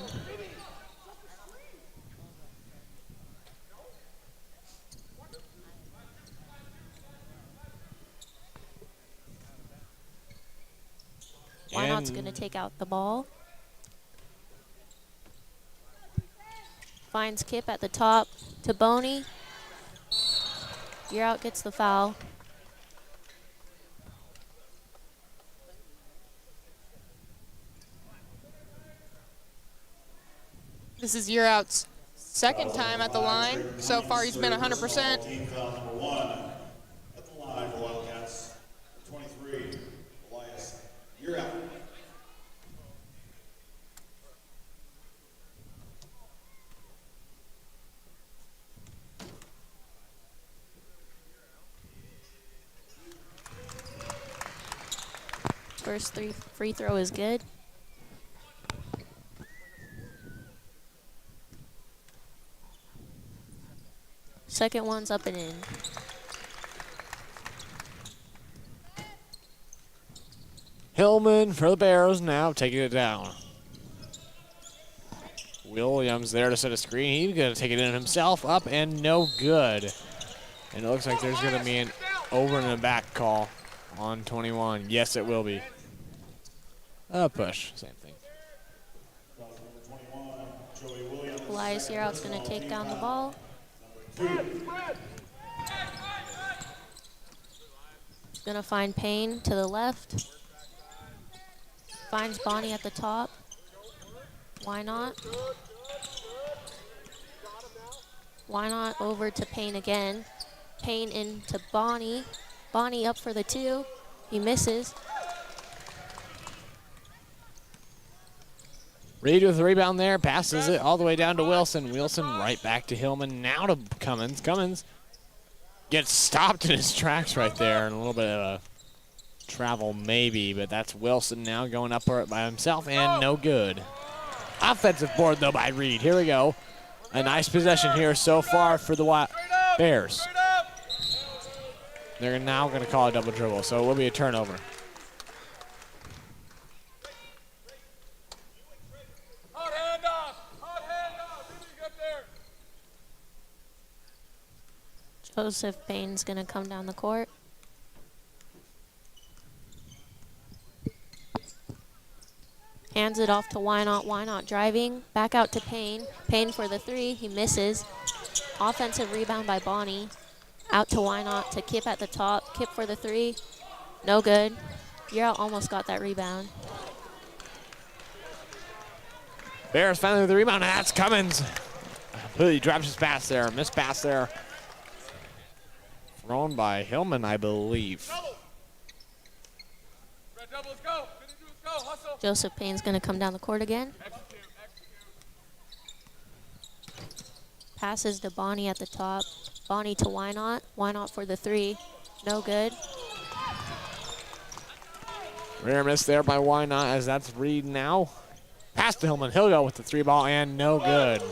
Why Not's going to take out the ball. Finds Kip at the top to Boney. Year Out gets the foul. This is Year Out's second time at the line. So far, he's been 100%. Team foul number 1 at the line for Wildcats. 23, Elias, Year Out. First free throw is good. Second one's up and in. Hillman for the Bears now taking it down. Williams there to set a screen. He's going to take it in himself. Up and no good. And it looks like there's going to be an over and a back call on 21. Yes, it will be. A push. Same thing. Elias Year Out's going to take down the ball. Going to find Payne to the left. Finds Bonnie at the top. Why not? Why not over to Payne again? Payne into Bonnie. Bonnie up for the 2. He misses. Reed with the rebound there, passes it all the way down to Wilson. Wilson right back to Hillman, now to Cummins. Cummins gets stopped in his tracks right there, and a little bit of a travel maybe, but that's Wilson now going up for it by himself, and no good. Offensive board, though, by Reed. Here we go. A nice possession here so far for the Bears. They're now going to call a double dribble, so it will be a turnover. Joseph Payne's going to come down the court. Hands it off to Why Not driving. Back out to Payne. Payne for the 3. He misses. Offensive rebound by Bonnie. Out to Why Not to Kip at the top. Kip for the 3. No good. Year Out almost got that rebound. Bears finally with the rebound, and that's Cummins. Completely drops his pass there. Missed pass there. Thrown by Hillman, I believe. Joseph Payne's going to come down the court again. Passes to Bonnie at the top. Bonnie to Why Not. Why Not for the 3. No good. Rare miss there by Why Not, as that's Reed now. Pass to Hillman. He'll go with the 3 ball, and no good.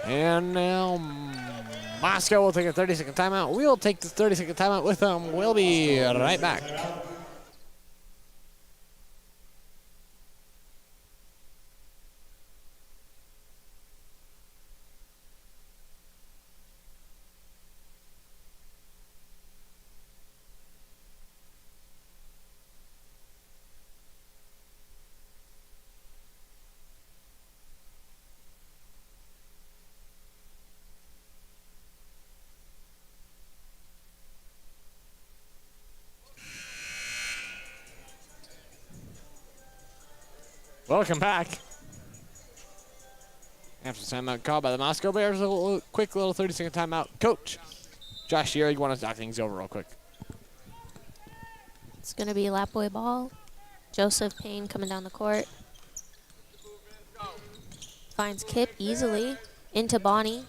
And now Moscow will take a 30-second timeout. We'll take the 30-second timeout with them. We'll be right back. Welcome back. After the timeout called by the Moscow Bears, a quick little 30-second timeout. Coach Josh Shearer, you want to talk things over real quick? It's going to be a lap boy ball. Joseph Payne coming down the court. Finds Kip easily into Bonnie.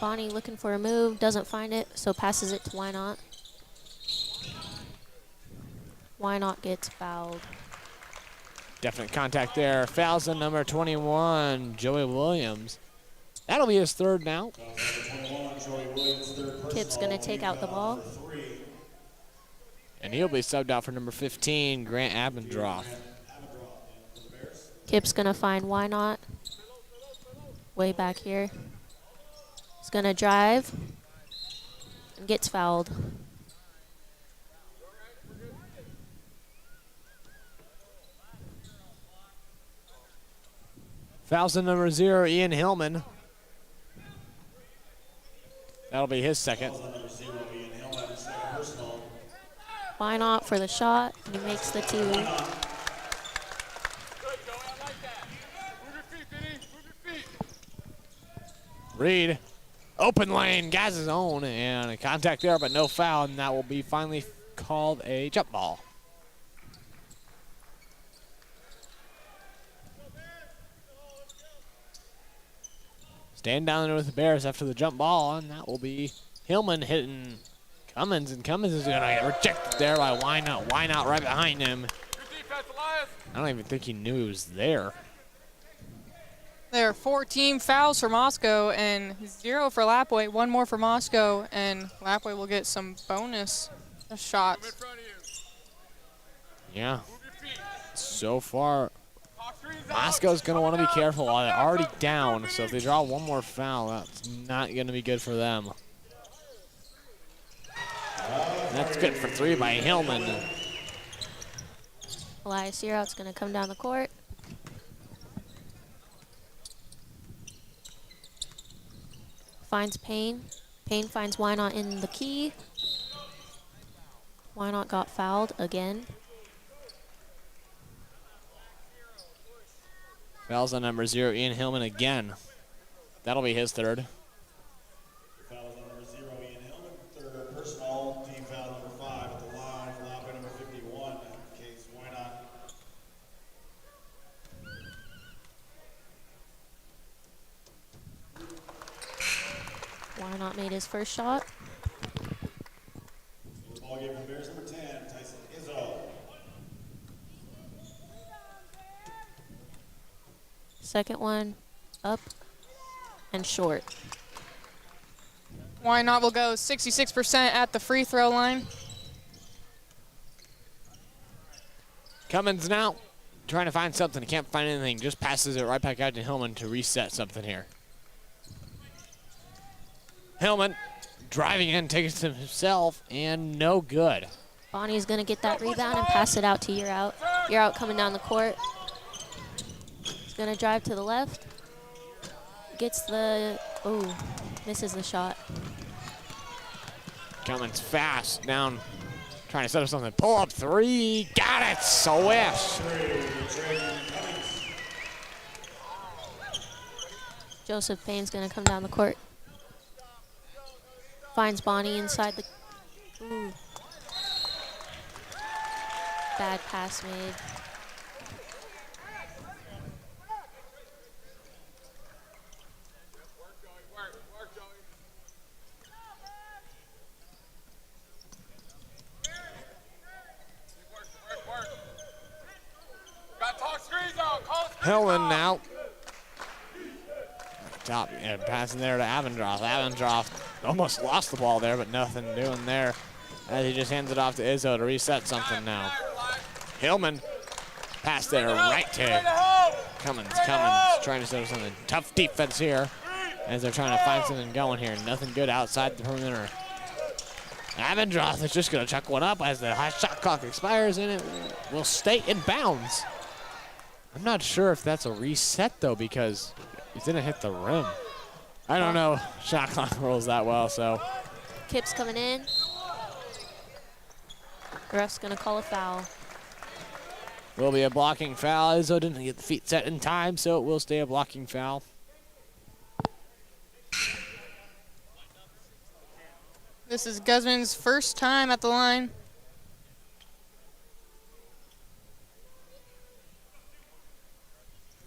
Bonnie looking for a move, doesn't find it, so passes it to Why Not. Why Not gets fouled. Definite contact there. Fouls on number 21, Joey Williams. That'll be his third now. Kip's going to take out the ball. And he'll be subbed out for number 15, Grant Abendroth. Kip's going to find Why Not. Way back here. He's going to drive and gets fouled. Fouls on number 0, Ian Hillman. That'll be his second. Why Not for the shot. He makes the 2. Reed, open lane, gas his own, and a contact there, but no foul, and that will be finally called a jump ball. Staying down there with the Bears after the jump ball, and that will be Hillman hitting Cummins, and Cummins is going to get rejected there by Why Not. Why Not right behind him. I don't even think he knew he was there. There are 14 fouls for Moscow and 0 for Lapway. 1 more for Moscow, and Lapway will get some bonus shots. Yeah. So far, Moscow's going to want to be careful. They're already down, so if they draw 1 more foul, that's not going to be good for them. That's good for 3 by Hillman. Elias Yearout's going to come down the court. Finds Payne. Payne finds Why Not in the key. Why Not got fouled again. Fouls on number 0, Ian Hillman again. That'll be his third. Fouls on number 0, Ian Hillman. Third personal. Team foul number 5 at the line for lap number 51. Case Why Not. Why Not made his first shot. The ball game for the Bears, number 10, Tyson Izzo. Second one up and short. Why Not will go 66% at the free throw line. Cummins now trying to find something. He can't find anything. Just passes it right back out to Hillman to reset something here. Hillman driving in, takes it to himself, and no good. Bonnie's going to get that rebound and pass it out to Yearout. Yearout coming down the court. He's going to drive to the left. Gets the, misses the shot. Cummins fast down, trying to set up something. Pull up 3, got it, swish. Joseph Payne's going to come down the court. Finds Bonnie inside the, bad pass made. Hillman now. Top, passing there to Avendroth. Avendroth almost lost the ball there, but nothing doing there. As he just hands it off to Izzo to reset something now. Hillman pass there right to Cummins. Cummins trying to set up something. Tough defense here as they're trying to find something going here. Nothing good outside the perimeter. Avendroth is just going to chuck one up as the high shot clock expires, and it will stay in bounds. I'm not sure if that's a reset, though, because it didn't hit the rim. I don't know. Shot clock rolls that well, so. Kip's coming in. The ref's going to call a foul. Will be a blocking foul. Izzo didn't get the feet set in time, so it will stay a blocking foul. This is Guzman's first time at the line.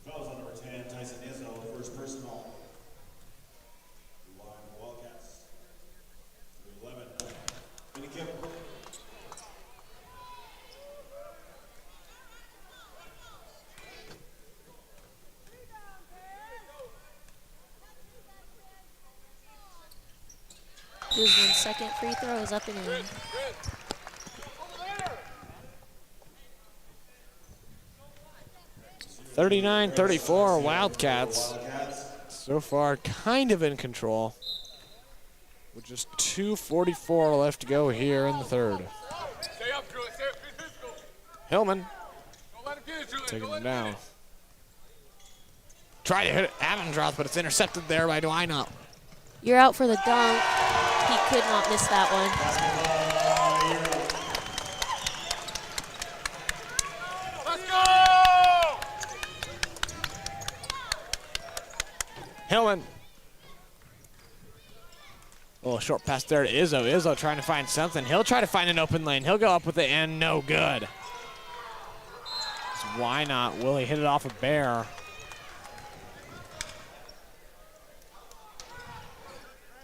Fouls on number 10, Tyson Izzo, first personal. Line for Wildcats. 11. Vinny Kim. Guzman's second free throw is up and in. Thirty-nine, 34 Wildcats. So far, kind of in control. With just 2:44 left to go here in the third. Stay up, Julian. Stay up. Be physical. Hillman Don't let him get it, Julian. taking Don't him let him down. get it. Try to hit it, Avondroth, but it's intercepted there by Dwinop. You're out for the dunk. He could not miss that one. Let's go! Hillman. A little short pass there to Izzo. Izzo trying to find something. He'll try to find an open lane. He'll go up with it and no good. So why not? Will he hit it off a Bear?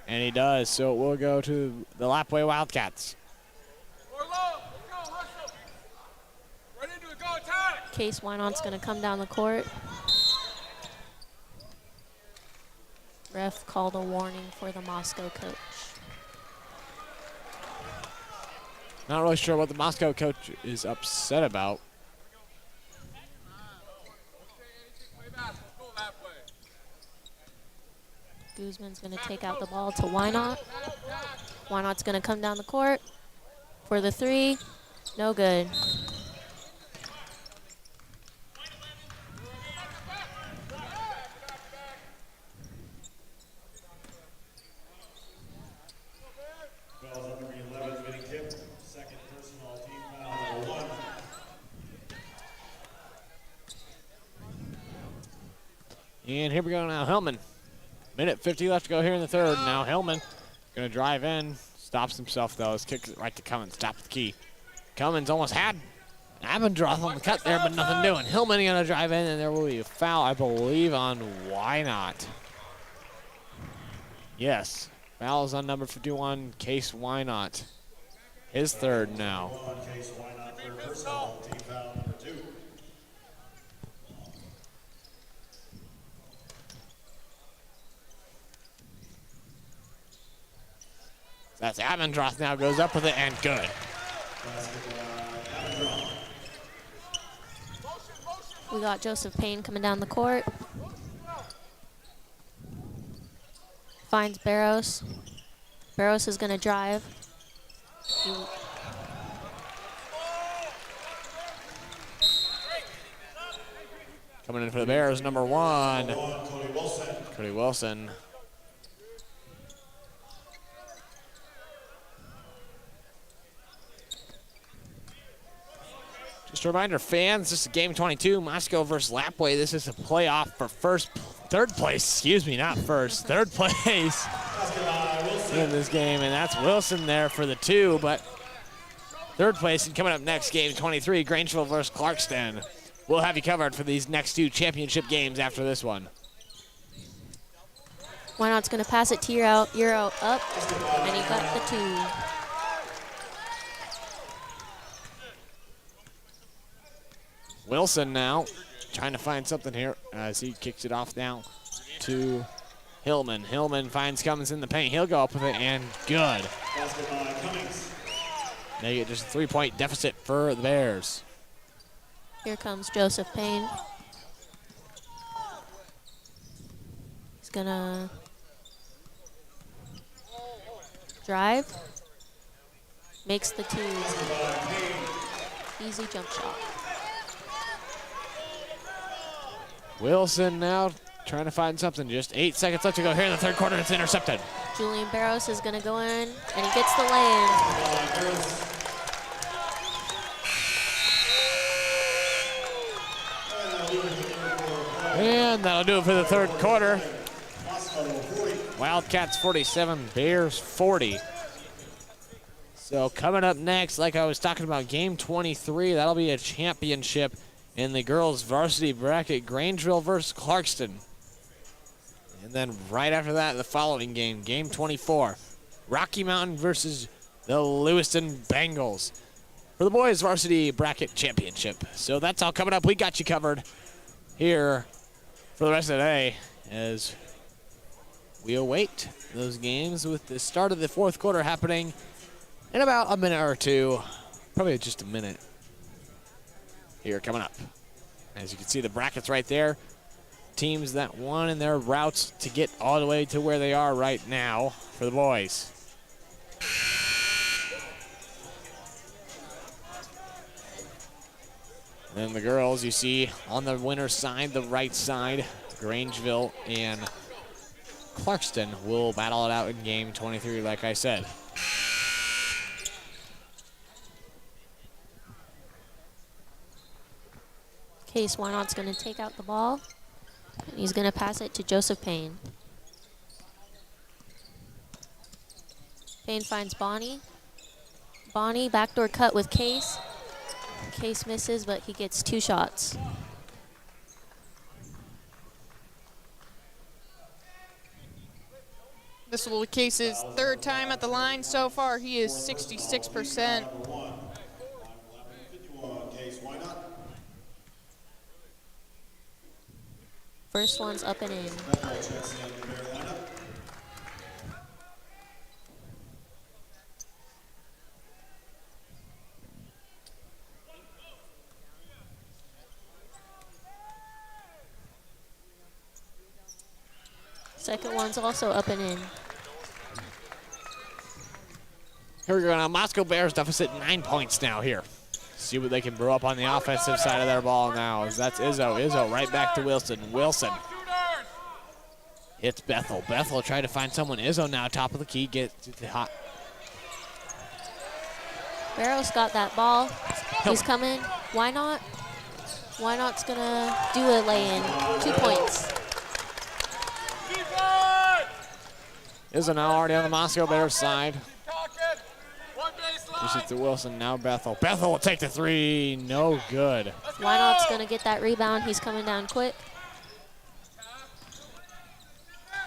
And he does, so it will go to the Lapway Wildcats. More low. Let's go. Hustle. Right into it. Go attack. Case Wynot's going to come down the court. Ref called a warning for the Moscow coach. Not really sure what the Moscow coach is upset about. Play basketball. Go that way. Guzman's going to take out the ball to Wynot. Wynot's going to come down the court for the three. No good. Fouls on number 11, Vinny Kim. Second personal, team foul number 1. And here we go now, Hillman. Minute 50 left to go here in the third. Now Hillman gonna drive in, stops himself though. His kick it right to Cummins, top of the key. Cummins almost had Abendroth on the cut there, but nothing doing. Hillman gonna drive in, and there will be a foul, I believe, on Why Not. Yes, foul is on number 51, Case Why Not. His third now. On case, why not third personal, team foul number 2. That's Abendroth now goes up with it, and good. We got Joseph Payne coming down the court. Finds Barros. Barros is going to drive. Coming in for the Bears, number 1, Cody Wilson. Cody Wilson. Just a reminder, fans, this is game 22, Moscow versus Lapway. This is a playoff for third place, excuse me, not first, third place in this game, and that's Wilson there for the 2, but third place. And coming up next, game 23, Grangeville versus Clarkston. We'll have you covered for these next 2 championship games after this one. Wynot's going to pass it to Euro up, and he got the 2. Wilson now trying to find something here as he kicks it off now to Hillman. Hillman finds Cummins in the paint. He'll go up with it, and good. They get just a 3-point deficit for the Bears. Here comes Joseph Payne. He's going to drive. Makes the 2. Easy jump shot. Wilson now trying to find something. Just 8 seconds left to go here in the third quarter. It's intercepted. Julian Barros is going to go in, and he gets the lay-in. And that'll do it for the third quarter. Wildcats 47, Bears 40. So coming up next, like I was talking about, game 23, that'll be a championship in the girls varsity bracket, Grangeville versus Clarkston. And then right after that, the following game, game 24, Rocky Mountain versus the Lewiston Bengals for the boys varsity bracket championship. So that's all coming up. We got you covered here for the rest of the day as we await those games, with the start of the fourth quarter happening in about a minute or two, probably just a minute here coming up. As you can see, the brackets right there, teams that won in their routes to get all the way to where they are right now for the boys. Then the girls, you see on the winner's side, the right side, Grangeville and Clarkston will battle it out in game 23, like I said. Case Wynot's going to take out the ball. And he's going to pass it to Joseph Payne. Payne finds Bonnie. Bonnie, backdoor cut with Case. Case misses, but he gets 2 shots. This will be Case's third time at the line so far. He is 66%. First one's up and in. Second one's also up and in. Here we go now. Moscow Bears deficit 9 points now here. See what they can brew up on the offensive side of their ball now. As that's Izzo. Izzo right back to Wilson. Wilson hits Bethel. Bethel trying to find someone. Izzo now top of the key. Gets it hot. Barrow's got that ball. He's coming. Why not? Why not's gonna do a lay-in. 2 points. Izzo now already on the Moscow Bears side. This is to Wilson, now Bethel. Bethel will take the 3, no good. Why not's gonna get that rebound. He's coming down quick.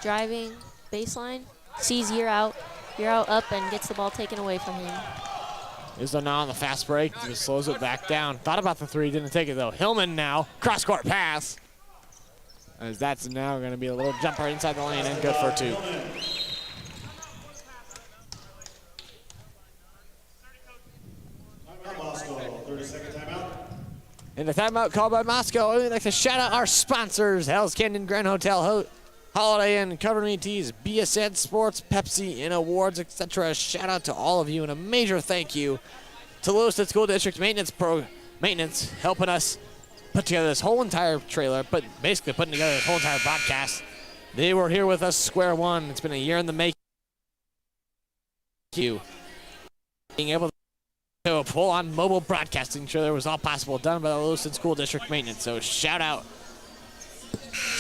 Driving, baseline, sees Year out up and gets the ball taken away from him. Izzo now on the fast break, just slows it back down. Thought about the 3, didn't take it though. Hillman now, cross-court pass. As that's now gonna be a little jumper inside the lane and good for 2. And the timeout called by Moscow. We'd like to shout out our sponsors: Hell's Canyon Grand Hotel, Holiday Inn, Cover Me Tees, BSN Sports, Pepsi, and awards, etc. Shout out to all of you, and a major thank you to Lewiston School District Maintenance helping us put together this whole entire trailer, but basically putting together this whole entire podcast. They were here with us square one. It's been a year in the making. Thank you. Being able to a full-on mobile broadcasting trailer was all possible, done by the Lewiston School District Maintenance. So shout out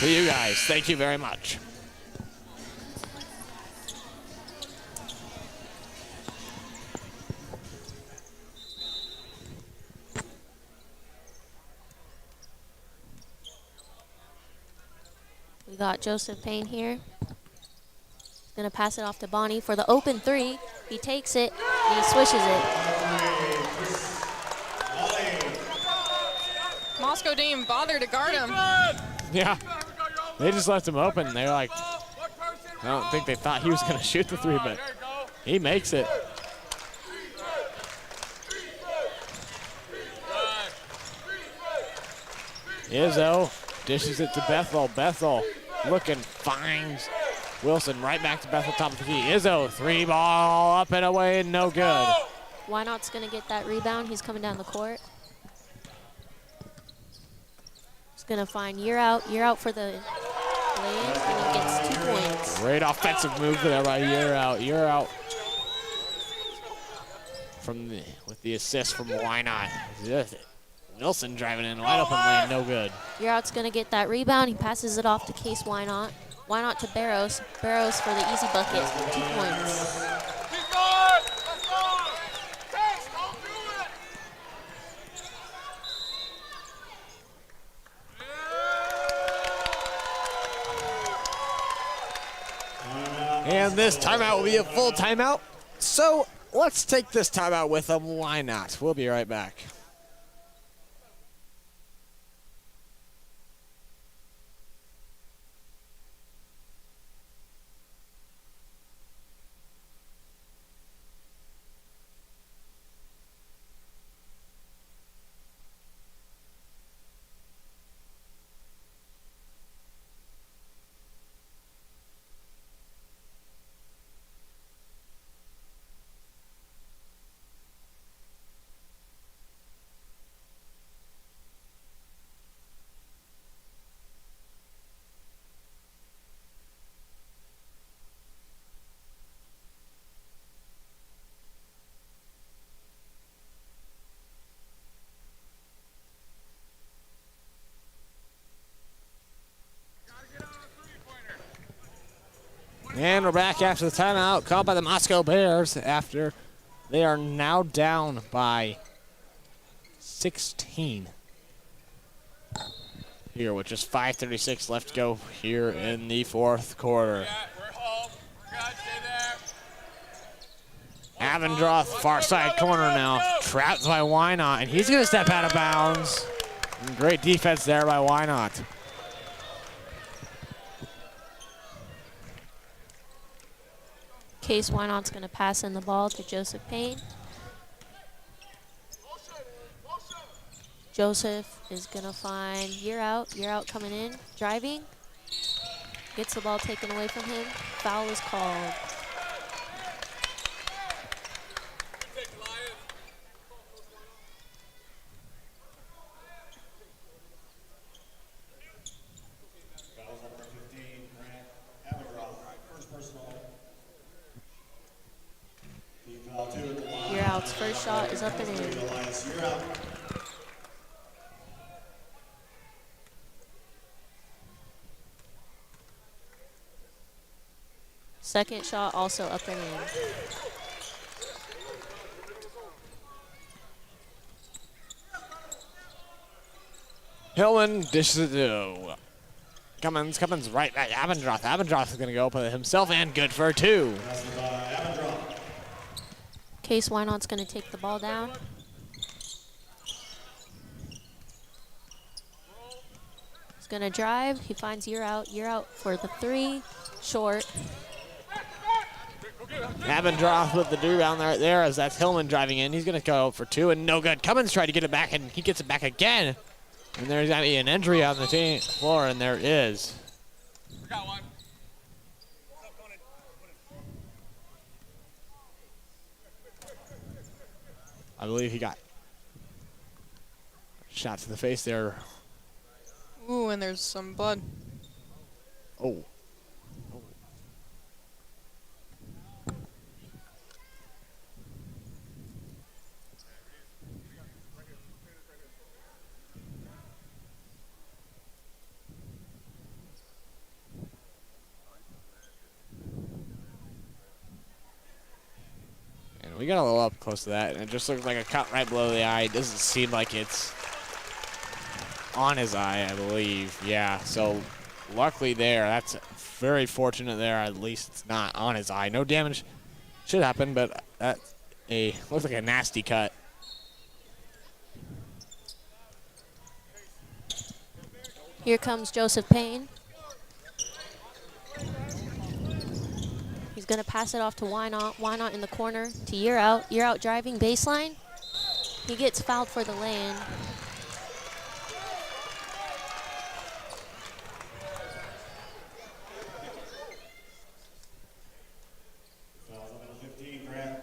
to you guys. Thank you very much. We got Joseph Payne here. Gonna pass it off to Bonnie for the open 3. He takes it, and he swishes it. Moscow didn't even bother to guard him. Yeah, they just left him open. They're like, I don't think they thought he was gonna shoot the 3, but he makes it. Izzo dishes it to Bethel. Bethel looking, finds Wilson right back to Bethel, top of the key. Izzo, 3 ball up and away and no good. Why not's gonna get that rebound? He's coming down the court. He's gonna find Year out for the lay-in, and he gets 2 points. Great offensive move there by Year out. From with the assist from Why Not. Wilson driving in, wide open lane, no good. Your out's going to get that rebound. He passes it off to Case Why Not. Why Not to Barrows. Barrows for the easy bucket. 2 points. Keep going! Let's go! Chase, don't do it! And this timeout will be a full timeout. So let's take this timeout with them. Why not? We'll be right back. And we're back after the timeout called by the Moscow Bears after they are now down by 16. Here with just 5:36 left to go here in the fourth quarter. Yeah, we're home. We're good. Stay there. Avendroth, far side corner now. Trapped by Why Not, and he's going to step out of bounds. And great defense there by Why Not. Case Why Not's going to pass in the ball to Joseph Payne. Joseph is going to find Year Out coming in, driving. Gets the ball taken away from him. Foul is called. Fouls number 15, Grant Avendroth, first personal. Team foul 2 at the line. Year Out's first shot is up and in. Elias, you're out. Second shot also up and in. Hillman dishes it to Cummins right back. Avendroth is going to go up with himself and good for 2. Passed by Avendroth. Case Why Not's going to take the ball down. He's going to drive. He finds Year Out for the 3. Short. Avendroth with the rebound right there as that's Hillman driving in. He's going to go for 2 and no good. Cummins tried to get it back and he gets it back again. And there's going to be an injury on the team floor, and there is. We got one. I believe he got shot to the face there. Ooh, and there's some blood. Oh. We got a little up close to that, and it just looks like a cut right below the eye. It doesn't seem like it's on his eye, I believe. Yeah, so luckily there. That's very fortunate there. At least it's not on his eye. No damage should happen, but that's looks like a nasty cut. Here comes Joseph Payne. He's going to pass it off to Why Not. Why Not in the corner to Year Out. Year Out driving baseline. He gets fouled for the lay-in.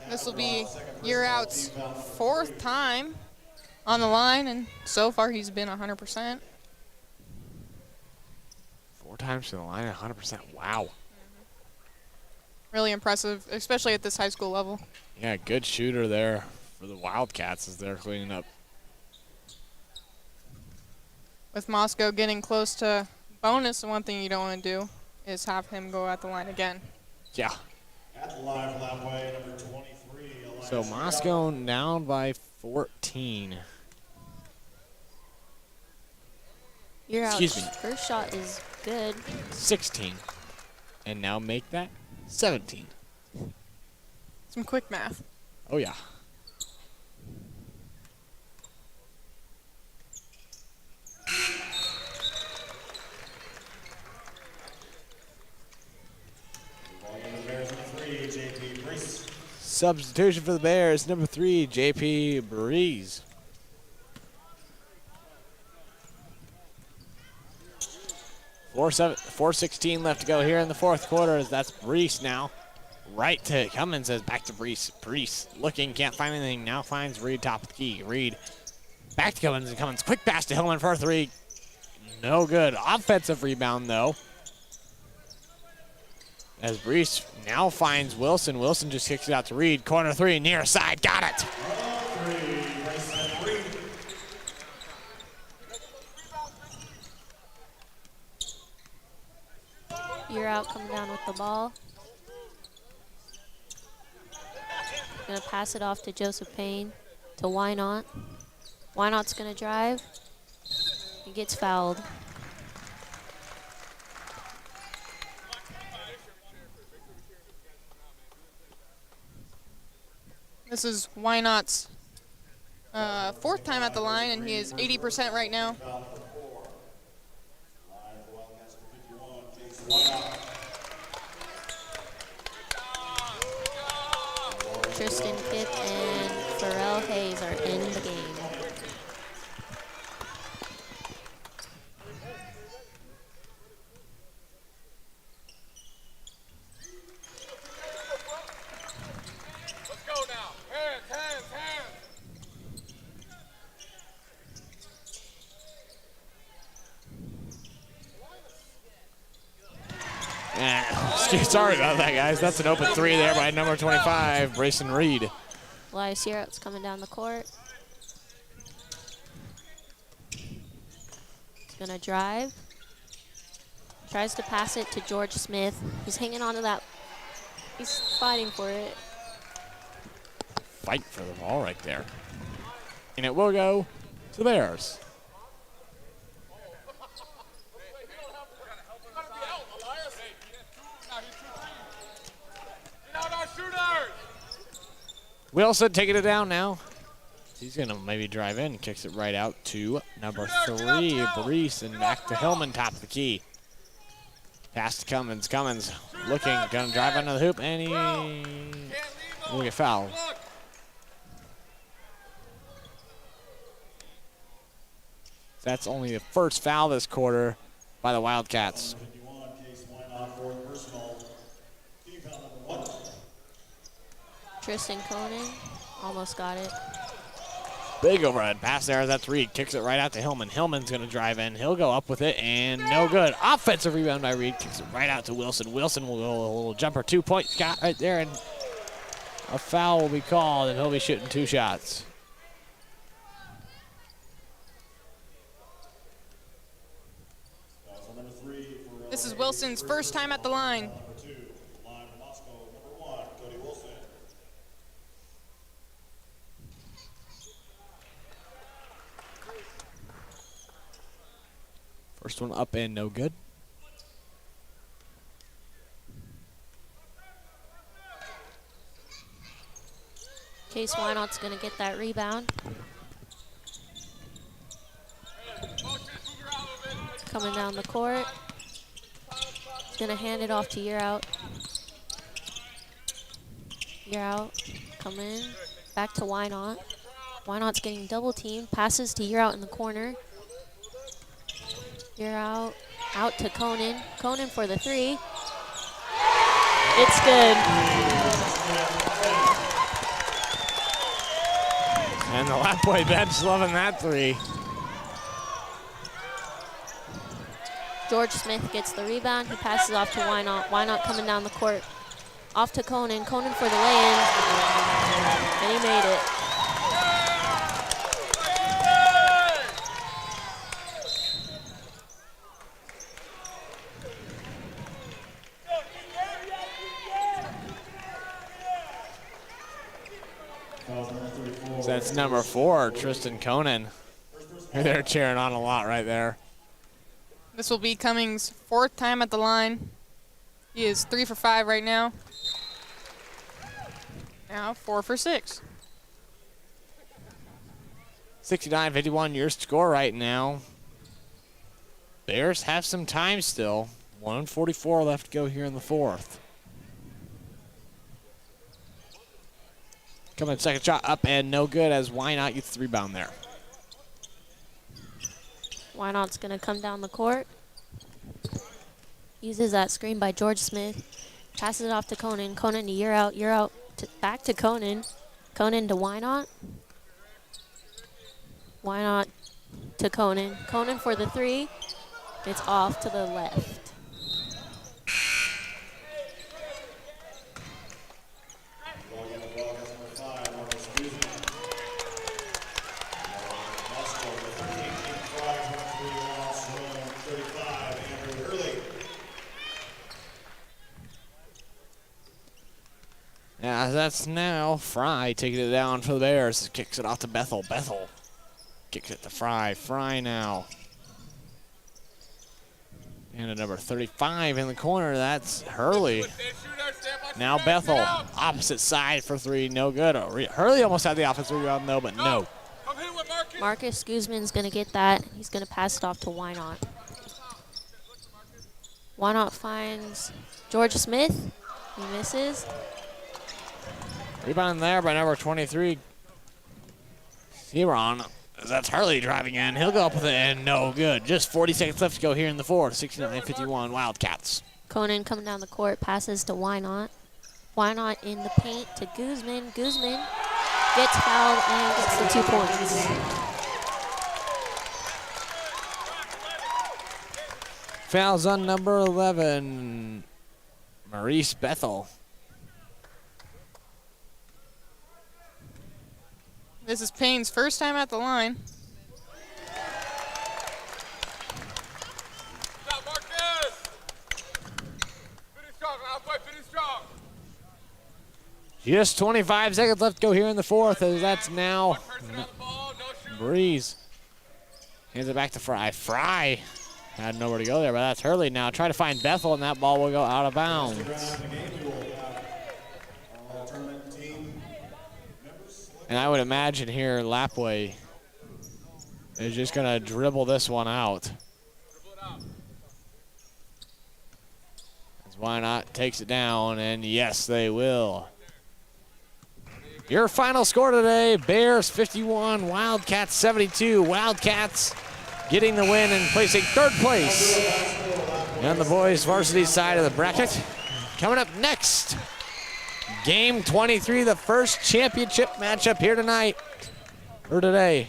This will be Year Out's 4th time on the line, and so far he's been 100%. 4 times to the line, 100%. Wow. Really impressive, especially at this high school level. Yeah, good shooter there for the Wildcats as they're cleaning up. With Moscow getting close to bonus, the one thing you don't want to do is have him go at the line again. Yeah. At the line for that way, number 23. So Moscow down by 14. You're out. Excuse me. First shot is good. 16. And now make that 17. Some quick math. Oh, yeah. Substitution for the Bears, number 3, J.P. Breeze. Four 4:16 left to go here in the fourth quarter. That's Breeze now. Right to Cummins, says back to Breeze. Breeze looking, can't find anything. Now finds Reed top of the key. Reed back to Cummins, and Cummins quick pass to Hillman for a 3. No good. Offensive rebound though. As Brees now finds Wilson. Wilson just kicks it out to Reed. Corner 3, near side, got it. You're out coming down with the ball. Gonna pass it off to Joseph Payne to Why Not. Why Not's gonna drive. He gets fouled. This is Why Not's fourth time at the line, and he is 80% right now. Tristan Kipp and Pharrell Hayes are in the game. Let's go now. Hands, hands, hands. Sorry about that, guys. That's an open 3 there by number 25, Brayson Reed. Elias Yerout's coming down the court. He's gonna drive. Tries to pass it to George Smith. He's hanging on to that. He's fighting for it. Fight for the ball right there. And it will go to the Bears. Wilson taking it down now. He's going to maybe drive in, kicks it right out to number 3, Brees, and back to Hillman, top of the key. Pass to Cummins. Cummins looking, going to drive under the hoop, and he will get fouled. That's only the first foul this quarter by the Wildcats. Tristan Conan almost got it. Big overhead pass there. That's Reed. Kicks it right out to Hillman. Hillman's going to drive in. He'll go up with it, and no good. Offensive rebound by Reed. Kicks it right out to Wilson. Wilson will go a little jumper 2-point shot right there, and a foul will be called, and he'll be shooting 2 shots. This is Wilson's first time at the line. First one up and no good. Case Wynot's gonna get that rebound. Coming down the court. He's gonna hand it off to Yerout. Yerout, come in. Back to Wynot. Wynot's getting double teamed. Passes to Yerout in the corner. Yerout, out to Conan. Conan for the 3. It's good. And the Lapway bench loving that 3. George Smith gets the rebound. He passes off to Wynot. Wynot coming down the court. Off to Conan. Conan for the lay-in. And he made it. So that's number 4, Tristan Conan. They're cheering on a lot right there. This will be Cummings' 4th time at the line. He is 3 for 5 right now. Now 4 for 6. 69-51 your score right now. Bears have some time still. 1:44 left to go here in the 4th. Coming second shot up and no good as Why Not gets the rebound there. Why Not's going to come down the court. Uses that screen by George Smith. Passes it off to Conan. Conan to you're out. Back to Conan. Conan to Why Not. Why Not to Conan. Conan for the 3. It's off to the left. Yeah, that's now Fry taking it down for the Bears. Kicks it off to Bethel. Bethel kicks it to Fry. Fry now. And at number 35 in the corner, that's Hurley. Now Bethel, opposite side for 3, no good. Hurley almost had the offensive rebound though, but no. Marcus Guzman's going to get that. He's going to pass it off to Why Not. Why Not finds George Smith. He misses. Rebound there by number 23. Zeron. That's Hurley driving in. He'll go up with it and no good. Just 40 seconds left to go here in the 4th. 69-51 Wildcats. Conan coming down the court, passes to Why Not. Why Not in the paint to Guzman. Guzman gets fouled and gets the 2 points. Fouls on number 11, Maurice Bethel. This is Payne's 1st time at the line. Stop, Marcus! Finish strong, halfway, finish strong. Just 25 seconds left to go here in the 4th as that's now One person on the ball, no shooting. Breeze. Hands it back to Fry. Fry had nowhere to go there, but that's Hurley now. Try to find Bethel, and that ball will go out of bounds. And I would imagine here Lapway is just going to dribble this one out. As Why Not takes it down, and yes, they will. Your final score today, Bears 51, Wildcats 72. Wildcats getting the win and placing 3rd place on the boys varsity side of the bracket. Coming up next, Game 23, the first championship matchup here tonight, or today.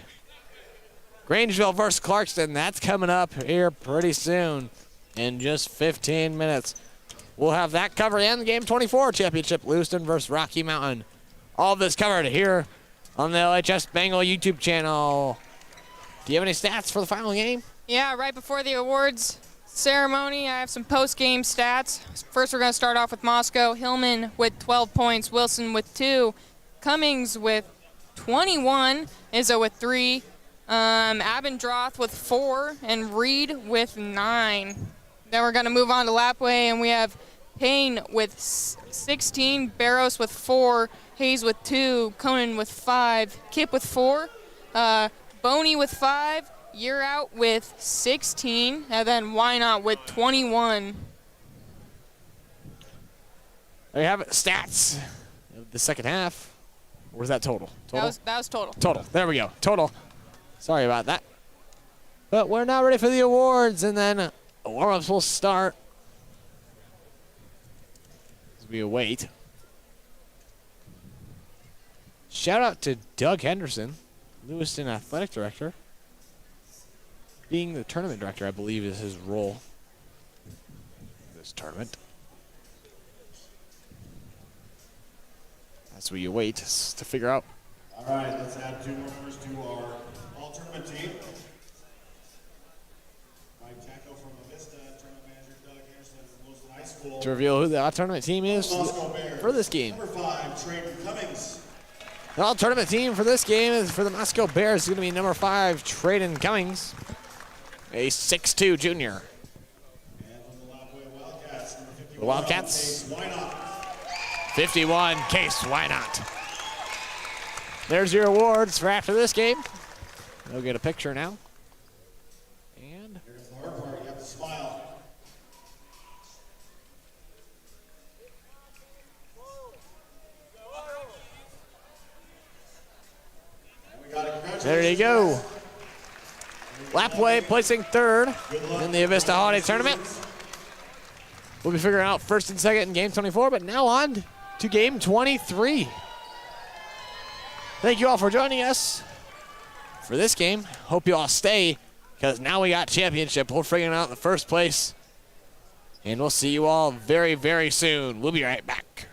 Grangeville versus Clarkston, that's coming up here pretty soon in just 15 minutes. We'll have that covered and the Game 24 championship, Lewiston versus Rocky Mountain. All of this covered here on the LHS Bengal YouTube channel. Do you have any stats for the final game? Yeah, right before the awards ceremony, I have some post-game stats. First, we're going to start off with Moscow. Hillman with 12 points, Wilson with 2, Cummings with 21, Izzo with 3, Abendroth with 4, and Reed with 9. Then we're going to move on to Lapway, and we have Payne with 16, Barros with 4, Hayes with 2, Conan with 5, Kip with 4, Boney with 5, You're Out with 16, and then Why Not with 21. There you have it, stats of the second half. Or was that total? Total? That was total. Total. There we go. Total. Sorry about that. But we're now ready for the awards, and then warm-ups will start as we await. Shout out to Doug Henderson, Lewiston Athletic Director. Being the tournament director, I believe, is his role in this tournament. As we wait to figure out. All right, let's add 2 more members to our all-tournament team. Mike Jacko from Avista, tournament manager Doug Anderson from Lewiston High School. To reveal who the tournament team is Moscow Bears. for this game. Number 5, Trayton Cummings. The all-tournament team for this game is for the Moscow Bears is going to be number 5, Traden Cummings, a 6'2 junior. And from the Lapway Wildcats, number 51. The Wildcats. Case, why not? 51, Case, why not? There's your awards for after this game. We'll get a picture now. And Here's the hard part. You have to smile. And we got it. there you go. Lapway placing 3rd in the Avista Holiday Tournament. We'll be figuring out 1st and 2nd in game 24, but now on to game 23. Thank you all for joining us for this game. Hope you all stay, because now we got championship. We're figuring out the 1st place. And we'll see you all very, very soon. We'll be right back.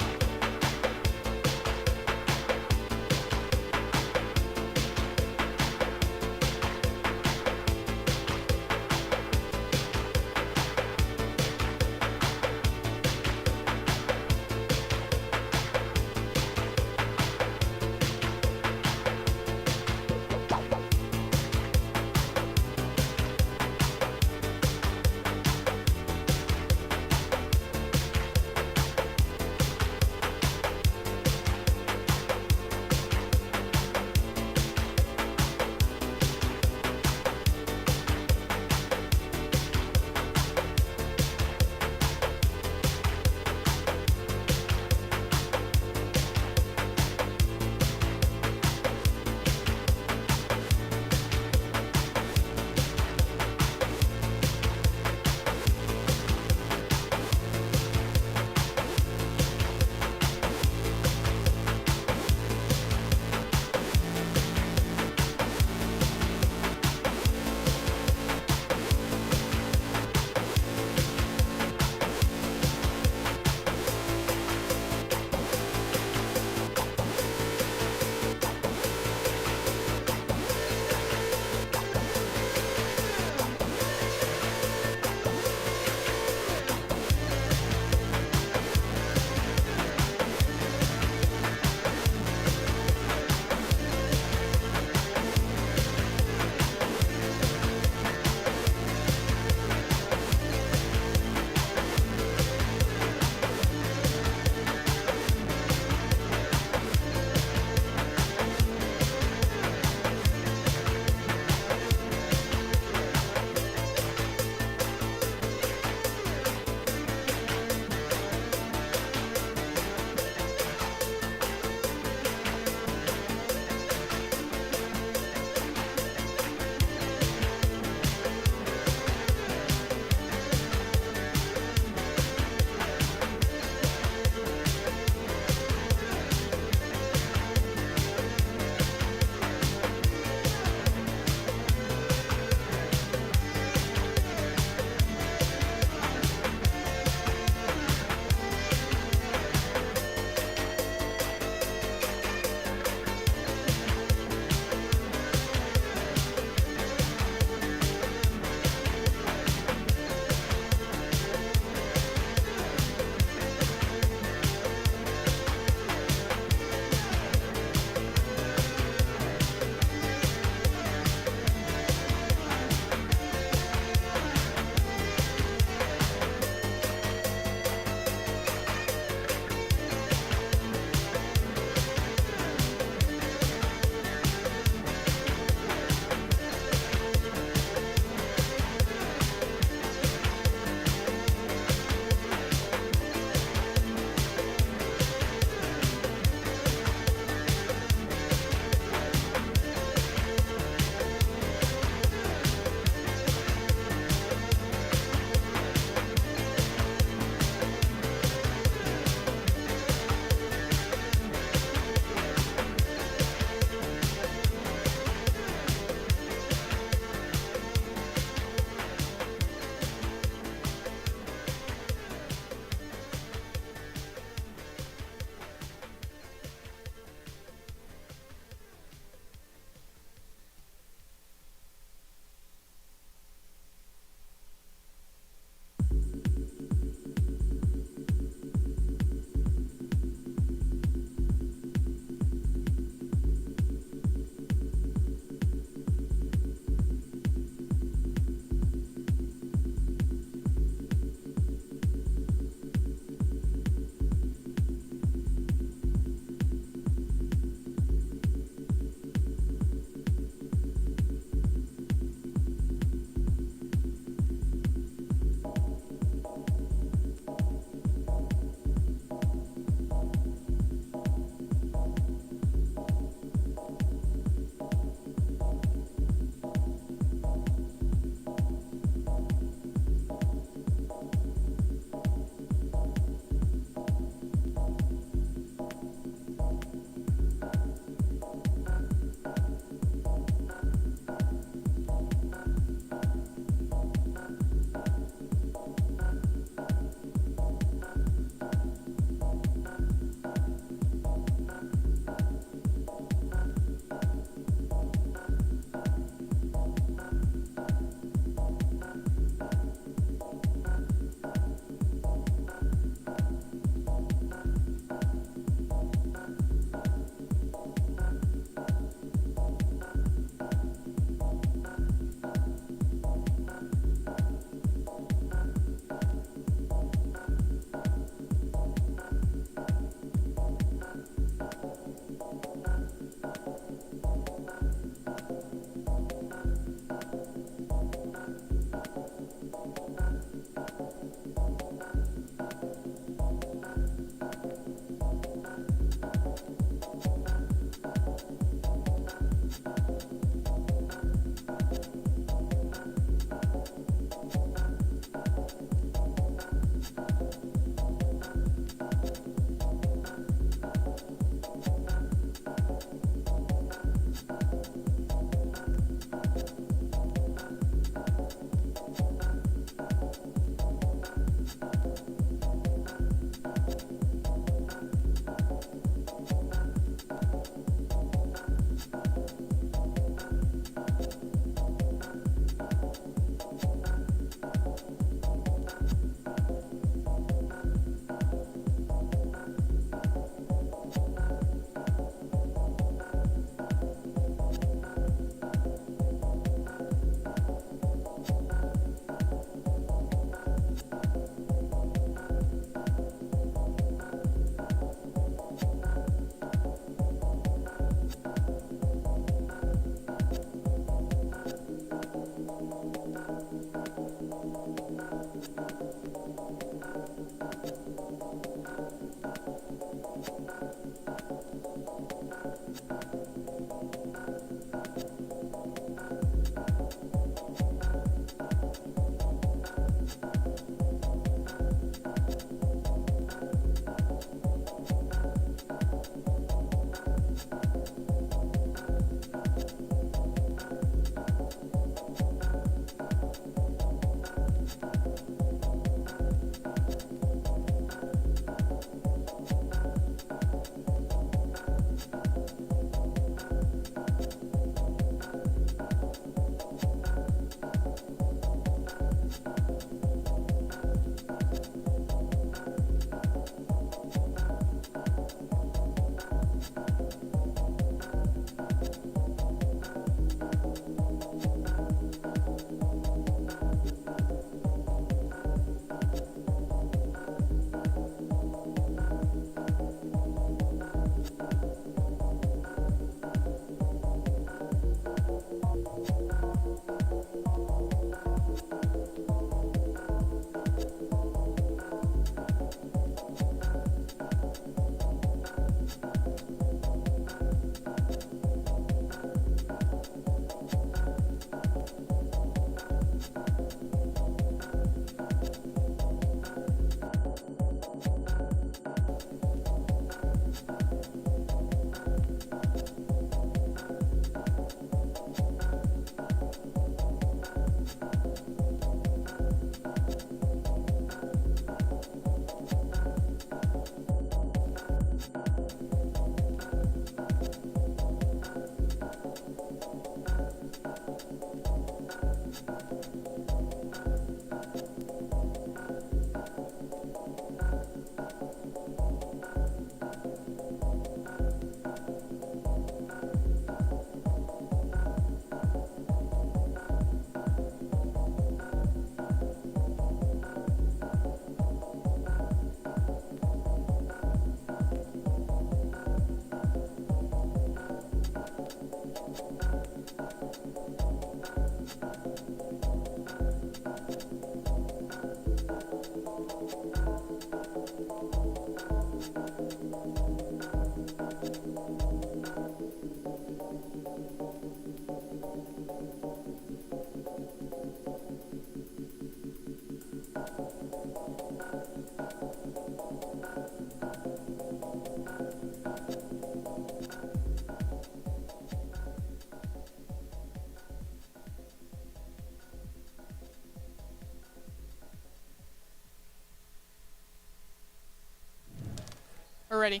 We're ready.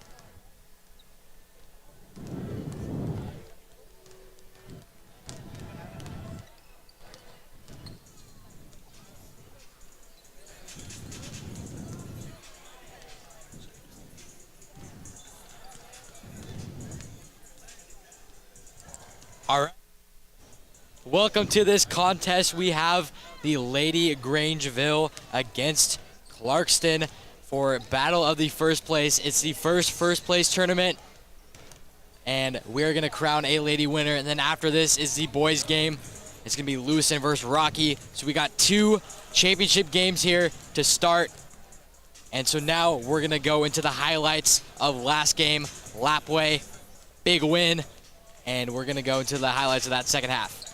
All right. Welcome to this contest. We have the Lady Grangeville against Clarkston for battle of the first place. It's the first place tournament, and we're gonna crown a lady winner. And then after this is the boys game. It's gonna be Lewiston versus Rocky. So we got 2 championship games here to start. And so now we're gonna go into the highlights of last game, Lapway, big win. And we're gonna go into the highlights of that second half.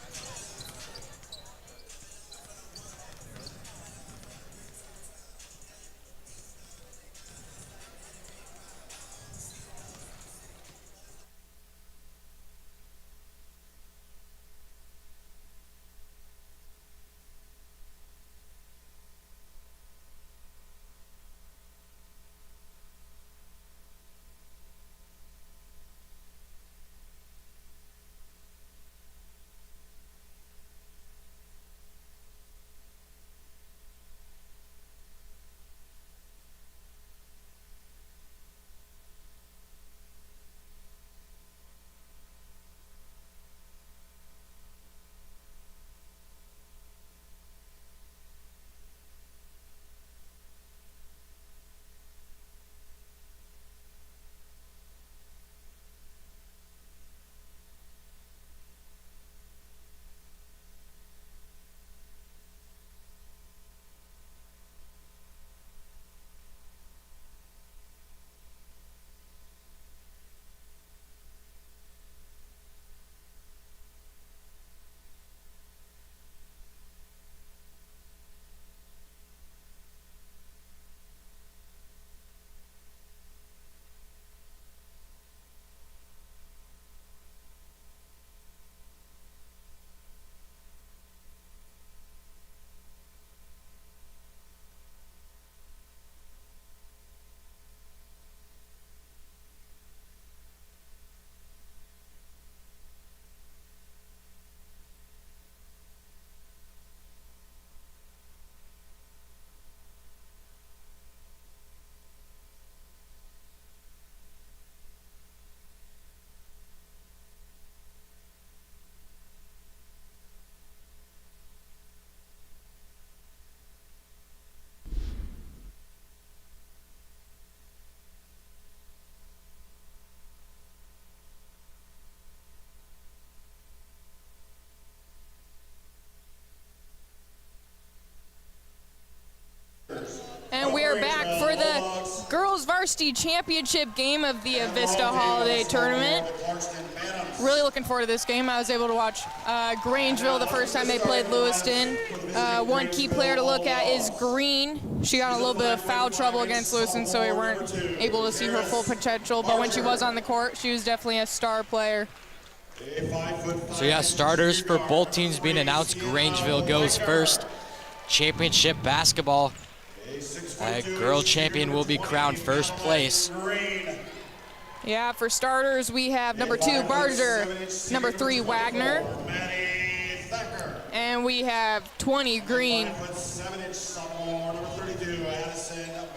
And we are back for the girls varsity championship game of the Avista Holiday Tournament. Really looking forward to this game. I was able to watch Grangeville the first time they played Lewiston. One key player to look at is Green. She got a little bit of foul trouble against Lewiston, so we weren't able to see her full potential. But when she was on the court, she was definitely a star player. So yeah, starters for both teams being announced. Grangeville goes first. Championship basketball. Girl champion will be crowned first place. Yeah, for starters, we have number 2, Barger, number 3, Wagner, and we have 20, Green,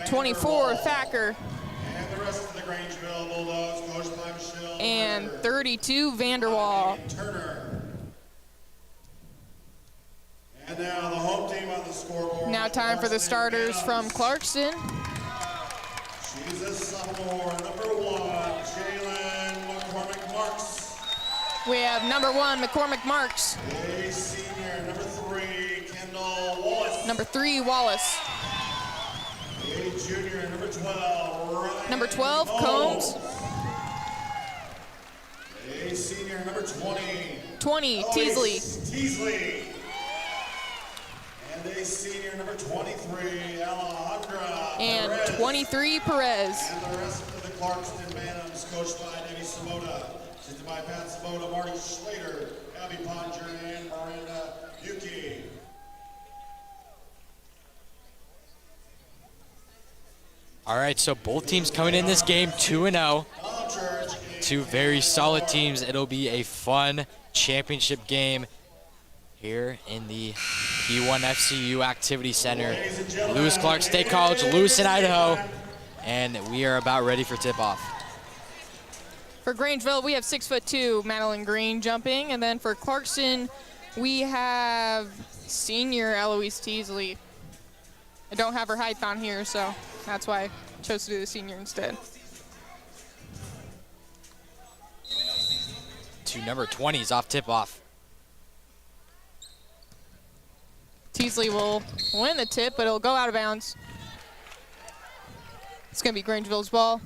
24, Thacker, and 32, Vanderwall. And now the home team on the scoreboard. Now time for the starters from Clarkston. She's a sophomore, number 1, Jalen McCormick Marks. We have number 1, McCormick Marks. A senior, number 3, Kendall Wallace. Number 3, Wallace. A junior, number 12, Ryan Number 12, Combs. A senior, number 20, 20, Eloise Teasley. Teasley. And a senior, number 23, Alejandra And Perez. 23, Perez. And the rest of the Clarkston Bantams, coached by Debbie Simota, assisted by Pat Simota, Marty Schlater, Abby Podger, and Miranda Yuki. All right, so both teams coming in this game 2-0. Two very solid teams. It'll be a fun championship game here in the P1 FCU Activity Center. Lewis Clark State College, Lewiston, Idaho. And we are about ready for tip-off. For Grangeville, we have 6'2", Madeline Green jumping. And then for Clarkston, we have senior Eloise Teasley. I don't have her height on here, so that's why I chose to do the senior instead. Two number 20s off tip-off. Teasley will win the tip, but it'll go out of bounds. It's going to be Grangeville's ball.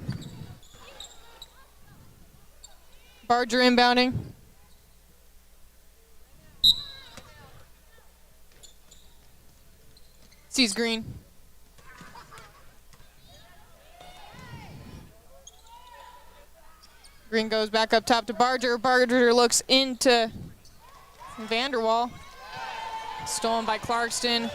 Barger inbounding. Sees Green. Green goes back up top to Barger. Barger looks into Vanderwall. Stolen by Clarkston.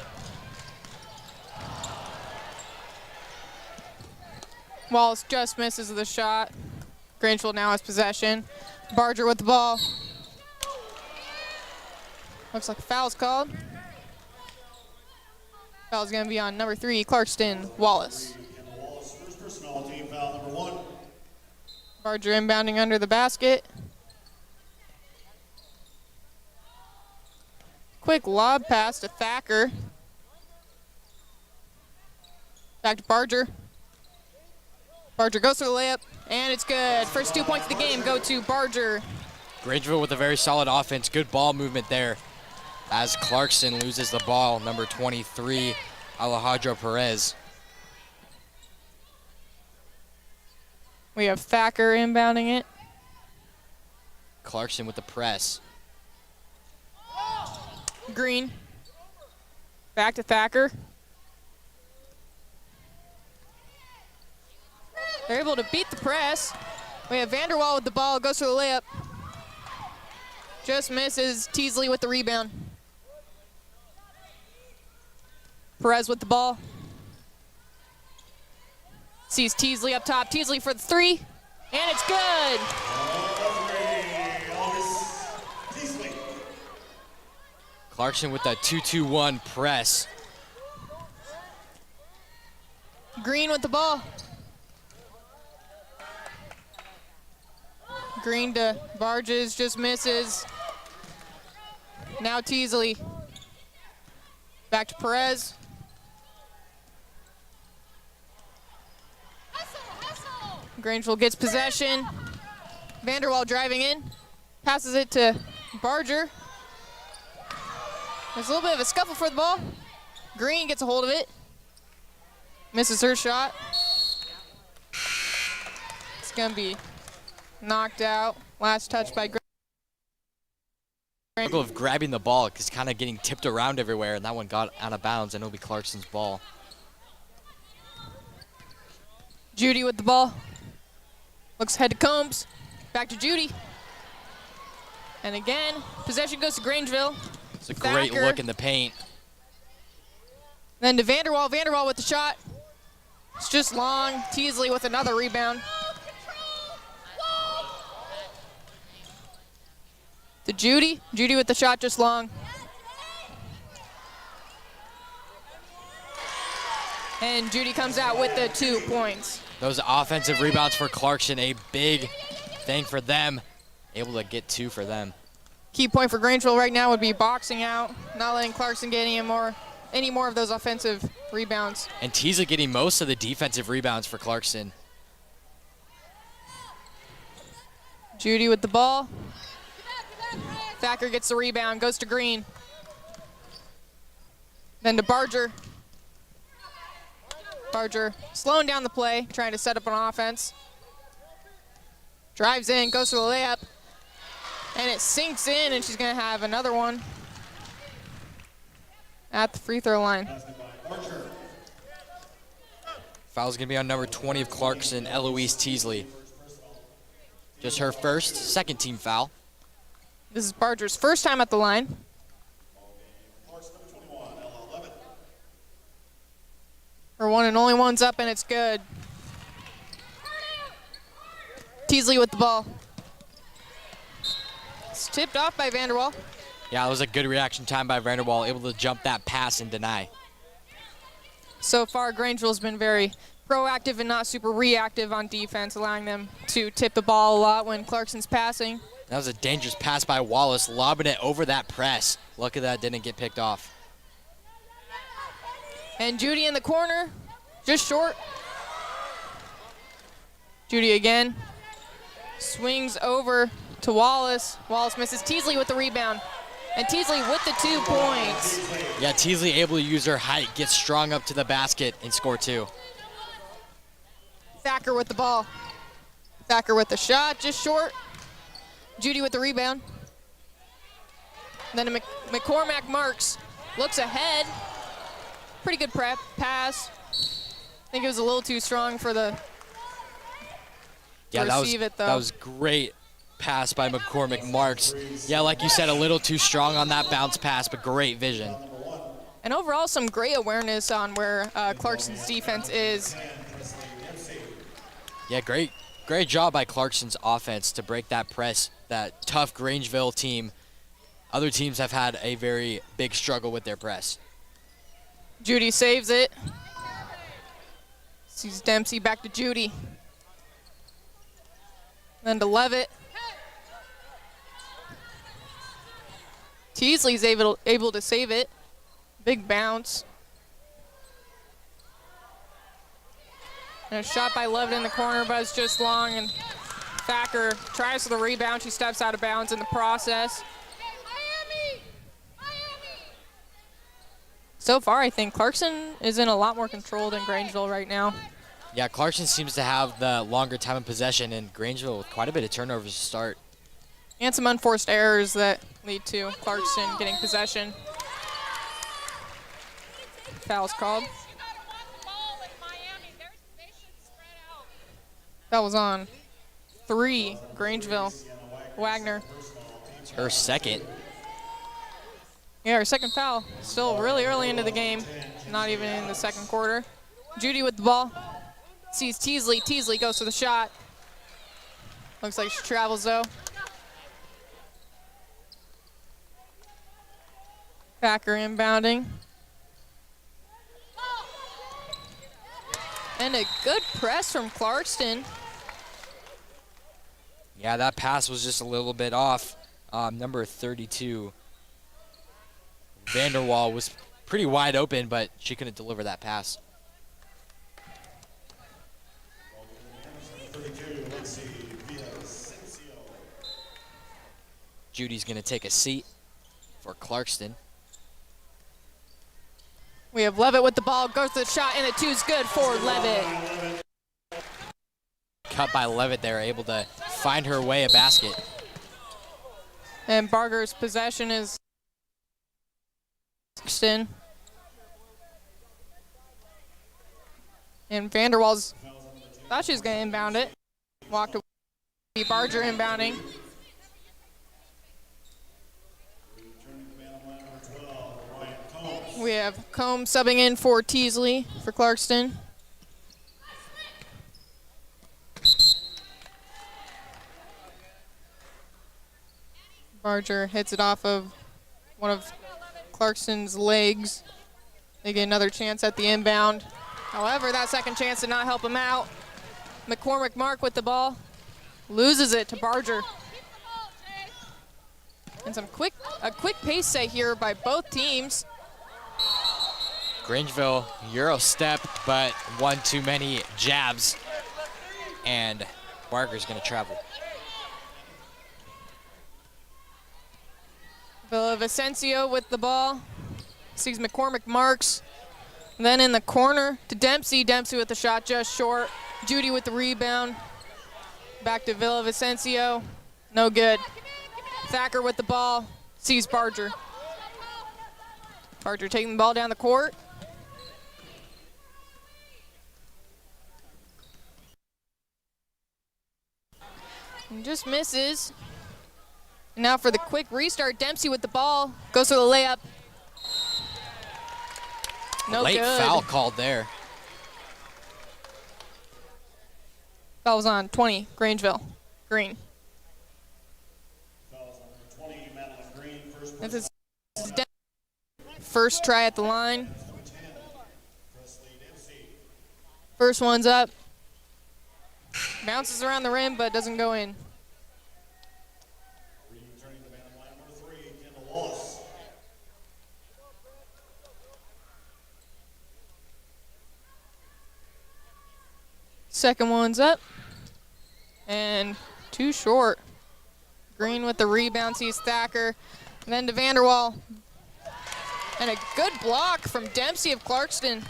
Wallace just misses the shot. Grangeville now has possession. Barger with the ball. Looks like a foul's called. Foul's going to be on number 3, Clarkston, Wallace. First personal team foul, number 1. Barger inbounding under the basket. Quick lob pass to Thacker. Back to Barger. Barger goes for the layup, and it's good. First 2 points of the game go to Barger. Grangeville with a very solid offense. Good ball movement there as Clarkson loses the ball. Number 23, Alejandro Perez. We have Thacker inbounding it. Clarkson with the press. Green. Back to Thacker. They're able to beat the press. We have Vanderwall with the ball, goes for the layup. Just misses. Teasley with the rebound. Perez with the ball. Sees Teasley up top. Teasley for the 3, and it's good. Clarkson with that 2-2-1 press. Green with the ball. Green to Barges, just misses. Now Teasley. Back to Perez. Grangeville gets possession. Vanderwall driving in. Passes it to Barger. There's a little bit of a scuffle for the ball. Green gets a hold of it. Misses her shot. It's going to be knocked out. Last touch by Green. Struggle of grabbing the ball because kind of getting tipped around everywhere, and that one got out of bounds, and it'll be Clarkson's ball. Judy with the ball. Looks ahead to Combs. Back to Judy. And again, possession goes to Grangeville. It's a great Thacker. look in the paint. Then to Vanderwall. Vanderwall with the shot. It's just long. Teasley with another rebound. To Judy. Judy with the shot, just long. And Judy comes out with the 2 points. Those offensive rebounds for Clarkson, a big thing for them. Able to get 2 for them. Key point for Grangeville right now would be boxing out, not letting Clarkson get any more of those offensive rebounds. And Teasley getting most of the defensive rebounds for Clarkson. Judy with the ball. Thacker gets the rebound, goes to Green. Then to Barger. Barger slowing down the play, trying to set up an offense. Drives in, goes for the layup. And it sinks in, and she's going to have another one at the free throw line. Foul's going to be on number 20 of Clarkson, Eloise Teasley. Just her first, second team foul. This is Barger's first time at the line. Her one and only one's up, and it's good. Teasley with the ball. It's tipped off by Vanderwall. Yeah, it was a good reaction time by Vanderwall, able to jump that pass and deny. So far, Grangeville's been very proactive and not super reactive on defense, allowing them to tip the ball a lot when Clarkson's passing. That was a dangerous pass by Wallace, lobbing it over that press. Lucky that didn't get picked off. And Judy in the corner, just short. Judy again. Swings over to Wallace. Wallace misses. Teasley with the rebound. And Teasley with the 2 points. Yeah, Teasley able to use her height, get strong up to the basket, and score 2. Thacker with the ball. Thacker with the shot, just short. Judy with the rebound. Then McCormack Marks looks ahead. Pretty good prep pass. I think it was a little too strong for the Yeah, receive it though. That was great pass by McCormick Marks. Yeah, like you said, a little too strong on that bounce pass, but great vision. And overall, some great awareness on where Clarkson's defense is. Yeah, great job by Clarkson's offense to break that press, that tough Grangeville team. Other teams have had a very big struggle with their press. Judy saves it. Sees Dempsey back to Judy. Then to Levitt. Teasley's able to save it. Big bounce. And a shot by Levitt in the corner, but it's just long, and Thacker tries for the rebound. She steps out of bounds in the process. So far, I think Clarkson is in a lot more control than Grangeville right now. Yeah, Clarkson seems to have the longer time of possession, and Grangeville with quite a bit of turnovers to start. And some unforced errors that lead to Clarkson getting possession. Foul's called. That was on 3, Grangeville. Wagner. It's her second. Yeah, her second foul. Still really early into the game. Not even in the second quarter. Judy with the ball. Sees Teasley. Teasley goes for the shot. Looks like she travels though. Thacker inbounding. And a good press from Clarkston. Yeah, that pass was just a little bit off. Number 32, Vanderwall, was pretty wide open, but she couldn't deliver that pass. Judy's going to take a seat for Clarkston. We have Levitt with the ball, goes to the shot, and the 2's good for Levitt. Cut by Levitt there, able to find her way a basket. And Barger's possession is Clarkston. And Vanderwall's thought she was going to inbound it. Walked away. Barger inbounding. We have Combs subbing in for Teasley for Clarkston. Barger hits it off of one of Clarkston's legs. They get another chance at the inbound. However, that second chance did not help him out. McCormick Mark with the ball. Loses it to Barger. And a quick pace set here by both teams. Grangeville, Euro step, but one too many jabs. And Barger's going to travel. Villavicencio with the ball. Sees McCormick Marks. Then in the corner to Dempsey. Dempsey with the shot just short. Judy with the rebound. Back to Villavicencio. No good. Thacker with the ball. Sees Barger. Barger taking the ball down the court. And just misses. And now for the quick restart, Dempsey with the ball. Goes for the layup. No Late good. foul called there. Foul was on 20, Grangeville. Green. Fouls on number 20, Madeline Green, first This is first try at the line. Presley Dempsey. First one's up. Bounces around the rim, but doesn't go in. Returning to the man line, number 3, Kendall Wallace. Second one's up. And too short. Green with the rebound, sees Thacker. And then to Vanderwall. And a good block from Dempsey of Clarkston.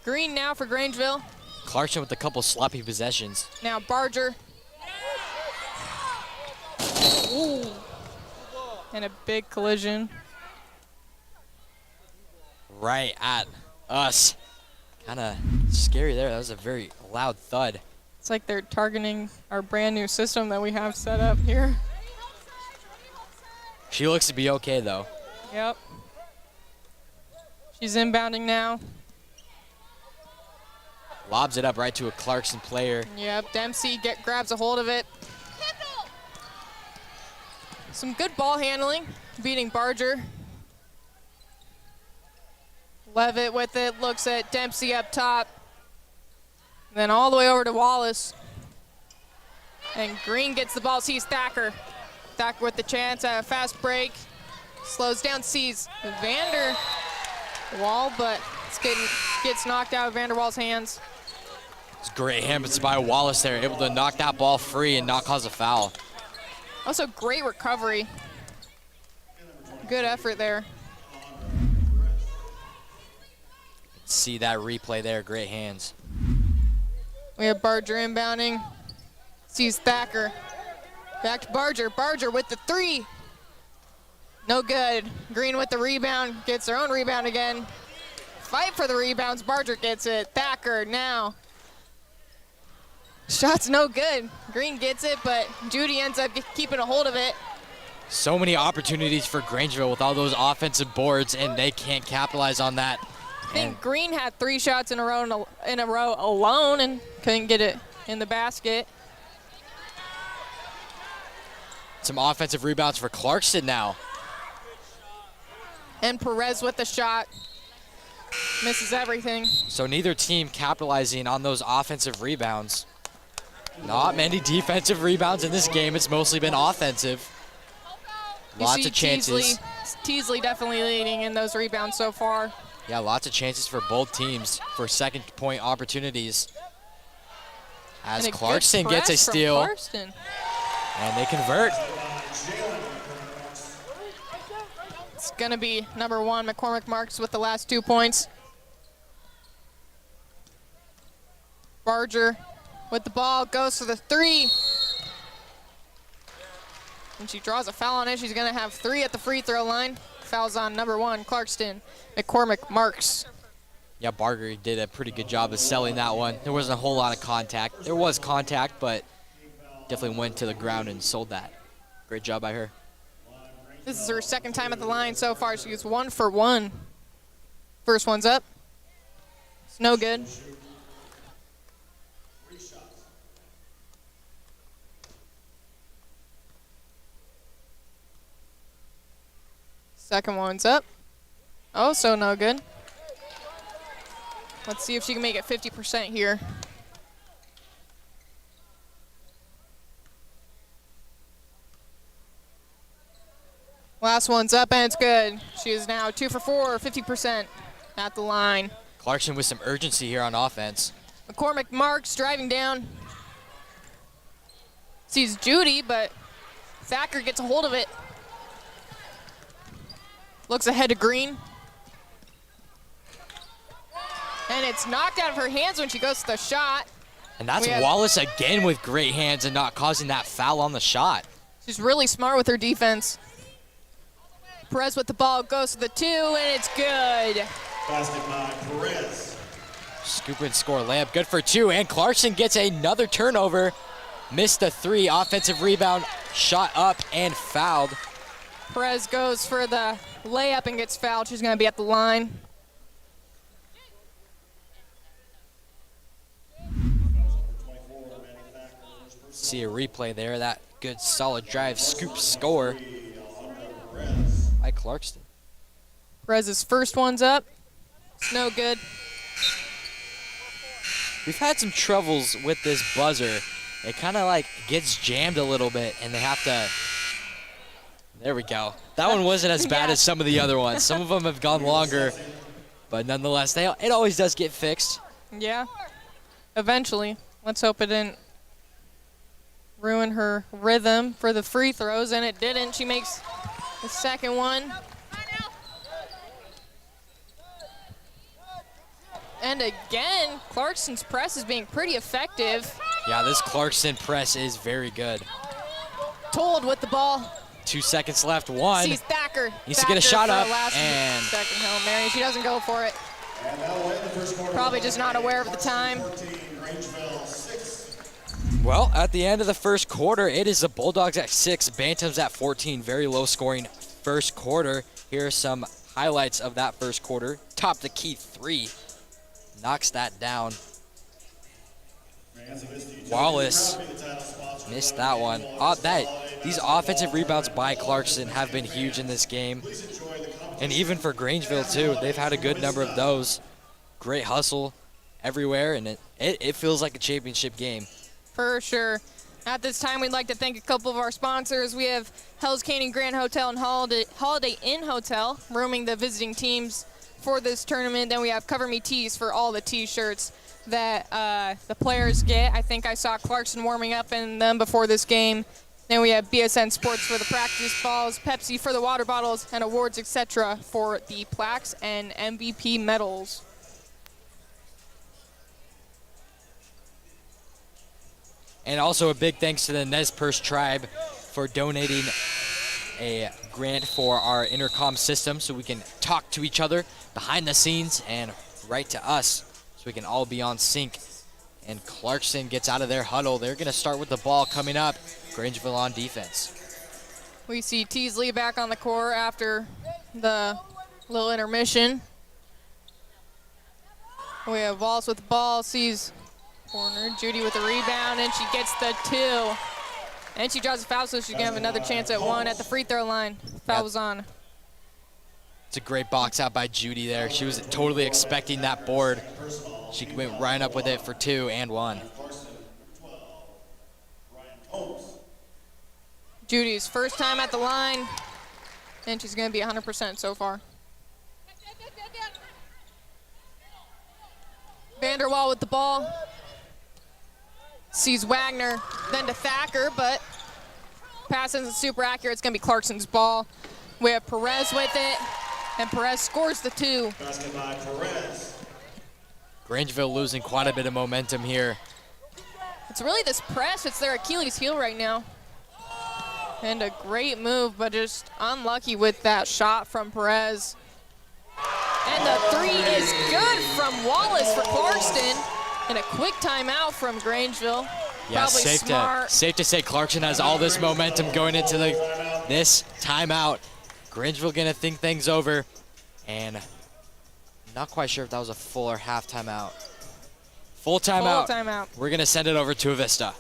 Green now for Grangeville. Clarkson with a couple sloppy possessions. Now Barger. Ooh. And a big collision. Right at us. Kind of scary there. That was a very loud thud. It's like they're targeting our brand new system that we have set up here. She looks to be okay though. Yep. She's inbounding now. Lobs it up right to a Clarkson player. Yep, Dempsey grabs a hold of it. Some good ball handling, beating Barger. Levitt with it, looks at Dempsey up top. Then all the way over to Wallace. And Green gets the ball, sees Thacker. Thacker with the chance at a fast break. Slows down, sees Vanderwall, but gets knocked out of Vanderwall's hands. It's great hands by Wallace there, able to knock that ball free and not cause a foul. Also great recovery. Good effort there. See that replay there, great hands. We have Barger inbounding. Sees Thacker. Back to Barger. Barger with the three. No good. Green with the rebound. Gets her own rebound again. Fight for the rebounds. Barger gets it. Thacker now. Shot's no good. Green gets it, but Judy ends up keeping a hold of it. So many opportunities for Grangeville with all those offensive boards, and they can't capitalize on that. I think Green had 3 shots in a row alone and couldn't get it in the basket. Some offensive rebounds for Clarkston now. And Perez with the shot. Misses everything. So neither team capitalizing on those offensive rebounds. Not many defensive rebounds in this game. It's mostly been offensive. Lots of chances. Teasley definitely leading in those rebounds so far. Yeah, lots of chances for both teams for second point opportunities. As Clarkston gets a steal. And they convert. It's going to be number 1, McCormick Marks with the last 2 points. Barger with the ball, goes for the 3. And she draws a foul on it. She's going to have 3 at the free throw line. Foul's on number 1, Clarkston, McCormick Marks. Yeah, Barger did a pretty good job of selling that one. There wasn't a whole lot of contact. There was contact, but definitely went to the ground and sold that. Great job by her. This is her second time at the line so far. She gets 1 for 1. First one's up. It's no good. Second one's up. Oh, so no good. Let's see if she can make it 50% here. Last one's up and it's good. She is now 2 for 4, 50% at the line. Clarkson with some urgency here on offense. McCormick Marks driving down. Sees Judy, but Thacker gets a hold of it. Looks ahead to Green. And it's knocked out of her hands when she goes to the shot. And that's Wallace again with great hands and not causing that foul on the shot. She's really smart with her defense. Perez with the ball, goes to the 2, and it's good. Basket by Perez. Scoop and score layup, good for 2, and Clarkson gets another turnover. Missed the 3, offensive rebound, shot up and fouled. Perez goes for the layup and gets fouled. She's going to be at the line. See a replay there, that good solid drive, scoop, score by Clarkston. Perez's first one's up. It's no good. We've had some troubles with this buzzer. It kind of like gets jammed a little bit and they have to, there we go. That one wasn't as bad as some of the other ones. Some of them have gone longer, but nonetheless, it always does get fixed. Yeah, eventually. Let's hope it didn't ruin her rhythm for the free throws, and it didn't. She makes the second one. And again, Clarkson's press is being pretty effective. Yeah, this Clarkson press is very good. Told with the ball. 2 seconds left, 1. Sees Thacker. Needs to get a shot up, and second Hail Mary. She doesn't go for it. Probably just not aware of the time. Well, at the end of the first quarter, it is the Bulldogs at 6, Bantams at 14. Very low scoring first quarter. Here are some highlights of that first quarter. Top the key 3. Knocks that down. Wallace missed that one. These offensive rebounds by Clarkson have been huge in this game. And even for Grangeville, too. They've had a good number of those. Great hustle everywhere, and it feels like a championship game. For sure. At this time, we'd like to thank a couple of our sponsors. We have Hell's Canyon Grand Hotel and Holiday Inn Hotel, rooming the visiting teams for this tournament. Then we have Cover Me Tees for all the T-shirts that the players get. I think I saw Clarkson warming up in them before this game. Then we have BSN Sports for the practice balls, Pepsi for the water bottles, and awards, etc. for the plaques and MVP medals. And also a big thanks to the Nez Perce Tribe for donating a grant for our intercom system so we can talk to each other behind the scenes and right to us so we can all be on sync. And Clarkson gets out of their huddle. They're going to start with the ball coming up. Grangeville on defense. We see Teasley back on the court after the little intermission. We have Wallace with the ball, sees corner. Judy with the rebound, and she gets the 2. And she draws a foul, so she's going to have another chance at 1 at the free throw line. Foul was on. It's a great box out by Judy there. She was totally expecting that board. She went right up with it for 2 and 1. Judy's first time at the line, and she's going to be 100% so far. Vanderwall with the ball. Sees Wagner, then to Thacker, but pass isn't super accurate. It's going to be Clarkson's ball. We have Perez with it, and Perez scores the 2. Basket by Perez. Grangeville losing quite a bit of momentum here. It's really this press. It's their Achilles heel right now. And a great move, but just unlucky with that shot from Perez. And the 3 is good from Wallace for Clarkston. And a quick timeout from Grangeville. Yeah, Probably safe to say Clarkson has all this momentum going into this timeout. Grangeville gonna think things over, and not quite sure if that was a full or half timeout. Full timeout. Full timeout. We're gonna send it over to Avista.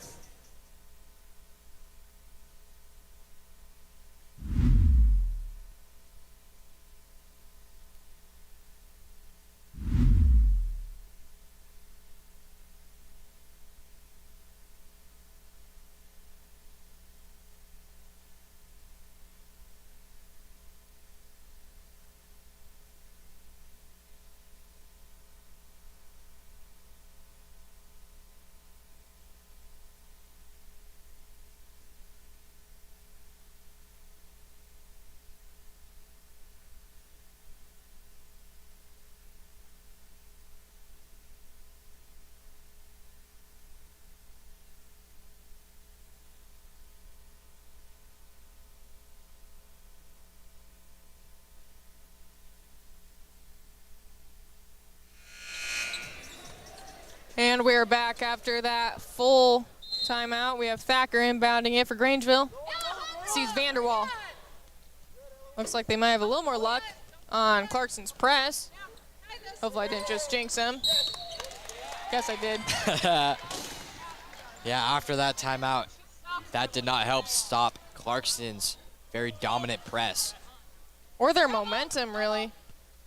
And we're back after that full timeout. We have Thacker inbounding it for Grangeville. Sees Vanderwall. Looks like they might have a little more luck on Clarkson's press. Hopefully I didn't just jinx him. Guess I did. Yeah, after that timeout, that did not help stop Clarkson's very dominant press. Or their momentum, really.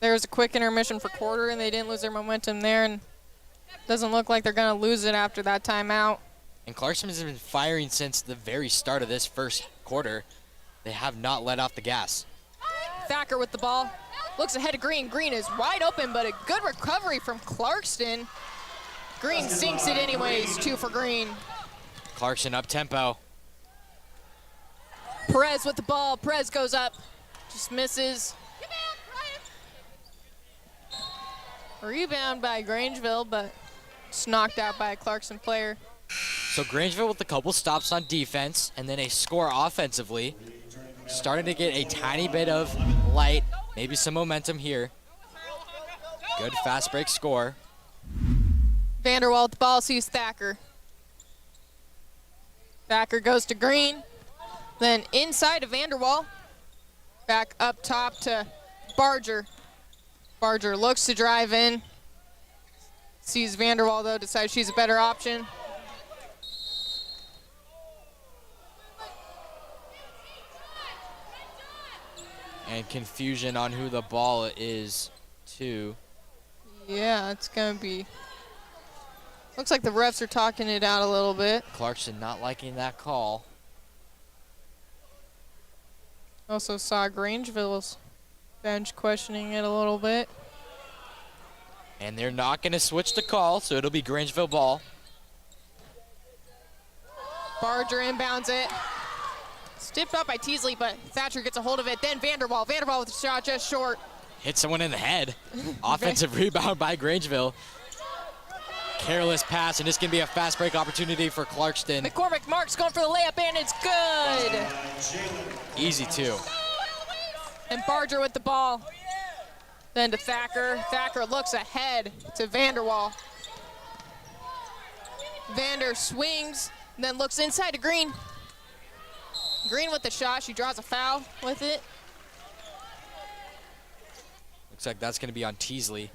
There was a quick intermission for quarter, and they didn't lose their momentum there, and doesn't look like they're going to lose it after that timeout. And Clarkson has been firing since the very start of this first quarter. They have not let off the gas. Thacker with the ball. Looks ahead of Green. Green is wide open, but a good recovery from Clarkston. Green sinks it anyways, 2 for Green. Clarkson up tempo. Perez with the ball. Perez goes up, just misses. Rebound by Grangeville, but it's knocked out by a Clarkson player. So Grangeville with a couple stops on defense and then a score offensively. Starting to get a tiny bit of light, maybe some momentum here. Good fast break score. Vanderwall with the ball, sees Thacker. Thacker goes to Green. Then inside to Vanderwall. Back up top to Barger. Barger looks to drive in. Sees Vanderwall, though, decides she's a better option. And confusion on who the ball is to. Yeah, it's going to be... Looks like the refs are talking it out a little bit. Clarkson not liking that call. Also saw Grangeville's bench questioning it a little bit. And they're not going to switch the call, so it'll be Grangeville ball. Barger inbounds it. Tipped up by Teasley, but Thatcher gets a hold of it. Then Vanderwall. Vanderwall with a shot just short. Hit someone in the head. Offensive rebound by Grangeville. Careless pass, and this can be a fast break opportunity for Clarkston. McCormick Marks going for the layup, and it's good. Easy two. And Barger with the ball. Then to Thacker. Thacker looks ahead to Vanderwall. Vander swings, then looks inside to Green. Green with the shot. She draws a foul with it. Looks like that's going to be on Teasley.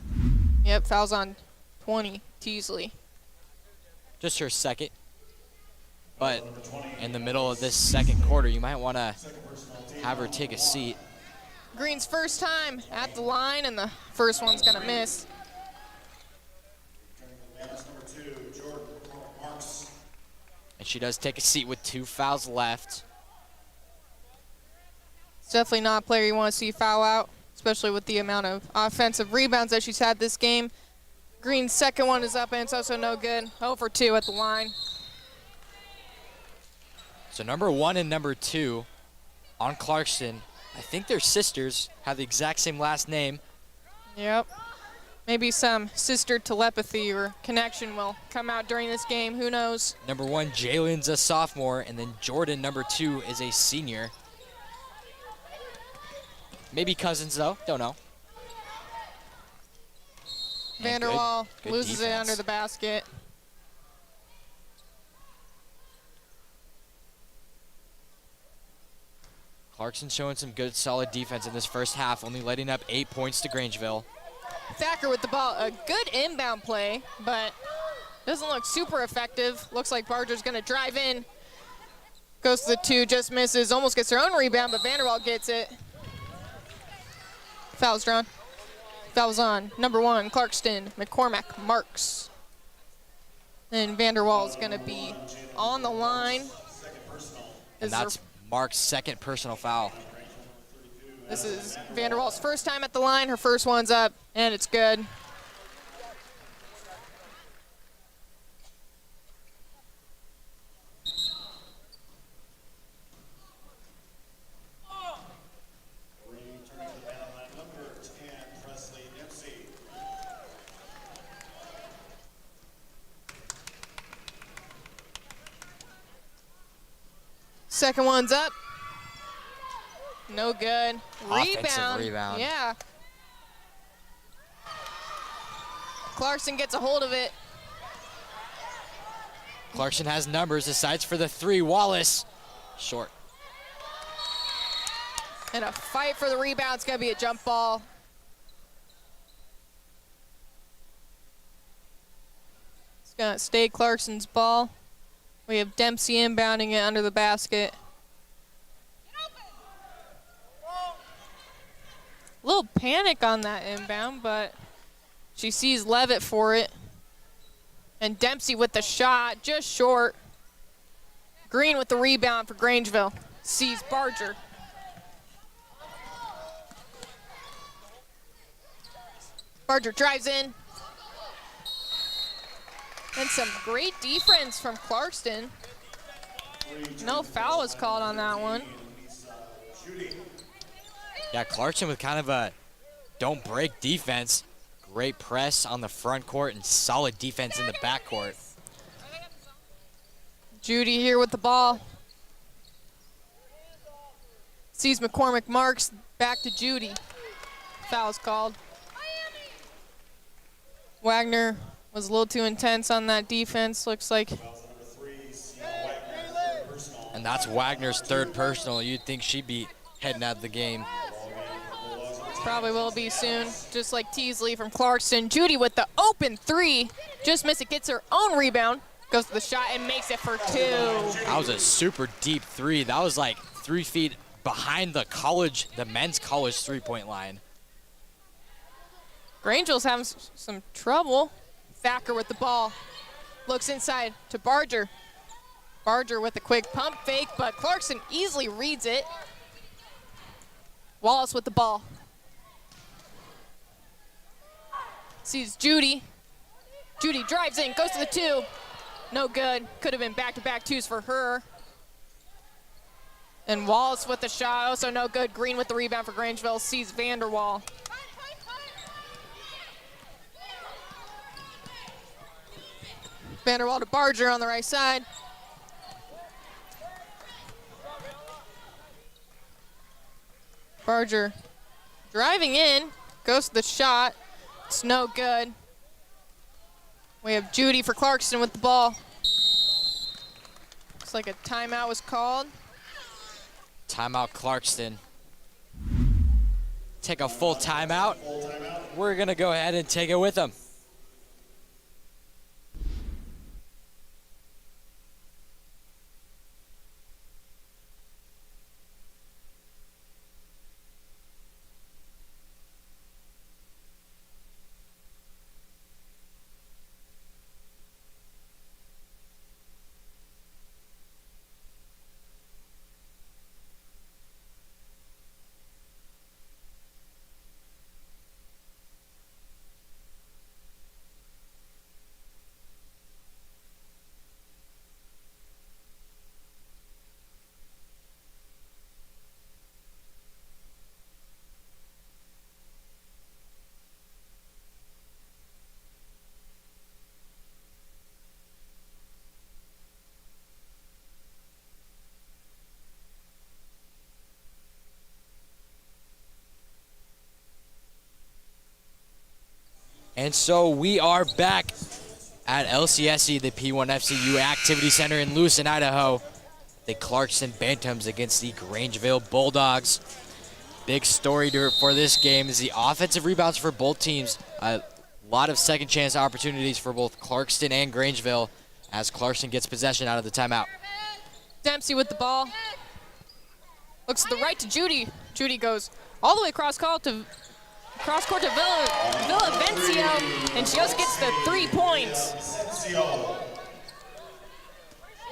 Yep, foul's on 20, Teasley. Just her second. But in the middle of this second quarter, you might want to have her take a seat. Green's first time at the line, and the first one's going to miss. And she does take a seat with 2 fouls left. It's definitely not a player you want to see foul out, especially with the amount of offensive rebounds that she's had this game. Green's second one is up, and it's also no good. 0 for 2 at the line. So number 1 and number 2 on Clarkston. I think they're sisters, have the exact same last name. Yep. Maybe some sister telepathy or connection will come out during this game. Who knows? Number 1, Jalen's a sophomore, and then Jordan, number 2, is a senior. Maybe cousins, though. Don't know. And Vanderwall good loses defense. it under the basket. Clarkson showing some good, solid defense in this first half, only letting up 8 points to Grangeville. Thacker with the ball. A good inbound play, but doesn't look super effective. Looks like Barger's going to drive in. Goes to the 2, just misses. Almost gets her own rebound, but Vanderwall gets it. Foul's drawn. Foul's on. Number 1, Clarkston, McCormack, Marks. And Vanderwall's going to be on the line. And that's Mark's second personal foul. This is Vanderwall's first time at the line. Her first one's up, and it's good. Second one's up. No good. Offensive rebound. Yeah. Clarkson gets a hold of it. Clarkson has numbers, decides for the three. Wallace, short. And a fight for the rebound. It's going to be a jump ball. It's going to stay Clarkson's ball. We have Dempsey inbounding it under the basket. A little panic on that inbound, but she sees Levitt for it. And Dempsey with the shot, just short. Green with the rebound for Grangeville. Sees Barger. Barger drives in. And some great defense from Clarkston. No foul was called on that one. Yeah, Clarkson with kind of a don't break defense. Great press on the front court and solid defense in the back court. Judy here with the ball. Sees McCormick Marks, back to Judy. Foul's called. Wagner was a little too intense on that defense, looks like. And that's Wagner's third personal. You'd think she'd be heading out of the game. Probably will be soon, just like Teasley from Clarkston. Judy with the open three. Just missed it, gets her own rebound. Goes to the shot and makes it for two. That was a super deep three. That was like 3 feet behind the men's college three-point line. Grangeville's having some trouble. Thacker with the ball. Looks inside to Barger. Barger with a quick pump fake, but Clarkson easily reads it. Wallace with the ball. Sees Judy. Judy drives in, goes to the two. No good. Could have been back-to-back twos for her. And Wallace with the shot, also no good. Green with the rebound for Grangeville. Sees Vanderwall. Vanderwall to Barger on the right side. Barger driving in, goes to the shot. It's no good. We have Judy for Clarkston with the ball. Looks like a timeout was called. Timeout Clarkston. Take a full timeout. We're gonna go ahead and take it with them. And so we are back at LCSC, the P1FCU Activity Center in Lewiston, Idaho. The Clarkston Bantams against the Grangeville Bulldogs. Big story for this game is the offensive rebounds for both teams. A lot of second chance opportunities for both Clarkston and Grangeville as Clarkston gets possession out of the timeout. Dempsey with the ball. Looks to the right to Judy. Judy goes all the way cross court to Villavencio, and she also gets the 3 points.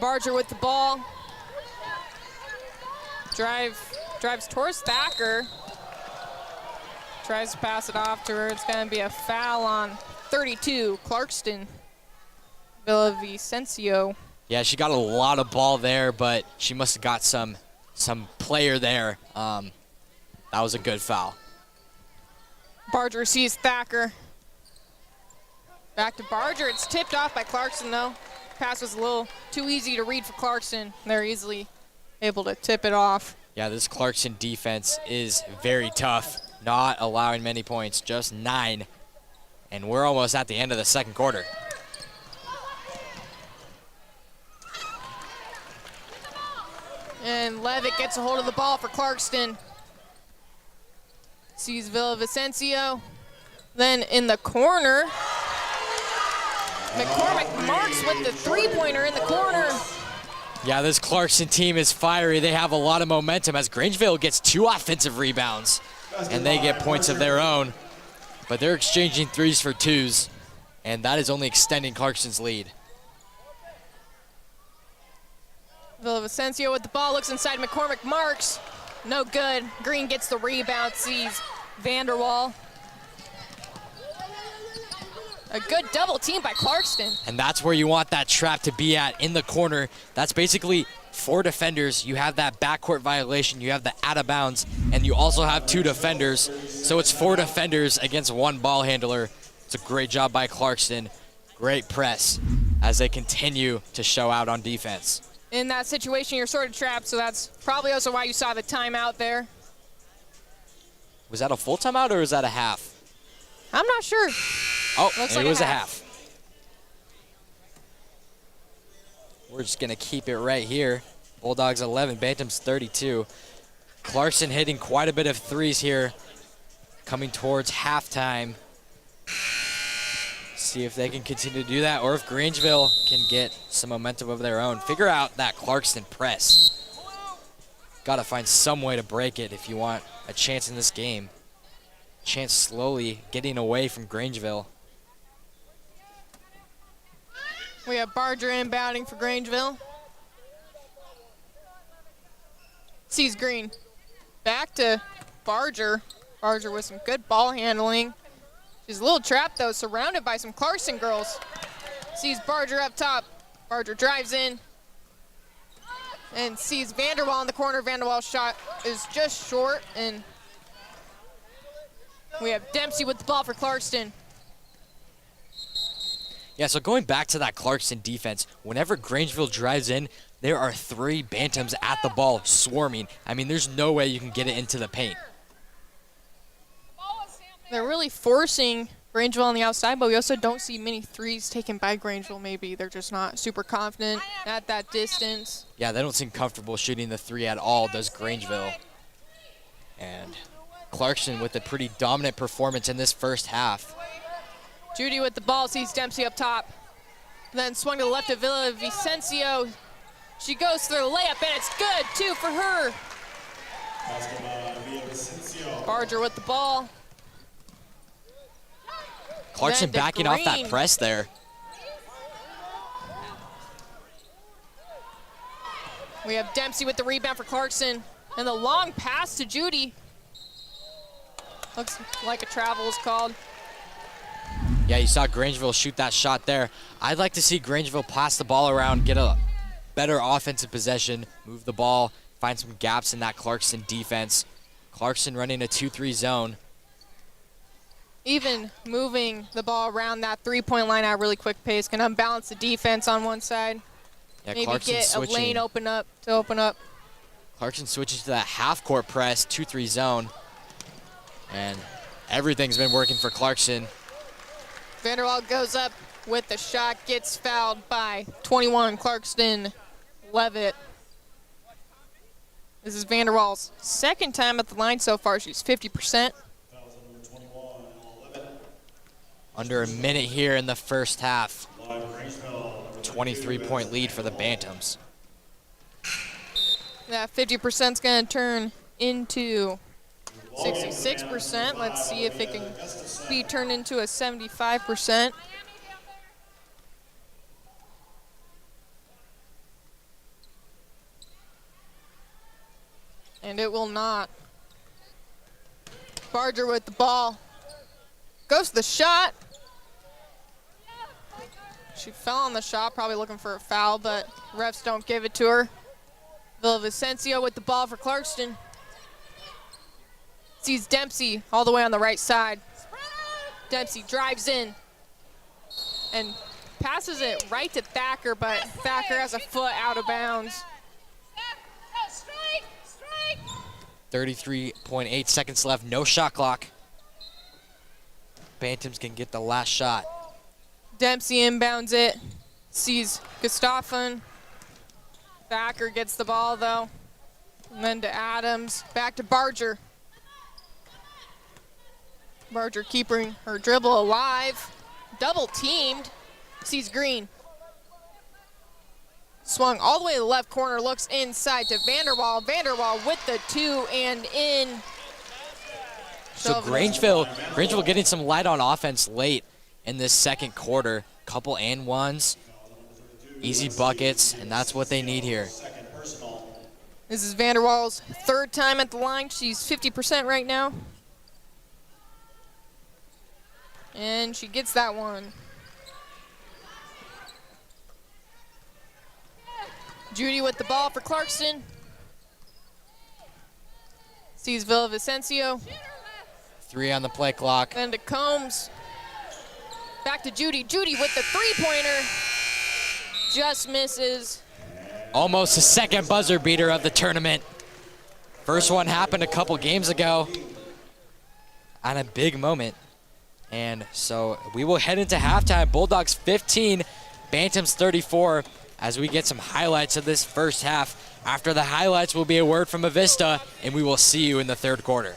Barger with the ball. Drives towards Thacker. Tries to pass it off to her. It's going to be a foul on 32, Clarkston. Villavicencio. Yeah, she got a lot of ball there, but she must have got some player there. That was a good foul. Barger sees Thacker. Back to Barger. It's tipped off by Clarkston, though. Pass was a little too easy to read for Clarkston. They're easily able to tip it off. Yeah, this Clarkston defense is very tough. Not allowing many points, just 9. And we're almost at the end of the second quarter. And Levitt gets a hold of the ball for Clarkston. Sees Villavicencio. Then in the corner, McCormick Marks with the three-pointer in the corner. Yeah, this Clarkson team is fiery. They have a lot of momentum as Grangeville gets 2 offensive rebounds, and they get points of their own. But they're exchanging 3s for 2s, and that is only extending Clarkson's lead. Villavicencio with the ball, looks inside McCormick Marks. No good. Green gets the rebound, sees Vanderwall. A good double team by Clarkston. And that's where you want that trap to be at, in the corner. That's basically 4 defenders. You have that backcourt violation, you have the out of bounds, and you also have 2 defenders. So it's 4 defenders against 1 ball handler. It's a great job by Clarkston. Great press as they continue to show out on defense. In that situation, you're sort of trapped, so that's probably also why you saw the timeout there. Was that a full timeout or was that a half? I'm not sure. Oh, Looks it like was a a half. half. We're just going to keep it right here. Bulldogs 11, Bantams 32. Clarkson hitting quite a bit of 3s here, coming towards halftime. See if they can continue to do that, or if Grangeville can get some momentum of their own. Figure out that Clarkson press. Got to find some way to break it if you want a chance in this game. Chance slowly getting away from Grangeville. We have Barger inbounding for Grangeville. Sees Green. Back to Barger. Barger with some good ball handling. She's a little trapped though, surrounded by some Clarkson girls. Sees Barger up top. Barger drives in. And sees Vanderwall in the corner. Vanderwall's shot is just short, and we have Dempsey with the ball for Clarkston. Yeah, so going back to that Clarkson defense, whenever Grangeville drives in, there are 3 Bantams at the ball swarming. I mean, there's no way you can get it into the paint. They're really forcing Grangeville on the outside, but we also don't see many 3s taken by Grangeville. Maybe they're just not super confident at that distance. Yeah, they don't seem comfortable shooting the 3 at all, does Grangeville. And Clarkson with a pretty dominant performance in this first half. Judy with the ball, sees Dempsey up top. Then swung to the left of Villavicencio. She goes for the layup, and it's good, too, for her. Barger with the ball. Clarkson backing off that press there. We have Dempsey with the rebound for Clarkson. And the long pass to Judy. Looks like a travel is called. Yeah, you saw Grangeville shoot that shot there. I'd like to see Grangeville pass the ball around, get a better offensive possession, move the ball, find some gaps in that Clarkson defense. Clarkson running a 2-3 zone. Even moving the ball around that three-point line at a really quick pace can unbalance the defense on one side. Yeah, Maybe Clarkson get switching. a lane open up. Clarkson switches to that half-court press, 2-3 zone. And everything's been working for Clarkson. Vanderwall goes up with the shot, gets fouled by 21, Clarkston Levitt. This is Vanderwall's second time at the line so far. She's 50%. Under a minute here in the first half. 23-point lead for the Bantams. That 50% is going to turn into 66%. Let's see if it can be turned into a 75%. And it will not. Barger with the ball. Goes to the shot. She fell on the shot, probably looking for a foul, but refs don't give it to her. Villavicencio with the ball for Clarkston. Sees Dempsey all the way on the right side. Dempsey drives in and passes it right to Thacker, but Thacker has a foot out of bounds. 33.8 seconds left, no shot clock. Bantams can get the last shot. Dempsey inbounds it, sees Gustafson. Thacker gets the ball though. And then to Adams, back to Barger. Barger keeping her dribble alive. Double teamed. Sees Green. Swung all the way to the left corner, looks inside to Vanderwall. Vanderwall with the 2 and in. So Grangeville getting some light on offense late in this second quarter. Couple and ones, easy buckets, and that's what they need here. This is Vanderwall's 3rd time at the line. She's 50% right now. And she gets that one. Judy with the ball for Clarkston. Sees Villavicencio. 3 on the play clock. Then to Combs. Back to Judy. Judy with the 3-pointer. Just misses. Almost the second buzzer beater of the tournament. First one happened a couple games ago on a big moment. And so we will head into halftime. Bulldogs 15, Bantams 34, as we get some highlights of this first half. After the highlights will be a word from Avista, and we will see you in the third quarter.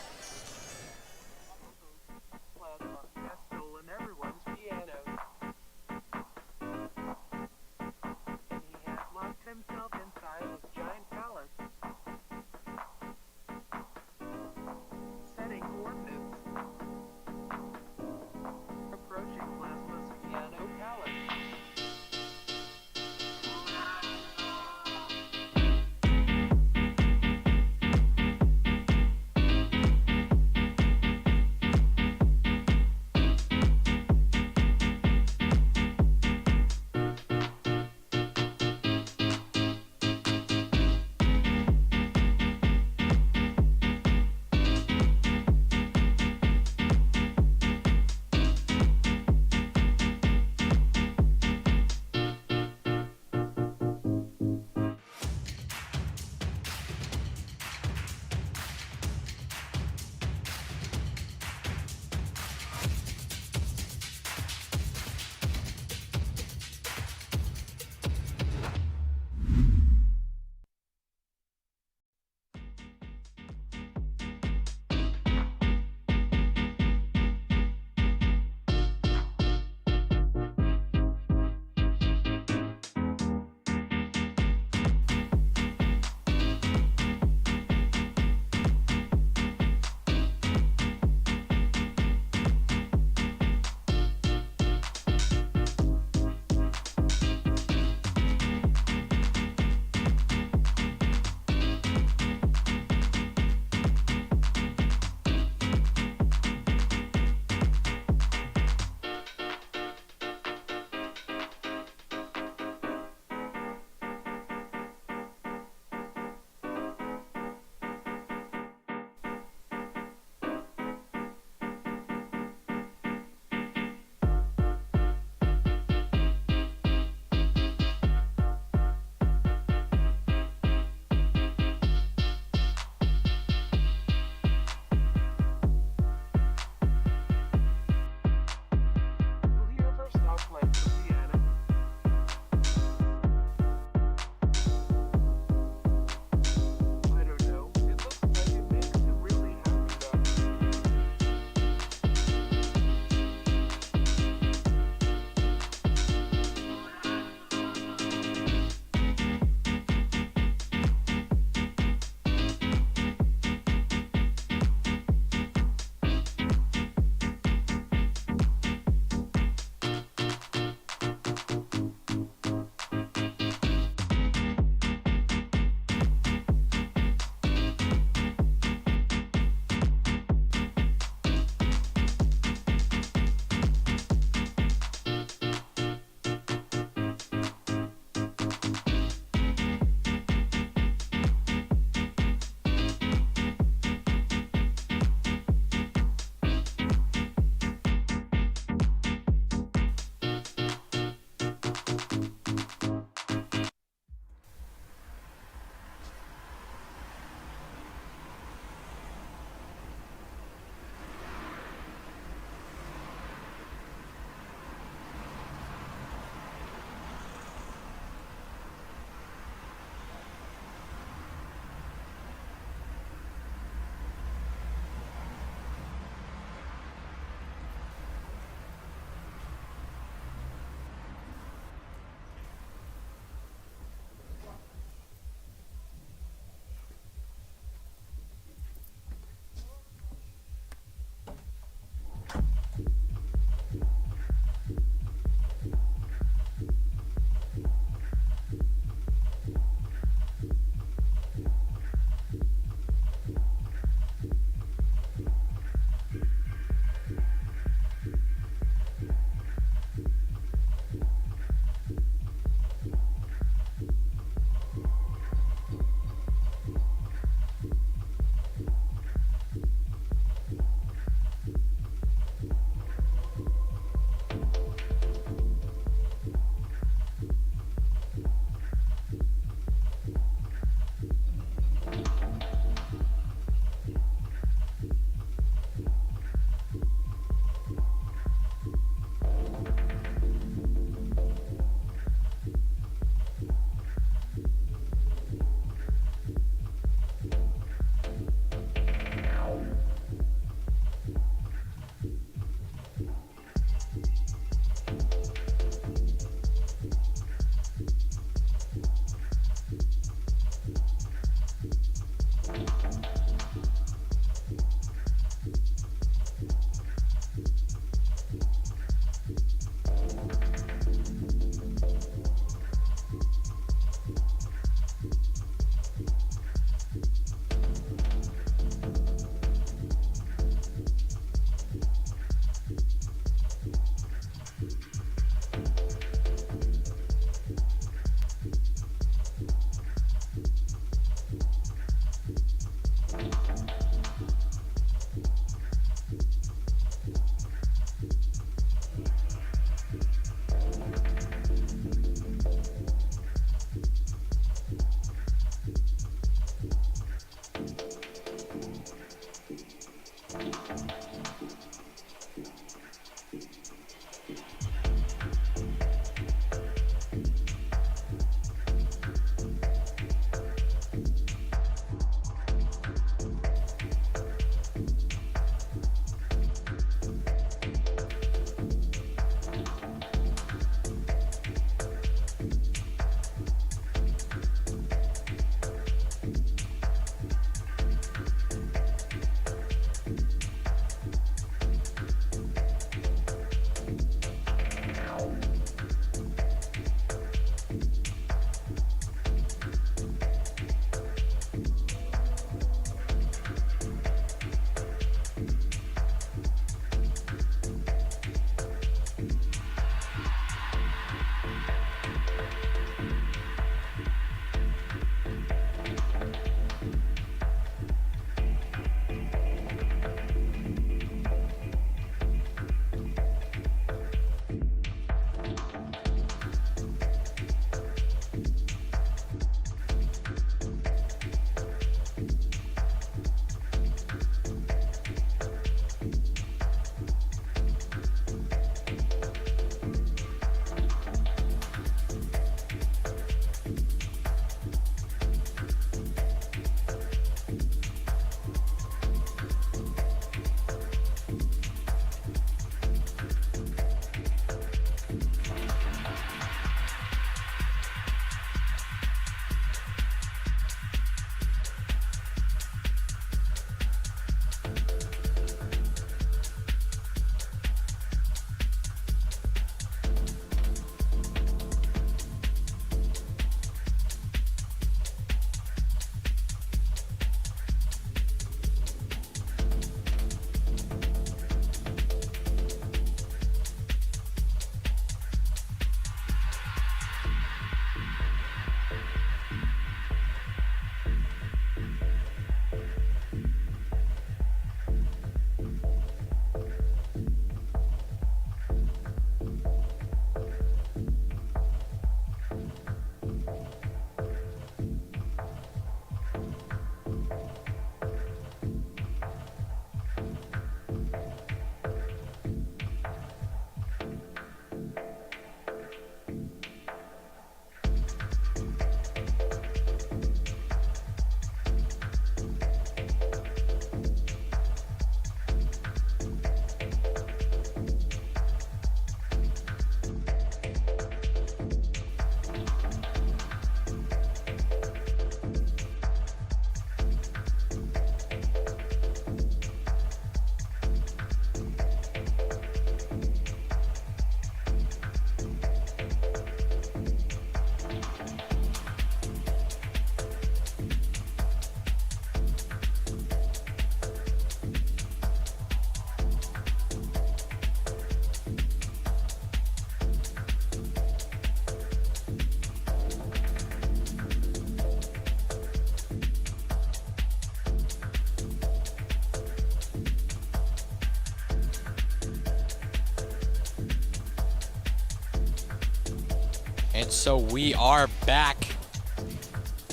And so we are back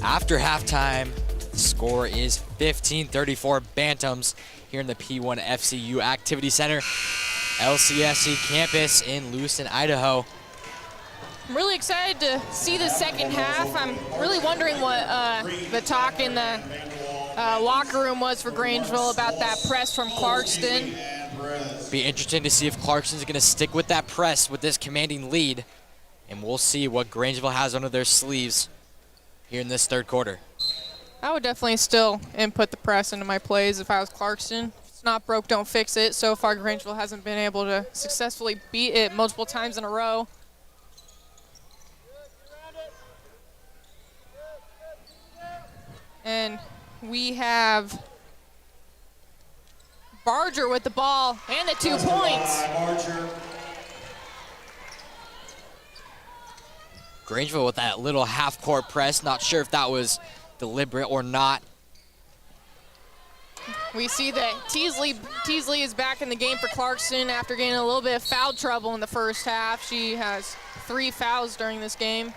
after halftime. The score is 15-34 Bantams here in the P1 FCU Activity Center, LCSC campus in Lewiston, Idaho. I'm really excited to see the second half. I'm really wondering what the talk in the locker room was for Grangeville about that press from Clarkston. Be interesting to see if Clarkston's going to stick with that press with this commanding lead, and we'll see what Grangeville has under their sleeves here in this third quarter. I would definitely still input the press into my plays if I was Clarkston. If it's not broke, don't fix it. So far, Grangeville hasn't been able to successfully beat it multiple times in a row. And we have Barger with the ball and the 2 points. Grangeville with that little half-court press. Not sure if that was deliberate or not. We see that Teasley is back in the game for Clarkston after getting a little bit of foul trouble in the first half. She has 3 fouls during this game.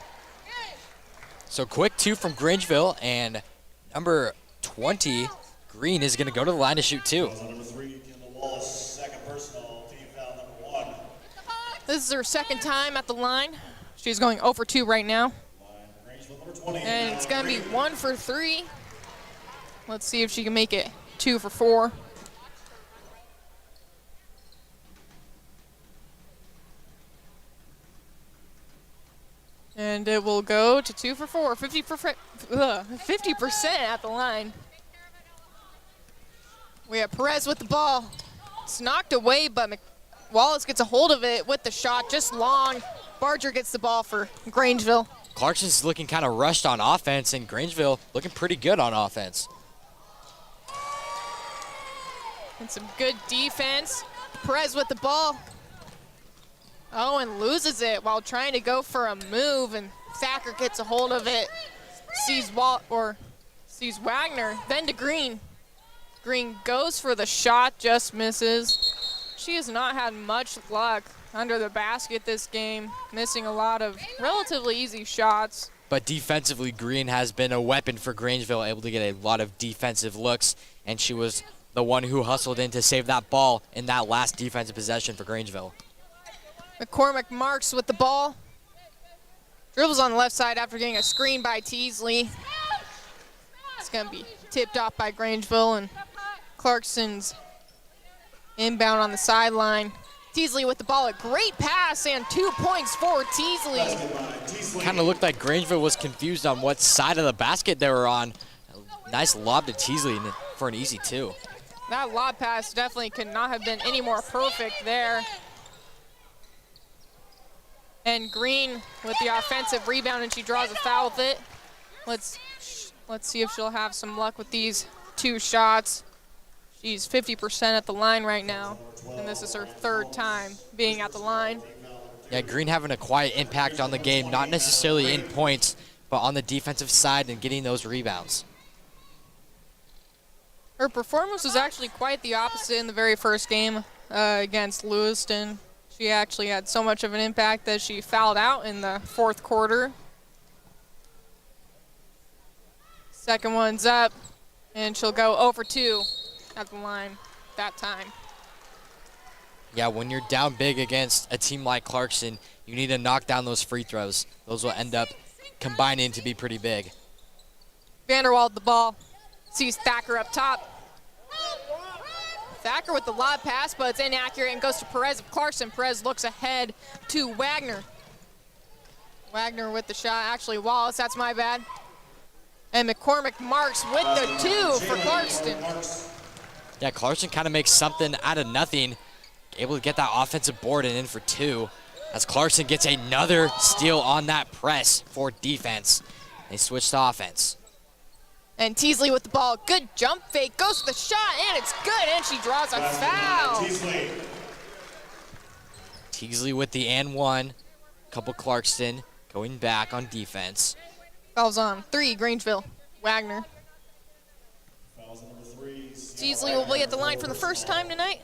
So quick 2 from Grangeville, and number 20, Green, is going to go to the line to shoot 2. Number 3, Kendall Wallace, second personal, team foul number 1. This is her second time at the line. She's going 0 for 2 right now. Grangeville, number 20. And it's going to be 1 for 3. Let's see if she can make it 2 for 4. And it will go to 2 for 4, 50% at the line. We have Perez with the ball. It's knocked away, but Wallace gets a hold of it with the shot, just long. Barger gets the ball for Grangeville. Clarkston's looking kind of rushed on offense, and Grangeville looking pretty good on offense. And some good defense. Perez with the ball. Oh, and loses it while trying to go for a move, and Thacker gets a hold of it. Sees Wagner, then to Green. Green goes for the shot, just misses. She has not had much luck under the basket this game, missing a lot of relatively easy shots. But defensively, Green has been a weapon for Grangeville, able to get a lot of defensive looks, and she was the one who hustled in to save that ball in that last defensive possession for Grangeville. McCormick Marks with the ball. Dribbles on the left side after getting a screen by Teasley. It's going to be tipped off by Grangeville, and Clarkson's inbound on the sideline. Teasley with the ball, a great pass, and 2 points for Teasley. Kind of looked like Grangeville was confused on what side of the basket they were on. A nice lob to Teasley for an easy 2. That lob pass definitely could not have been any more perfect there. And Green with the offensive rebound, and she draws a foul with it. Let's see if she'll have some luck with these 2 shots. She's 50% at the line right now, and this is her 3rd time being at the line. Yeah, Green having a quiet impact on the game, not necessarily in points, but on the defensive side and getting those rebounds. Her performance was actually quite the opposite in the very first game against Lewiston. She actually had so much of an impact that she fouled out in the 4th quarter. Second one's up, and she'll go 0 for 2 at the line that time. Yeah, when you're down big against a team like Clarkston, you need to knock down those free throws. Those will end up combining to be pretty big. Vanderwald the ball. Sees Thacker up top. Thacker with the lob pass, but it's inaccurate and goes to Perez of Clarkston. Perez looks ahead to Wagner. Wagner with the shot. Actually, Wallace, that's my bad. And McCormick Marks with the 2 for Clarkston. Yeah, Clarkston kind of makes something out of nothing. Able to get that offensive board and in for 2. As Clarkston gets another steal on that press for defense. They switch to offense. And Teasley with the ball. Good jump fake. Goes to the shot, and it's good, and she draws a foul. Teasley with the and 1. Couple Clarkston going back on defense. Fouls on 3, Grangeville. Wagner. Teasley will be at the line for the first time tonight.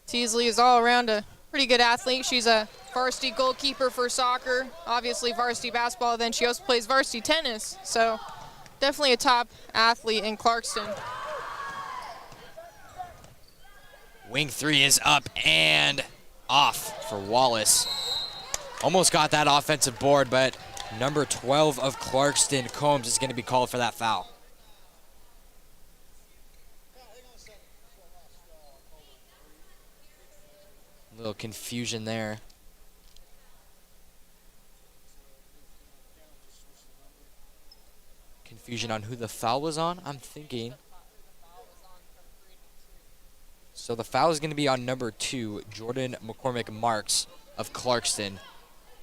Teasley is all around a pretty good athlete. She's a varsity goalkeeper for soccer, obviously varsity basketball, then she also plays varsity tennis. So definitely a top athlete in Clarkston. Wing three is up and off for Wallace. Almost got that offensive board, but number 12 of Clarkston, Combs, is going to be called for that foul. A little confusion there. Confusion on who the foul was on, I'm thinking. So the foul is going to be on number 2, Jordan McCormick Marks of Clarkston.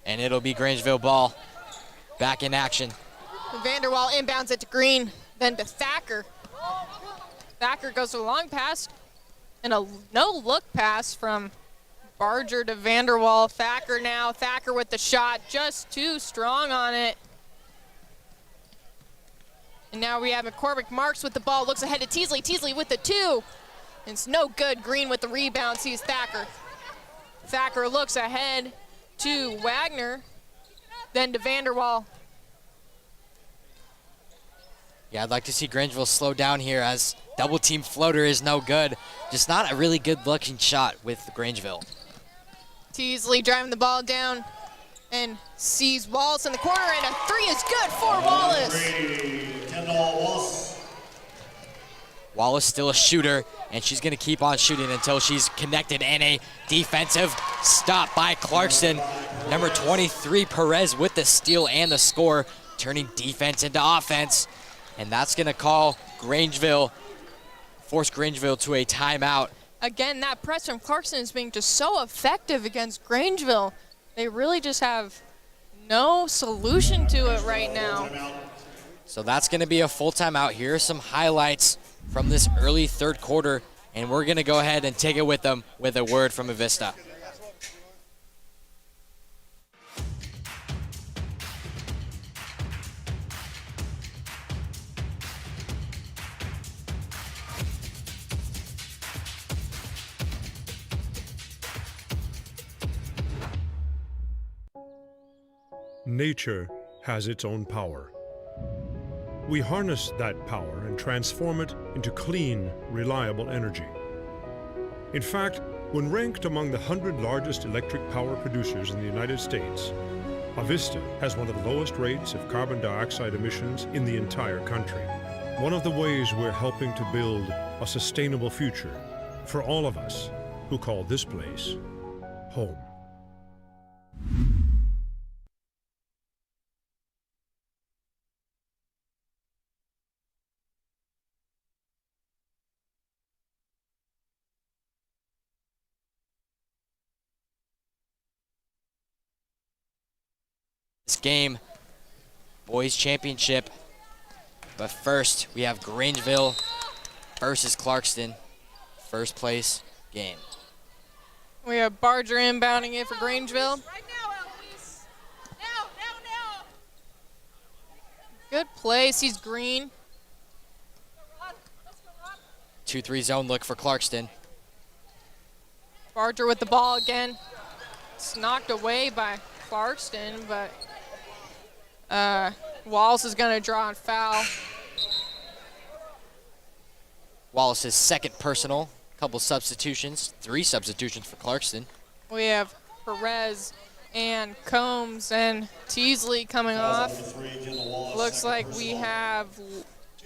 And it'll be Grangeville ball back in action. Vanderwall inbounds it to Green, then to Thacker. Thacker goes to a long pass and a no-look pass from Barger to Vanderwall. Thacker now. Thacker with the shot, just too strong on it. And now we have McCormick Marks with the ball. Looks ahead to Teasley. Teasley with the 2. It's no good. Green with the rebound sees Thacker. Thacker looks ahead to Wagner, then to Vanderwall. Yeah, I'd like to see Grangeville slow down here as double team floater is no good. Just not a really good looking shot with Grangeville. Teasley driving the ball down and sees Wallace in the corner, and a 3 is good for Wallace. Wallace still a shooter, and she's going to keep on shooting until she's connected, and a defensive stop by Clarkston. Number 23, Perez, with the steal and the score, turning defense into offense. And that's going to force Grangeville to a timeout. Again, that press from Clarkston is being just so effective against Grangeville. They really just have no solution to it right now. So that's going to be a full timeout. Here are some highlights from this early third quarter, and we're going to go ahead and take it with them with a word from Avista. Nature has its own power. We harness that power and transform it into clean, reliable energy. In fact, when ranked among the 100 largest electric power producers in the United States, Avista has one of the lowest rates of carbon dioxide emissions in the entire country. One of the ways we're helping to build a sustainable future for all of us who call this place home. This game, boys championship. But first, we have Grangeville versus Clarkston. First place game. We have Barger inbounding it for Grangeville. Right now, Eloise. Now. Good play, sees Green. 2-3 zone look for Clarkston. Barger with the ball again. It's knocked away by Clarkston, but Wallace is going to draw a foul. Wallace's second personal. Couple substitutions. 3 substitutions for Clarkston. We have Perez and Combs and Teasley coming off. Looks like we have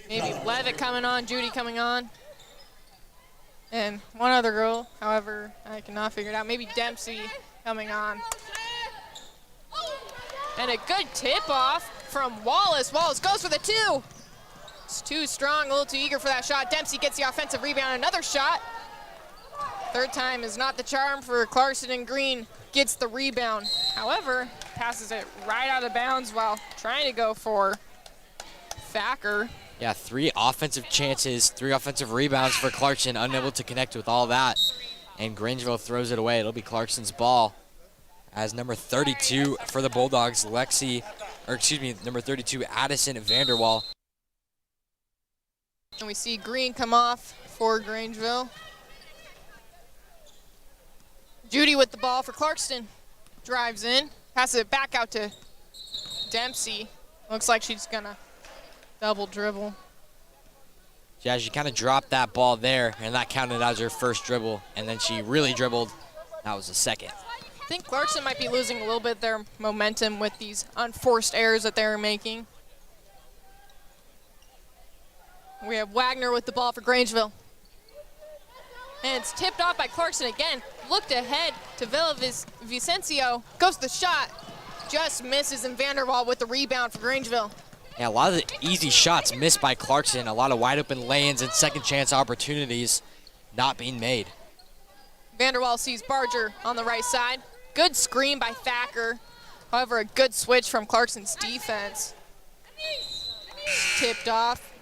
maybe Levitt coming on, Judy coming on, and one other girl. However, I cannot figure it out. Maybe Dempsey coming on. And a good tip-off from Wallace. Wallace goes for the 2. It's too strong, a little too eager for that shot. Dempsey gets the offensive rebound, another shot. Third time is not the charm for Clarkston, and Green gets the rebound. However, passes it right out of bounds while trying to go for Thacker. Yeah, 3 offensive chances, 3 offensive rebounds for Clarkston, unable to connect with all that. And Grangeville throws it away. It'll be Clarkston's ball. As number 32 for the Bulldogs, number 32, Addison Vanderwall. And we see Green come off for Grangeville. Judy with the ball for Clarkston. Drives in, passes it back out to Dempsey. Looks like she's gonna double dribble. Yeah, she kind of dropped that ball there, and that counted as her first dribble, and then she really dribbled. That was the second. I think Clarkson might be losing a little bit of their momentum with these unforced errors that they're making. We have Wagner with the ball for Grangeville. And it's tipped off by Clarkson again. Looked ahead to Vicencio. Goes to the shot. Just misses, and Vanderwall with the rebound for Grangeville. Yeah, a lot of the easy shots missed by Clarkson. A lot of wide open lay-ins and second chance opportunities not being made. Vanderwall sees Barger on the right side. Good screen by Thacker. However, a good switch from Clarkson's defense. Tipped off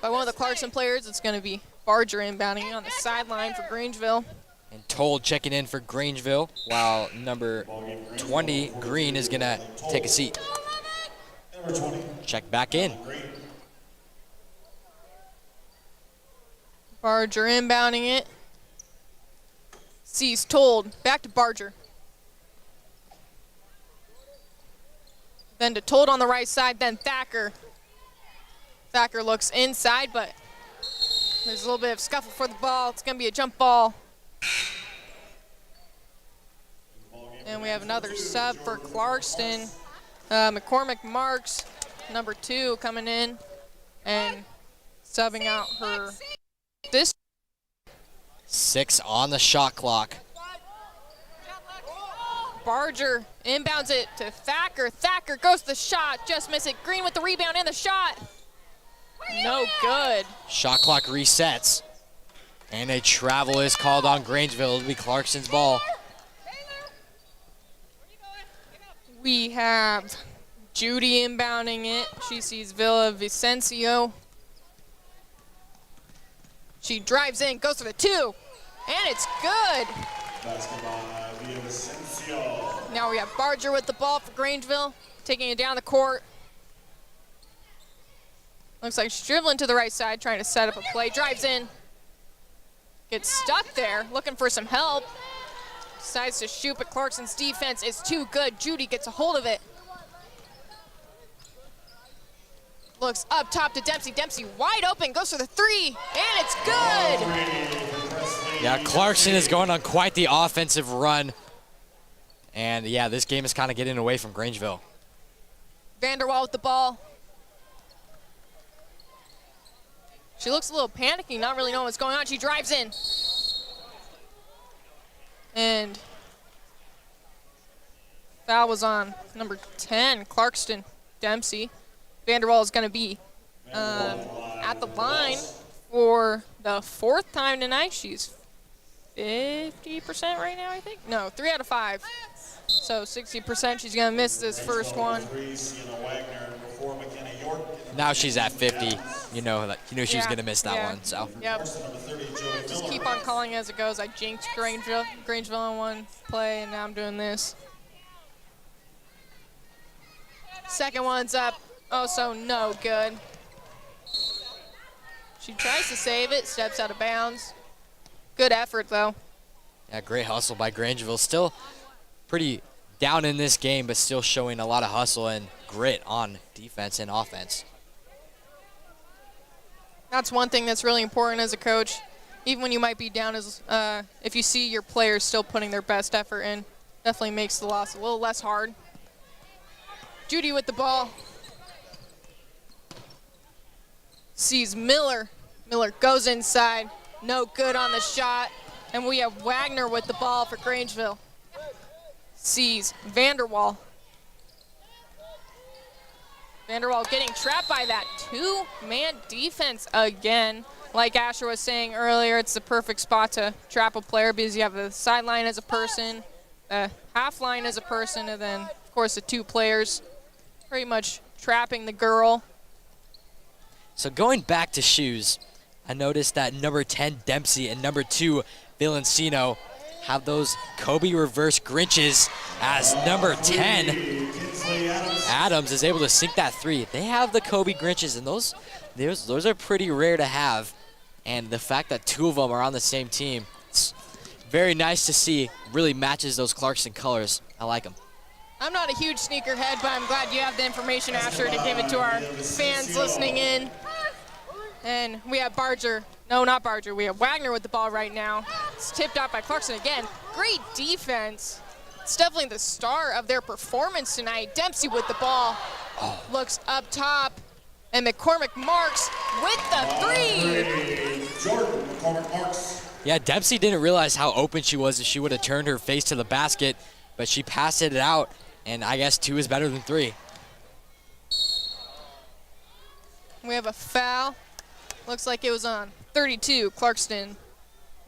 by one of the Clarkson players. It's going to be Barger inbounding on the sideline for Grangeville. And Told checking in for Grangeville, while number 20, Green, is going to take a seat. Check back in. Barger inbounding it. Sees Told. Back to Barger. Then to Told on the right side, then Thacker. Thacker looks inside, but there's a little bit of scuffle for the ball. It's going to be a jump ball. And we have another sub for Clarkston. McCormick Marks, number 2, coming in and subbing out her this. 6 on the shot clock. Barger inbounds it to Thacker. Thacker goes to the shot, just miss it. Green with the rebound and the shot. No good. Shot clock resets. And a travel is called on Grangeville. It'll be Clarkson's ball. We have Judy inbounding it. She sees Vicencio. She drives in, goes for the 2, and it's good. Basketball, Vicencio. Now we have Barger with the ball for Grangeville, taking it down the court. Looks like she's dribbling to the right side, trying to set up a play. Drives in. Gets stuck there, looking for some help. Decides to shoot, but Clarkson's defense is too good. Judy gets a hold of it. Looks up top to Dempsey. Dempsey wide open, goes for the 3, and it's good. Yeah, Clarkson is going on quite the offensive run. And yeah, this game is kind of getting away from Grangeville. Vanderwall with the ball. She looks a little panicky, not really knowing what's going on. She drives in. And foul was on number 10, Clarkston Dempsey. Vanderwall is going to be at the line for the 4th time tonight. She's 50% right now, I think. No, 3 out of 5. So 60%. She's going to miss this first one. Now she's at 50. You know she was going to miss that one. So. Yep. Just keep on calling as it goes. I jinxed Grangeville on one play, and now I'm doing this. Second one's up. Oh, so no good. She tries to save it, steps out of bounds. Good effort, though. Yeah, great hustle by Grangeville. Still pretty down in this game, but still showing a lot of hustle and grit on defense and offense. That's one thing that's really important as a coach. Even when you might be down, if you see your players still putting their best effort in, definitely makes the loss a little less hard. Judy with the ball. Sees Miller. Miller goes inside. No good on the shot. And we have Wagner with the ball for Grangeville. Sees Vanderwall. Vanderwall getting trapped by that 2-man defense again. Like Asher was saying earlier, it's the perfect spot to trap a player because you have the sideline as a person, the half line as a person, and then, of course, the 2 players pretty much trapping the girl. So going back to shoes, I noticed that number 10, Dempsey, and number 2, Villancino, have those Kobe reverse Grinches as number 10, Adams, is able to sink that 3. They have the Kobe Grinches, and those are pretty rare to have. And the fact that 2 of them are on the same team, it's very nice to see. Really matches those Clarkson colors. I like them. I'm not a huge sneakerhead, but I'm glad you have the information, Asher, to give it to our fans listening in. And we have Barger. No, not Barger. We have Wagner with the ball right now. It's tipped out by Clarkson again. Great defense. It's definitely the star of their performance tonight. Dempsey with the ball. Looks up top. And McCormick Marks with the 3. Jordan McCormick Marks. Yeah, Dempsey didn't realize how open she was if she would have turned her face to the basket, but she passed it out, and I guess 2 is better than 3. We have a foul. Looks like it was on 32, Clarkston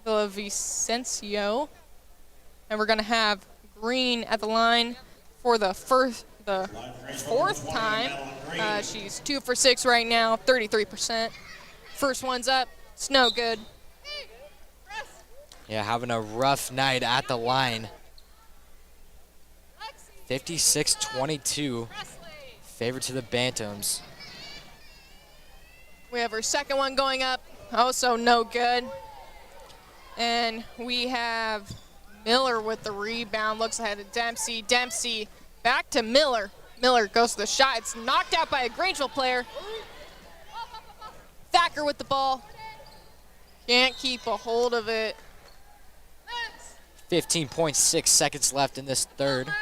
Villavicencio. And we're going to have Green at the line for the fourth time. She's 2 for 6 right now, 33%. First one's up. It's no good. Yeah, having a rough night at the line. 56-22, favor to the Bantams. We have our second one going up, also no good. And we have Miller with the rebound, looks ahead of Dempsey. Dempsey back to Miller. Miller goes to the shot, it's knocked out by a Grangeville player. Thacker with the ball. Can't keep a hold of it. 15.6 seconds left in this third.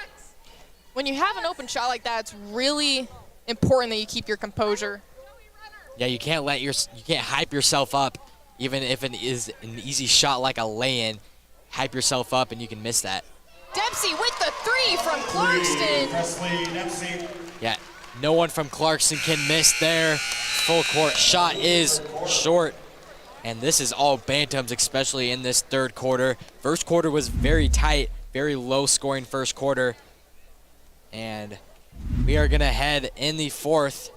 When you have an open shot like that, it's really important that you keep your composure. Yeah, you can't hype yourself up, even if it is an easy shot like a lay-in. Hype yourself up and you can miss that. Dempsey with the 3 from Clarkston. Presley Dempsey. Yeah, no one from Clarkson can miss there. Full court shot is short. And this is all Bantams, especially in this third quarter. First quarter was very tight, very low scoring first quarter. And we are gonna head in the fourth.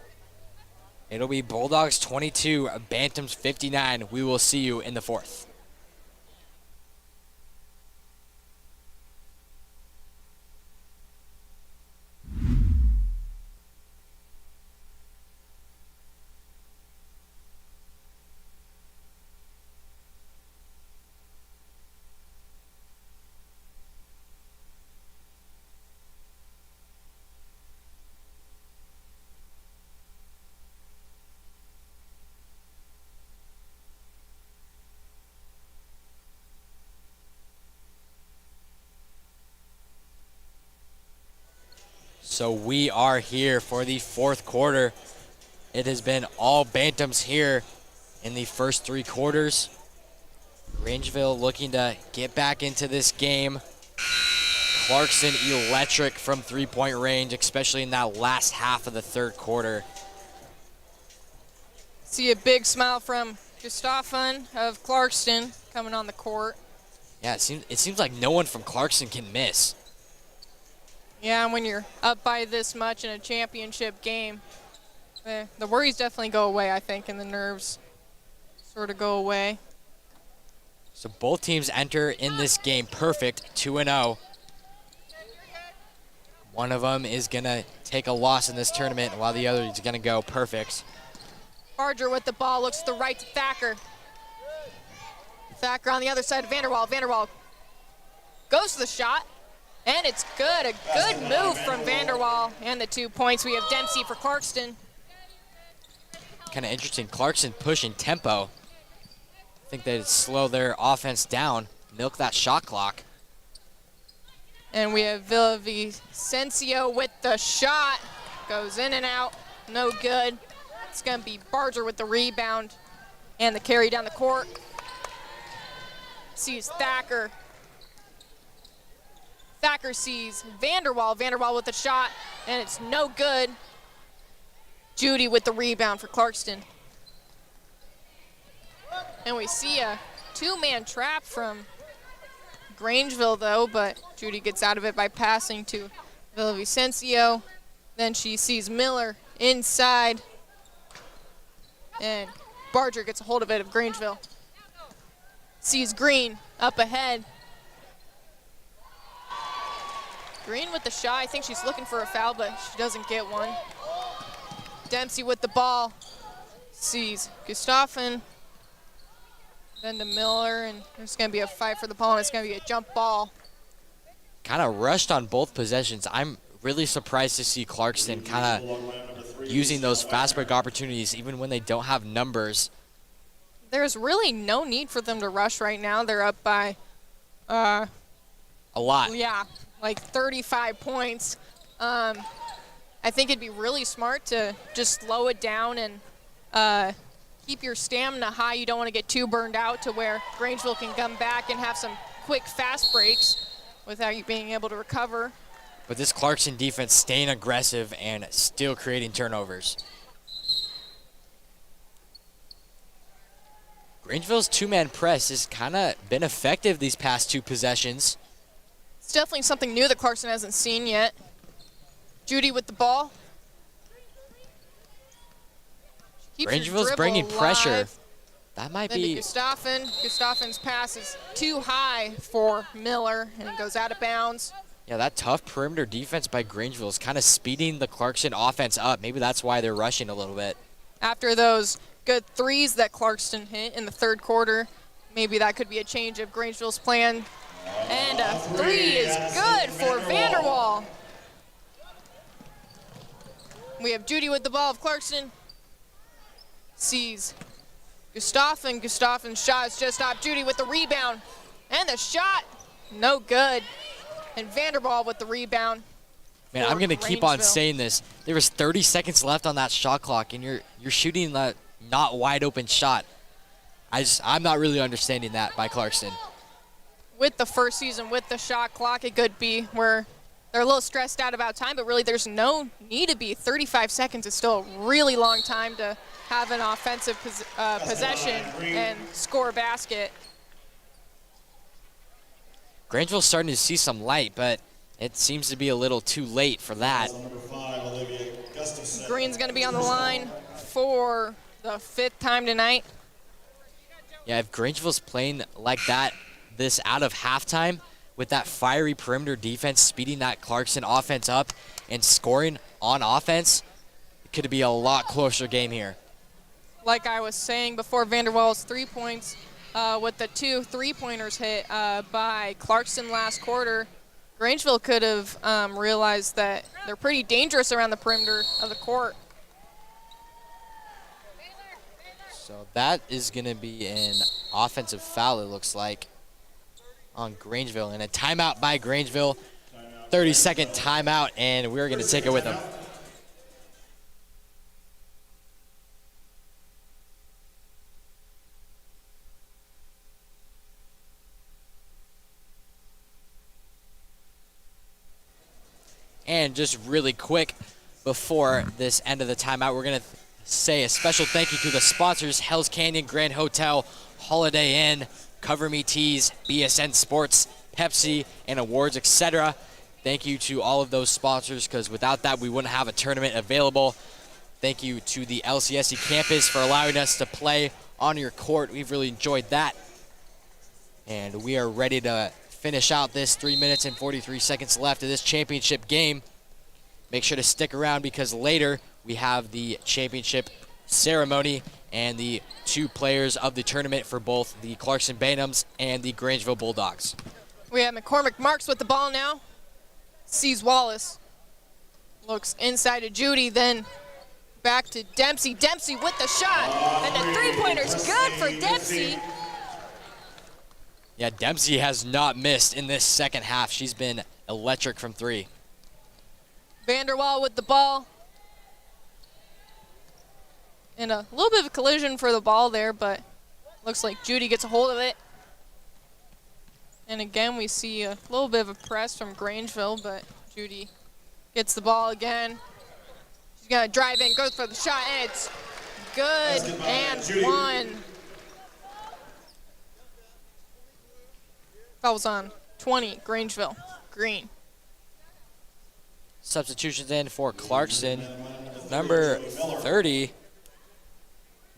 It'll be Bulldogs 22, Bantams 59. We will see you in the fourth. So we are here for the fourth quarter. It has been all Bantams here in the first 3 quarters. Grangeville looking to get back into this game. Clarkson electric from 3-point range, especially in that last half of the third quarter. See a big smile from Gustafson of Clarkston coming on the court. Yeah, it seems like no one from Clarkson can miss. Yeah, and when you're up by this much in a championship game, the worries definitely go away, I think, and the nerves sort of go away. So both teams enter in this game perfect, 2-0. One of them is going to take a loss in this tournament while the other is going to go perfect. Barger with the ball, looks to the right to Thacker. Thacker on the other side of Vanderwall. Vanderwall goes to the shot, and it's good. A good move from Vanderwall, and the 2 points. We have Dempsey for Clarkston. Kind of interesting, Clarkson pushing tempo. I think they'd slow their offense down, milk that shot clock. And we have Villavicencio with the shot. Goes in and out, no good. It's gonna be Barger with the rebound and the carry down the court. Sees Thacker. Thacker sees Vanderwall. Vanderwall with the shot, and it's no good. Judy with the rebound for Clarkston. And we see a 2-man trap from Grangeville, though, but Judy gets out of it by passing to Villavicencio. Then she sees Miller inside, and Barger gets a hold of it of Grangeville. Sees Green up ahead. Green with the shot. I think she's looking for a foul, but she doesn't get one. Dempsey with the ball. Sees Gustafson. Then to Miller, and there's going to be a fight for the ball, and it's going to be a jump ball. Kind of rushed on both possessions. I'm really surprised to see Clarkston kind of using those fast break opportunities even when they don't have numbers. There's really no need for them to rush right now. They're up by, A lot. yeah, like 35 points. I think it'd be really smart to just slow it down and keep your stamina high. You don't want to get too burned out to where Grangeville can come back and have some quick fast breaks without you being able to recover. But this Clarkson defense staying aggressive and still creating turnovers. Grangeville's two-man press has kind of been effective these past 2 possessions. It's definitely something new that Clarkson hasn't seen yet. Judy with the ball. Keeps your Grangeville's dribble bringing pressure. alive. That might Then to be... Gustafson. Gustafson's pass is too high for Miller, and it goes out of bounds. Yeah, that tough perimeter defense by Grangeville is kind of speeding the Clarkson offense up. Maybe that's why they're rushing a little bit. After those good threes that Clarkston hit in the third quarter, maybe that could be a change of Grangeville's plan. And a three is good for Vanderwall. We have Judy with the ball of Clarkston. Sees Gustafson. Gustafson's shot is just off. Judy with the rebound. And the shot, no good. And Vanderwall with the rebound. Man, I'm going to keep on saying this. There was 30 seconds left on that shot clock, and you're shooting that not wide open shot. I'm not really understanding that by Clarkston. With the first season, with the shot clock, it could be where they're a little stressed out about time, but really there's no need to be. 35 seconds is still a really long time to have an offensive possession and score a basket. Grangeville's starting to see some light, but it seems to be a little too late for that. Green's going to be on the line for the 5th time tonight. Yeah, if Grangeville's playing like that this out of halftime with that fiery perimeter defense, speeding that Clarkson offense up and scoring on offense, it could be a lot closer game here. Like I was saying before, Vanderwall's 3 points with the 2 3-pointers hit by Clarkson last quarter. Grangeville could have realized that they're pretty dangerous around the perimeter of the court. So that is going to be an offensive foul, it looks like, on Grangeville. And a timeout by Grangeville, 30-second timeout, and we're going to take it with them. And just really quick before this end of the timeout, we're going to say a special thank you to the sponsors: Hell's Canyon Grand Hotel, Holiday Inn, Cover Me Tees, BSN Sports, Pepsi, and awards, etc. Thank you to all of those sponsors, because without that, we wouldn't have a tournament available. Thank you to the LCSC campus for allowing us to play on your court. We've really enjoyed that. And we are ready to finish out this 3 minutes and 43 seconds left of this championship game. Make sure to stick around, because later we have the championship ceremony and the 2 players of the tournament for both the Clarkson Bantams and the Grangeville Bulldogs. We have McCormick Marks with the ball now. Sees Wallace. Looks inside to Judy, then back to Dempsey. Dempsey with the shot. And the 3-pointer's good for Dempsey. Yeah, Dempsey has not missed in this second half. She's been electric from 3. Vanderwall with the ball. And a little bit of a collision for the ball there, but looks like Judy gets a hold of it. And again, we see a little bit of a press from Grangeville, but Judy gets the ball again. She's gonna drive in, goes for the shot, and it's good and one. Fouls on 20, Grangeville, green. Substitutions in for Clarkson. Number 30,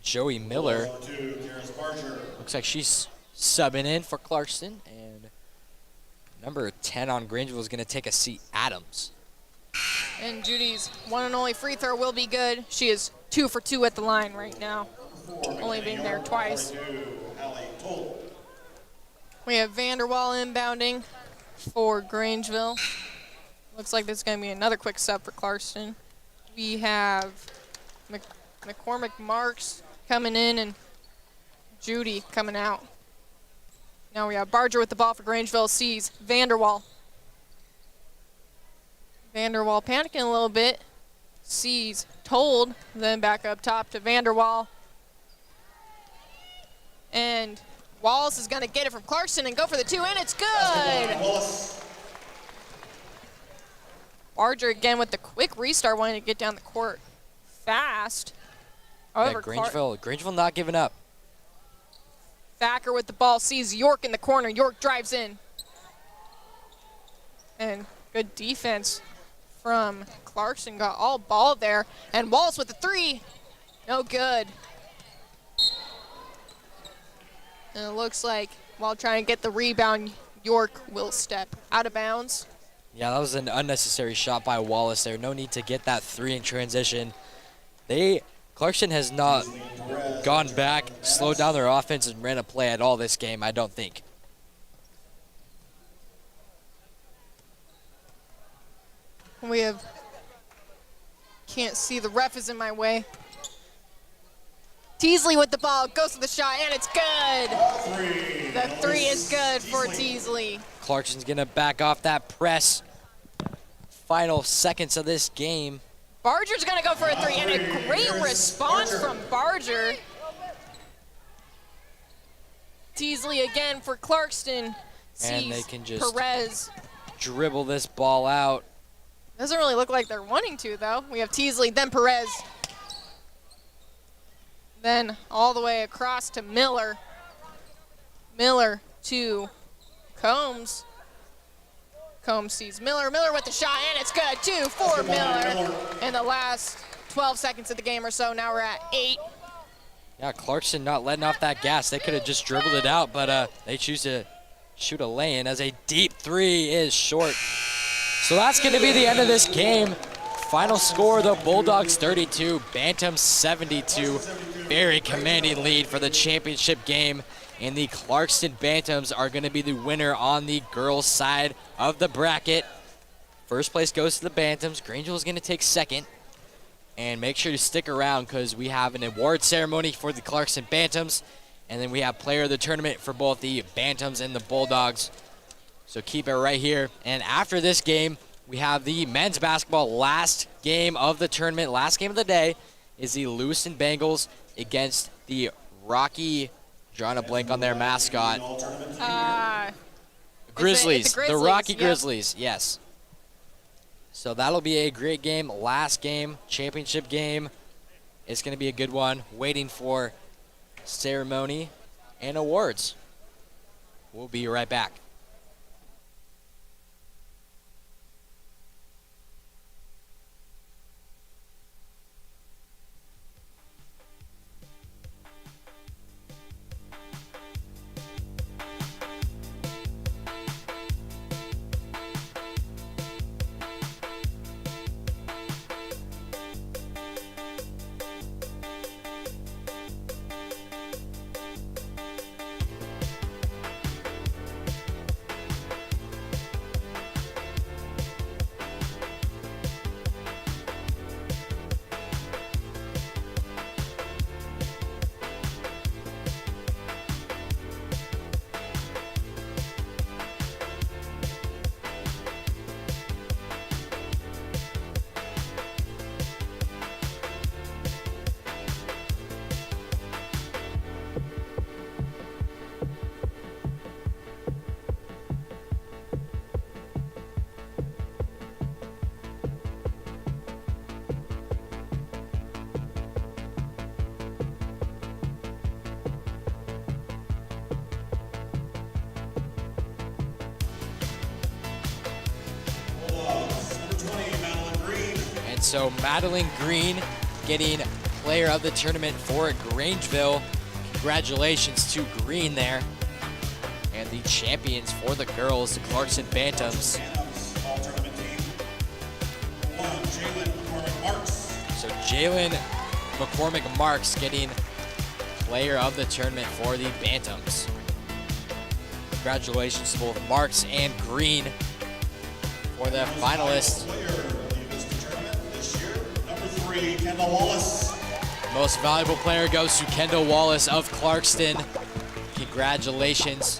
Joey Miller. Looks like she's subbing in for Clarkson. And number 10 on Grangeville is going to take a seat, Adams. And Judy's one and only free throw will be good. She is 2 for 2 at the line right now, only being there twice. We have Vanderwall inbounding for Grangeville. Looks like this is going to be another quick sub for Clarkston. We have McCormick Marks coming in and Judy coming out. Now we have Barger with the ball for Grangeville, sees Vanderwall. Vanderwall panicking a little bit, sees Told, then back up top to Vanderwall. And Wallace is going to get it from Clarkson and go for the 2, and it's good! Barger again with the quick restart, wanting to get down the court fast. However, Grangeville not giving up. Thacker with the ball, sees York in the corner. York drives in. And good defense from Clarkson, got all ball there. And Wallace with the 3, no good. And it looks like while trying to get the rebound, York will step out of bounds. Yeah, that was an unnecessary shot by Wallace there. No need to get that 3 in transition. Clarkson has not gone back, slowed down their offense, and ran a play at all this game, I don't think. We have, can't see, the ref is in my way. Teasley with the ball, goes to the shot, and it's good. The 3 is good for Teasley. Clarkson's gonna back off that press. Final seconds of this game. Barger's gonna go for a 3, and a great response from Barger. Teasley again for Clarkston. And they can just Perez dribble this ball out. Doesn't really look like they're wanting to, though. We have Teasley, then Perez. Then all the way across to Miller. Miller to Combs. Combs sees Miller. Miller with the shot, and it's good, 2 for Miller. In the last 12 seconds of the game or so, now we're at 8. Yeah, Clarkson not letting off that gas. They could have just dribbled it out, but they choose to shoot a lay-in as a deep 3 is short. So that's going to be the end of this game. Final score, the Bulldogs 32, Bantams 72. Very commanding lead for the championship game. And the Clarkston Bantams are going to be the winner on the girls' side of the bracket. First place goes to the Bantams. Grangeville is going to take second. And make sure to stick around because we have an award ceremony for the Clarkston Bantams. And then we have player of the tournament for both the Bantams and the Bulldogs. So keep it right here. And after this game, we have the men's basketball last game of the tournament. Last game of the day is the Lewiston Bengals against the Rocky, drawing a blank on their mascot. Grizzlies. The Rocky Grizzlies, yes. So that'll be a great game. Last game, championship game. It's going to be a good one. Waiting for ceremony and awards. We'll be right back. So Madeline Green getting player of the tournament for Grangeville. Congratulations to Green there. And the champions for the girls, the Clarkson Bantams. So Jalen McCormick Marks getting player of the tournament for the Bantams. Congratulations to both Marks and Green for the finalists. Player of the Avista Tournament this year, number 3, Kendall Wallace. Most valuable player goes to Kendall Wallace of Clarkston. Congratulations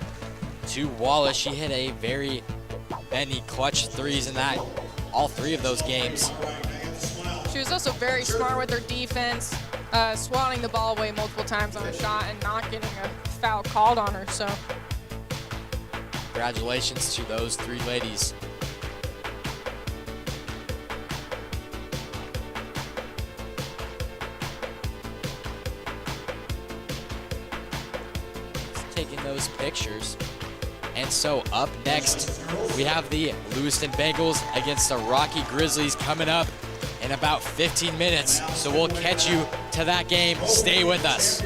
to Wallace. She hit a very many clutch threes in that, all 3 of those games. She was also very smart with her defense, swatting the ball away multiple times on a shot and not getting a foul called on her. So Congratulations to those 3 ladies. Taking those pictures. And so up next, we have the Lewiston Bengals against the Rocky Grizzlies coming up in about 15 minutes. So we'll catch you to that game. Stay with us.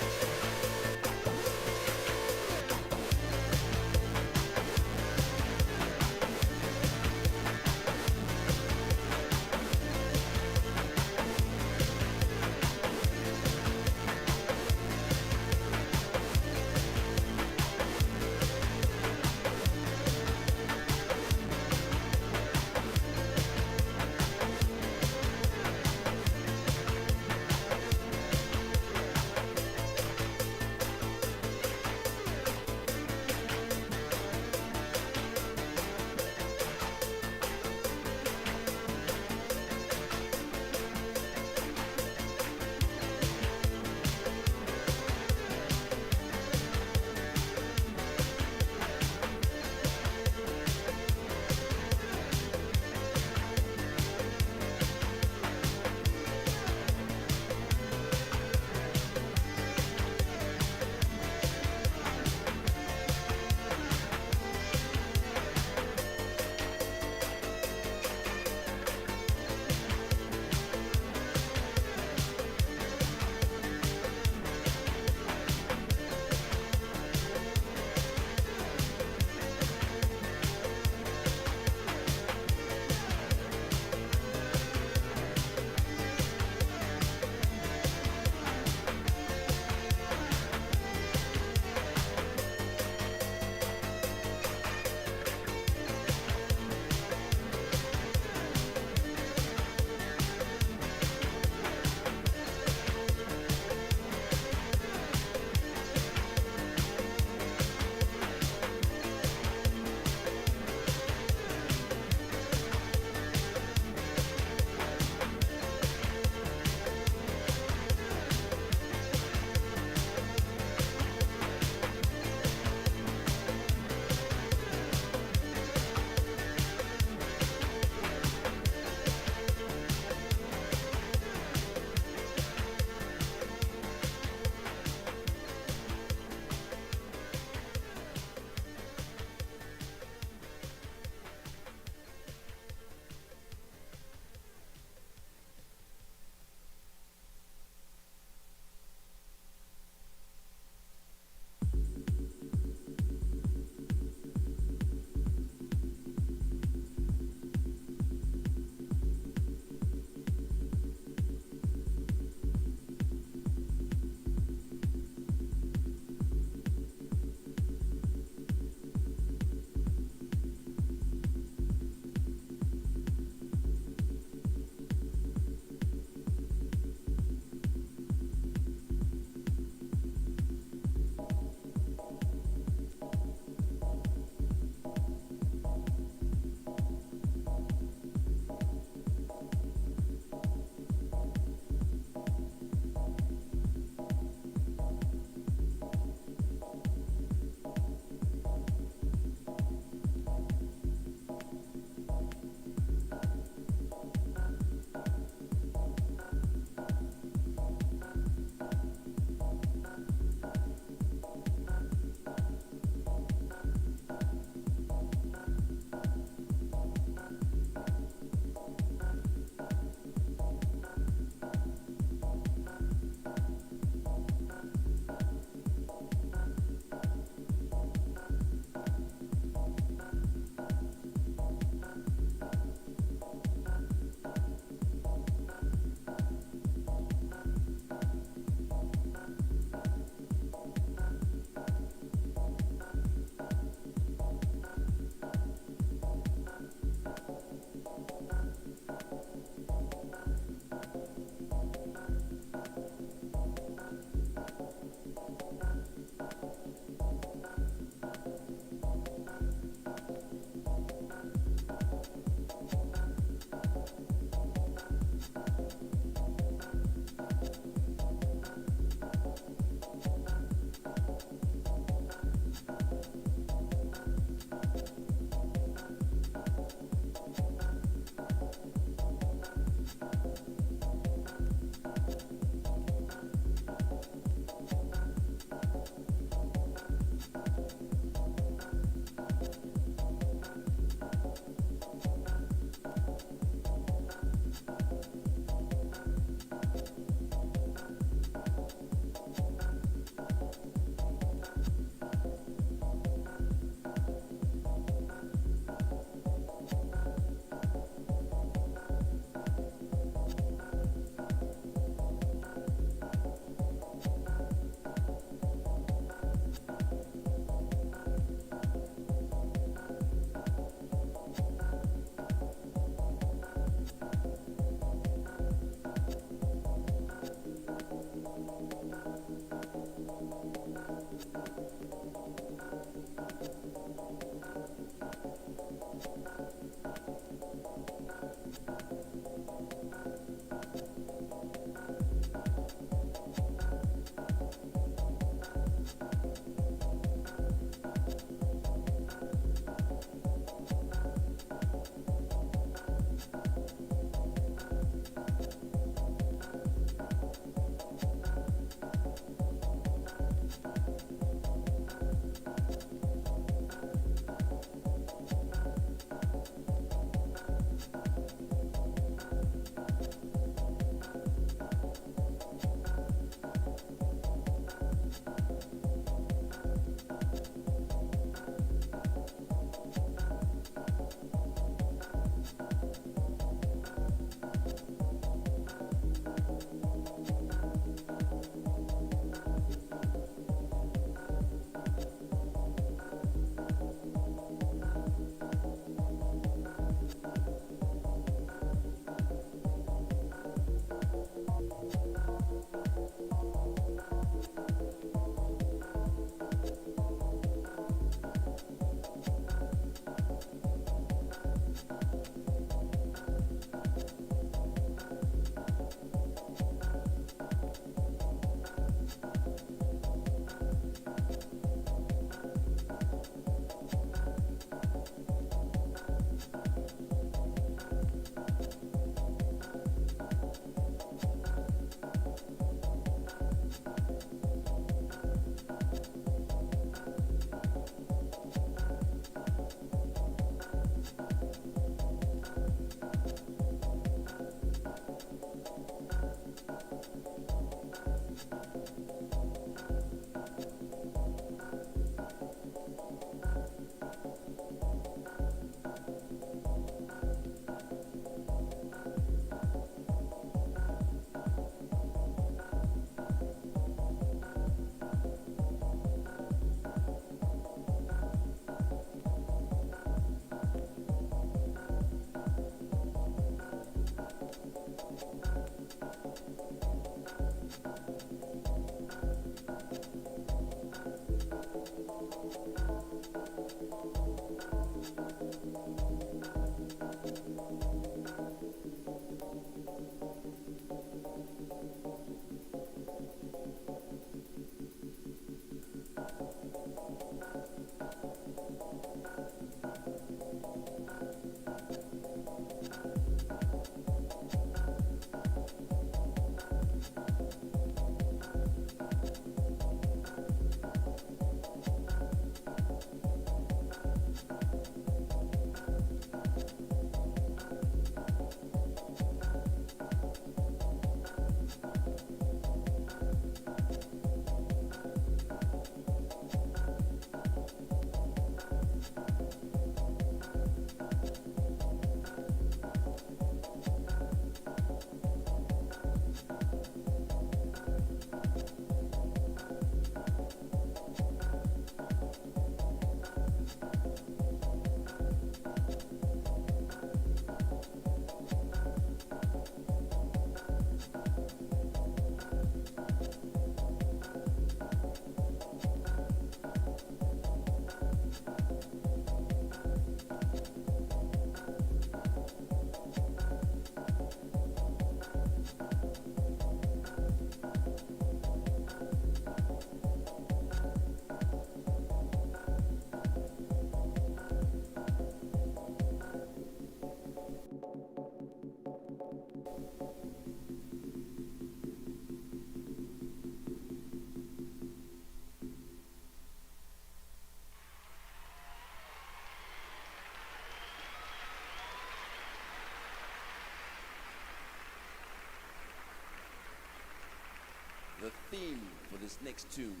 The theme for this next tune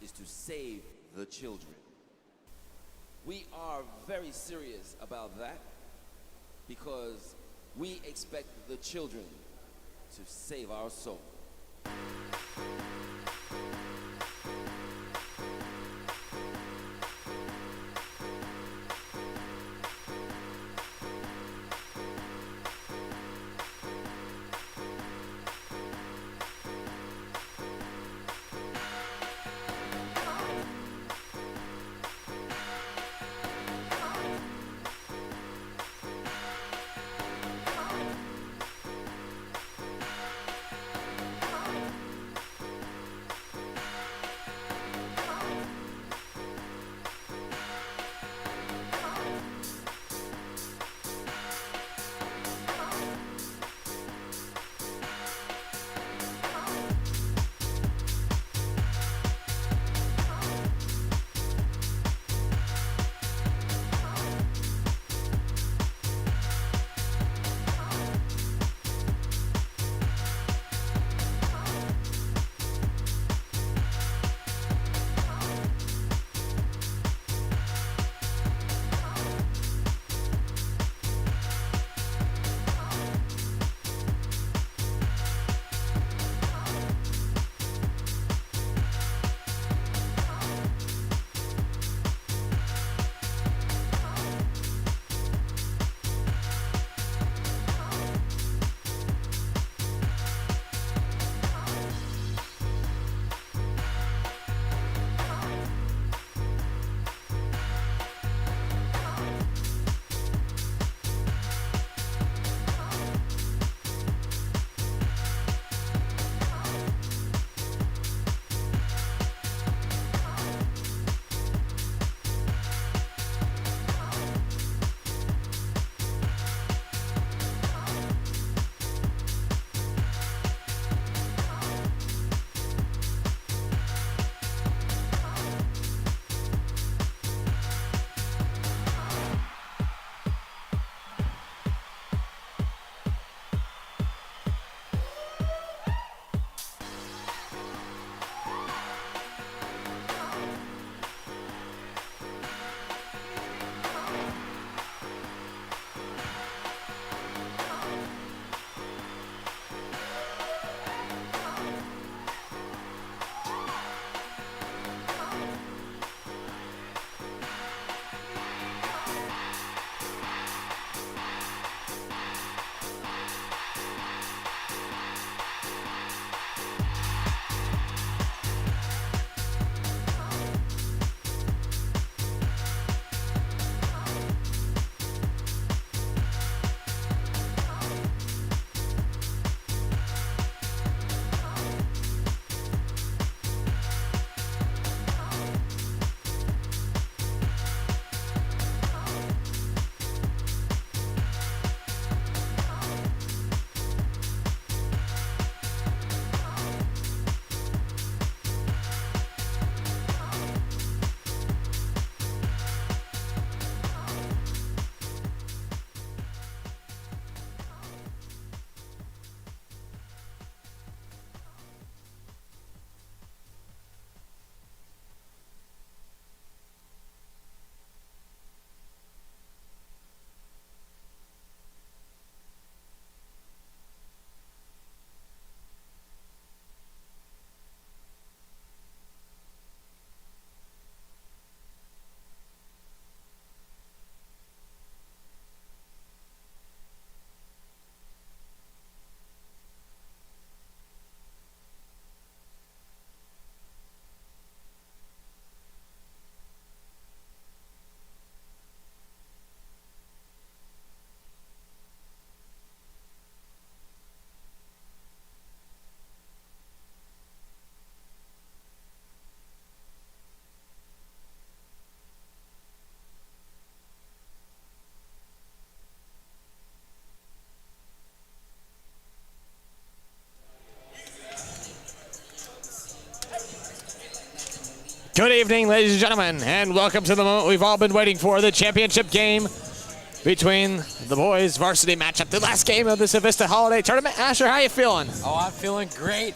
is to save the children. We are very serious about that because we expect the children to save our soul. Good evening, ladies and gentlemen, and welcome to the moment we've all been waiting for, the championship game between the boys' varsity matchup, the last game of this Avista Holiday Tournament. Asher, how you feeling? Oh, I'm feeling great.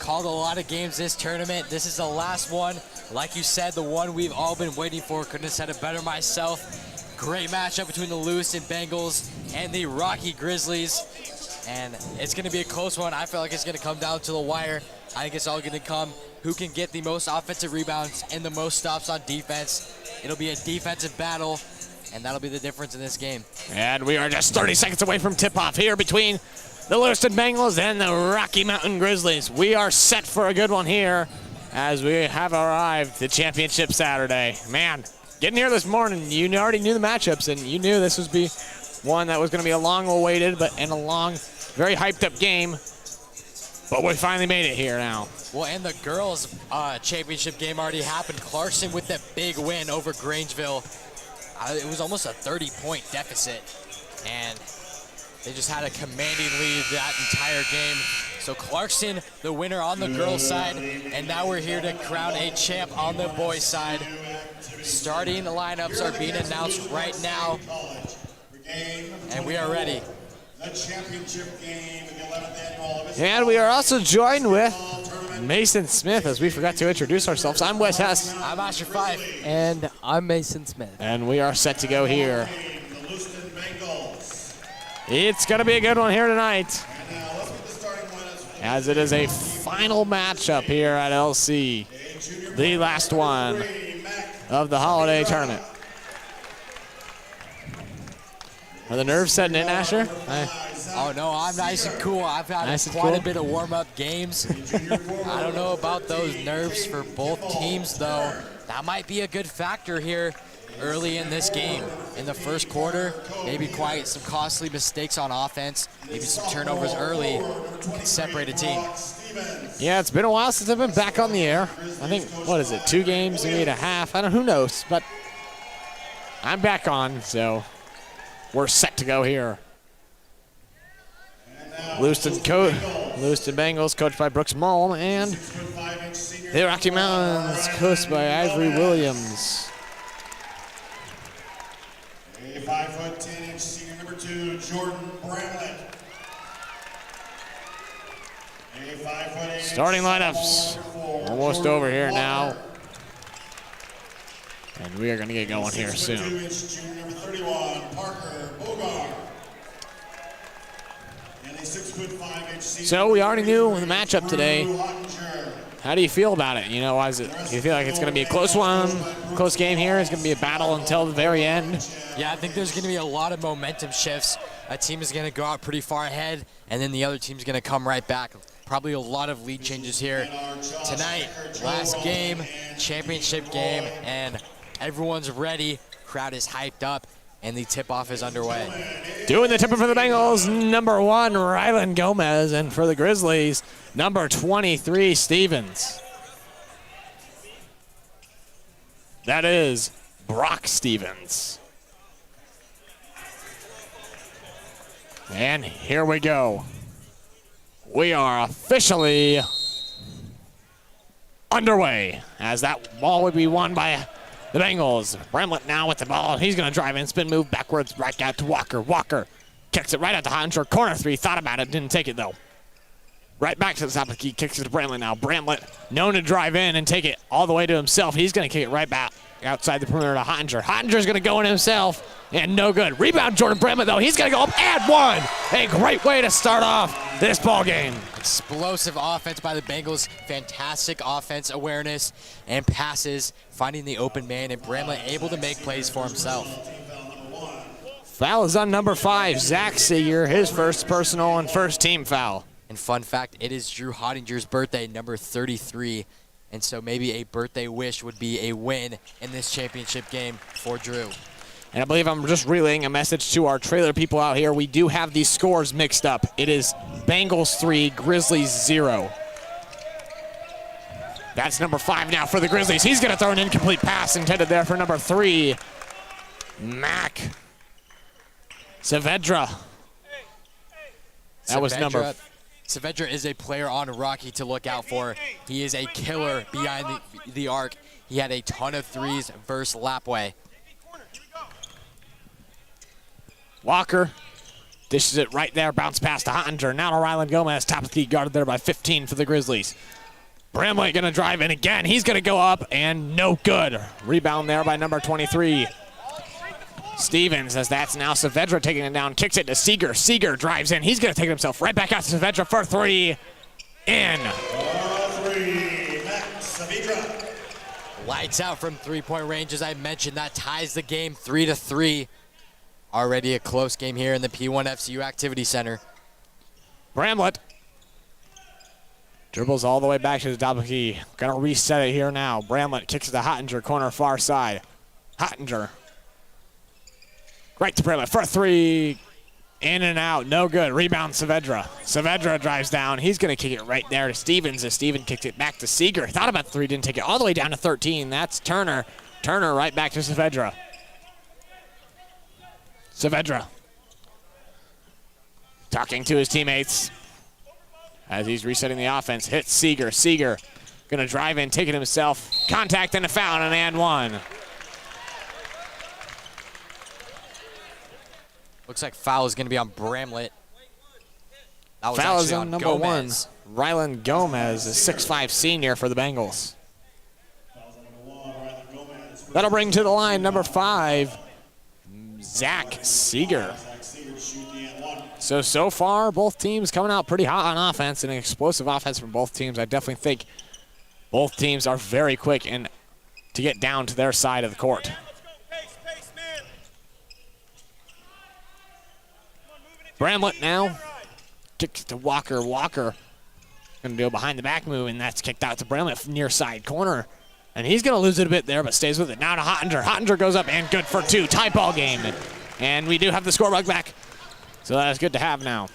called a lot of games this tournament. This is the last one. Like you said, the one we've all been waiting for. Couldn't have said it better myself. Great matchup between the Lewiston Bengals and the Rocky Grizzlies. And it's going to be a close one. I feel like it's going to come down to the wire. I think it's all going to come who can get the most offensive rebounds and the most stops on defense. It'll be a defensive battle, and that'll be the difference in this game. And we are just 30 seconds away from tip-off here between the Lewiston Bengals and the Rocky Mountain Grizzlies. We are set for a good one here as we have arrived to Championship Saturday. Man, getting here this morning, you already knew the matchups, and you knew this would be one that was going to be a long-awaited and a long, very hyped-up game. But we finally made it here now. Well, and the girls' championship game already happened. Clarkson with that big win over Grangeville. It was almost a 30-point deficit, and they just had a commanding lead that entire game. So Clarkson, the winner on the girls' side, and now we're here to crown a champ on the boys' side. Starting lineups are being announced right now, and we are ready. The championship game in the 11th annual Avista And we are also joined with Mason Smith, as we forgot to introduce ourselves. I'm Wes Hess. I'm Asher 5. And I'm Mason Smith. And we are set to go here. the Lewiston Bengals. It's going to be a good one here tonight, And now let's get the starting lineups. as it is a final matchup here at LC, the last one of the holiday tournament. Are the nerves setting in, Asher? Oh, no, I'm nice and cool. I've had Nice and quite cool? a bit of warm-up games. I don't know about those nerves for both teams, though. That might be a good factor here early in this game. In the first quarter, maybe quite some costly mistakes on offense, maybe some turnovers early can separate a team. Yeah, it's been a while since I've been back on the air. I think, what is it, 2 games, maybe a half? I don't know, who knows, but I'm back on, so we're set to go here. Lewiston Bengals, coached by Brooks Mull, and the Rocky Mountains, coached by Ivory Williams. A 5'10" senior number 2, Jordan Bramlett. A 5'8" Starting lineups almost over here now. And we are going to get going here soon. 2-inch junior number 31, Parker Bogart. And a 6'5" senior. So we already knew the matchup today. Hottinger. How do you feel about it? You know, do you feel like it's going to be a close one, close game here? It's going to be a battle until the very end. Yeah, I think there's going to be a lot of momentum shifts. A team is going to go out pretty far ahead, and then the other team's going to come right back. Probably a lot of lead changes here tonight. Last game, championship game, and everyone's ready. Crowd is hyped up, and the tip-off is underway. Doing the tipper for the Bengals, number 1, Rylan Gomez, and for the Grizzlies, number 23, Stevens. That is Brock Stevens. And here we go. We are officially underway, as that ball would be won by the Bengals. Bramlett now with the ball. He's going to drive in, spin move backwards, right out to Walker. Walker kicks it right out to Hottinger. Corner 3, thought about it, didn't take it though. Right back to the top of the key, kicks it to Bramlett now. Bramlett known to drive in and take it all the way to himself. He's going to kick it right back outside the perimeter to Hottinger. Hottinger's going to go in himself, and no good. Rebound Jordan Bramlett though. He's going to go up and one. A great way to start off this ball game. Explosive offense by the Bengals. Fantastic offense awareness and passes, finding the open man, and Bramlett able to make plays for himself. Foul is on number 5, Zach Seeger, his first personal and first team foul. And fun fact, it is Drew Hottinger's birthday, number 33. And so maybe a birthday wish would be a win in this championship game for Drew. And I believe I'm just relaying a message to our trailer people out here. We do have these scores mixed up. It is Bengals 3, Grizzlies 0. That's number 5 now for the Grizzlies. He's going to throw an incomplete pass intended there for number 3, Mac Saavedra. That was number. Saavedra is a player on Rocky to look out for. He is a killer behind the arc. He had a ton of threes versus Lapway. Walker Dishes it right there, bounce pass to Hottinger. Now to Ryland Gomez, top of the key, guarded there by 15 for the Grizzlies. Bramlett gonna drive in again. He's gonna go up and no good. Rebound there by number 23. Stevens, as that's now Saavedra taking it down, kicks it to Seeger. Seeger drives in. He's gonna take it himself right back out to Saavedra for three. In. Lights out from three-point range, as I mentioned. That ties the game 3-3. Already a close game here in the P1 FCU Activity Center. Bramlett dribbles all the way back to the top of the key. Gonna reset it here now. Bramlett kicks it to Hottinger, corner far side. Hottinger. Right to Bramlett for three. In and out, no good. Rebound Saavedra. Saavedra drives down. He's gonna kick it right there to Stevens as Stevens kicks it back to Seeger. Thought about the three, didn't take it all the way down to 13. That's Turner. Turner right back to Saavedra. Saavedra talking to his teammates as he's resetting the offense. Hits Seeger. Seeger gonna drive in, take it himself. Contact and a foul and one. Looks like foul is gonna be on Bramlett. That was Foul is actually on number Gomez. 1. Ryland Gomez, a 6'5" senior for the Bengals. That'll bring to the line number 5, Zach Seeger. So far, both teams coming out pretty hot on offense and an explosive offense from both teams. I definitely think both teams are very quick and to get down to their side of the court. Bramlett now kicks to Walker. Walker gonna do a behind the back move, and that's kicked out to Bramlett near side corner. And he's gonna lose it a bit there, but stays with it. Now to Hottinger. Hottinger goes up and good for 2. Tie ball game. And we do have the scorebook back. So that's good to have now.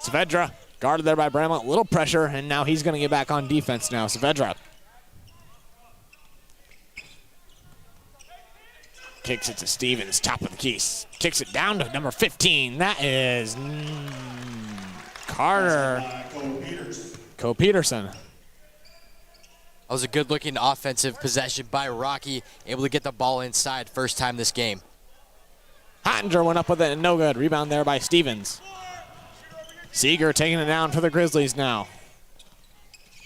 Saavedra guarded there by Bramlett. Little pressure, and now he's gonna get back on defense now. Saavedra kicks it to Stevens, top of the keys. Kicks it down to number 15. That is Carter Co-Peterson. That was a good-looking offensive possession by Rocky, able to get the ball inside first time this game. Hottinger went up with it and no good. Rebound there by Stevens. Seeger taking it down for the Grizzlies now.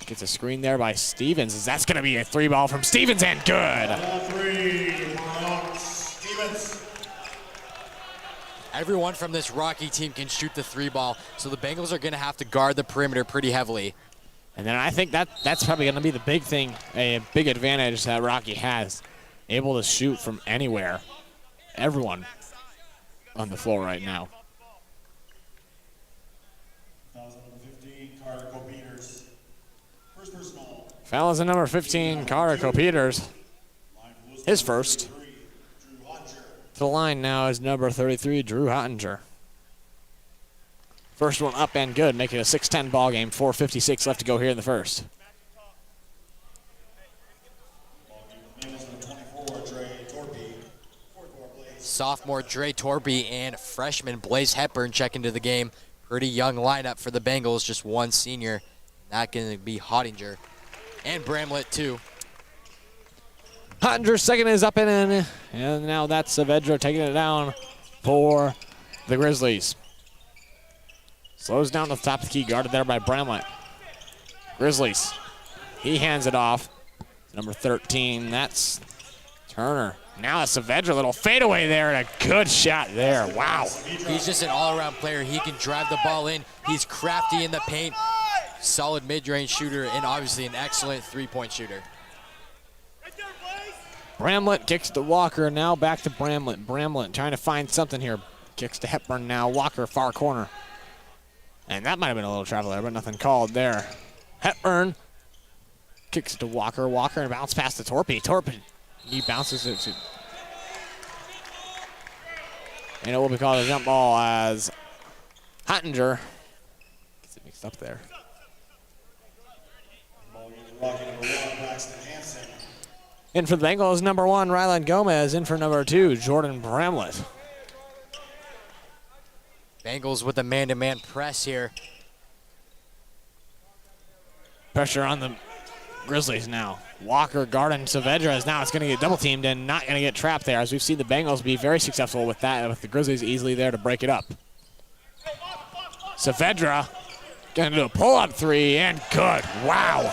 Gets a screen there by Stevens. That's going to be a 3 ball from Stevens and good. Everyone from this Rocky team can shoot the 3 ball, so the Bengals are going to have to guard the perimeter pretty heavily. And then I think that's probably going to be the big thing, a big advantage that Rocky has. Able to shoot from anywhere. Everyone on the floor right now. Foul is a number 15, Carter Co-Peters. His first. To the line now is number 33, Drew Hottinger. First one up and good, making it a 6-10 ball game. 4:56 left to go here in the first. Sophomore Dre Torby and freshman Blaze Hepburn check into the game. Pretty young lineup for the Bengals, just one senior. Not going to be Hottinger. And Bramlett, too. Hottinger's second is up and in. And now that's Saavedra taking it down for the Grizzlies. Slows down to the top of the key, guarded there by Bramlett. Grizzlies. He hands it off. Number 13, that's Turner. Now it's Saavedra, little fadeaway there, and a good shot there. Wow. He's just an all-around player. He can drive the ball in. He's crafty in the paint. Solid mid-range shooter, and obviously an excellent three-point shooter. Bramlett kicks to Walker, now back to Bramlett. Bramlett trying to find something here. Kicks to Hepburn now. Walker, far corner. And that might have been a little travel there, but nothing called there. Hepburn kicks it to Walker. Walker and bounce past to Torpy. Torpy, he bounces it to. And it will be called a jump ball as Hottinger gets it mixed up there. In for the Bengals, number 1, Ryland Gomez. In for number 2, Jordan Bramlett. Bengals with a man-to-man press here. Pressure on the Grizzlies now. Walker guarding Saavedra is now it's going to get double teamed and not going to get trapped there, as we've seen the Bengals be very successful with that, with the Grizzlies easily there to break it up. Saavedra gonna do a pull-up three, and good. Wow.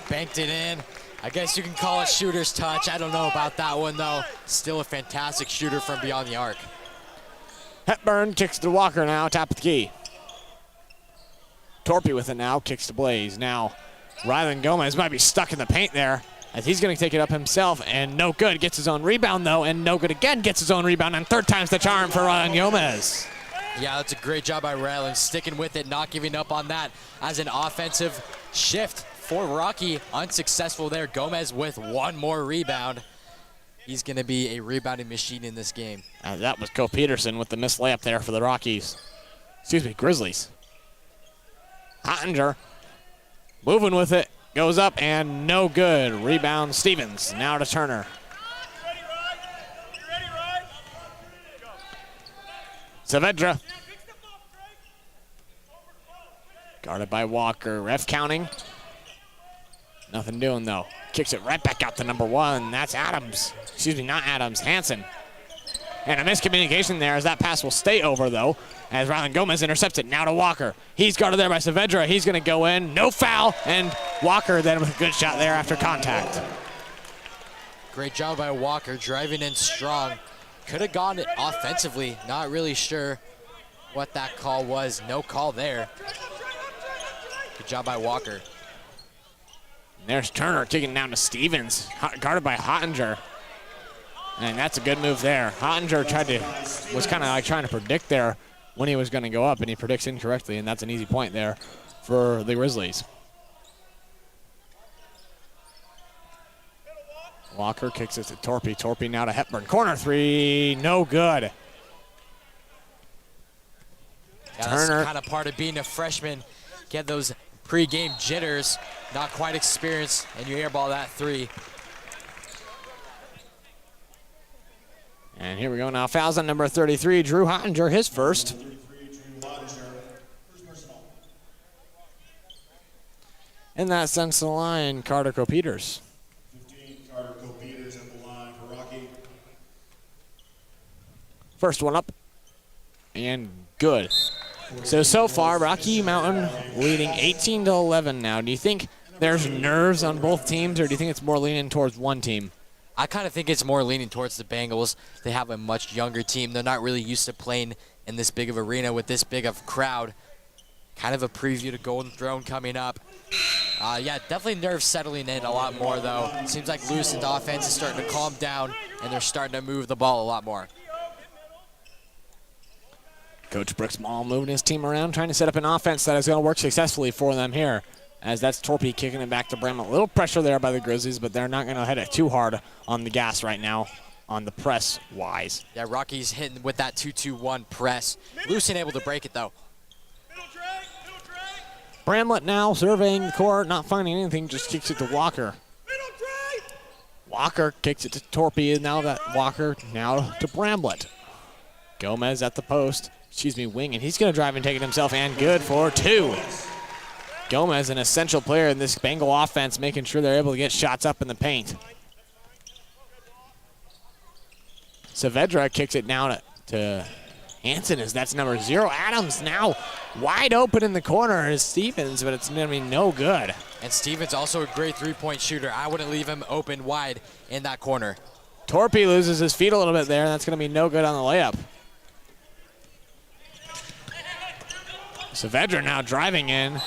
Banked it in. I guess you can call it shooter's touch. I don't know about that one, though. Still a fantastic shooter from beyond the arc. Hepburn kicks to Walker now, top of the key. Torpy with it now, kicks to Blaze. Now, Rylan Gomez might be stuck in the paint there, as he's going to take it up himself, and no good. Gets his own rebound, though, and no good again. Gets his own rebound, and third time's the charm for Rylan Gomez. Yeah, that's a great job by Rylan, sticking with it, not giving up on that as an offensive shift for Rocky. Unsuccessful there. Gomez with one more rebound. He's going to be a rebounding machine in this game. That was Cole Peterson with the missed layup there for the Rockies. Excuse me, Grizzlies. Ottinger moving with it. Goes up and no good. Rebound Stevens. Now to Turner. Saavedra. Guarded by Walker. Ref counting. Nothing doing though. Kicks it right back out to number one. That's Adams. Excuse me, not Adams. Hansen. And a miscommunication there as that pass will stay over though, as Rylan Gomez intercepts it. Now to Walker. He's guarded there by Saavedra. He's going to go in. No foul. And Walker then with a good shot there after contact. Great job by Walker, driving in strong. Could have gone it offensively. Not really sure what that call was. No call there. Good job by Walker. And there's Turner kicking down to Stevens, guarded by Ottinger. And that's a good move there. Ottinger was kind of like trying to predict there when he was going to go up, and he predicts incorrectly, and that's an easy point there for the Grizzlies. Walker kicks it to Torpy. Torpy now to Hepburn. Corner three, no good. Yeah, Turner. that's kind of part of being a freshman. Get those pre-game jitters, not quite experienced, and you airball that three. And here we go now. Fouls on number 33, Drew Ottinger, his first. And that sends to the line Carter Copeters. 15, Carter Copeters at the line for Rocky. First one up. And good. So far, Rocky Mountain leading 18-11 now. Do you think there's nerves on both teams, or do you think it's more leaning towards one team? I kind of think it's more leaning towards the Bengals. They have a much younger team. They're not really used to playing in this big of arena with this big of crowd. Kind of a preview to Golden Throne coming up. Yeah, definitely nerves settling in a lot more, though. Seems like Lewiston's offense is starting to calm down, and they're starting to move the ball a lot more. Coach Bricksmall moving his team around, trying to set up an offense that is going to work successfully for them here. As that's Torpy kicking it back to Bramlett. A little pressure there by the Grizzlies, but they're not going to hit it too hard on the gas right now on the press-wise. Yeah, Rocky's hitting with that 2-2-1 press. Lewiston able to break it, though. Bramlett now surveying the court, not finding anything, just kicks it to Walker. Walker kicks it to Torpy, and now that Walker now to Bramlett. Gomez at the post, wing, and he's going to drive and take it himself, and good for two. Gomez, an essential player in this Bengal offense, making sure they're able to get shots up in the paint. Saavedra kicks it down to Hansen, as that's number 0. Adams now wide open in the corner is Stevens, but it's going to be no good. And Stevens also a great three-point shooter. I wouldn't leave him open wide in that corner. Torpy loses his feet a little bit there, and that's going to be no good on the layup. Saavedra now driving in.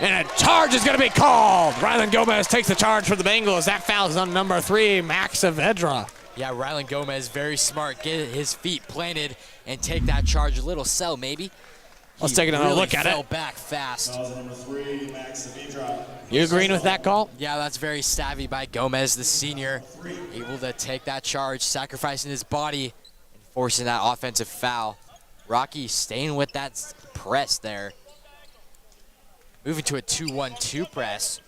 And a charge is going to be called. Rylan Gomez takes the charge for the Bengals. That foul is on number 3, Max Saavedra. Yeah, Rylan Gomez, very smart. Get his feet planted and take that charge. A little sell, maybe. Let's take another look at it. Fell back fast. Number 3, Max Saavedra. You agreeing with that call? Yeah, that's very savvy by Gomez, the senior. Able to take that charge, sacrificing his body and forcing that offensive foul. Rocky staying with that press there. Moving to a 2-1-2 press.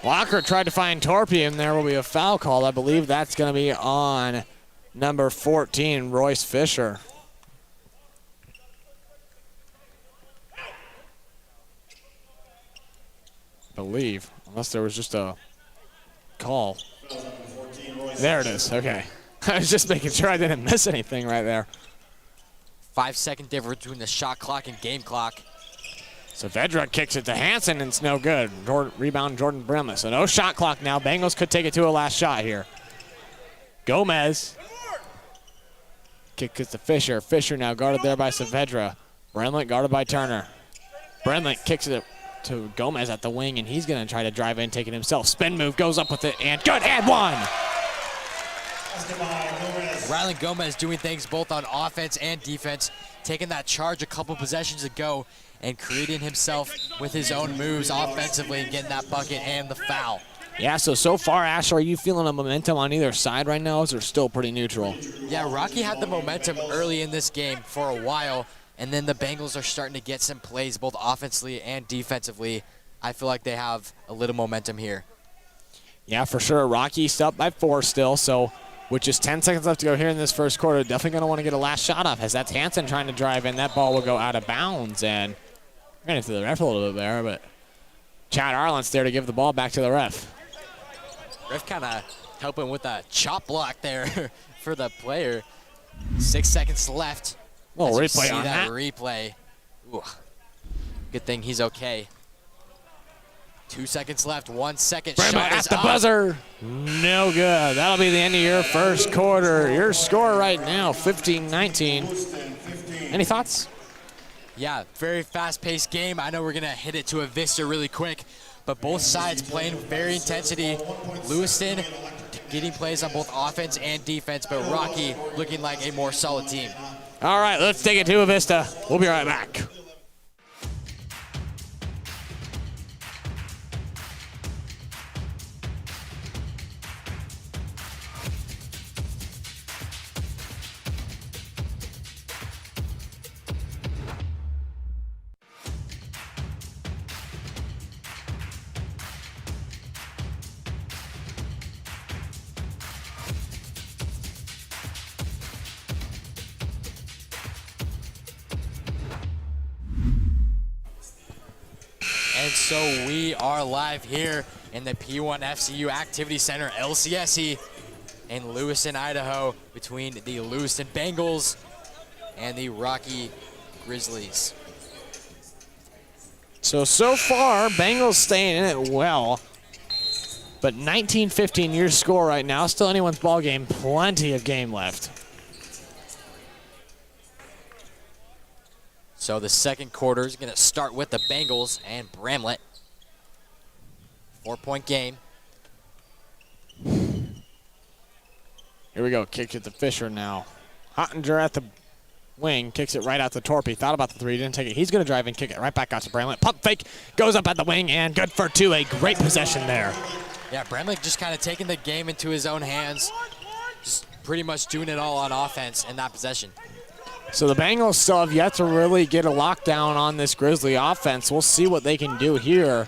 Walker tried to find Torpy, and there will be a foul called. I believe that's going to be on number 14, Royce Fisher. Unless there was just a call. There it is, okay. I was just making sure I didn't miss anything right there. 5-second difference between the shot clock and game clock. Saavedra kicks it to Hansen, and it's no good. Rebound, Jordan Brimley. So no shot clock now. Bengals could take it to a last shot here. Gomez. Kick it to Fisher. Fisher now guarded there by Saavedra. Brimley guarded by Turner. Brimley kicks it to Gomez at the wing, and he's going to try to drive in, take it himself. Spin move, goes up with it, and good, and one. Rylan Gomez doing things both on offense and defense, taking that charge a couple possessions ago and creating himself with his own moves offensively and getting that bucket and the foul. Yeah, so far, Ash, are you feeling a momentum on either side right now, or is it still pretty neutral? Yeah, Rocky had the momentum early in this game for a while, and then the Bengals are starting to get some plays both offensively and defensively. I feel like they have a little momentum here. Yeah, for sure. Rocky's up by 4 still, so with just 10 seconds left to go here in this first quarter, definitely going to want to get a last shot off, as that's Hansen trying to drive in. That ball will go out of bounds, and ran into the ref a little bit there, but Chad Arlen's there to give the ball back to the ref. Ref kind of helping with a chop block there for the player. 6 seconds left. Little As you replay see on that. Replay. Ooh. Good thing he's okay. 2 seconds left. 1 second. Brimley Shot at is the up. buzzer. No good. That'll be the end of your first quarter. Your score right now, 15-19. Any thoughts? Yeah, very fast-paced game. I know we're going to hit it to Avista really quick, but both sides playing very intensity. Lewiston getting plays on both offense and defense, but Rocky looking like a more solid team. All right, let's take it to Avista. We'll be right back. And so we are live here in the P1 FCU Activity Center, LCSE, in Lewiston, Idaho, between the Lewiston Bengals and the Rocky Grizzlies. So far, Bengals staying in it well. But 19-15 your score right now. Still anyone's ball game. Plenty of game left. So the second quarter is going to start with the Bengals and Bramlett. 4-point game. Here we go. Kicks it to Fisher now. Hottinger at the wing. Kicks it right out to Torpy. Thought about the three. Didn't take it. He's going to drive and kick it right back out to Bramlett. Pump fake. Goes up at the wing and good for 2. A great possession there. Yeah, Bramlett just kind of taking the game into his own hands. Just pretty much doing it all on offense in that possession. So the Bengals still have yet to really get a lockdown on this Grizzly offense. We'll see what they can do here.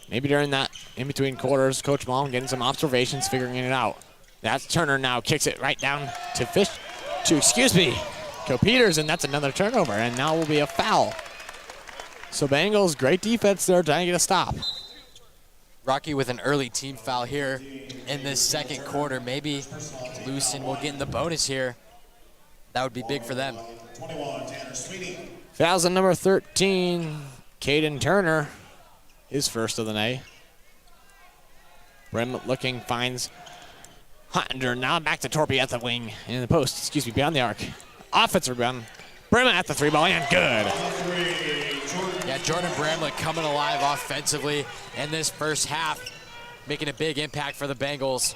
Maybe during that in-between quarters, Coach Malm getting some observations, figuring it out. That's Turner now, kicks it right down to Co Peters, and that's another turnover, and now will be a foul. So Bengals, great defense there, trying to get a stop. Rocky with an early team foul here in this second quarter. Maybe Lewiston will get in the bonus here. That would be big for them. Fouls on number 13, Caden Turner, his first of the night. Brim looking, finds Hottinger. Now back to Torpy at the wing, in the post, beyond the arc. Offensive rebound. Brim at the 3-ball, and good. Yeah, Jordan Bramlett coming alive offensively in this first half, making a big impact for the Bengals.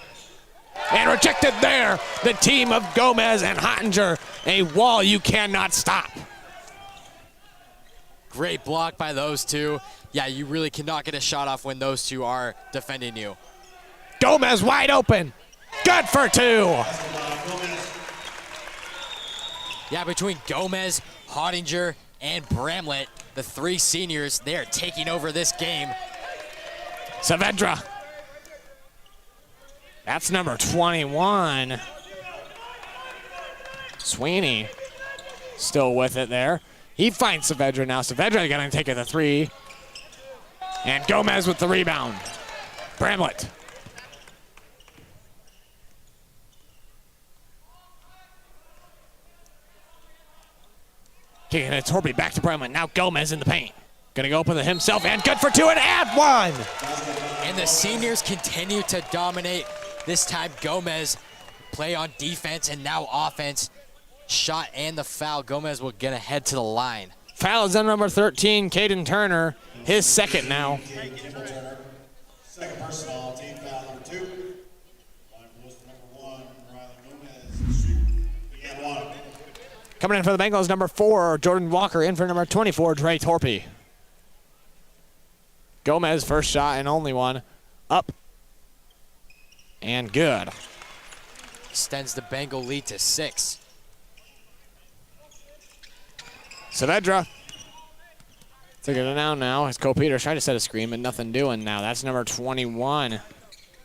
And rejected there, the team of Gomez and Hottinger. A wall you cannot stop. Great block by those two. Yeah, you really cannot get a shot off when those two are defending you. Gomez wide open. Good for 2. Yeah, between Gomez, Hottinger, and Bramlett, the 3 seniors, they are taking over this game. Saavedra. That's number 21. Sweeney still with it there. He finds Saavedra now. Saavedra going to take it to 3. And Gomez with the rebound. Bramlett. Kicking it, Torpy back to Bramlett. Now Gomez in the paint. Gonna go up with it himself, and good for two, and add one. And the seniors continue to dominate. This time Gomez play on defense and now offense. Shot and the foul. Gomez will get ahead to the line. Foul is on number 13, Caden Turner. His second now. Second personal, team foul number 2. Line post number 1, Riley Gomez. He had 1. Coming in for the Bengals, number 4, Jordan Walker. In for number 24, Dre Torpy. Gomez, first shot and only one. Up. And good. Extends the Bengal lead to 6. Saavedra. Taking it down now as Cole Peters tried to set a screen, but nothing doing now. That's number 21.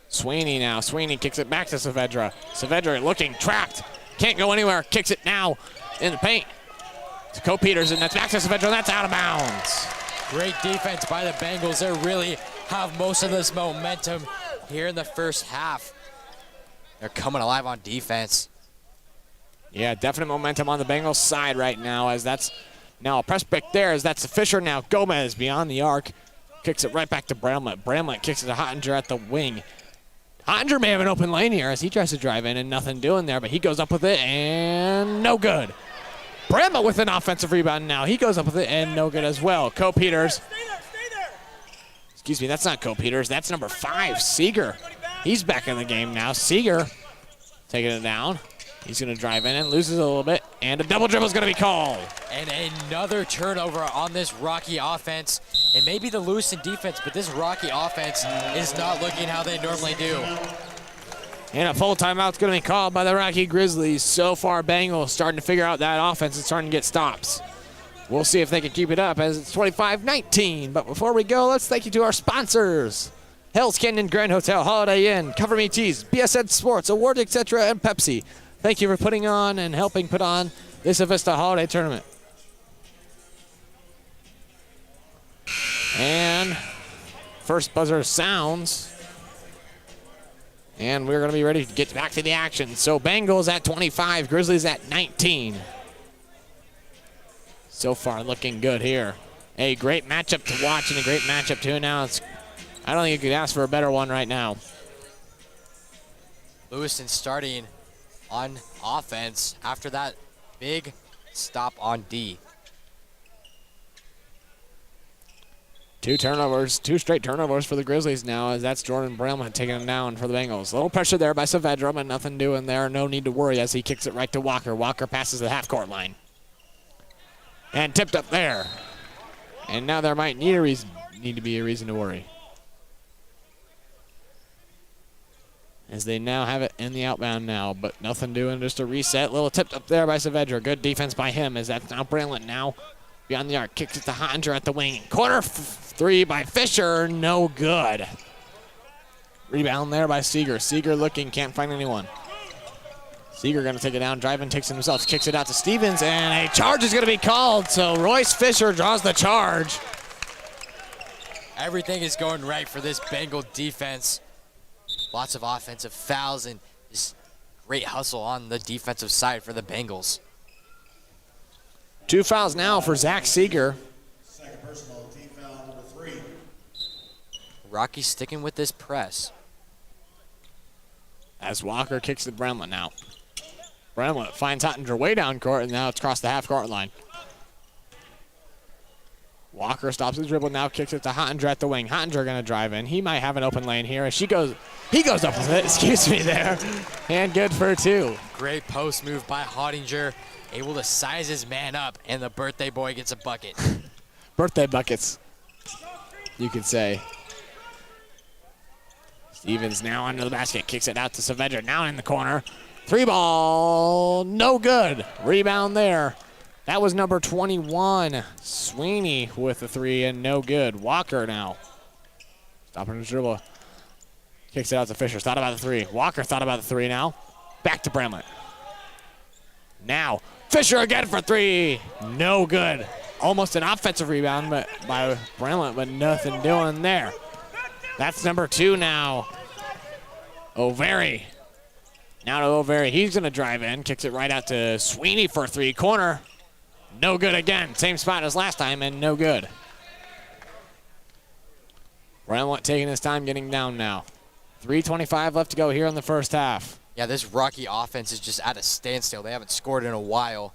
Sweeney now. Sweeney kicks it back to Saavedra. Saavedra looking trapped. Can't go anywhere. Kicks it now in the paint to Cole Peters, and that's back to Saavedra, and that's out of bounds. Great defense by the Bengals. They really have most of this momentum here in the first half. They're coming alive on defense. Yeah, definite momentum on the Bengals side right now, as that's now a press break there, as that's Fisher now. Gomez beyond the arc. Kicks it right back to Bramlett. Bramlett kicks it to Hottinger at the wing. Hottinger may have an open lane here as he tries to drive in and nothing doing there, but he goes up with it and no good. Bramlett with an offensive rebound now. He goes up with it and no good as well. Cole Peters. Excuse me, that's not Cole Peters. That's number 5, Seeger. He's back in the game now. Seeger taking it down. He's going to drive in and loses a little bit, and a double dribble is going to be called. And another turnover on this Rocky offense. It may be the Lewiston defense, but this Rocky offense is not looking how they normally do. And a full timeout's going to be called by the Rocky Grizzlies. So far, Bengals starting to figure out that offense and starting to get stops. We'll see if they can keep it up as it's 25-19. But before we go, let's thank you to our sponsors. Hell's Canyon Grand Hotel, Holiday Inn, Cover Me Tees, BSN Sports, Award, etc., and Pepsi. Thank you for putting on and helping put on this Avista Holiday Tournament. And first buzzer sounds. And we're going to be ready to get back to the action. So Bengals at 25, Grizzlies at 19. So far looking good here. A great matchup to watch and a great matchup to announce. I don't think you could ask for a better one right now. Lewiston starting on offense after that big stop on D. 2 turnovers, 2 straight turnovers for the Grizzlies now, as that's Jordan Bramlett taking him down for the Bengals. A little pressure there by Saavedra, but nothing doing there. No need to worry as he kicks it right to Walker. Walker passes the half-court line. And tipped up there. And now there might need to be a reason to worry, as they now have it in the outbound now, but nothing doing, just a reset. Little tipped up there by Saavedra. Good defense by him, as that's now Bramlett now beyond the arc. Kicks it to Hottinger at the wing. Corner 3 by Fisher, no good. Rebound there by Seeger. Seeger looking, can't find anyone. Seeger going to take it down, driving, takes it himself, kicks it out to Stevens, and a charge is going to be called, so Royce Fisher draws the charge. Everything is going right for this Bengal defense. Lots of offensive fouls and just great hustle on the defensive side for the Bengals. 2 fouls now for Zach Seeger. Second personal, team foul number 3. Rocky sticking with this press. As Walker kicks to Bramlett now. Bramlett finds Hottinger way down court, and now it's across the half-court line. Walker stops his dribble, now kicks it to Hottinger at the wing. Hottinger going to drive in. He might have an open lane here. As he goes up with it, excuse me there. And good for 2. Great post move by Hottinger, able to size his man up, and the birthday boy gets a bucket. Birthday buckets, you could say. Stevens now under the basket, kicks it out to Saavedra, now in the corner. 3 ball, no good. Rebound there. That was number 21, Sweeney with the 3 and no good. Walker now. Stopping his dribble. Kicks it out to Fisher, thought about the 3. Walker thought about the 3 now. Back to Bramlett. Now, Fisher again for 3. No good. Almost an offensive rebound by Bramlett, but nothing doing there. That's number 2 now. O'Very. Now to O'Very. He's going to drive in. Kicks it right out to Sweeney for 3. Corner. No good again. Same spot as last time and no good. Bramlett taking his time getting down now. 3:25 left to go here in the first half. Yeah, this Rocky offense is just at a standstill. They haven't scored in a while.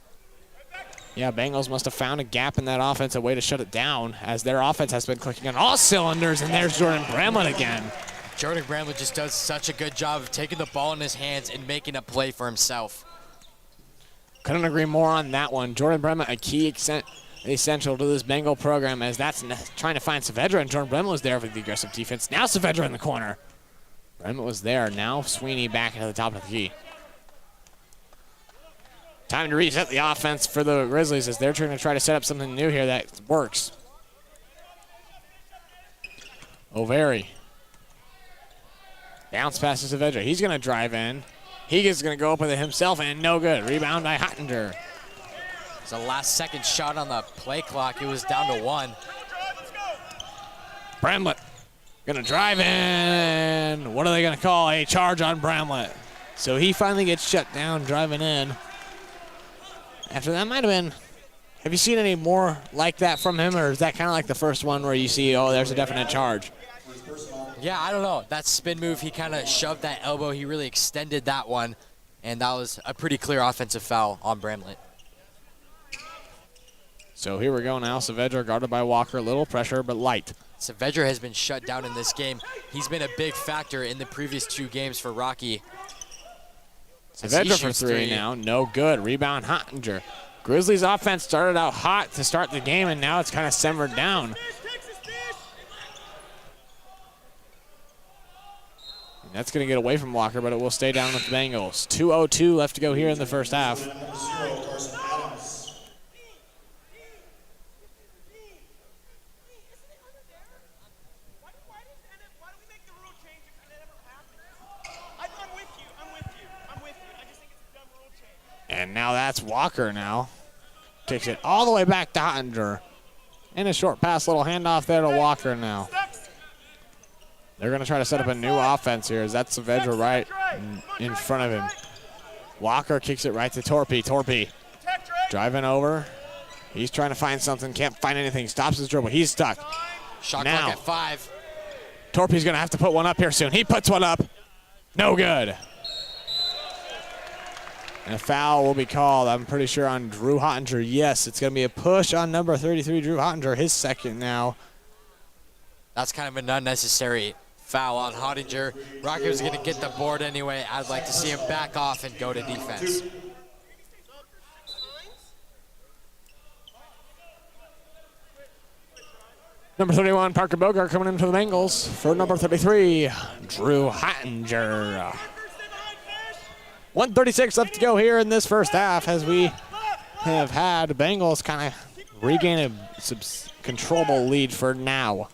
Yeah, Bengals must have found a gap in that offense, a way to shut it down, as their offense has been clicking on all cylinders, and there's Jordan Bramlett again. Jordan Bramlett just does such a good job of taking the ball in his hands and making a play for himself. Couldn't agree more on that one. Jordan Bramlett, a key essential to this Bengal program, as that's trying to find Saavedra, and Jordan Bramlett was there for the aggressive defense. Now Saavedra in the corner. Bramlett was there. Now Sweeney back into the top of the key. Time to reset the offense for the Grizzlies as they're trying to set up something new here that works. O'Very. Bounce passes to Saavedra. He's going to drive in. Higgins going to go up with it himself, and no good. Rebound by Hottinger. It's a last-second shot on the play clock. It was down to 1. Bramlett going to drive in. What are they going to call? A charge on Bramlett. So he finally gets shut down driving in. After that might have been, have you seen any more like that from him, or is that kind of like the first one where you see, oh, there's a definite charge? Yeah, I don't know. That spin move, he kind of shoved that elbow. He really extended that one, and that was a pretty clear offensive foul on Bramlett. So here we go now. Saavedra guarded by Walker. Little pressure, but light. Saavedra has been shut down in this game. He's been a big factor in the previous 2 games for Rocky. Saavedra for 3 now. No good. Rebound Hottinger. Grizzlies offense started out hot to start the game, and now it's kind of simmered down. And that's going to get away from Walker, but it will stay down with the Bengals. 2:02 left to go here in the first half. And now that's Walker now. Takes it all the way back to Hottinger. And a short pass, little handoff there to Walker now. They're going to try to set up a new offense here as that's Saavedra right in front of him. Walker kicks it right to Torpy. Torpy driving over. He's trying to find something, can't find anything. Stops his dribble. He's stuck. Shot now, clock at 5. Torpy's going to have to put one up here soon. He puts one up. No good. And a foul will be called, I'm pretty sure, on Drew Hottinger. Yes, it's going to be a push on number 33, Drew Hottinger, his second now. That's kind of an unnecessary foul on Hottinger. Rocky was going to get the board anyway. I'd like to see him back off and go to defense. Number 31, Parker Bogart coming into the Bengals for number 33, Drew Hottinger. 1:36 left to go here in this first half as we have had Bengals kind of regain a controllable lead for now.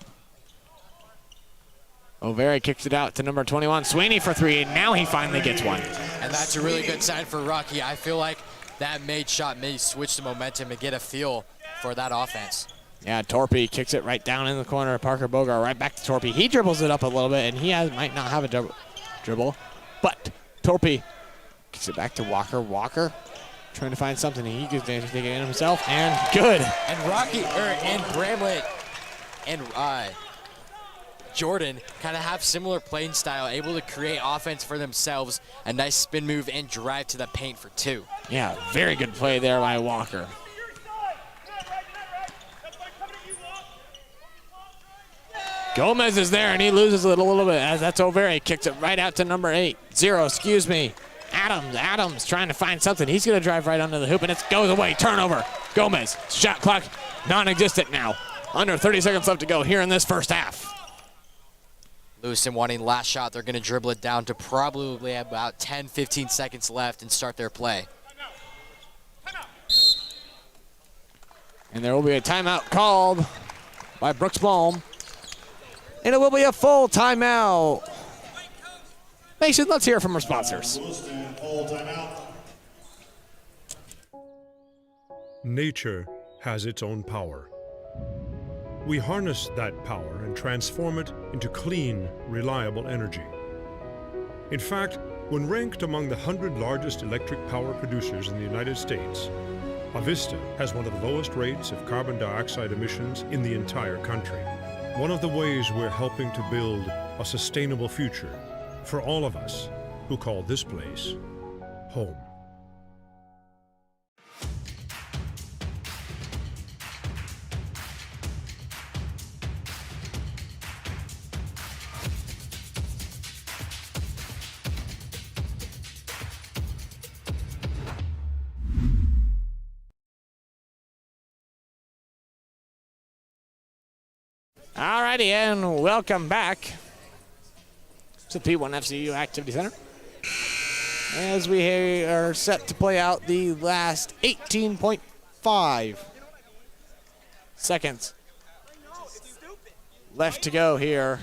O'Very kicks it out to number 21, Sweeney for 3, and now he finally gets one. And that's a really good sign for Rocky. I feel like that made shot may switch the momentum and get a feel for that offense. Yeah, Torpy kicks it right down in the corner. Parker Bogart right back to Torpy. He dribbles it up a little bit, and he might not have a dribble, but Torpy kicks it back to Walker. Walker trying to find something. He gets to take it in himself, and good. And and Bramlett and Jordan kind of have similar playing style, able to create offense for themselves, a nice spin move and drive to the paint for 2. Yeah, very good play there by Walker. Gomez is there, and he loses it a little bit as that's O'Very. Kicks it right out to number 8. Excuse me. Adams trying to find something. He's going to drive right under the hoop, and it goes away. Turnover. Gomez. Shot clock non-existent now. Under 30 seconds left to go here in this first half. Lewiston wanting last shot. They're going to dribble it down to probably about 10, 15 seconds left and start their play. And there will be a timeout called by Brooks Baum. And it will be a full timeout. Mason, let's hear from our sponsors. Nature has its own power. We harness that power and transform it into clean, reliable energy. In fact, when ranked among the 100 largest electric power producers in the United States, Avista has one of the lowest rates of carbon dioxide emissions in the entire country. One of the ways we're helping to build a sustainable future for all of us who call this place home. Alrighty, and welcome back to the P1 FCU Activity Center. As we are set to play out the last 18.5 seconds left to go here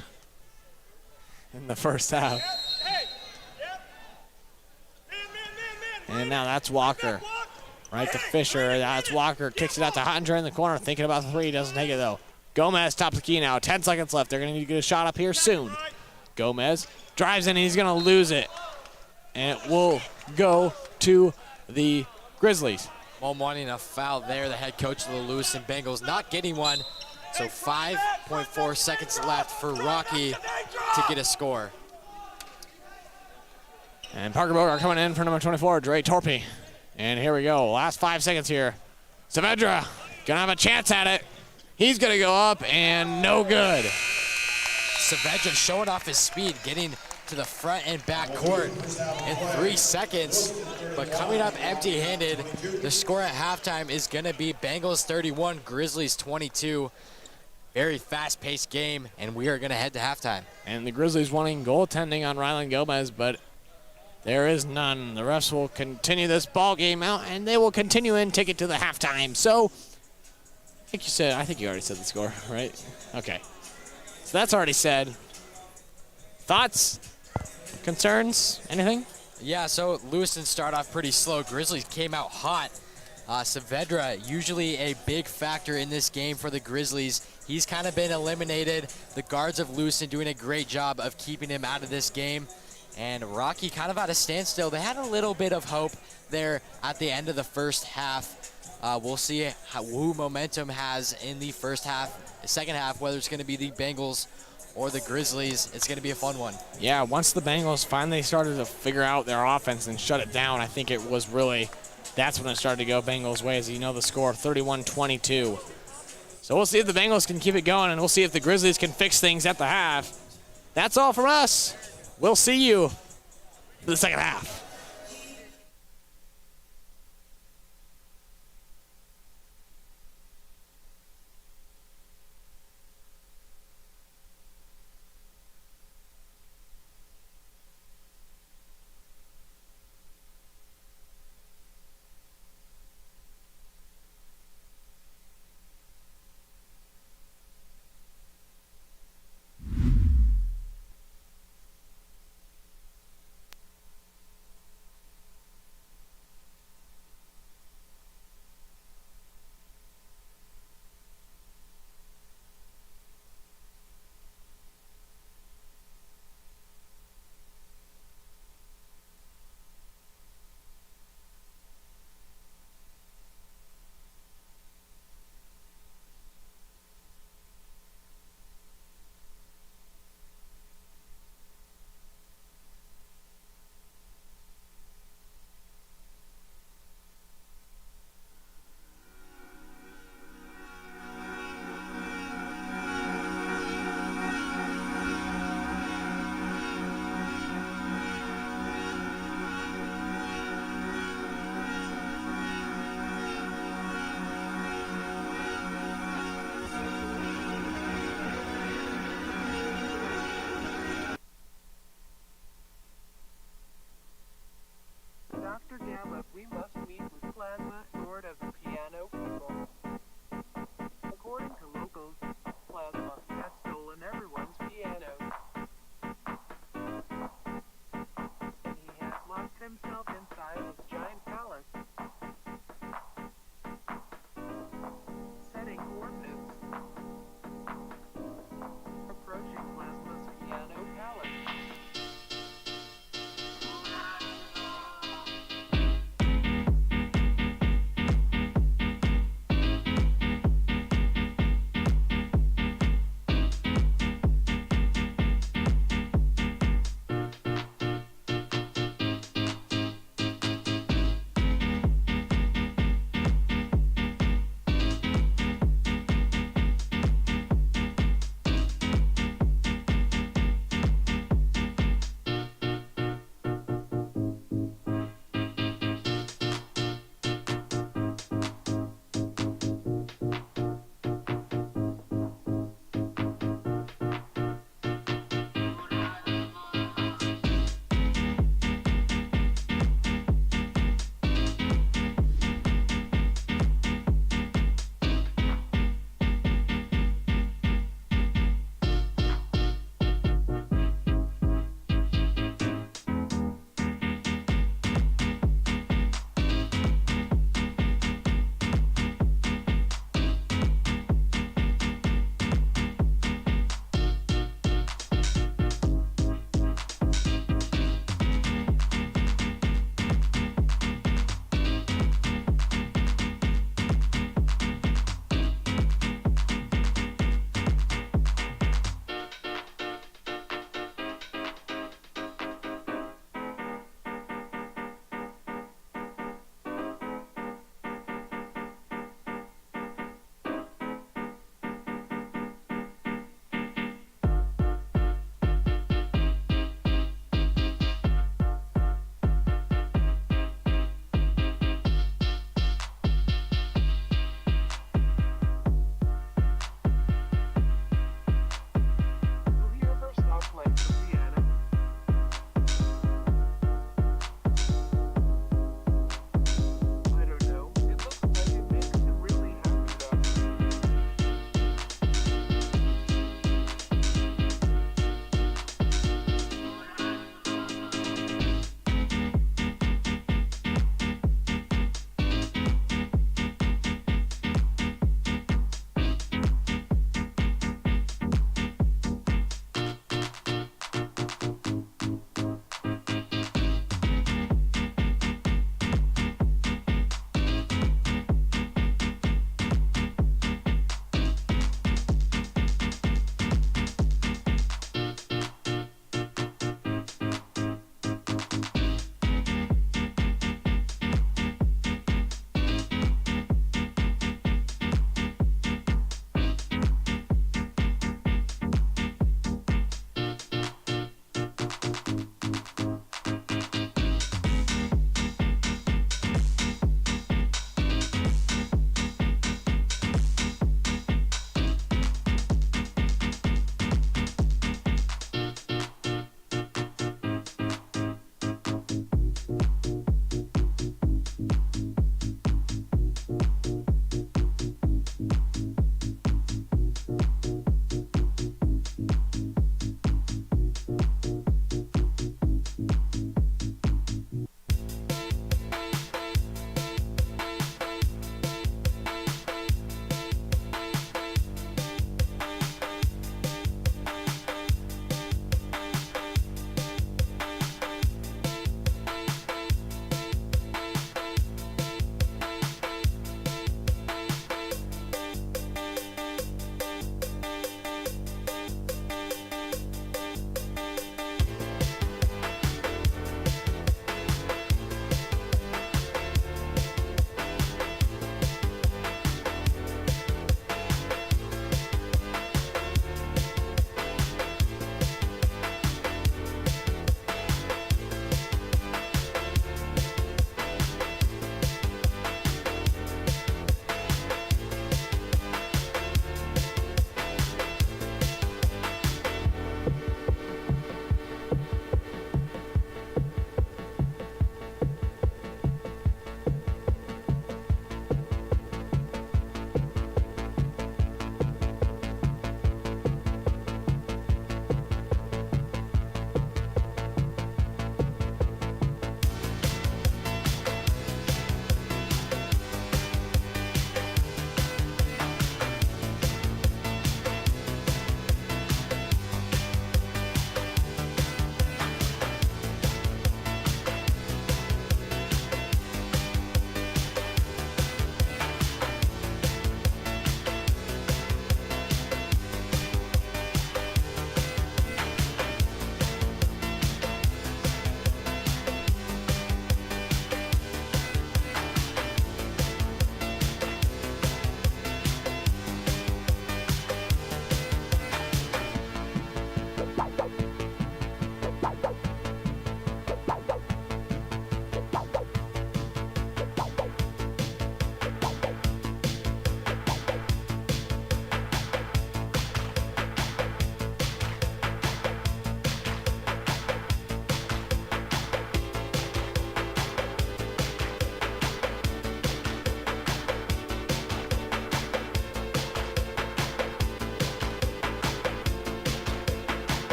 in the first half. And now that's Walker. Right to Fisher. That's Walker. Kicks it out to Hunter in the corner. Thinking about the three. Doesn't take it, though. Gomez tops the key now. 10 seconds left. They're going to need to get a shot up here soon. Gomez drives in, and he's going to lose it. And it will go to the Grizzlies. Well, wanting a foul there. The head coach of the Lewiston Bengals not getting one. So 5.4 seconds left for Rocky to get a score. And Parker Bogart coming in for number 24, Dre Torpy. And here we go. Last 5 seconds here. Saavedra gonna have a chance at it. He's gonna go up and no good. Saavedra showing off his speed, getting to the front and back court in 3 seconds, but coming up empty-handed. The score at halftime is gonna be Bengals 31, Grizzlies 22. Very fast-paced game, and we are gonna head to halftime. And the Grizzlies wanting goaltending on Rylan Gomez, but there is none. The refs will continue this ball game out, and they will continue and take it to the halftime. So, I think you already said the score, right? Okay. So that's already said. Thoughts? Concerns? Anything? Yeah, so Lewiston started off pretty slow. Grizzlies came out hot. Saavedra, usually a big factor in this game for the Grizzlies. He's kind of been eliminated. The guards of Lewiston doing a great job of keeping him out of this game. And Rocky kind of at a standstill. They had a little bit of hope there at the end of the first half. We'll see who momentum has in the second half, whether it's going to be the Bengals or the Grizzlies. It's going to be a fun one. Yeah, once the Bengals finally started to figure out their offense and shut it down, I think it was really, that's when it started to go Bengals' way. As you know, the score 31-22. So we'll see if the Bengals can keep it going, and we'll see if the Grizzlies can fix things at the half. That's all from us. We'll see you for the second half.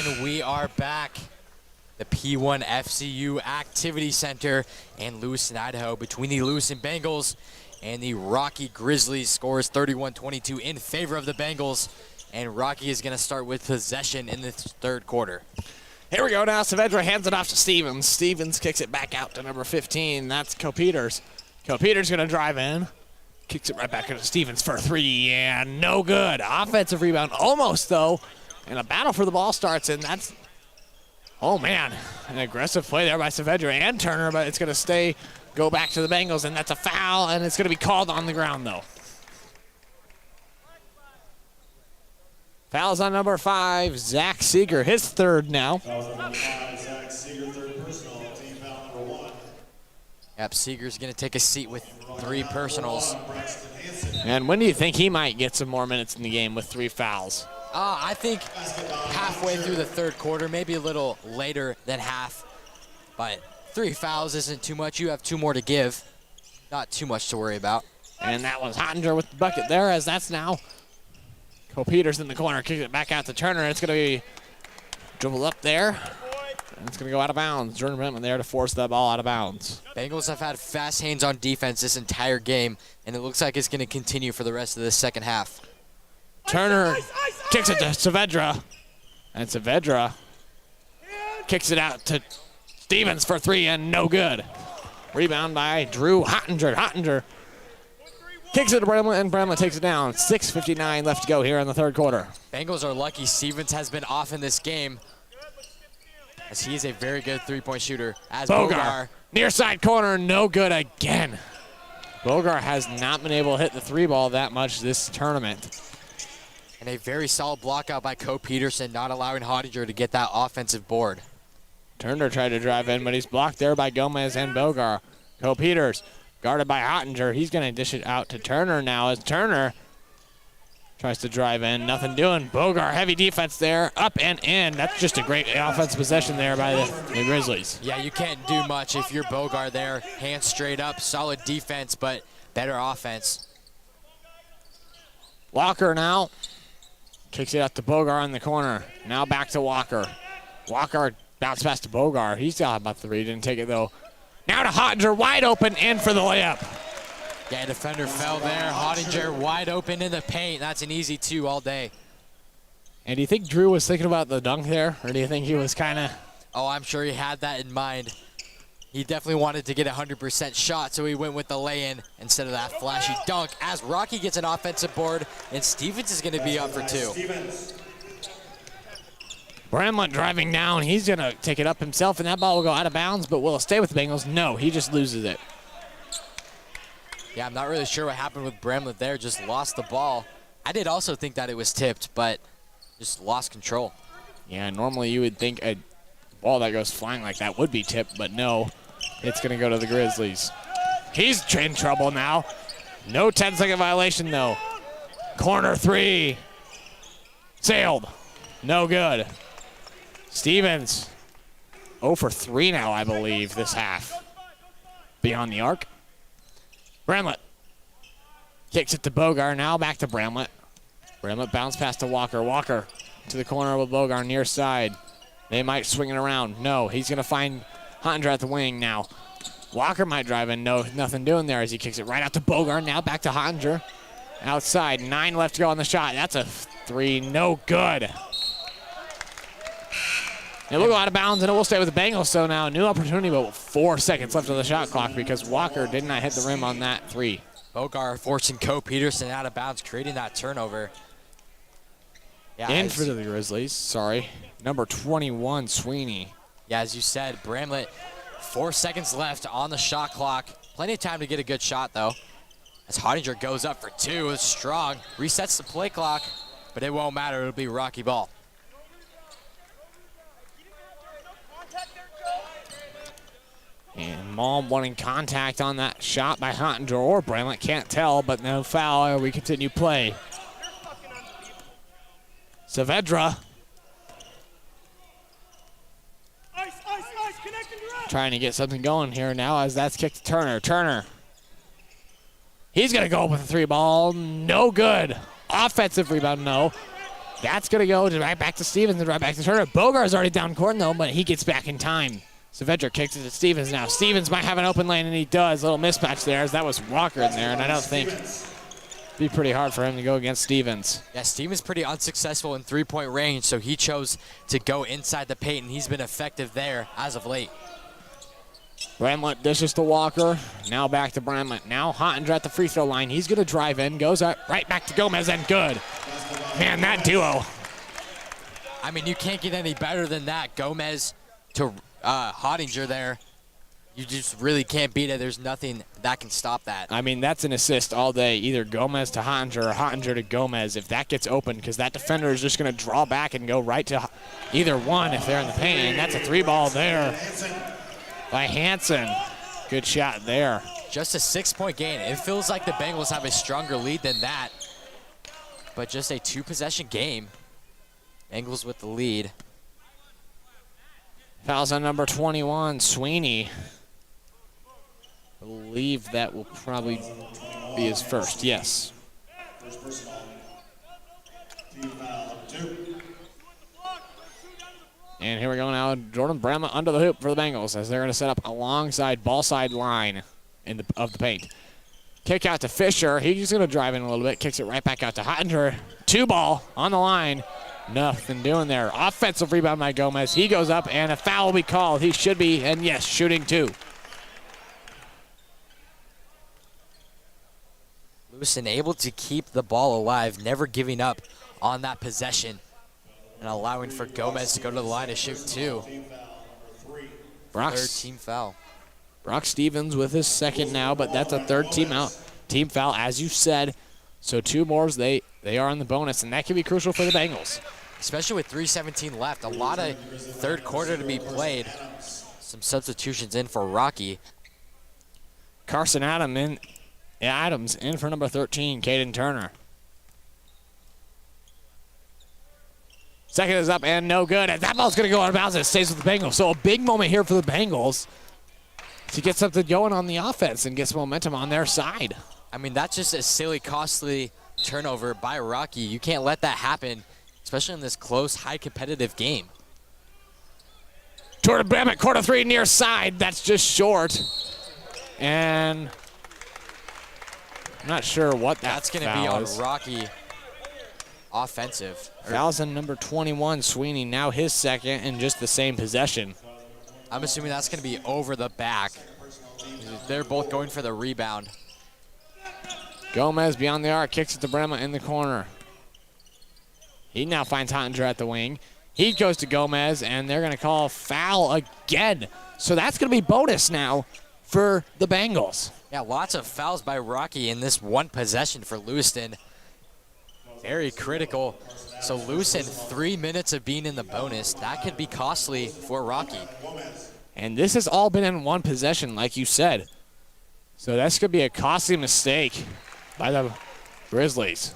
And we are back. The P1 FCU Activity Center in Lewiston, Idaho, between the Lewiston Bengals and the Rocky Grizzlies. Scores 31-22 in favor of the Bengals. And Rocky is going to start with possession in the third quarter. Here we go now. Saavedra hands it off to Stevens. Stevens kicks it back out to number 15. That's Co-Peters. Co-Peters going to drive in. Kicks it right back into Stevens for 3, and no good. Offensive rebound almost, though. And a battle for the ball starts, and that's, oh, man, an aggressive play there by Saavedra and Turner, but it's going to go back to the Bengals, and that's a foul, and it's going to be called on the ground, though. Fouls on number 5, Zach Seeger, his third now. Fouls on number 5, Zach Seeger, third personal, team foul number 1. Yep, Seeger's going to take a seat with 3 personals. And when do you think he might get some more minutes in the game with 3 fouls? I think halfway through the third quarter, maybe a little later than half. But 3 fouls isn't too much. You have 2 more to give. Not too much to worry about. And that was Hottinger with the bucket there, as that's now Co-Peters in the corner. Kicks it back out to Turner. It's going to be dribbled up there. And it's going to go out of bounds. Jordan Brentman there to force that ball out of bounds. Bengals have had fast hands on defense this entire game, and it looks like it's going to continue for the rest of the second half. Turner kicks it to Saavedra. And Saavedra kicks it out to Stevens for 3, and no good. Rebound by Drew Hottinger. Hottinger kicks it to Bramlett, and Bramlett takes it down. 6:59 left to go here in the third quarter. Bengals are lucky Stevens has been off in this game, as he is a very good three-point shooter. As Bogar, near side corner, no good again. Bogar has not been able to hit the 3 ball that much this tournament. And a very solid block out by Co-Peterson, not allowing Hottinger to get that offensive board. Turner tried to drive in, but he's blocked there by Gomez and Bogar. Co-Peters guarded by Hottinger. He's going to dish it out to Turner now as Turner tries to drive in. Nothing doing. Bogar, heavy defense there. Up and in. That's just a great offensive possession there by the Grizzlies. Yeah, you can't do much if you're Bogar there. Hands straight up. Solid defense, but better offense. Walker now kicks it out to Bogar in the corner. Now back to Walker. Walker bounced past to Bogar. He's got about 3. Didn't take it, though. Now to Hottinger, wide open, in for the layup. Yeah, defender fell there. Hottinger wide open in the paint. That's an easy 2 all day. And do you think Drew was thinking about the dunk there? Or do you think he was kind of... Oh, I'm sure he had that in mind. He definitely wanted to get a 100% shot, so he went with the lay-in instead of that flashy dunk. As Rocky gets an offensive board, and Stevens is going to be up for 2. Bramlett driving down. He's going to take it up himself, and that ball will go out of bounds, but will it stay with the Bengals? No, he just loses it. Yeah, I'm not really sure what happened with Bramlett there. Just lost the ball. I did also think that it was tipped, but just lost control. Yeah, normally you would think a ball that goes flying like that would be tipped, but no. It's going to go to the Grizzlies. He's in trouble now. No 10-second violation, though. Corner 3. Sailed. No good. Stevens 0 for 3 now, I believe, this half. Beyond the arc. Bramlett kicks it to Bogar. Now back to Bramlett. Bramlett bounce pass to Walker. Walker to the corner with Bogar near side. They might swing it around. No, he's going to find Hottinger at the wing now. Walker might drive in. No, nothing doing there as he kicks it right out to Bogar. Now back to Hottinger. Outside, 9 left to go on the shot. That's a 3, no good. It will go out of bounds, and it will stay with the Bengals. So now, new opportunity, but 4 seconds left on the shot clock because Walker did not hit the rim on that 3. Bogar forcing Co-Peterson out of bounds, creating that turnover. Yeah, in for the Grizzlies, sorry. Number 21, Sweeney. Yeah, as you said, Bramlett, 4 seconds left on the shot clock. Plenty of time to get a good shot, though. As Hottinger goes up for 2, it's strong. Resets the play clock, but it won't matter. It'll be Rocky ball. And Malm wanting contact on that shot by Hottinger or Bramlett. Can't tell, but no foul. We continue play. Saavedra trying to get something going here now as that's kicked to Turner. Turner. He's going to go up with a 3 ball. No good. Offensive rebound, no. That's going to go right back to Stevens and right back to Turner. Bogar's already down court, though, but he gets back in time. Saavedra kicks it to Stevens now. Stevens might have an open lane, and he does. A little mismatch there, as that was Walker in there, and I don't think it'd be pretty hard for him to go against Stevens. Yeah, Stevens pretty unsuccessful in three-point range, so he chose to go inside the paint, and he's been effective there as of late. Bramlett dishes to Walker. Now back to Bramlett. Now Hottinger at the free throw line. He's going to drive in. Goes right back to Gomez, and good. Man, that duo. I mean, you can't get any better than that. Gomez to Hottinger there. You just really can't beat it. There's nothing that can stop that. I mean, that's an assist all day. Either Gomez to Hottinger or Hottinger to Gomez. If that gets open, because that defender is just going to draw back and go right to either one if they're in the paint. And that's a three ball there by Hansen. Good shot there. Just a 6-point gain. It feels like the Bengals have a stronger lead than that. But just a 2-possession game. Bengals with the lead. Fouls on number 21, Sweeney. I believe that will probably be his first, yes. First personal. Team foul number 2. And here we go now. Jordan Bramlett under the hoop for the Bengals as they're going to set up alongside ball side line of the paint. Kick out to Fisher. He's going to drive in a little bit. Kicks it right back out to Hottinger. 2-ball on the line. Nothing doing there. Offensive rebound by Gomez. He goes up, and a foul will be called. He should be, and yes, shooting 2. Lewiston able to keep the ball alive, never giving up on that possession, and allowing for Gomez to go to the line to shoot 2. Third team foul. Brock Stevens with his second now, but that's a third team foul, as you said. So 2 more, they are in the bonus, and that can be crucial for the Bengals. Especially with 3:17 left. A lot of third quarter to be played. Some substitutions in for Rocky. Carson Adams in for number 13, Caden Turner. Second is up and no good. And that ball's going to go out of bounds. It stays with the Bengals. So a big moment here for the Bengals to get something going on the offense and get some momentum on their side. I mean, that's just a silly, costly turnover by Rocky. You can't let that happen, especially in this close, high competitive game. Jordan Bramlett, quarter 3 near side. That's just short. And I'm not sure what that's going to be on Rocky offensive. Fouls on number 21, Sweeney, now his second in just the same possession. I'm assuming that's going to be over the back. They're both going for the rebound. Gomez beyond the arc, kicks it to Bramlett in the corner. He now finds Hottinger at the wing. He goes to Gomez, and they're going to call foul again. So that's going to be bonus now for the Bengals. Yeah, lots of fouls by Rocky in this one possession for Lewiston. Very critical. So Lewiston, 3 minutes of being in the bonus. That could be costly for Rocky. And this has all been in one possession, like you said. So that's going to be a costly mistake by the Grizzlies.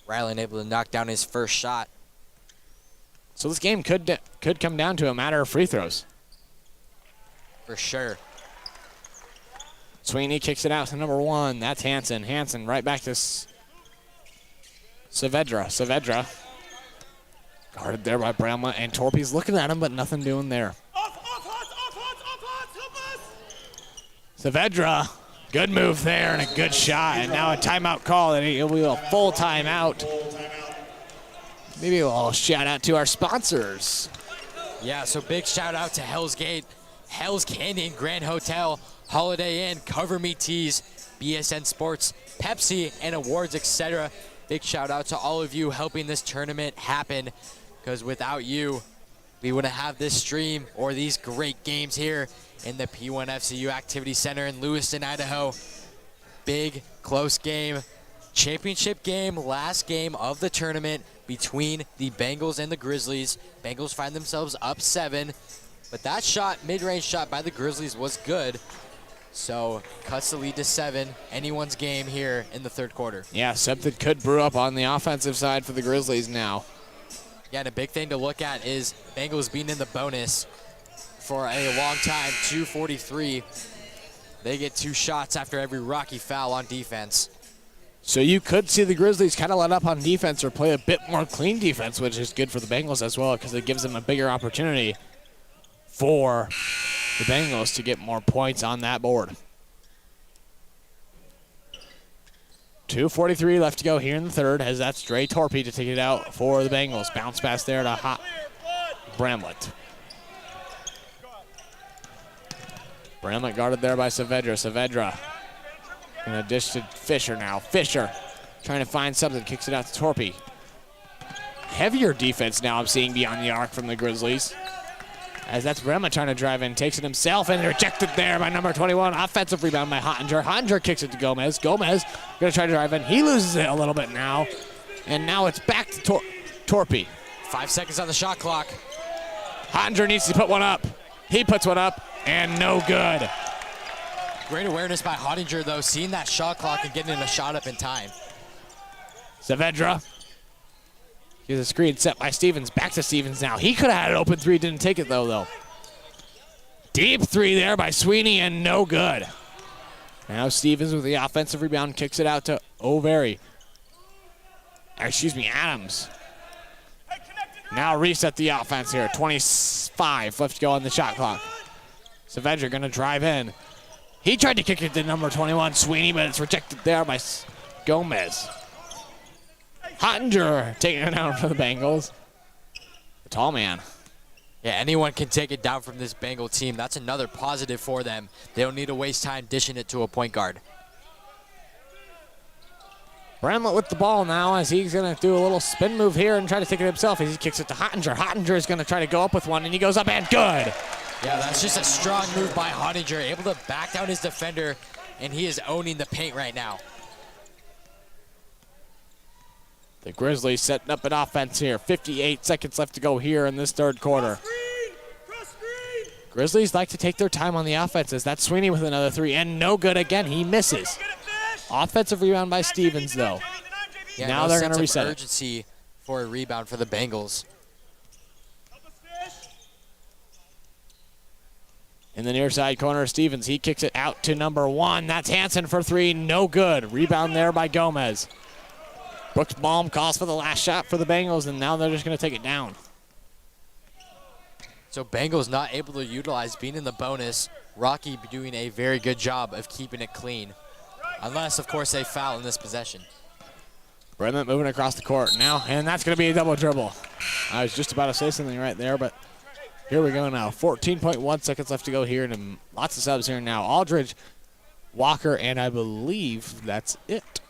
Ryland able to knock down his first shot. So this game could come down to a matter of free throws. For sure. Sweeney kicks it out to number 1. That's Hansen. Hansen right back to Saavedra. Saavedra guarded there by Bramlett, and Torpy's looking at him, but nothing doing there. Saavedra, good move there and a good shot, and now a timeout call, and it'll be a full timeout. Maybe a little shout out to our sponsors. Yeah, so big shout out to Hell's Gate, Hell's Canyon, Grand Hotel, Holiday Inn, Cover Me Tees, BSN Sports, Pepsi, and awards, etc. Big shout out to all of you helping this tournament happen, because without you, we wouldn't have this stream or these great games here in the P1FCU Activity Center in Lewiston, Idaho. Big, close game. Championship game, last game of the tournament between the Bengals and the Grizzlies. Bengals find themselves up 7, but that shot, mid-range shot by the Grizzlies was good. So cuts the lead to 7. Anyone's game here in the third quarter. Yeah, something could brew up on the offensive side for the Grizzlies now. Yeah, and a big thing to look at is Bengals being in the bonus for a long time, 2:43. They get 2 shots after every Rocky foul on defense. So you could see the Grizzlies kind of let up on defense or play a bit more clean defense, which is good for the Bengals as well because it gives them a bigger opportunity for the Bengals to get more points on that board. 2:43 left to go here in the third as that's Dre Torpy to take it out for the Bengals. Bounce pass there to Bramlett. Bramlett guarded there by Saavedra. Saavedra gonna dish to Fisher now. Fisher trying to find something, kicks it out to Torpy. Heavier defense now I'm seeing beyond the arc from the Grizzlies. As that's Bramlett trying to drive in, takes it himself and rejected there by number 21. Offensive rebound by Hottinger. Hottinger kicks it to Gomez. Gomez gonna try to drive in. He loses it a little bit now. And now it's back to Torpy. 5 seconds on the shot clock. Hottinger needs to put one up. He puts one up and no good. Great awareness by Hottinger though, seeing that shot clock and getting a shot up in time. Saavedra. Here's a screen set by Stevens. Back to Stevens now. He could have had an open three, didn't take it though. Deep three there by Sweeney and no good. Now Stevens with the offensive rebound kicks it out to Adams. Now reset the offense here. 25 left to go on the shot clock. Saavedra gonna drive in. He tried to kick it to number 21, Sweeney, but it's rejected there by Gomez. Hottinger taking it down for the Bengals. The tall man. Yeah, anyone can take it down from this Bengal team. That's another positive for them. They don't need to waste time dishing it to a point guard. Bramlett with the ball now as he's going to do a little spin move here and try to take it himself as he kicks it to Hottinger. Hottinger is going to try to go up with one, and he goes up and good. Yeah, that's just a strong move by Hottinger, able to back down his defender, and he is owning the paint right now. The Grizzlies setting up an offense here. 58 seconds left to go here in this third quarter. Grizzlies like to take their time on the offenses. That's Sweeney with another three, and no good again. He misses. Offensive rebound by Stevens, though. Yeah, now no they're going to reset urgency for a rebound for the Bengals. In the near side corner, Stevens, he kicks it out to number 1. That's Hansen for three, no good. Rebound there by Gomez. Brooks Baum calls for the last shot for the Bengals, and now they're just going to take it down. So Bengals not able to utilize being in the bonus. Rocky doing a very good job of keeping it clean. Unless, of course, they foul in this possession. Brennan moving across the court now, and that's going to be a double dribble. I was just about to say something right there, but here we go now. 14.1 seconds left to go here, and lots of subs here now. Aldridge, Walker, and I believe that's it.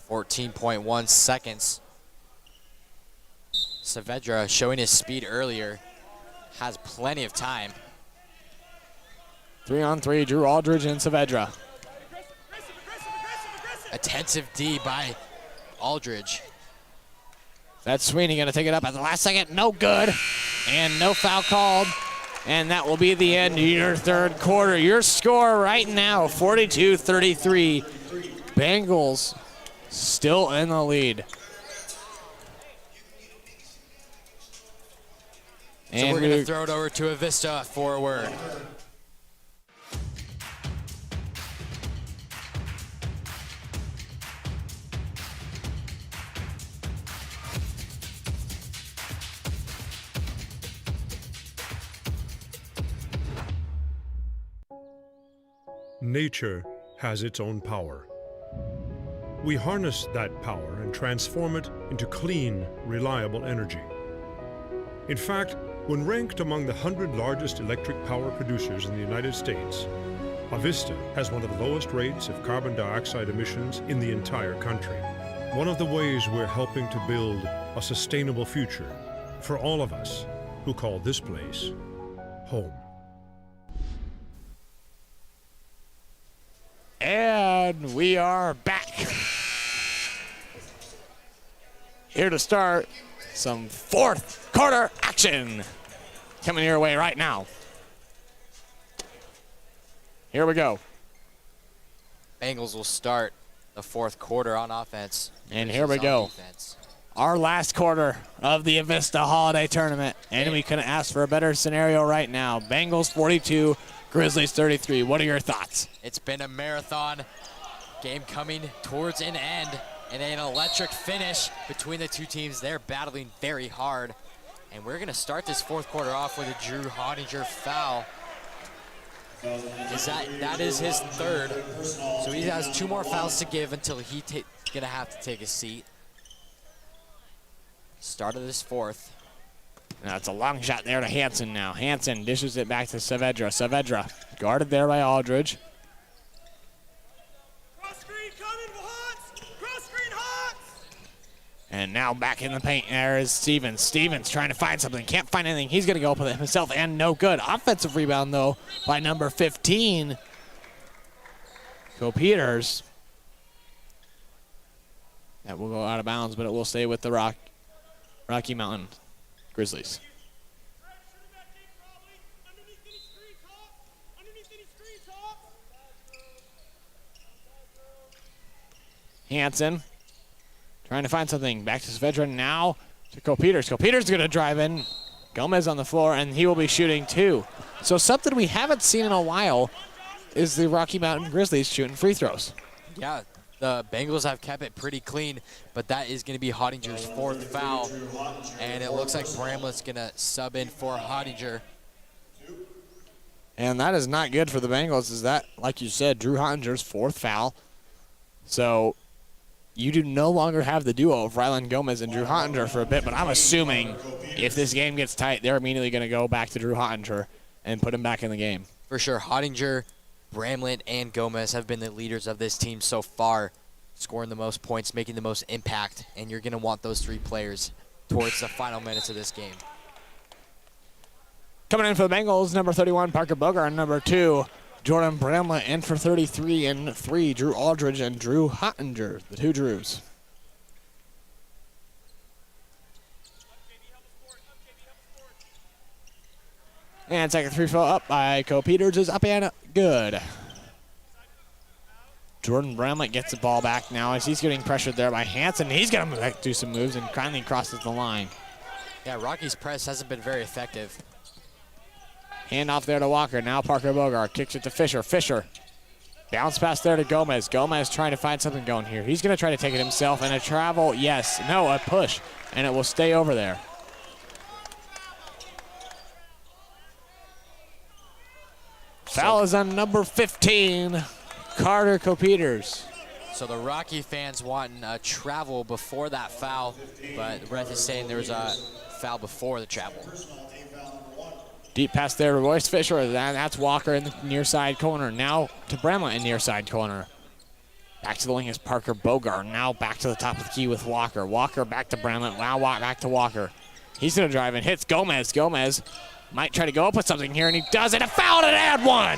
14.1 seconds. Saavedra showing his speed earlier. Has plenty of time. 3-on-3, Drew Aldridge and Saavedra. Attentive D by Aldridge. That's Sweeney going to take it up at the last second. No good. And no foul called. And that will be the end of your third quarter. Your score right now, 42-33. Bengals still in the lead. So we're going to throw it over to Avista for a word. Nature has its own power. We harness that power and transform it into clean, reliable energy. In fact, when ranked among the 100 largest electric power producers in the United States, Avista has one of the lowest rates of carbon dioxide emissions in the entire country. One of the ways we're helping to build a sustainable future for all of us who call this place home. And we are back. Here to start some fourth quarter action coming your way right now. Here we go. Bengals will start the fourth quarter on offense. And here we go. Defense. Our last quarter of the Avista Holiday Tournament. And we couldn't ask for a better scenario right now. Bengals 42, Grizzlies 33. What are your thoughts? It's been a marathon. Game coming towards an end, and an electric finish between the two teams. They're battling very hard. And we're going to start this fourth quarter off with a Drew Hottinger foul. That is his third. So he has 2 more fouls to give until he's going to have to take a seat. Start of this fourth. Now it's a long shot there to Hansen now. Hansen dishes it back to Saavedra. Saavedra guarded there by Aldridge. And now back in the paint, there is Stevens. Stevens trying to find something, can't find anything. He's gonna go up with it himself, and no good. Offensive rebound though by number 15. Go Peters. That will go out of bounds, but it will stay with the Rocky Mountain Grizzlies. Hansen trying to find something. Back to Saavedra now to Peters. Peters going to drive in. Gomez on the floor, and he will be shooting too. So something we haven't seen in a while is the Rocky Mountain Grizzlies shooting free throws. Yeah, the Bengals have kept it pretty clean, but that is going to be Hottinger's 4th foul. And it looks like Bramlett's going to sub in for Hottinger. And that is not good for the Bengals. Is that, like you said, Drew Hottinger's 4th foul. So you do no longer have the duo of Rylan Gomez and Drew Hottinger for a bit, but I'm assuming if this game gets tight, they're immediately going to go back to Drew Hottinger and put him back in the game. For sure, Hottinger, Bramlett, and Gomez have been the leaders of this team so far, scoring the most points, making the most impact, and you're going to want those 3 players towards the final minutes of this game. Coming in for the Bengals, number 31, Parker Bogart, number 2, Jordan Bramlett, in for 33 and 3, Drew Aldridge and Drew Hottinger, the 2 Drews. And second free throw up by Peters is up and good. Jordan Bramlett gets the ball back now as he's getting pressured there by Hansen. He's going to do some moves and kindly crosses the line. Yeah, Rocky's press hasn't been very effective. Hand off there to Walker. Now Parker Bogart kicks it to Fisher. Fisher. Bounce pass there to Gomez. Gomez trying to find something going here. He's going to try to take it himself. And a travel, yes. No, a push. And it will stay over there. Foul is on number 15, Carter Peters. So the Rocky fans wanting a travel before that foul, but the ref is saying there was a foul before the travel. Deep pass there to Royce Fisher. That's Walker in the near side corner. Now to Bramlett in near side corner. Back to the wing is Parker Bogart. Now back to the top of the key with Walker. Walker back to Bramlett. Now back to Walker. He's going to drive and hits Gomez. Gomez might try to go up with something here, and he does it. A foul and add one.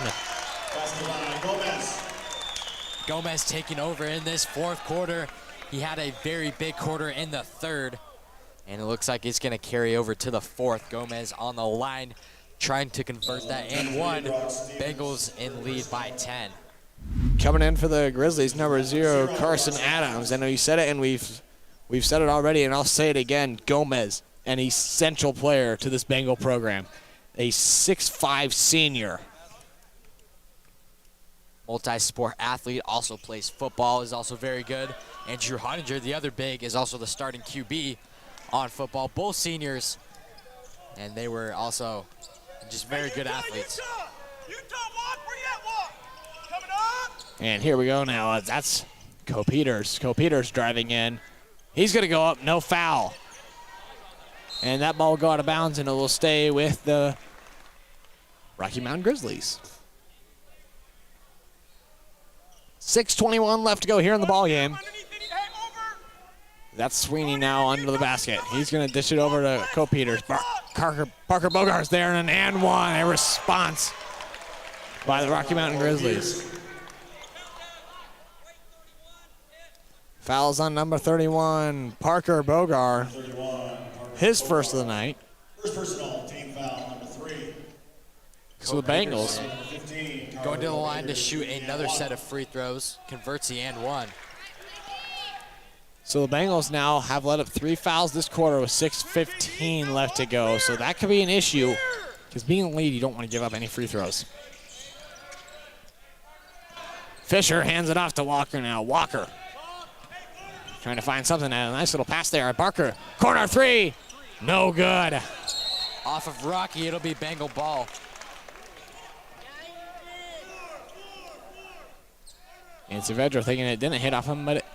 Gomez taking over in this 4th quarter. He had a very big quarter in the 3rd, and it looks like it's going to carry over to the 4th. Gomez on the line, trying to convert that and 1. Bengals in lead by 10. Coming in for the Grizzlies, number 0, Carson Adams. I know you said it, and we've said it already, and I'll say it again. Gomez, an essential player to this Bengal program. A 6'5" senior. Multi-sport athlete, also plays football, is also very good. And Drew Hottinger, the other big, is also the starting QB on football. Both seniors, and they were also just very good athletes. And here we go now. That's Peters. Peters driving in. He's going to go up, no foul. And that ball will go out of bounds, and it will stay with the Rocky Mountain Grizzlies. 6:21 left to go here in the ball game. That's Sweeney now under the basket. He's going to dish it over to Peters. Parker Bogart's there, and an and one. A response by the Rocky Mountain Grizzlies. Fouls on number 31, Parker Bogart. His first of the night. First personal, team foul, number 3. So the Bengals going to the line to shoot another set of free throws, converts the and one. So the Bengals now have let up 3 fouls this quarter with 6:15 left to go. So that could be an issue, because being in the lead, you don't want to give up any free throws. Fisher hands it off to Walker now. Walker trying to find something. A nice little pass there. Parker, corner three. No good. Off of Rocky, it'll be Bengal ball. And Saavedra thinking it didn't hit off him, but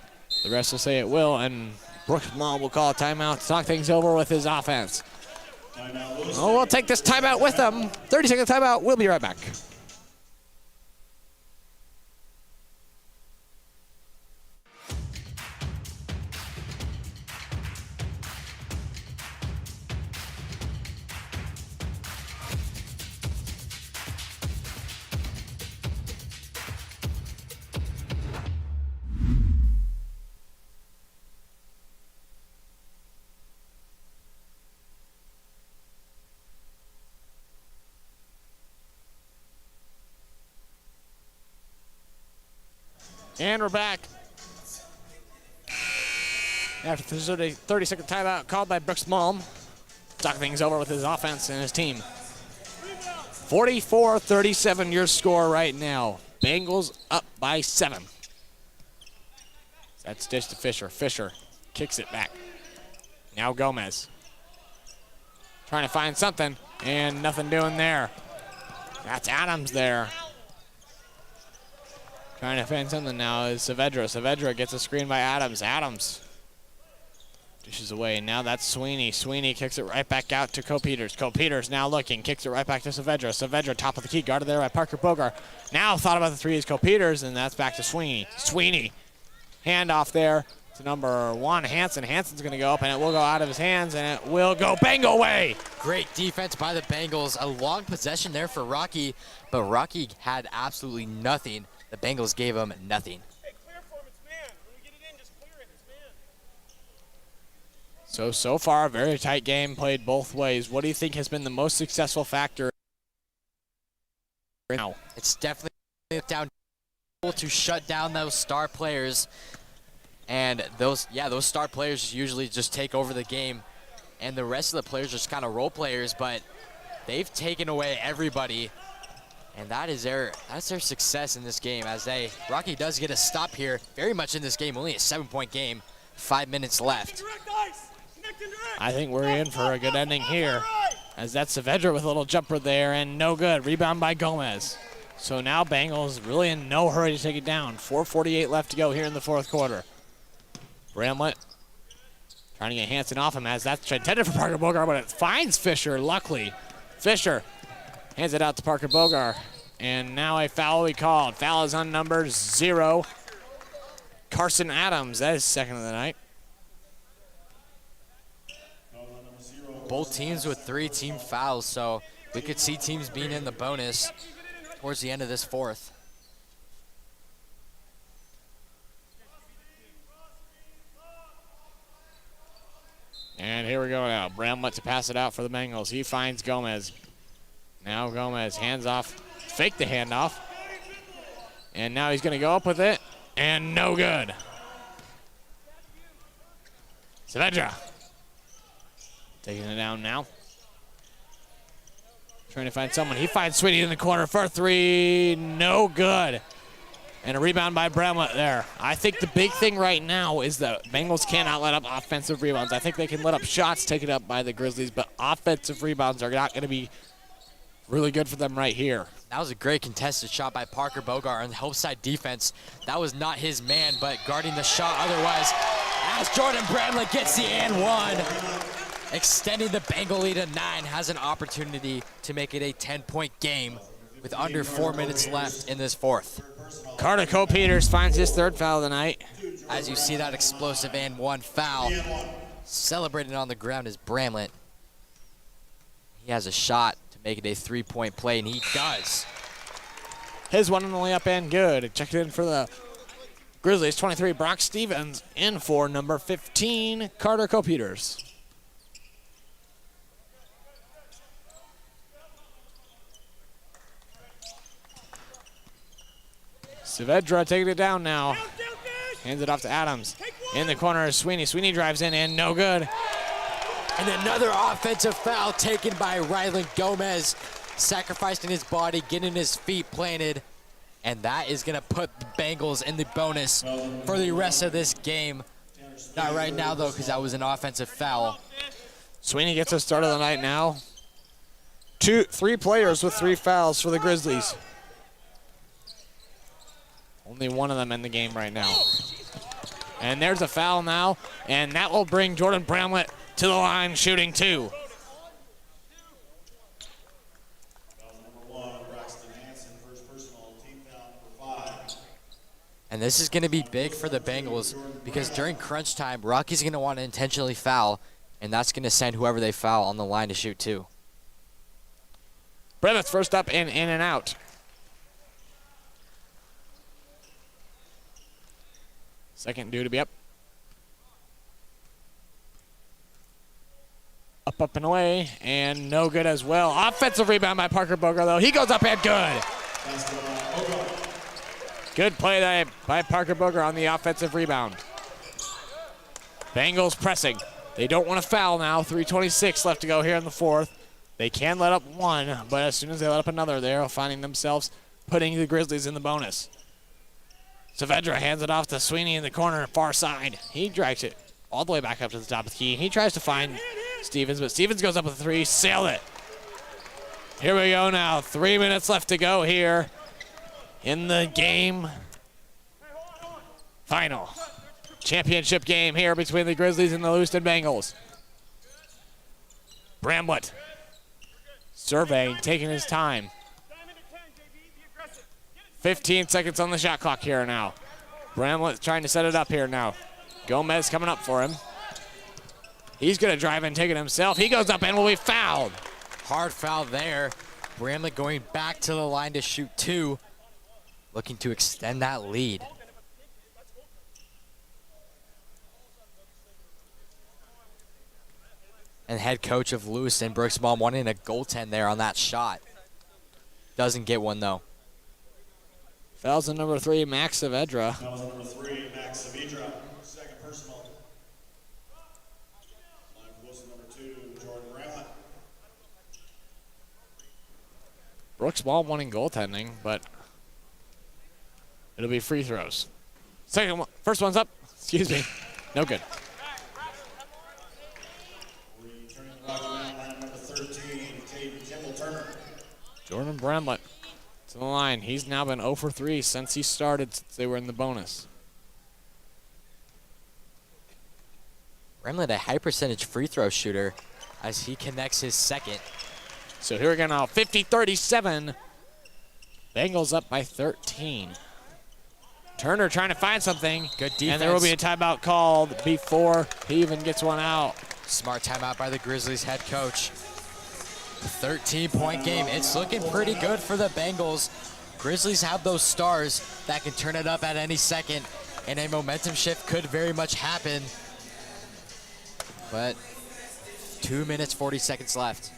the rest will say it will. And Brooks Mall will call a timeout to talk things over with his offense. Oh, we'll take this timeout with them. 30-second timeout. We'll be right back. And we're back. After the 30-second timeout called by Brooks Malm, talk things over with his offense and his team. 44-37 your score right now. Bengals up by 7. That's dish to Fisher. Fisher kicks it back. Now Gomez. Trying to find something, and nothing doing there. That's Adams there. Trying to find something now is Saavedra. Saavedra gets a screen by Adams. Adams dishes away. Now that's Sweeney. Sweeney kicks it right back out to Co-Peters. Co-Peters now looking. Kicks it right back to Saavedra. Saavedra top of the key. Guarded there by Parker Bogar. Now thought about the three is Co-Peters, and that's back to Sweeney. Sweeney. Handoff there to number 1, Hanson. Hanson's going to go up, and it will go out of his hands, and it will go Bengal way. Great defense by the Bengals. A long possession there for Rocky, but Rocky had absolutely nothing. The Bengals gave him nothing. Hey, clear for him, it's man. When we get it in, just clear it, it's man. So far, a very tight game played both ways. What do you think has been the most successful factor now? It's definitely down to shut down those star players. And those star players usually just take over the game. And the rest of the players are just kind of role players, but they've taken away everybody. And that's their success in this game, as Rocky does get a stop here, very much in this game, only a 7-point game, 5 minutes left. I think we're in for a good ending here, as that's Saavedra with a little jumper there, and no good. Rebound by Gomez. So now Bengals really in no hurry to take it down. 4:48 left to go here in the fourth quarter. Bramlett trying to get Hanson off him, as that's intended for Parker Bogar, but it finds Fisher, luckily. Fisher hands it out to Parker Bogar, and now a foul will be called. Foul is on number 0. Carson Adams, that is second of the night. Both teams with 3 team fouls, so we could see teams being in the bonus towards the end of this fourth. And here we go now. Bramlett to pass it out for the Bengals. He finds Gomez. Now Gomez, hands off, fake the handoff. And now he's gonna go up with it, and no good. Saavedra taking it down now. Trying to find someone. He finds Sweeney in the corner for 3, no good. And a rebound by Bramlett there. I think the big thing right now is that Bengals cannot let up offensive rebounds. I think they can let up shots taken up by the Grizzlies, but offensive rebounds are not gonna be really good for them right here. That was a great contested shot by Parker Bogar on the help side defense. That was not his man, but guarding the shot otherwise, as Jordan Bramlett gets the and one. Extending the Bengal lead to 9, has an opportunity to make it a 10-point game with under 4 minutes left in this fourth. Carter Co-Peters finds his 3rd foul of the night. As you see that explosive and 1 foul. Celebrating on the ground is Bramlett. He has a shot to make it a 3-point play, and he does. His one on the layup and good. Check it in for the Grizzlies, 23, Brock Stevens, in for number 15, Carter Co-Peters. Saavedra taking it down now. Hands it off to Adams. In the corner is Sweeney. Sweeney drives in and no good. And another offensive foul taken by Rylan Gomez. Sacrificing his body, getting his feet planted. And that is going to put the Bengals in the bonus for the rest of this game. Not right now, though, because that was an offensive foul. Sweeney gets us start of the night now. 3 players with 3 fouls for the Grizzlies. Only one of them in the game right now. And there's a foul now, and that will bring Jordan Bramlett to the line shooting 2. And this is going to be big for the Bengals because during crunch time, Rocky's going to want to intentionally foul, and that's going to send whoever they foul on the line to shoot 2. Bramlett's first up and in and out. Second due to be up. Up and away, and no good as well. Offensive rebound by Parker Boger, though. He goes up and good. Good play by Parker Boger on the offensive rebound. Bengals pressing. They don't want to foul now. 3:26 left to go here in the 4th. They can let up 1, but as soon as they let up another, they're finding themselves putting the Grizzlies in the bonus. Saavedra hands it off to Sweeney in the corner, far side. He drags it all the way back up to the top of the key. He tries to find Stevens, but Stevens goes up with a 3, sailed it. Here we go now. 3 minutes left to go here in the game. Final championship game here between the Grizzlies and the Lewiston Bengals. Bramlett surveying, taking his time. 15 seconds on the shot clock here now. Bramlett trying to set it up here now. Gomez coming up for him. He's going to drive and take it himself. He goes up and will be fouled. Hard foul there. Bramlett going back to the line to shoot 2, looking to extend that lead. And head coach of Lewiston, Brooks Baum, wanting a goaltend there on that shot. Doesn't get one, though. Fouls on number 3, Max Saavedra. Fouls on number 3, Max Saavedra. Second personal. Line for Wilson, number 2, Jordan Bramlett. Brooks Baum wanting goaltending, but it'll be free throws. First one's up. Excuse me. No good. Returning the rock around line number 13, Kimball Turner. Jordan Bramlett to the line. He's now been 0 for 3 since he started, since they were in the bonus. Bramlett, a high percentage free throw shooter, as he connects his second. So here we go now, 50-37. Bengals up by 13. Turner trying to find something. Good defense. And there will be a timeout called before he even gets one out. Smart timeout by the Grizzlies head coach. 13-point game. It's looking pretty good for the Bengals. Grizzlies have those stars that can turn it up at any second, and a momentum shift could very much happen. But 2 minutes, 40 seconds left.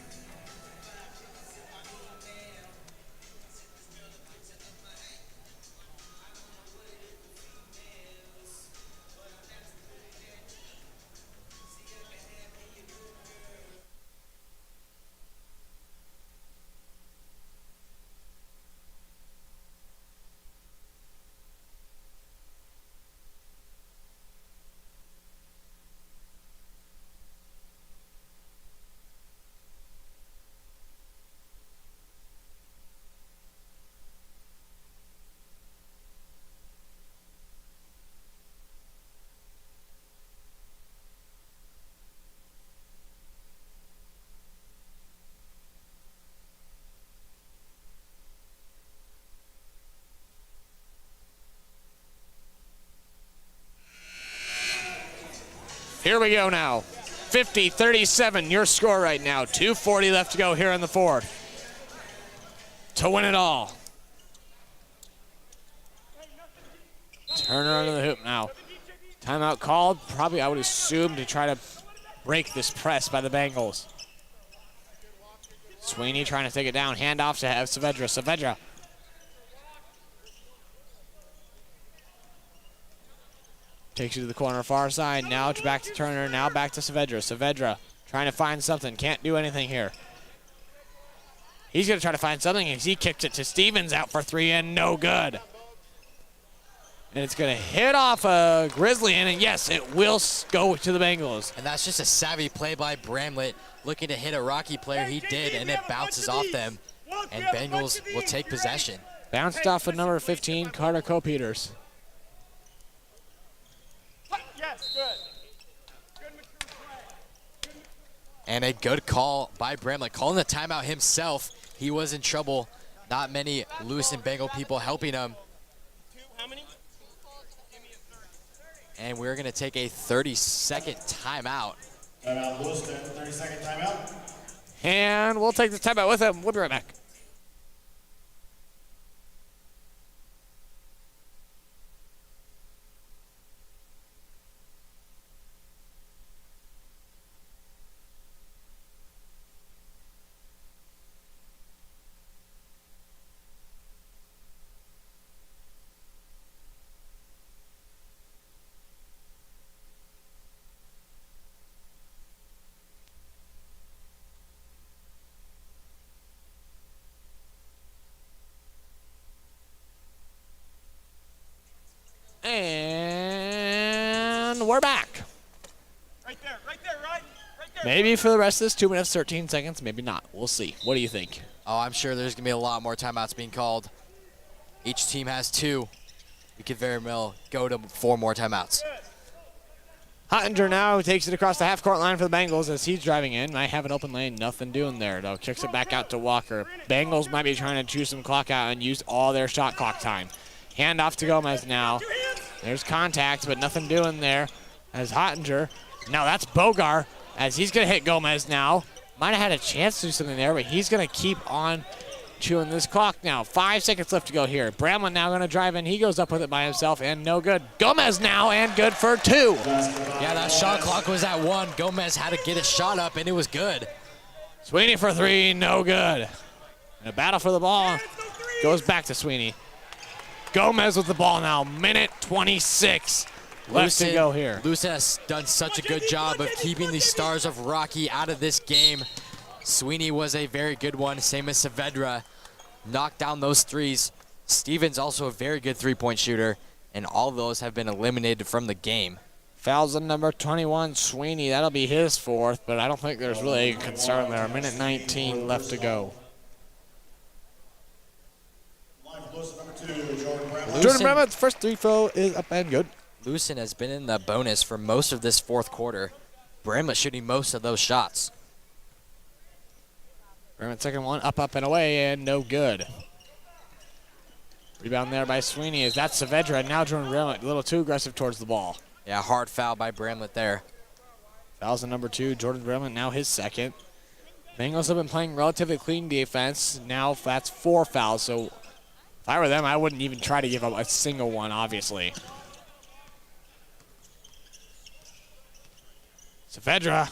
Here we go now. 50-37, your score right now. 2:40 left to go here in the 4th. To win it all. Turner under the hoop now. Timeout called, probably I would assume to try to break this press by the Bengals. Sweeney trying to take it down. Handoff to Saavedra. Saavedra. Takes you to the corner, far side. Now back to Turner. Now back to Saavedra. Saavedra trying to find something. Can't do anything here. He's going to try to find something as he kicks it to Stevens out for three and no good. And it's going to hit off a Grizzly, and yes, it will go to the Bengals. And that's just a savvy play by Bramlett, looking to hit a Rocky player. He did, and it bounces off them, and Bengals will take possession. Bounced off of number 15, Carter Copeters. Yes, good. And a good call by Bramlett, calling the timeout himself. He was in trouble. Not many Lewiston Bengal people helping him. And we're going to take a 30-second timeout. Timeout, Lewiston, 30-second timeout. And we'll take the timeout with him. We'll be right back. And we're back. Right there, right there, right there. Maybe for the rest of this 2 minutes, 13 seconds, maybe not. We'll see. What do you think? Oh, I'm sure there's going to be a lot more timeouts being called. Each team has 2. We could very well go to 4 more timeouts. Hottinger now takes it across the half-court line for the Bengals as he's driving in. Might have an open lane, nothing doing there, though. Kicks it back out to Walker. Bengals might be trying to chew some clock out and use all their shot clock time. Hand off to Gomez now. There's contact, but nothing doing there as Hottinger. No, that's Bogar as he's going to hit Gomez now. Might have had a chance to do something there, but he's going to keep on chewing this clock now. 5 seconds left to go here. Bramlett now going to drive in. He goes up with it by himself and no good. Gomez now and good for 2. Yeah, that shot clock was at 1. Gomez had to get a shot up, and it was good. Sweeney for 3, no good. And a battle for the ball goes back to Sweeney. Gomez with the ball now. Minute 26 left to go here. Lewiston has done such a good job of keeping the Stars of Rocky out of this game. Sweeney was a very good one, same as Saavedra. Knocked down those threes. Stevens also a very good three-point shooter, and all of those have been eliminated from the game. Fouls on number 21, Sweeney. That'll be his 4th, but I don't think there's really a concern there. Minute 19 left to go. Jordan Bramlett's first 3 throw is up and good. Lewiston has been in the bonus for most of this 4th quarter. Bramlett shooting most of those shots. Bramlett's second one, up and away, and no good. Rebound there by Sweeney. Is that Saavedra? Now Jordan Bramlett a little too aggressive towards the ball. Yeah, hard foul by Bramlett there. Fouls on number 2, Jordan Bramlett, now his second. Bengals have been playing relatively clean defense. Now that's 4 fouls, so if I were them, I wouldn't even try to give up a single one, obviously. Saavedra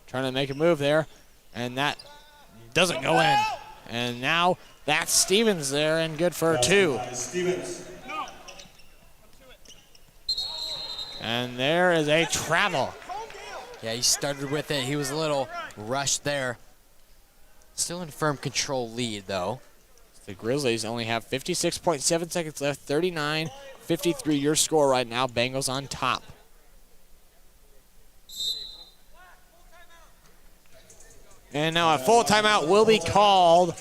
trying to make a move there, and that doesn't go in. And now that's Stevens there, and good for 2. And there is a travel. Yeah, he started with it. He was a little rushed there. Still in firm control lead, though. The Grizzlies only have 56.7 seconds left, 39-53 your score right now. Bengals on top. And now a full timeout will be called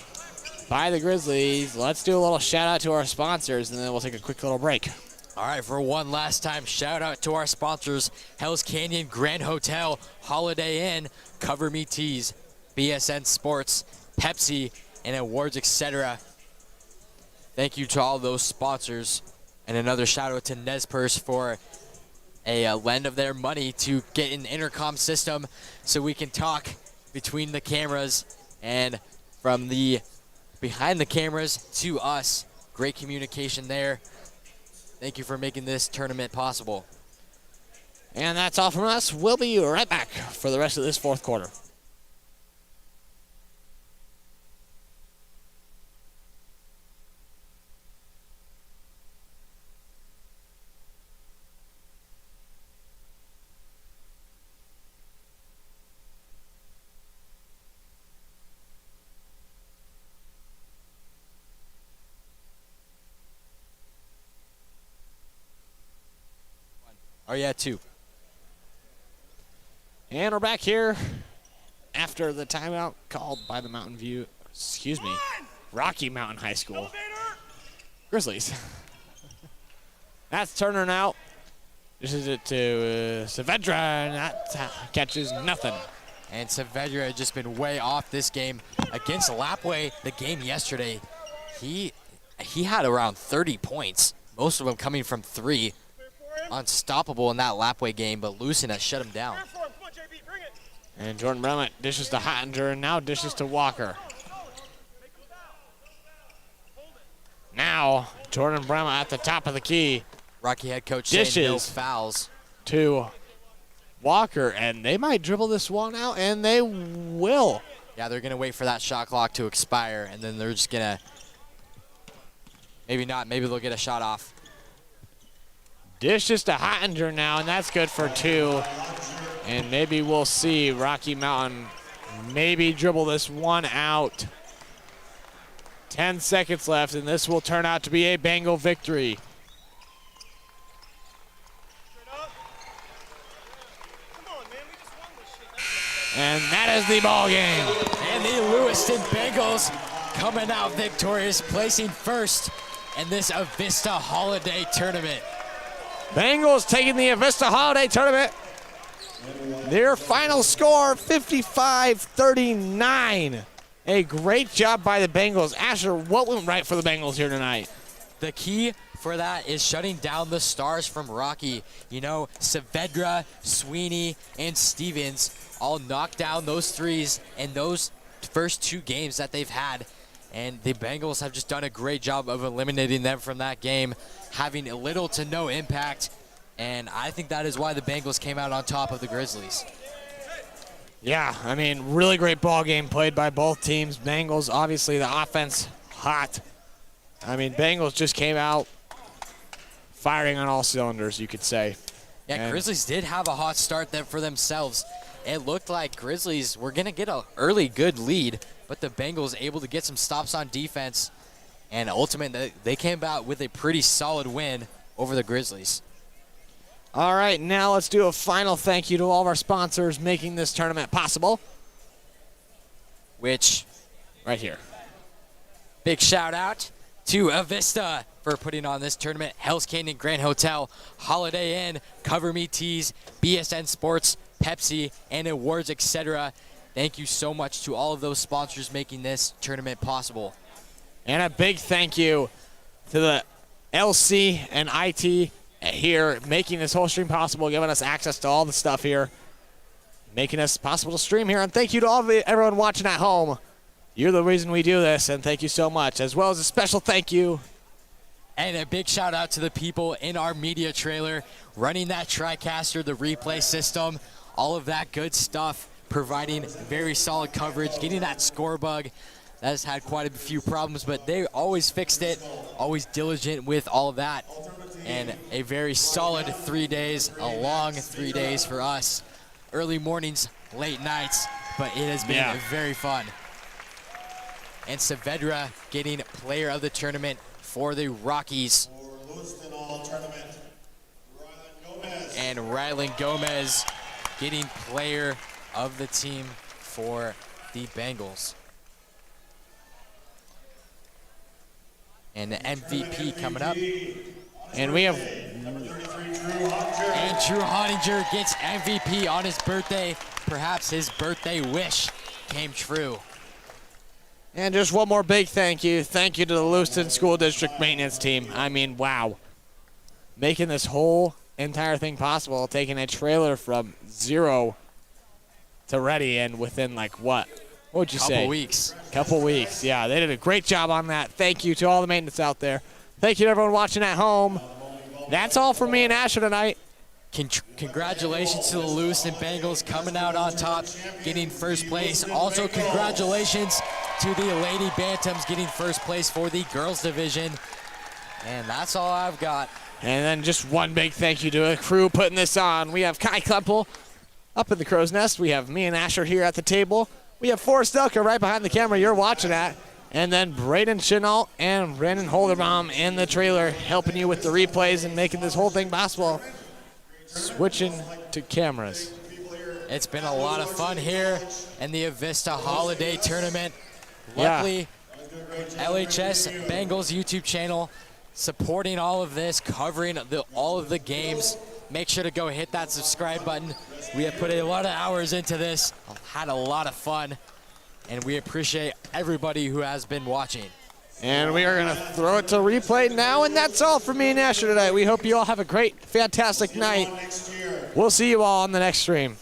by the Grizzlies. Let's do a little shout out to our sponsors, and then we'll take a quick little break. All right, for one last time, shout out to our sponsors, Hell's Canyon Grand Hotel, Holiday Inn, Cover Me Tees, BSN Sports, Pepsi, and awards, etc. Thank you to all those sponsors. And another shout out to Nespers for a lend of their money to get an intercom system so we can talk between the cameras and from the behind the cameras to us. Great communication there. Thank you for making this tournament possible. And that's all from us. We'll be right back for the rest of this 4th quarter. Oh, yeah, 2. And we're back here after the timeout called by the Rocky Mountain High School Grizzlies. That's Turner now. This is it to Saavedra, and that catches nothing. And Saavedra has just been way off this game. Against Lapway, the game yesterday, he had around 30 points, most of them coming from 3. Unstoppable in that Lapway game, but Lucin has shut him down. And Jordan Brummett dishes to Hottinger, and now dishes to Walker. Now, Jordan Brummett at the top of the key. Rocky head coach dishes saying no fouls to Walker, and they might dribble this one out, and they will. Yeah, they're going to wait for that shot clock to expire, and then they're just going to, maybe not, maybe they'll get a shot off. Dishes to Hottinger now, and that's good for 2. And maybe we'll see Rocky Mountain maybe dribble this one out. 10 seconds left, and this will turn out to be a Bengal victory. And that is the ball game. And the Lewiston Bengals coming out victorious, placing first in this Avista Holiday Tournament. Bengals taking the Avista Holiday Tournament. Their final score, 55-39. A great job by the Bengals. Asher, what went right for the Bengals here tonight? The key for that is shutting down the stars from Rocky. You know, Saavedra, Sweeney, and Stevens all knocked down those threes in those first 2 games that they've had. And the Bengals have just done a great job of eliminating them from that game, having little to no impact. And I think that is why the Bengals came out on top of the Grizzlies. Yeah, I mean, really great ball game played by both teams. Bengals, obviously, the offense, hot. I mean, Bengals just came out firing on all cylinders, you could say. Yeah, and Grizzlies did have a hot start there for themselves. It looked like Grizzlies were going to get an early good lead, but the Bengals able to get some stops on defense, and ultimately they came out with a pretty solid win over the Grizzlies. All right, now let's do a final thank you to all of our sponsors making this tournament possible. Which, right here. Big shout out to Avista for putting on this tournament. Hell's Canyon Grand Hotel, Holiday Inn, Cover Me Tees, BSN Sports, Pepsi, and awards, etc. Thank you so much to all of those sponsors making this tournament possible. And a big thank you to the LC and IT here making this whole stream possible, giving us access to all the stuff here, making us possible to stream here. And thank you to everyone watching at home. You're the reason we do this, and thank you so much, as well as a special thank you. And a big shout out to the people in our media trailer running that TriCaster, the replay system, all of that good stuff, providing very solid coverage, getting that score bug. That has had quite a few problems, but they always fixed it, always diligent with all of that. And a very solid 3 days, a long 3 days for us. Early mornings, late nights, but it has been very fun. And Saavedra getting player of the tournament for the Rockies. And Rylan Gomez getting player of the team for the Bengals. And the MVP coming up. And we have... And Drew Honninger gets MVP on his birthday. Perhaps his birthday wish came true. And just one more big thank you. Thank you to the Lewiston School District Maintenance Team. I mean, wow. Making this whole entire thing possible, taking a trailer from 0 to ready, and within like what? What would you say? Couple weeks. Yeah, they did a great job on that. Thank you to all the maintenance out there. Thank you to everyone watching at home. That's all from me and Asher tonight. Congratulations to the Lewiston Bengals coming out on top, getting first place. Also, congratulations to the Lady Bantams getting first place for the girls division. And that's all I've got. And then just one big thank you to the crew putting this on. We have Kai Kleppel up in the crow's nest. We have me and Asher here at the table. We have Forrest Elka right behind the camera you're watching at. And then Braden Chenault and Brandon Holderbaum in the trailer helping you with the replays and making this whole thing possible. switching to cameras. It's been a lot of fun here in the Avista Holiday Tournament. Yeah. Luckily, LHS Bengals YouTube channel supporting all of this, covering all of the games. Make sure to go hit that subscribe button. We have put a lot of hours into this, had a lot of fun, and we appreciate everybody who has been watching. And we are going to throw it to replay now, and that's all for me and Asher today. We hope you all have a great, fantastic night. We'll see you all on the next stream.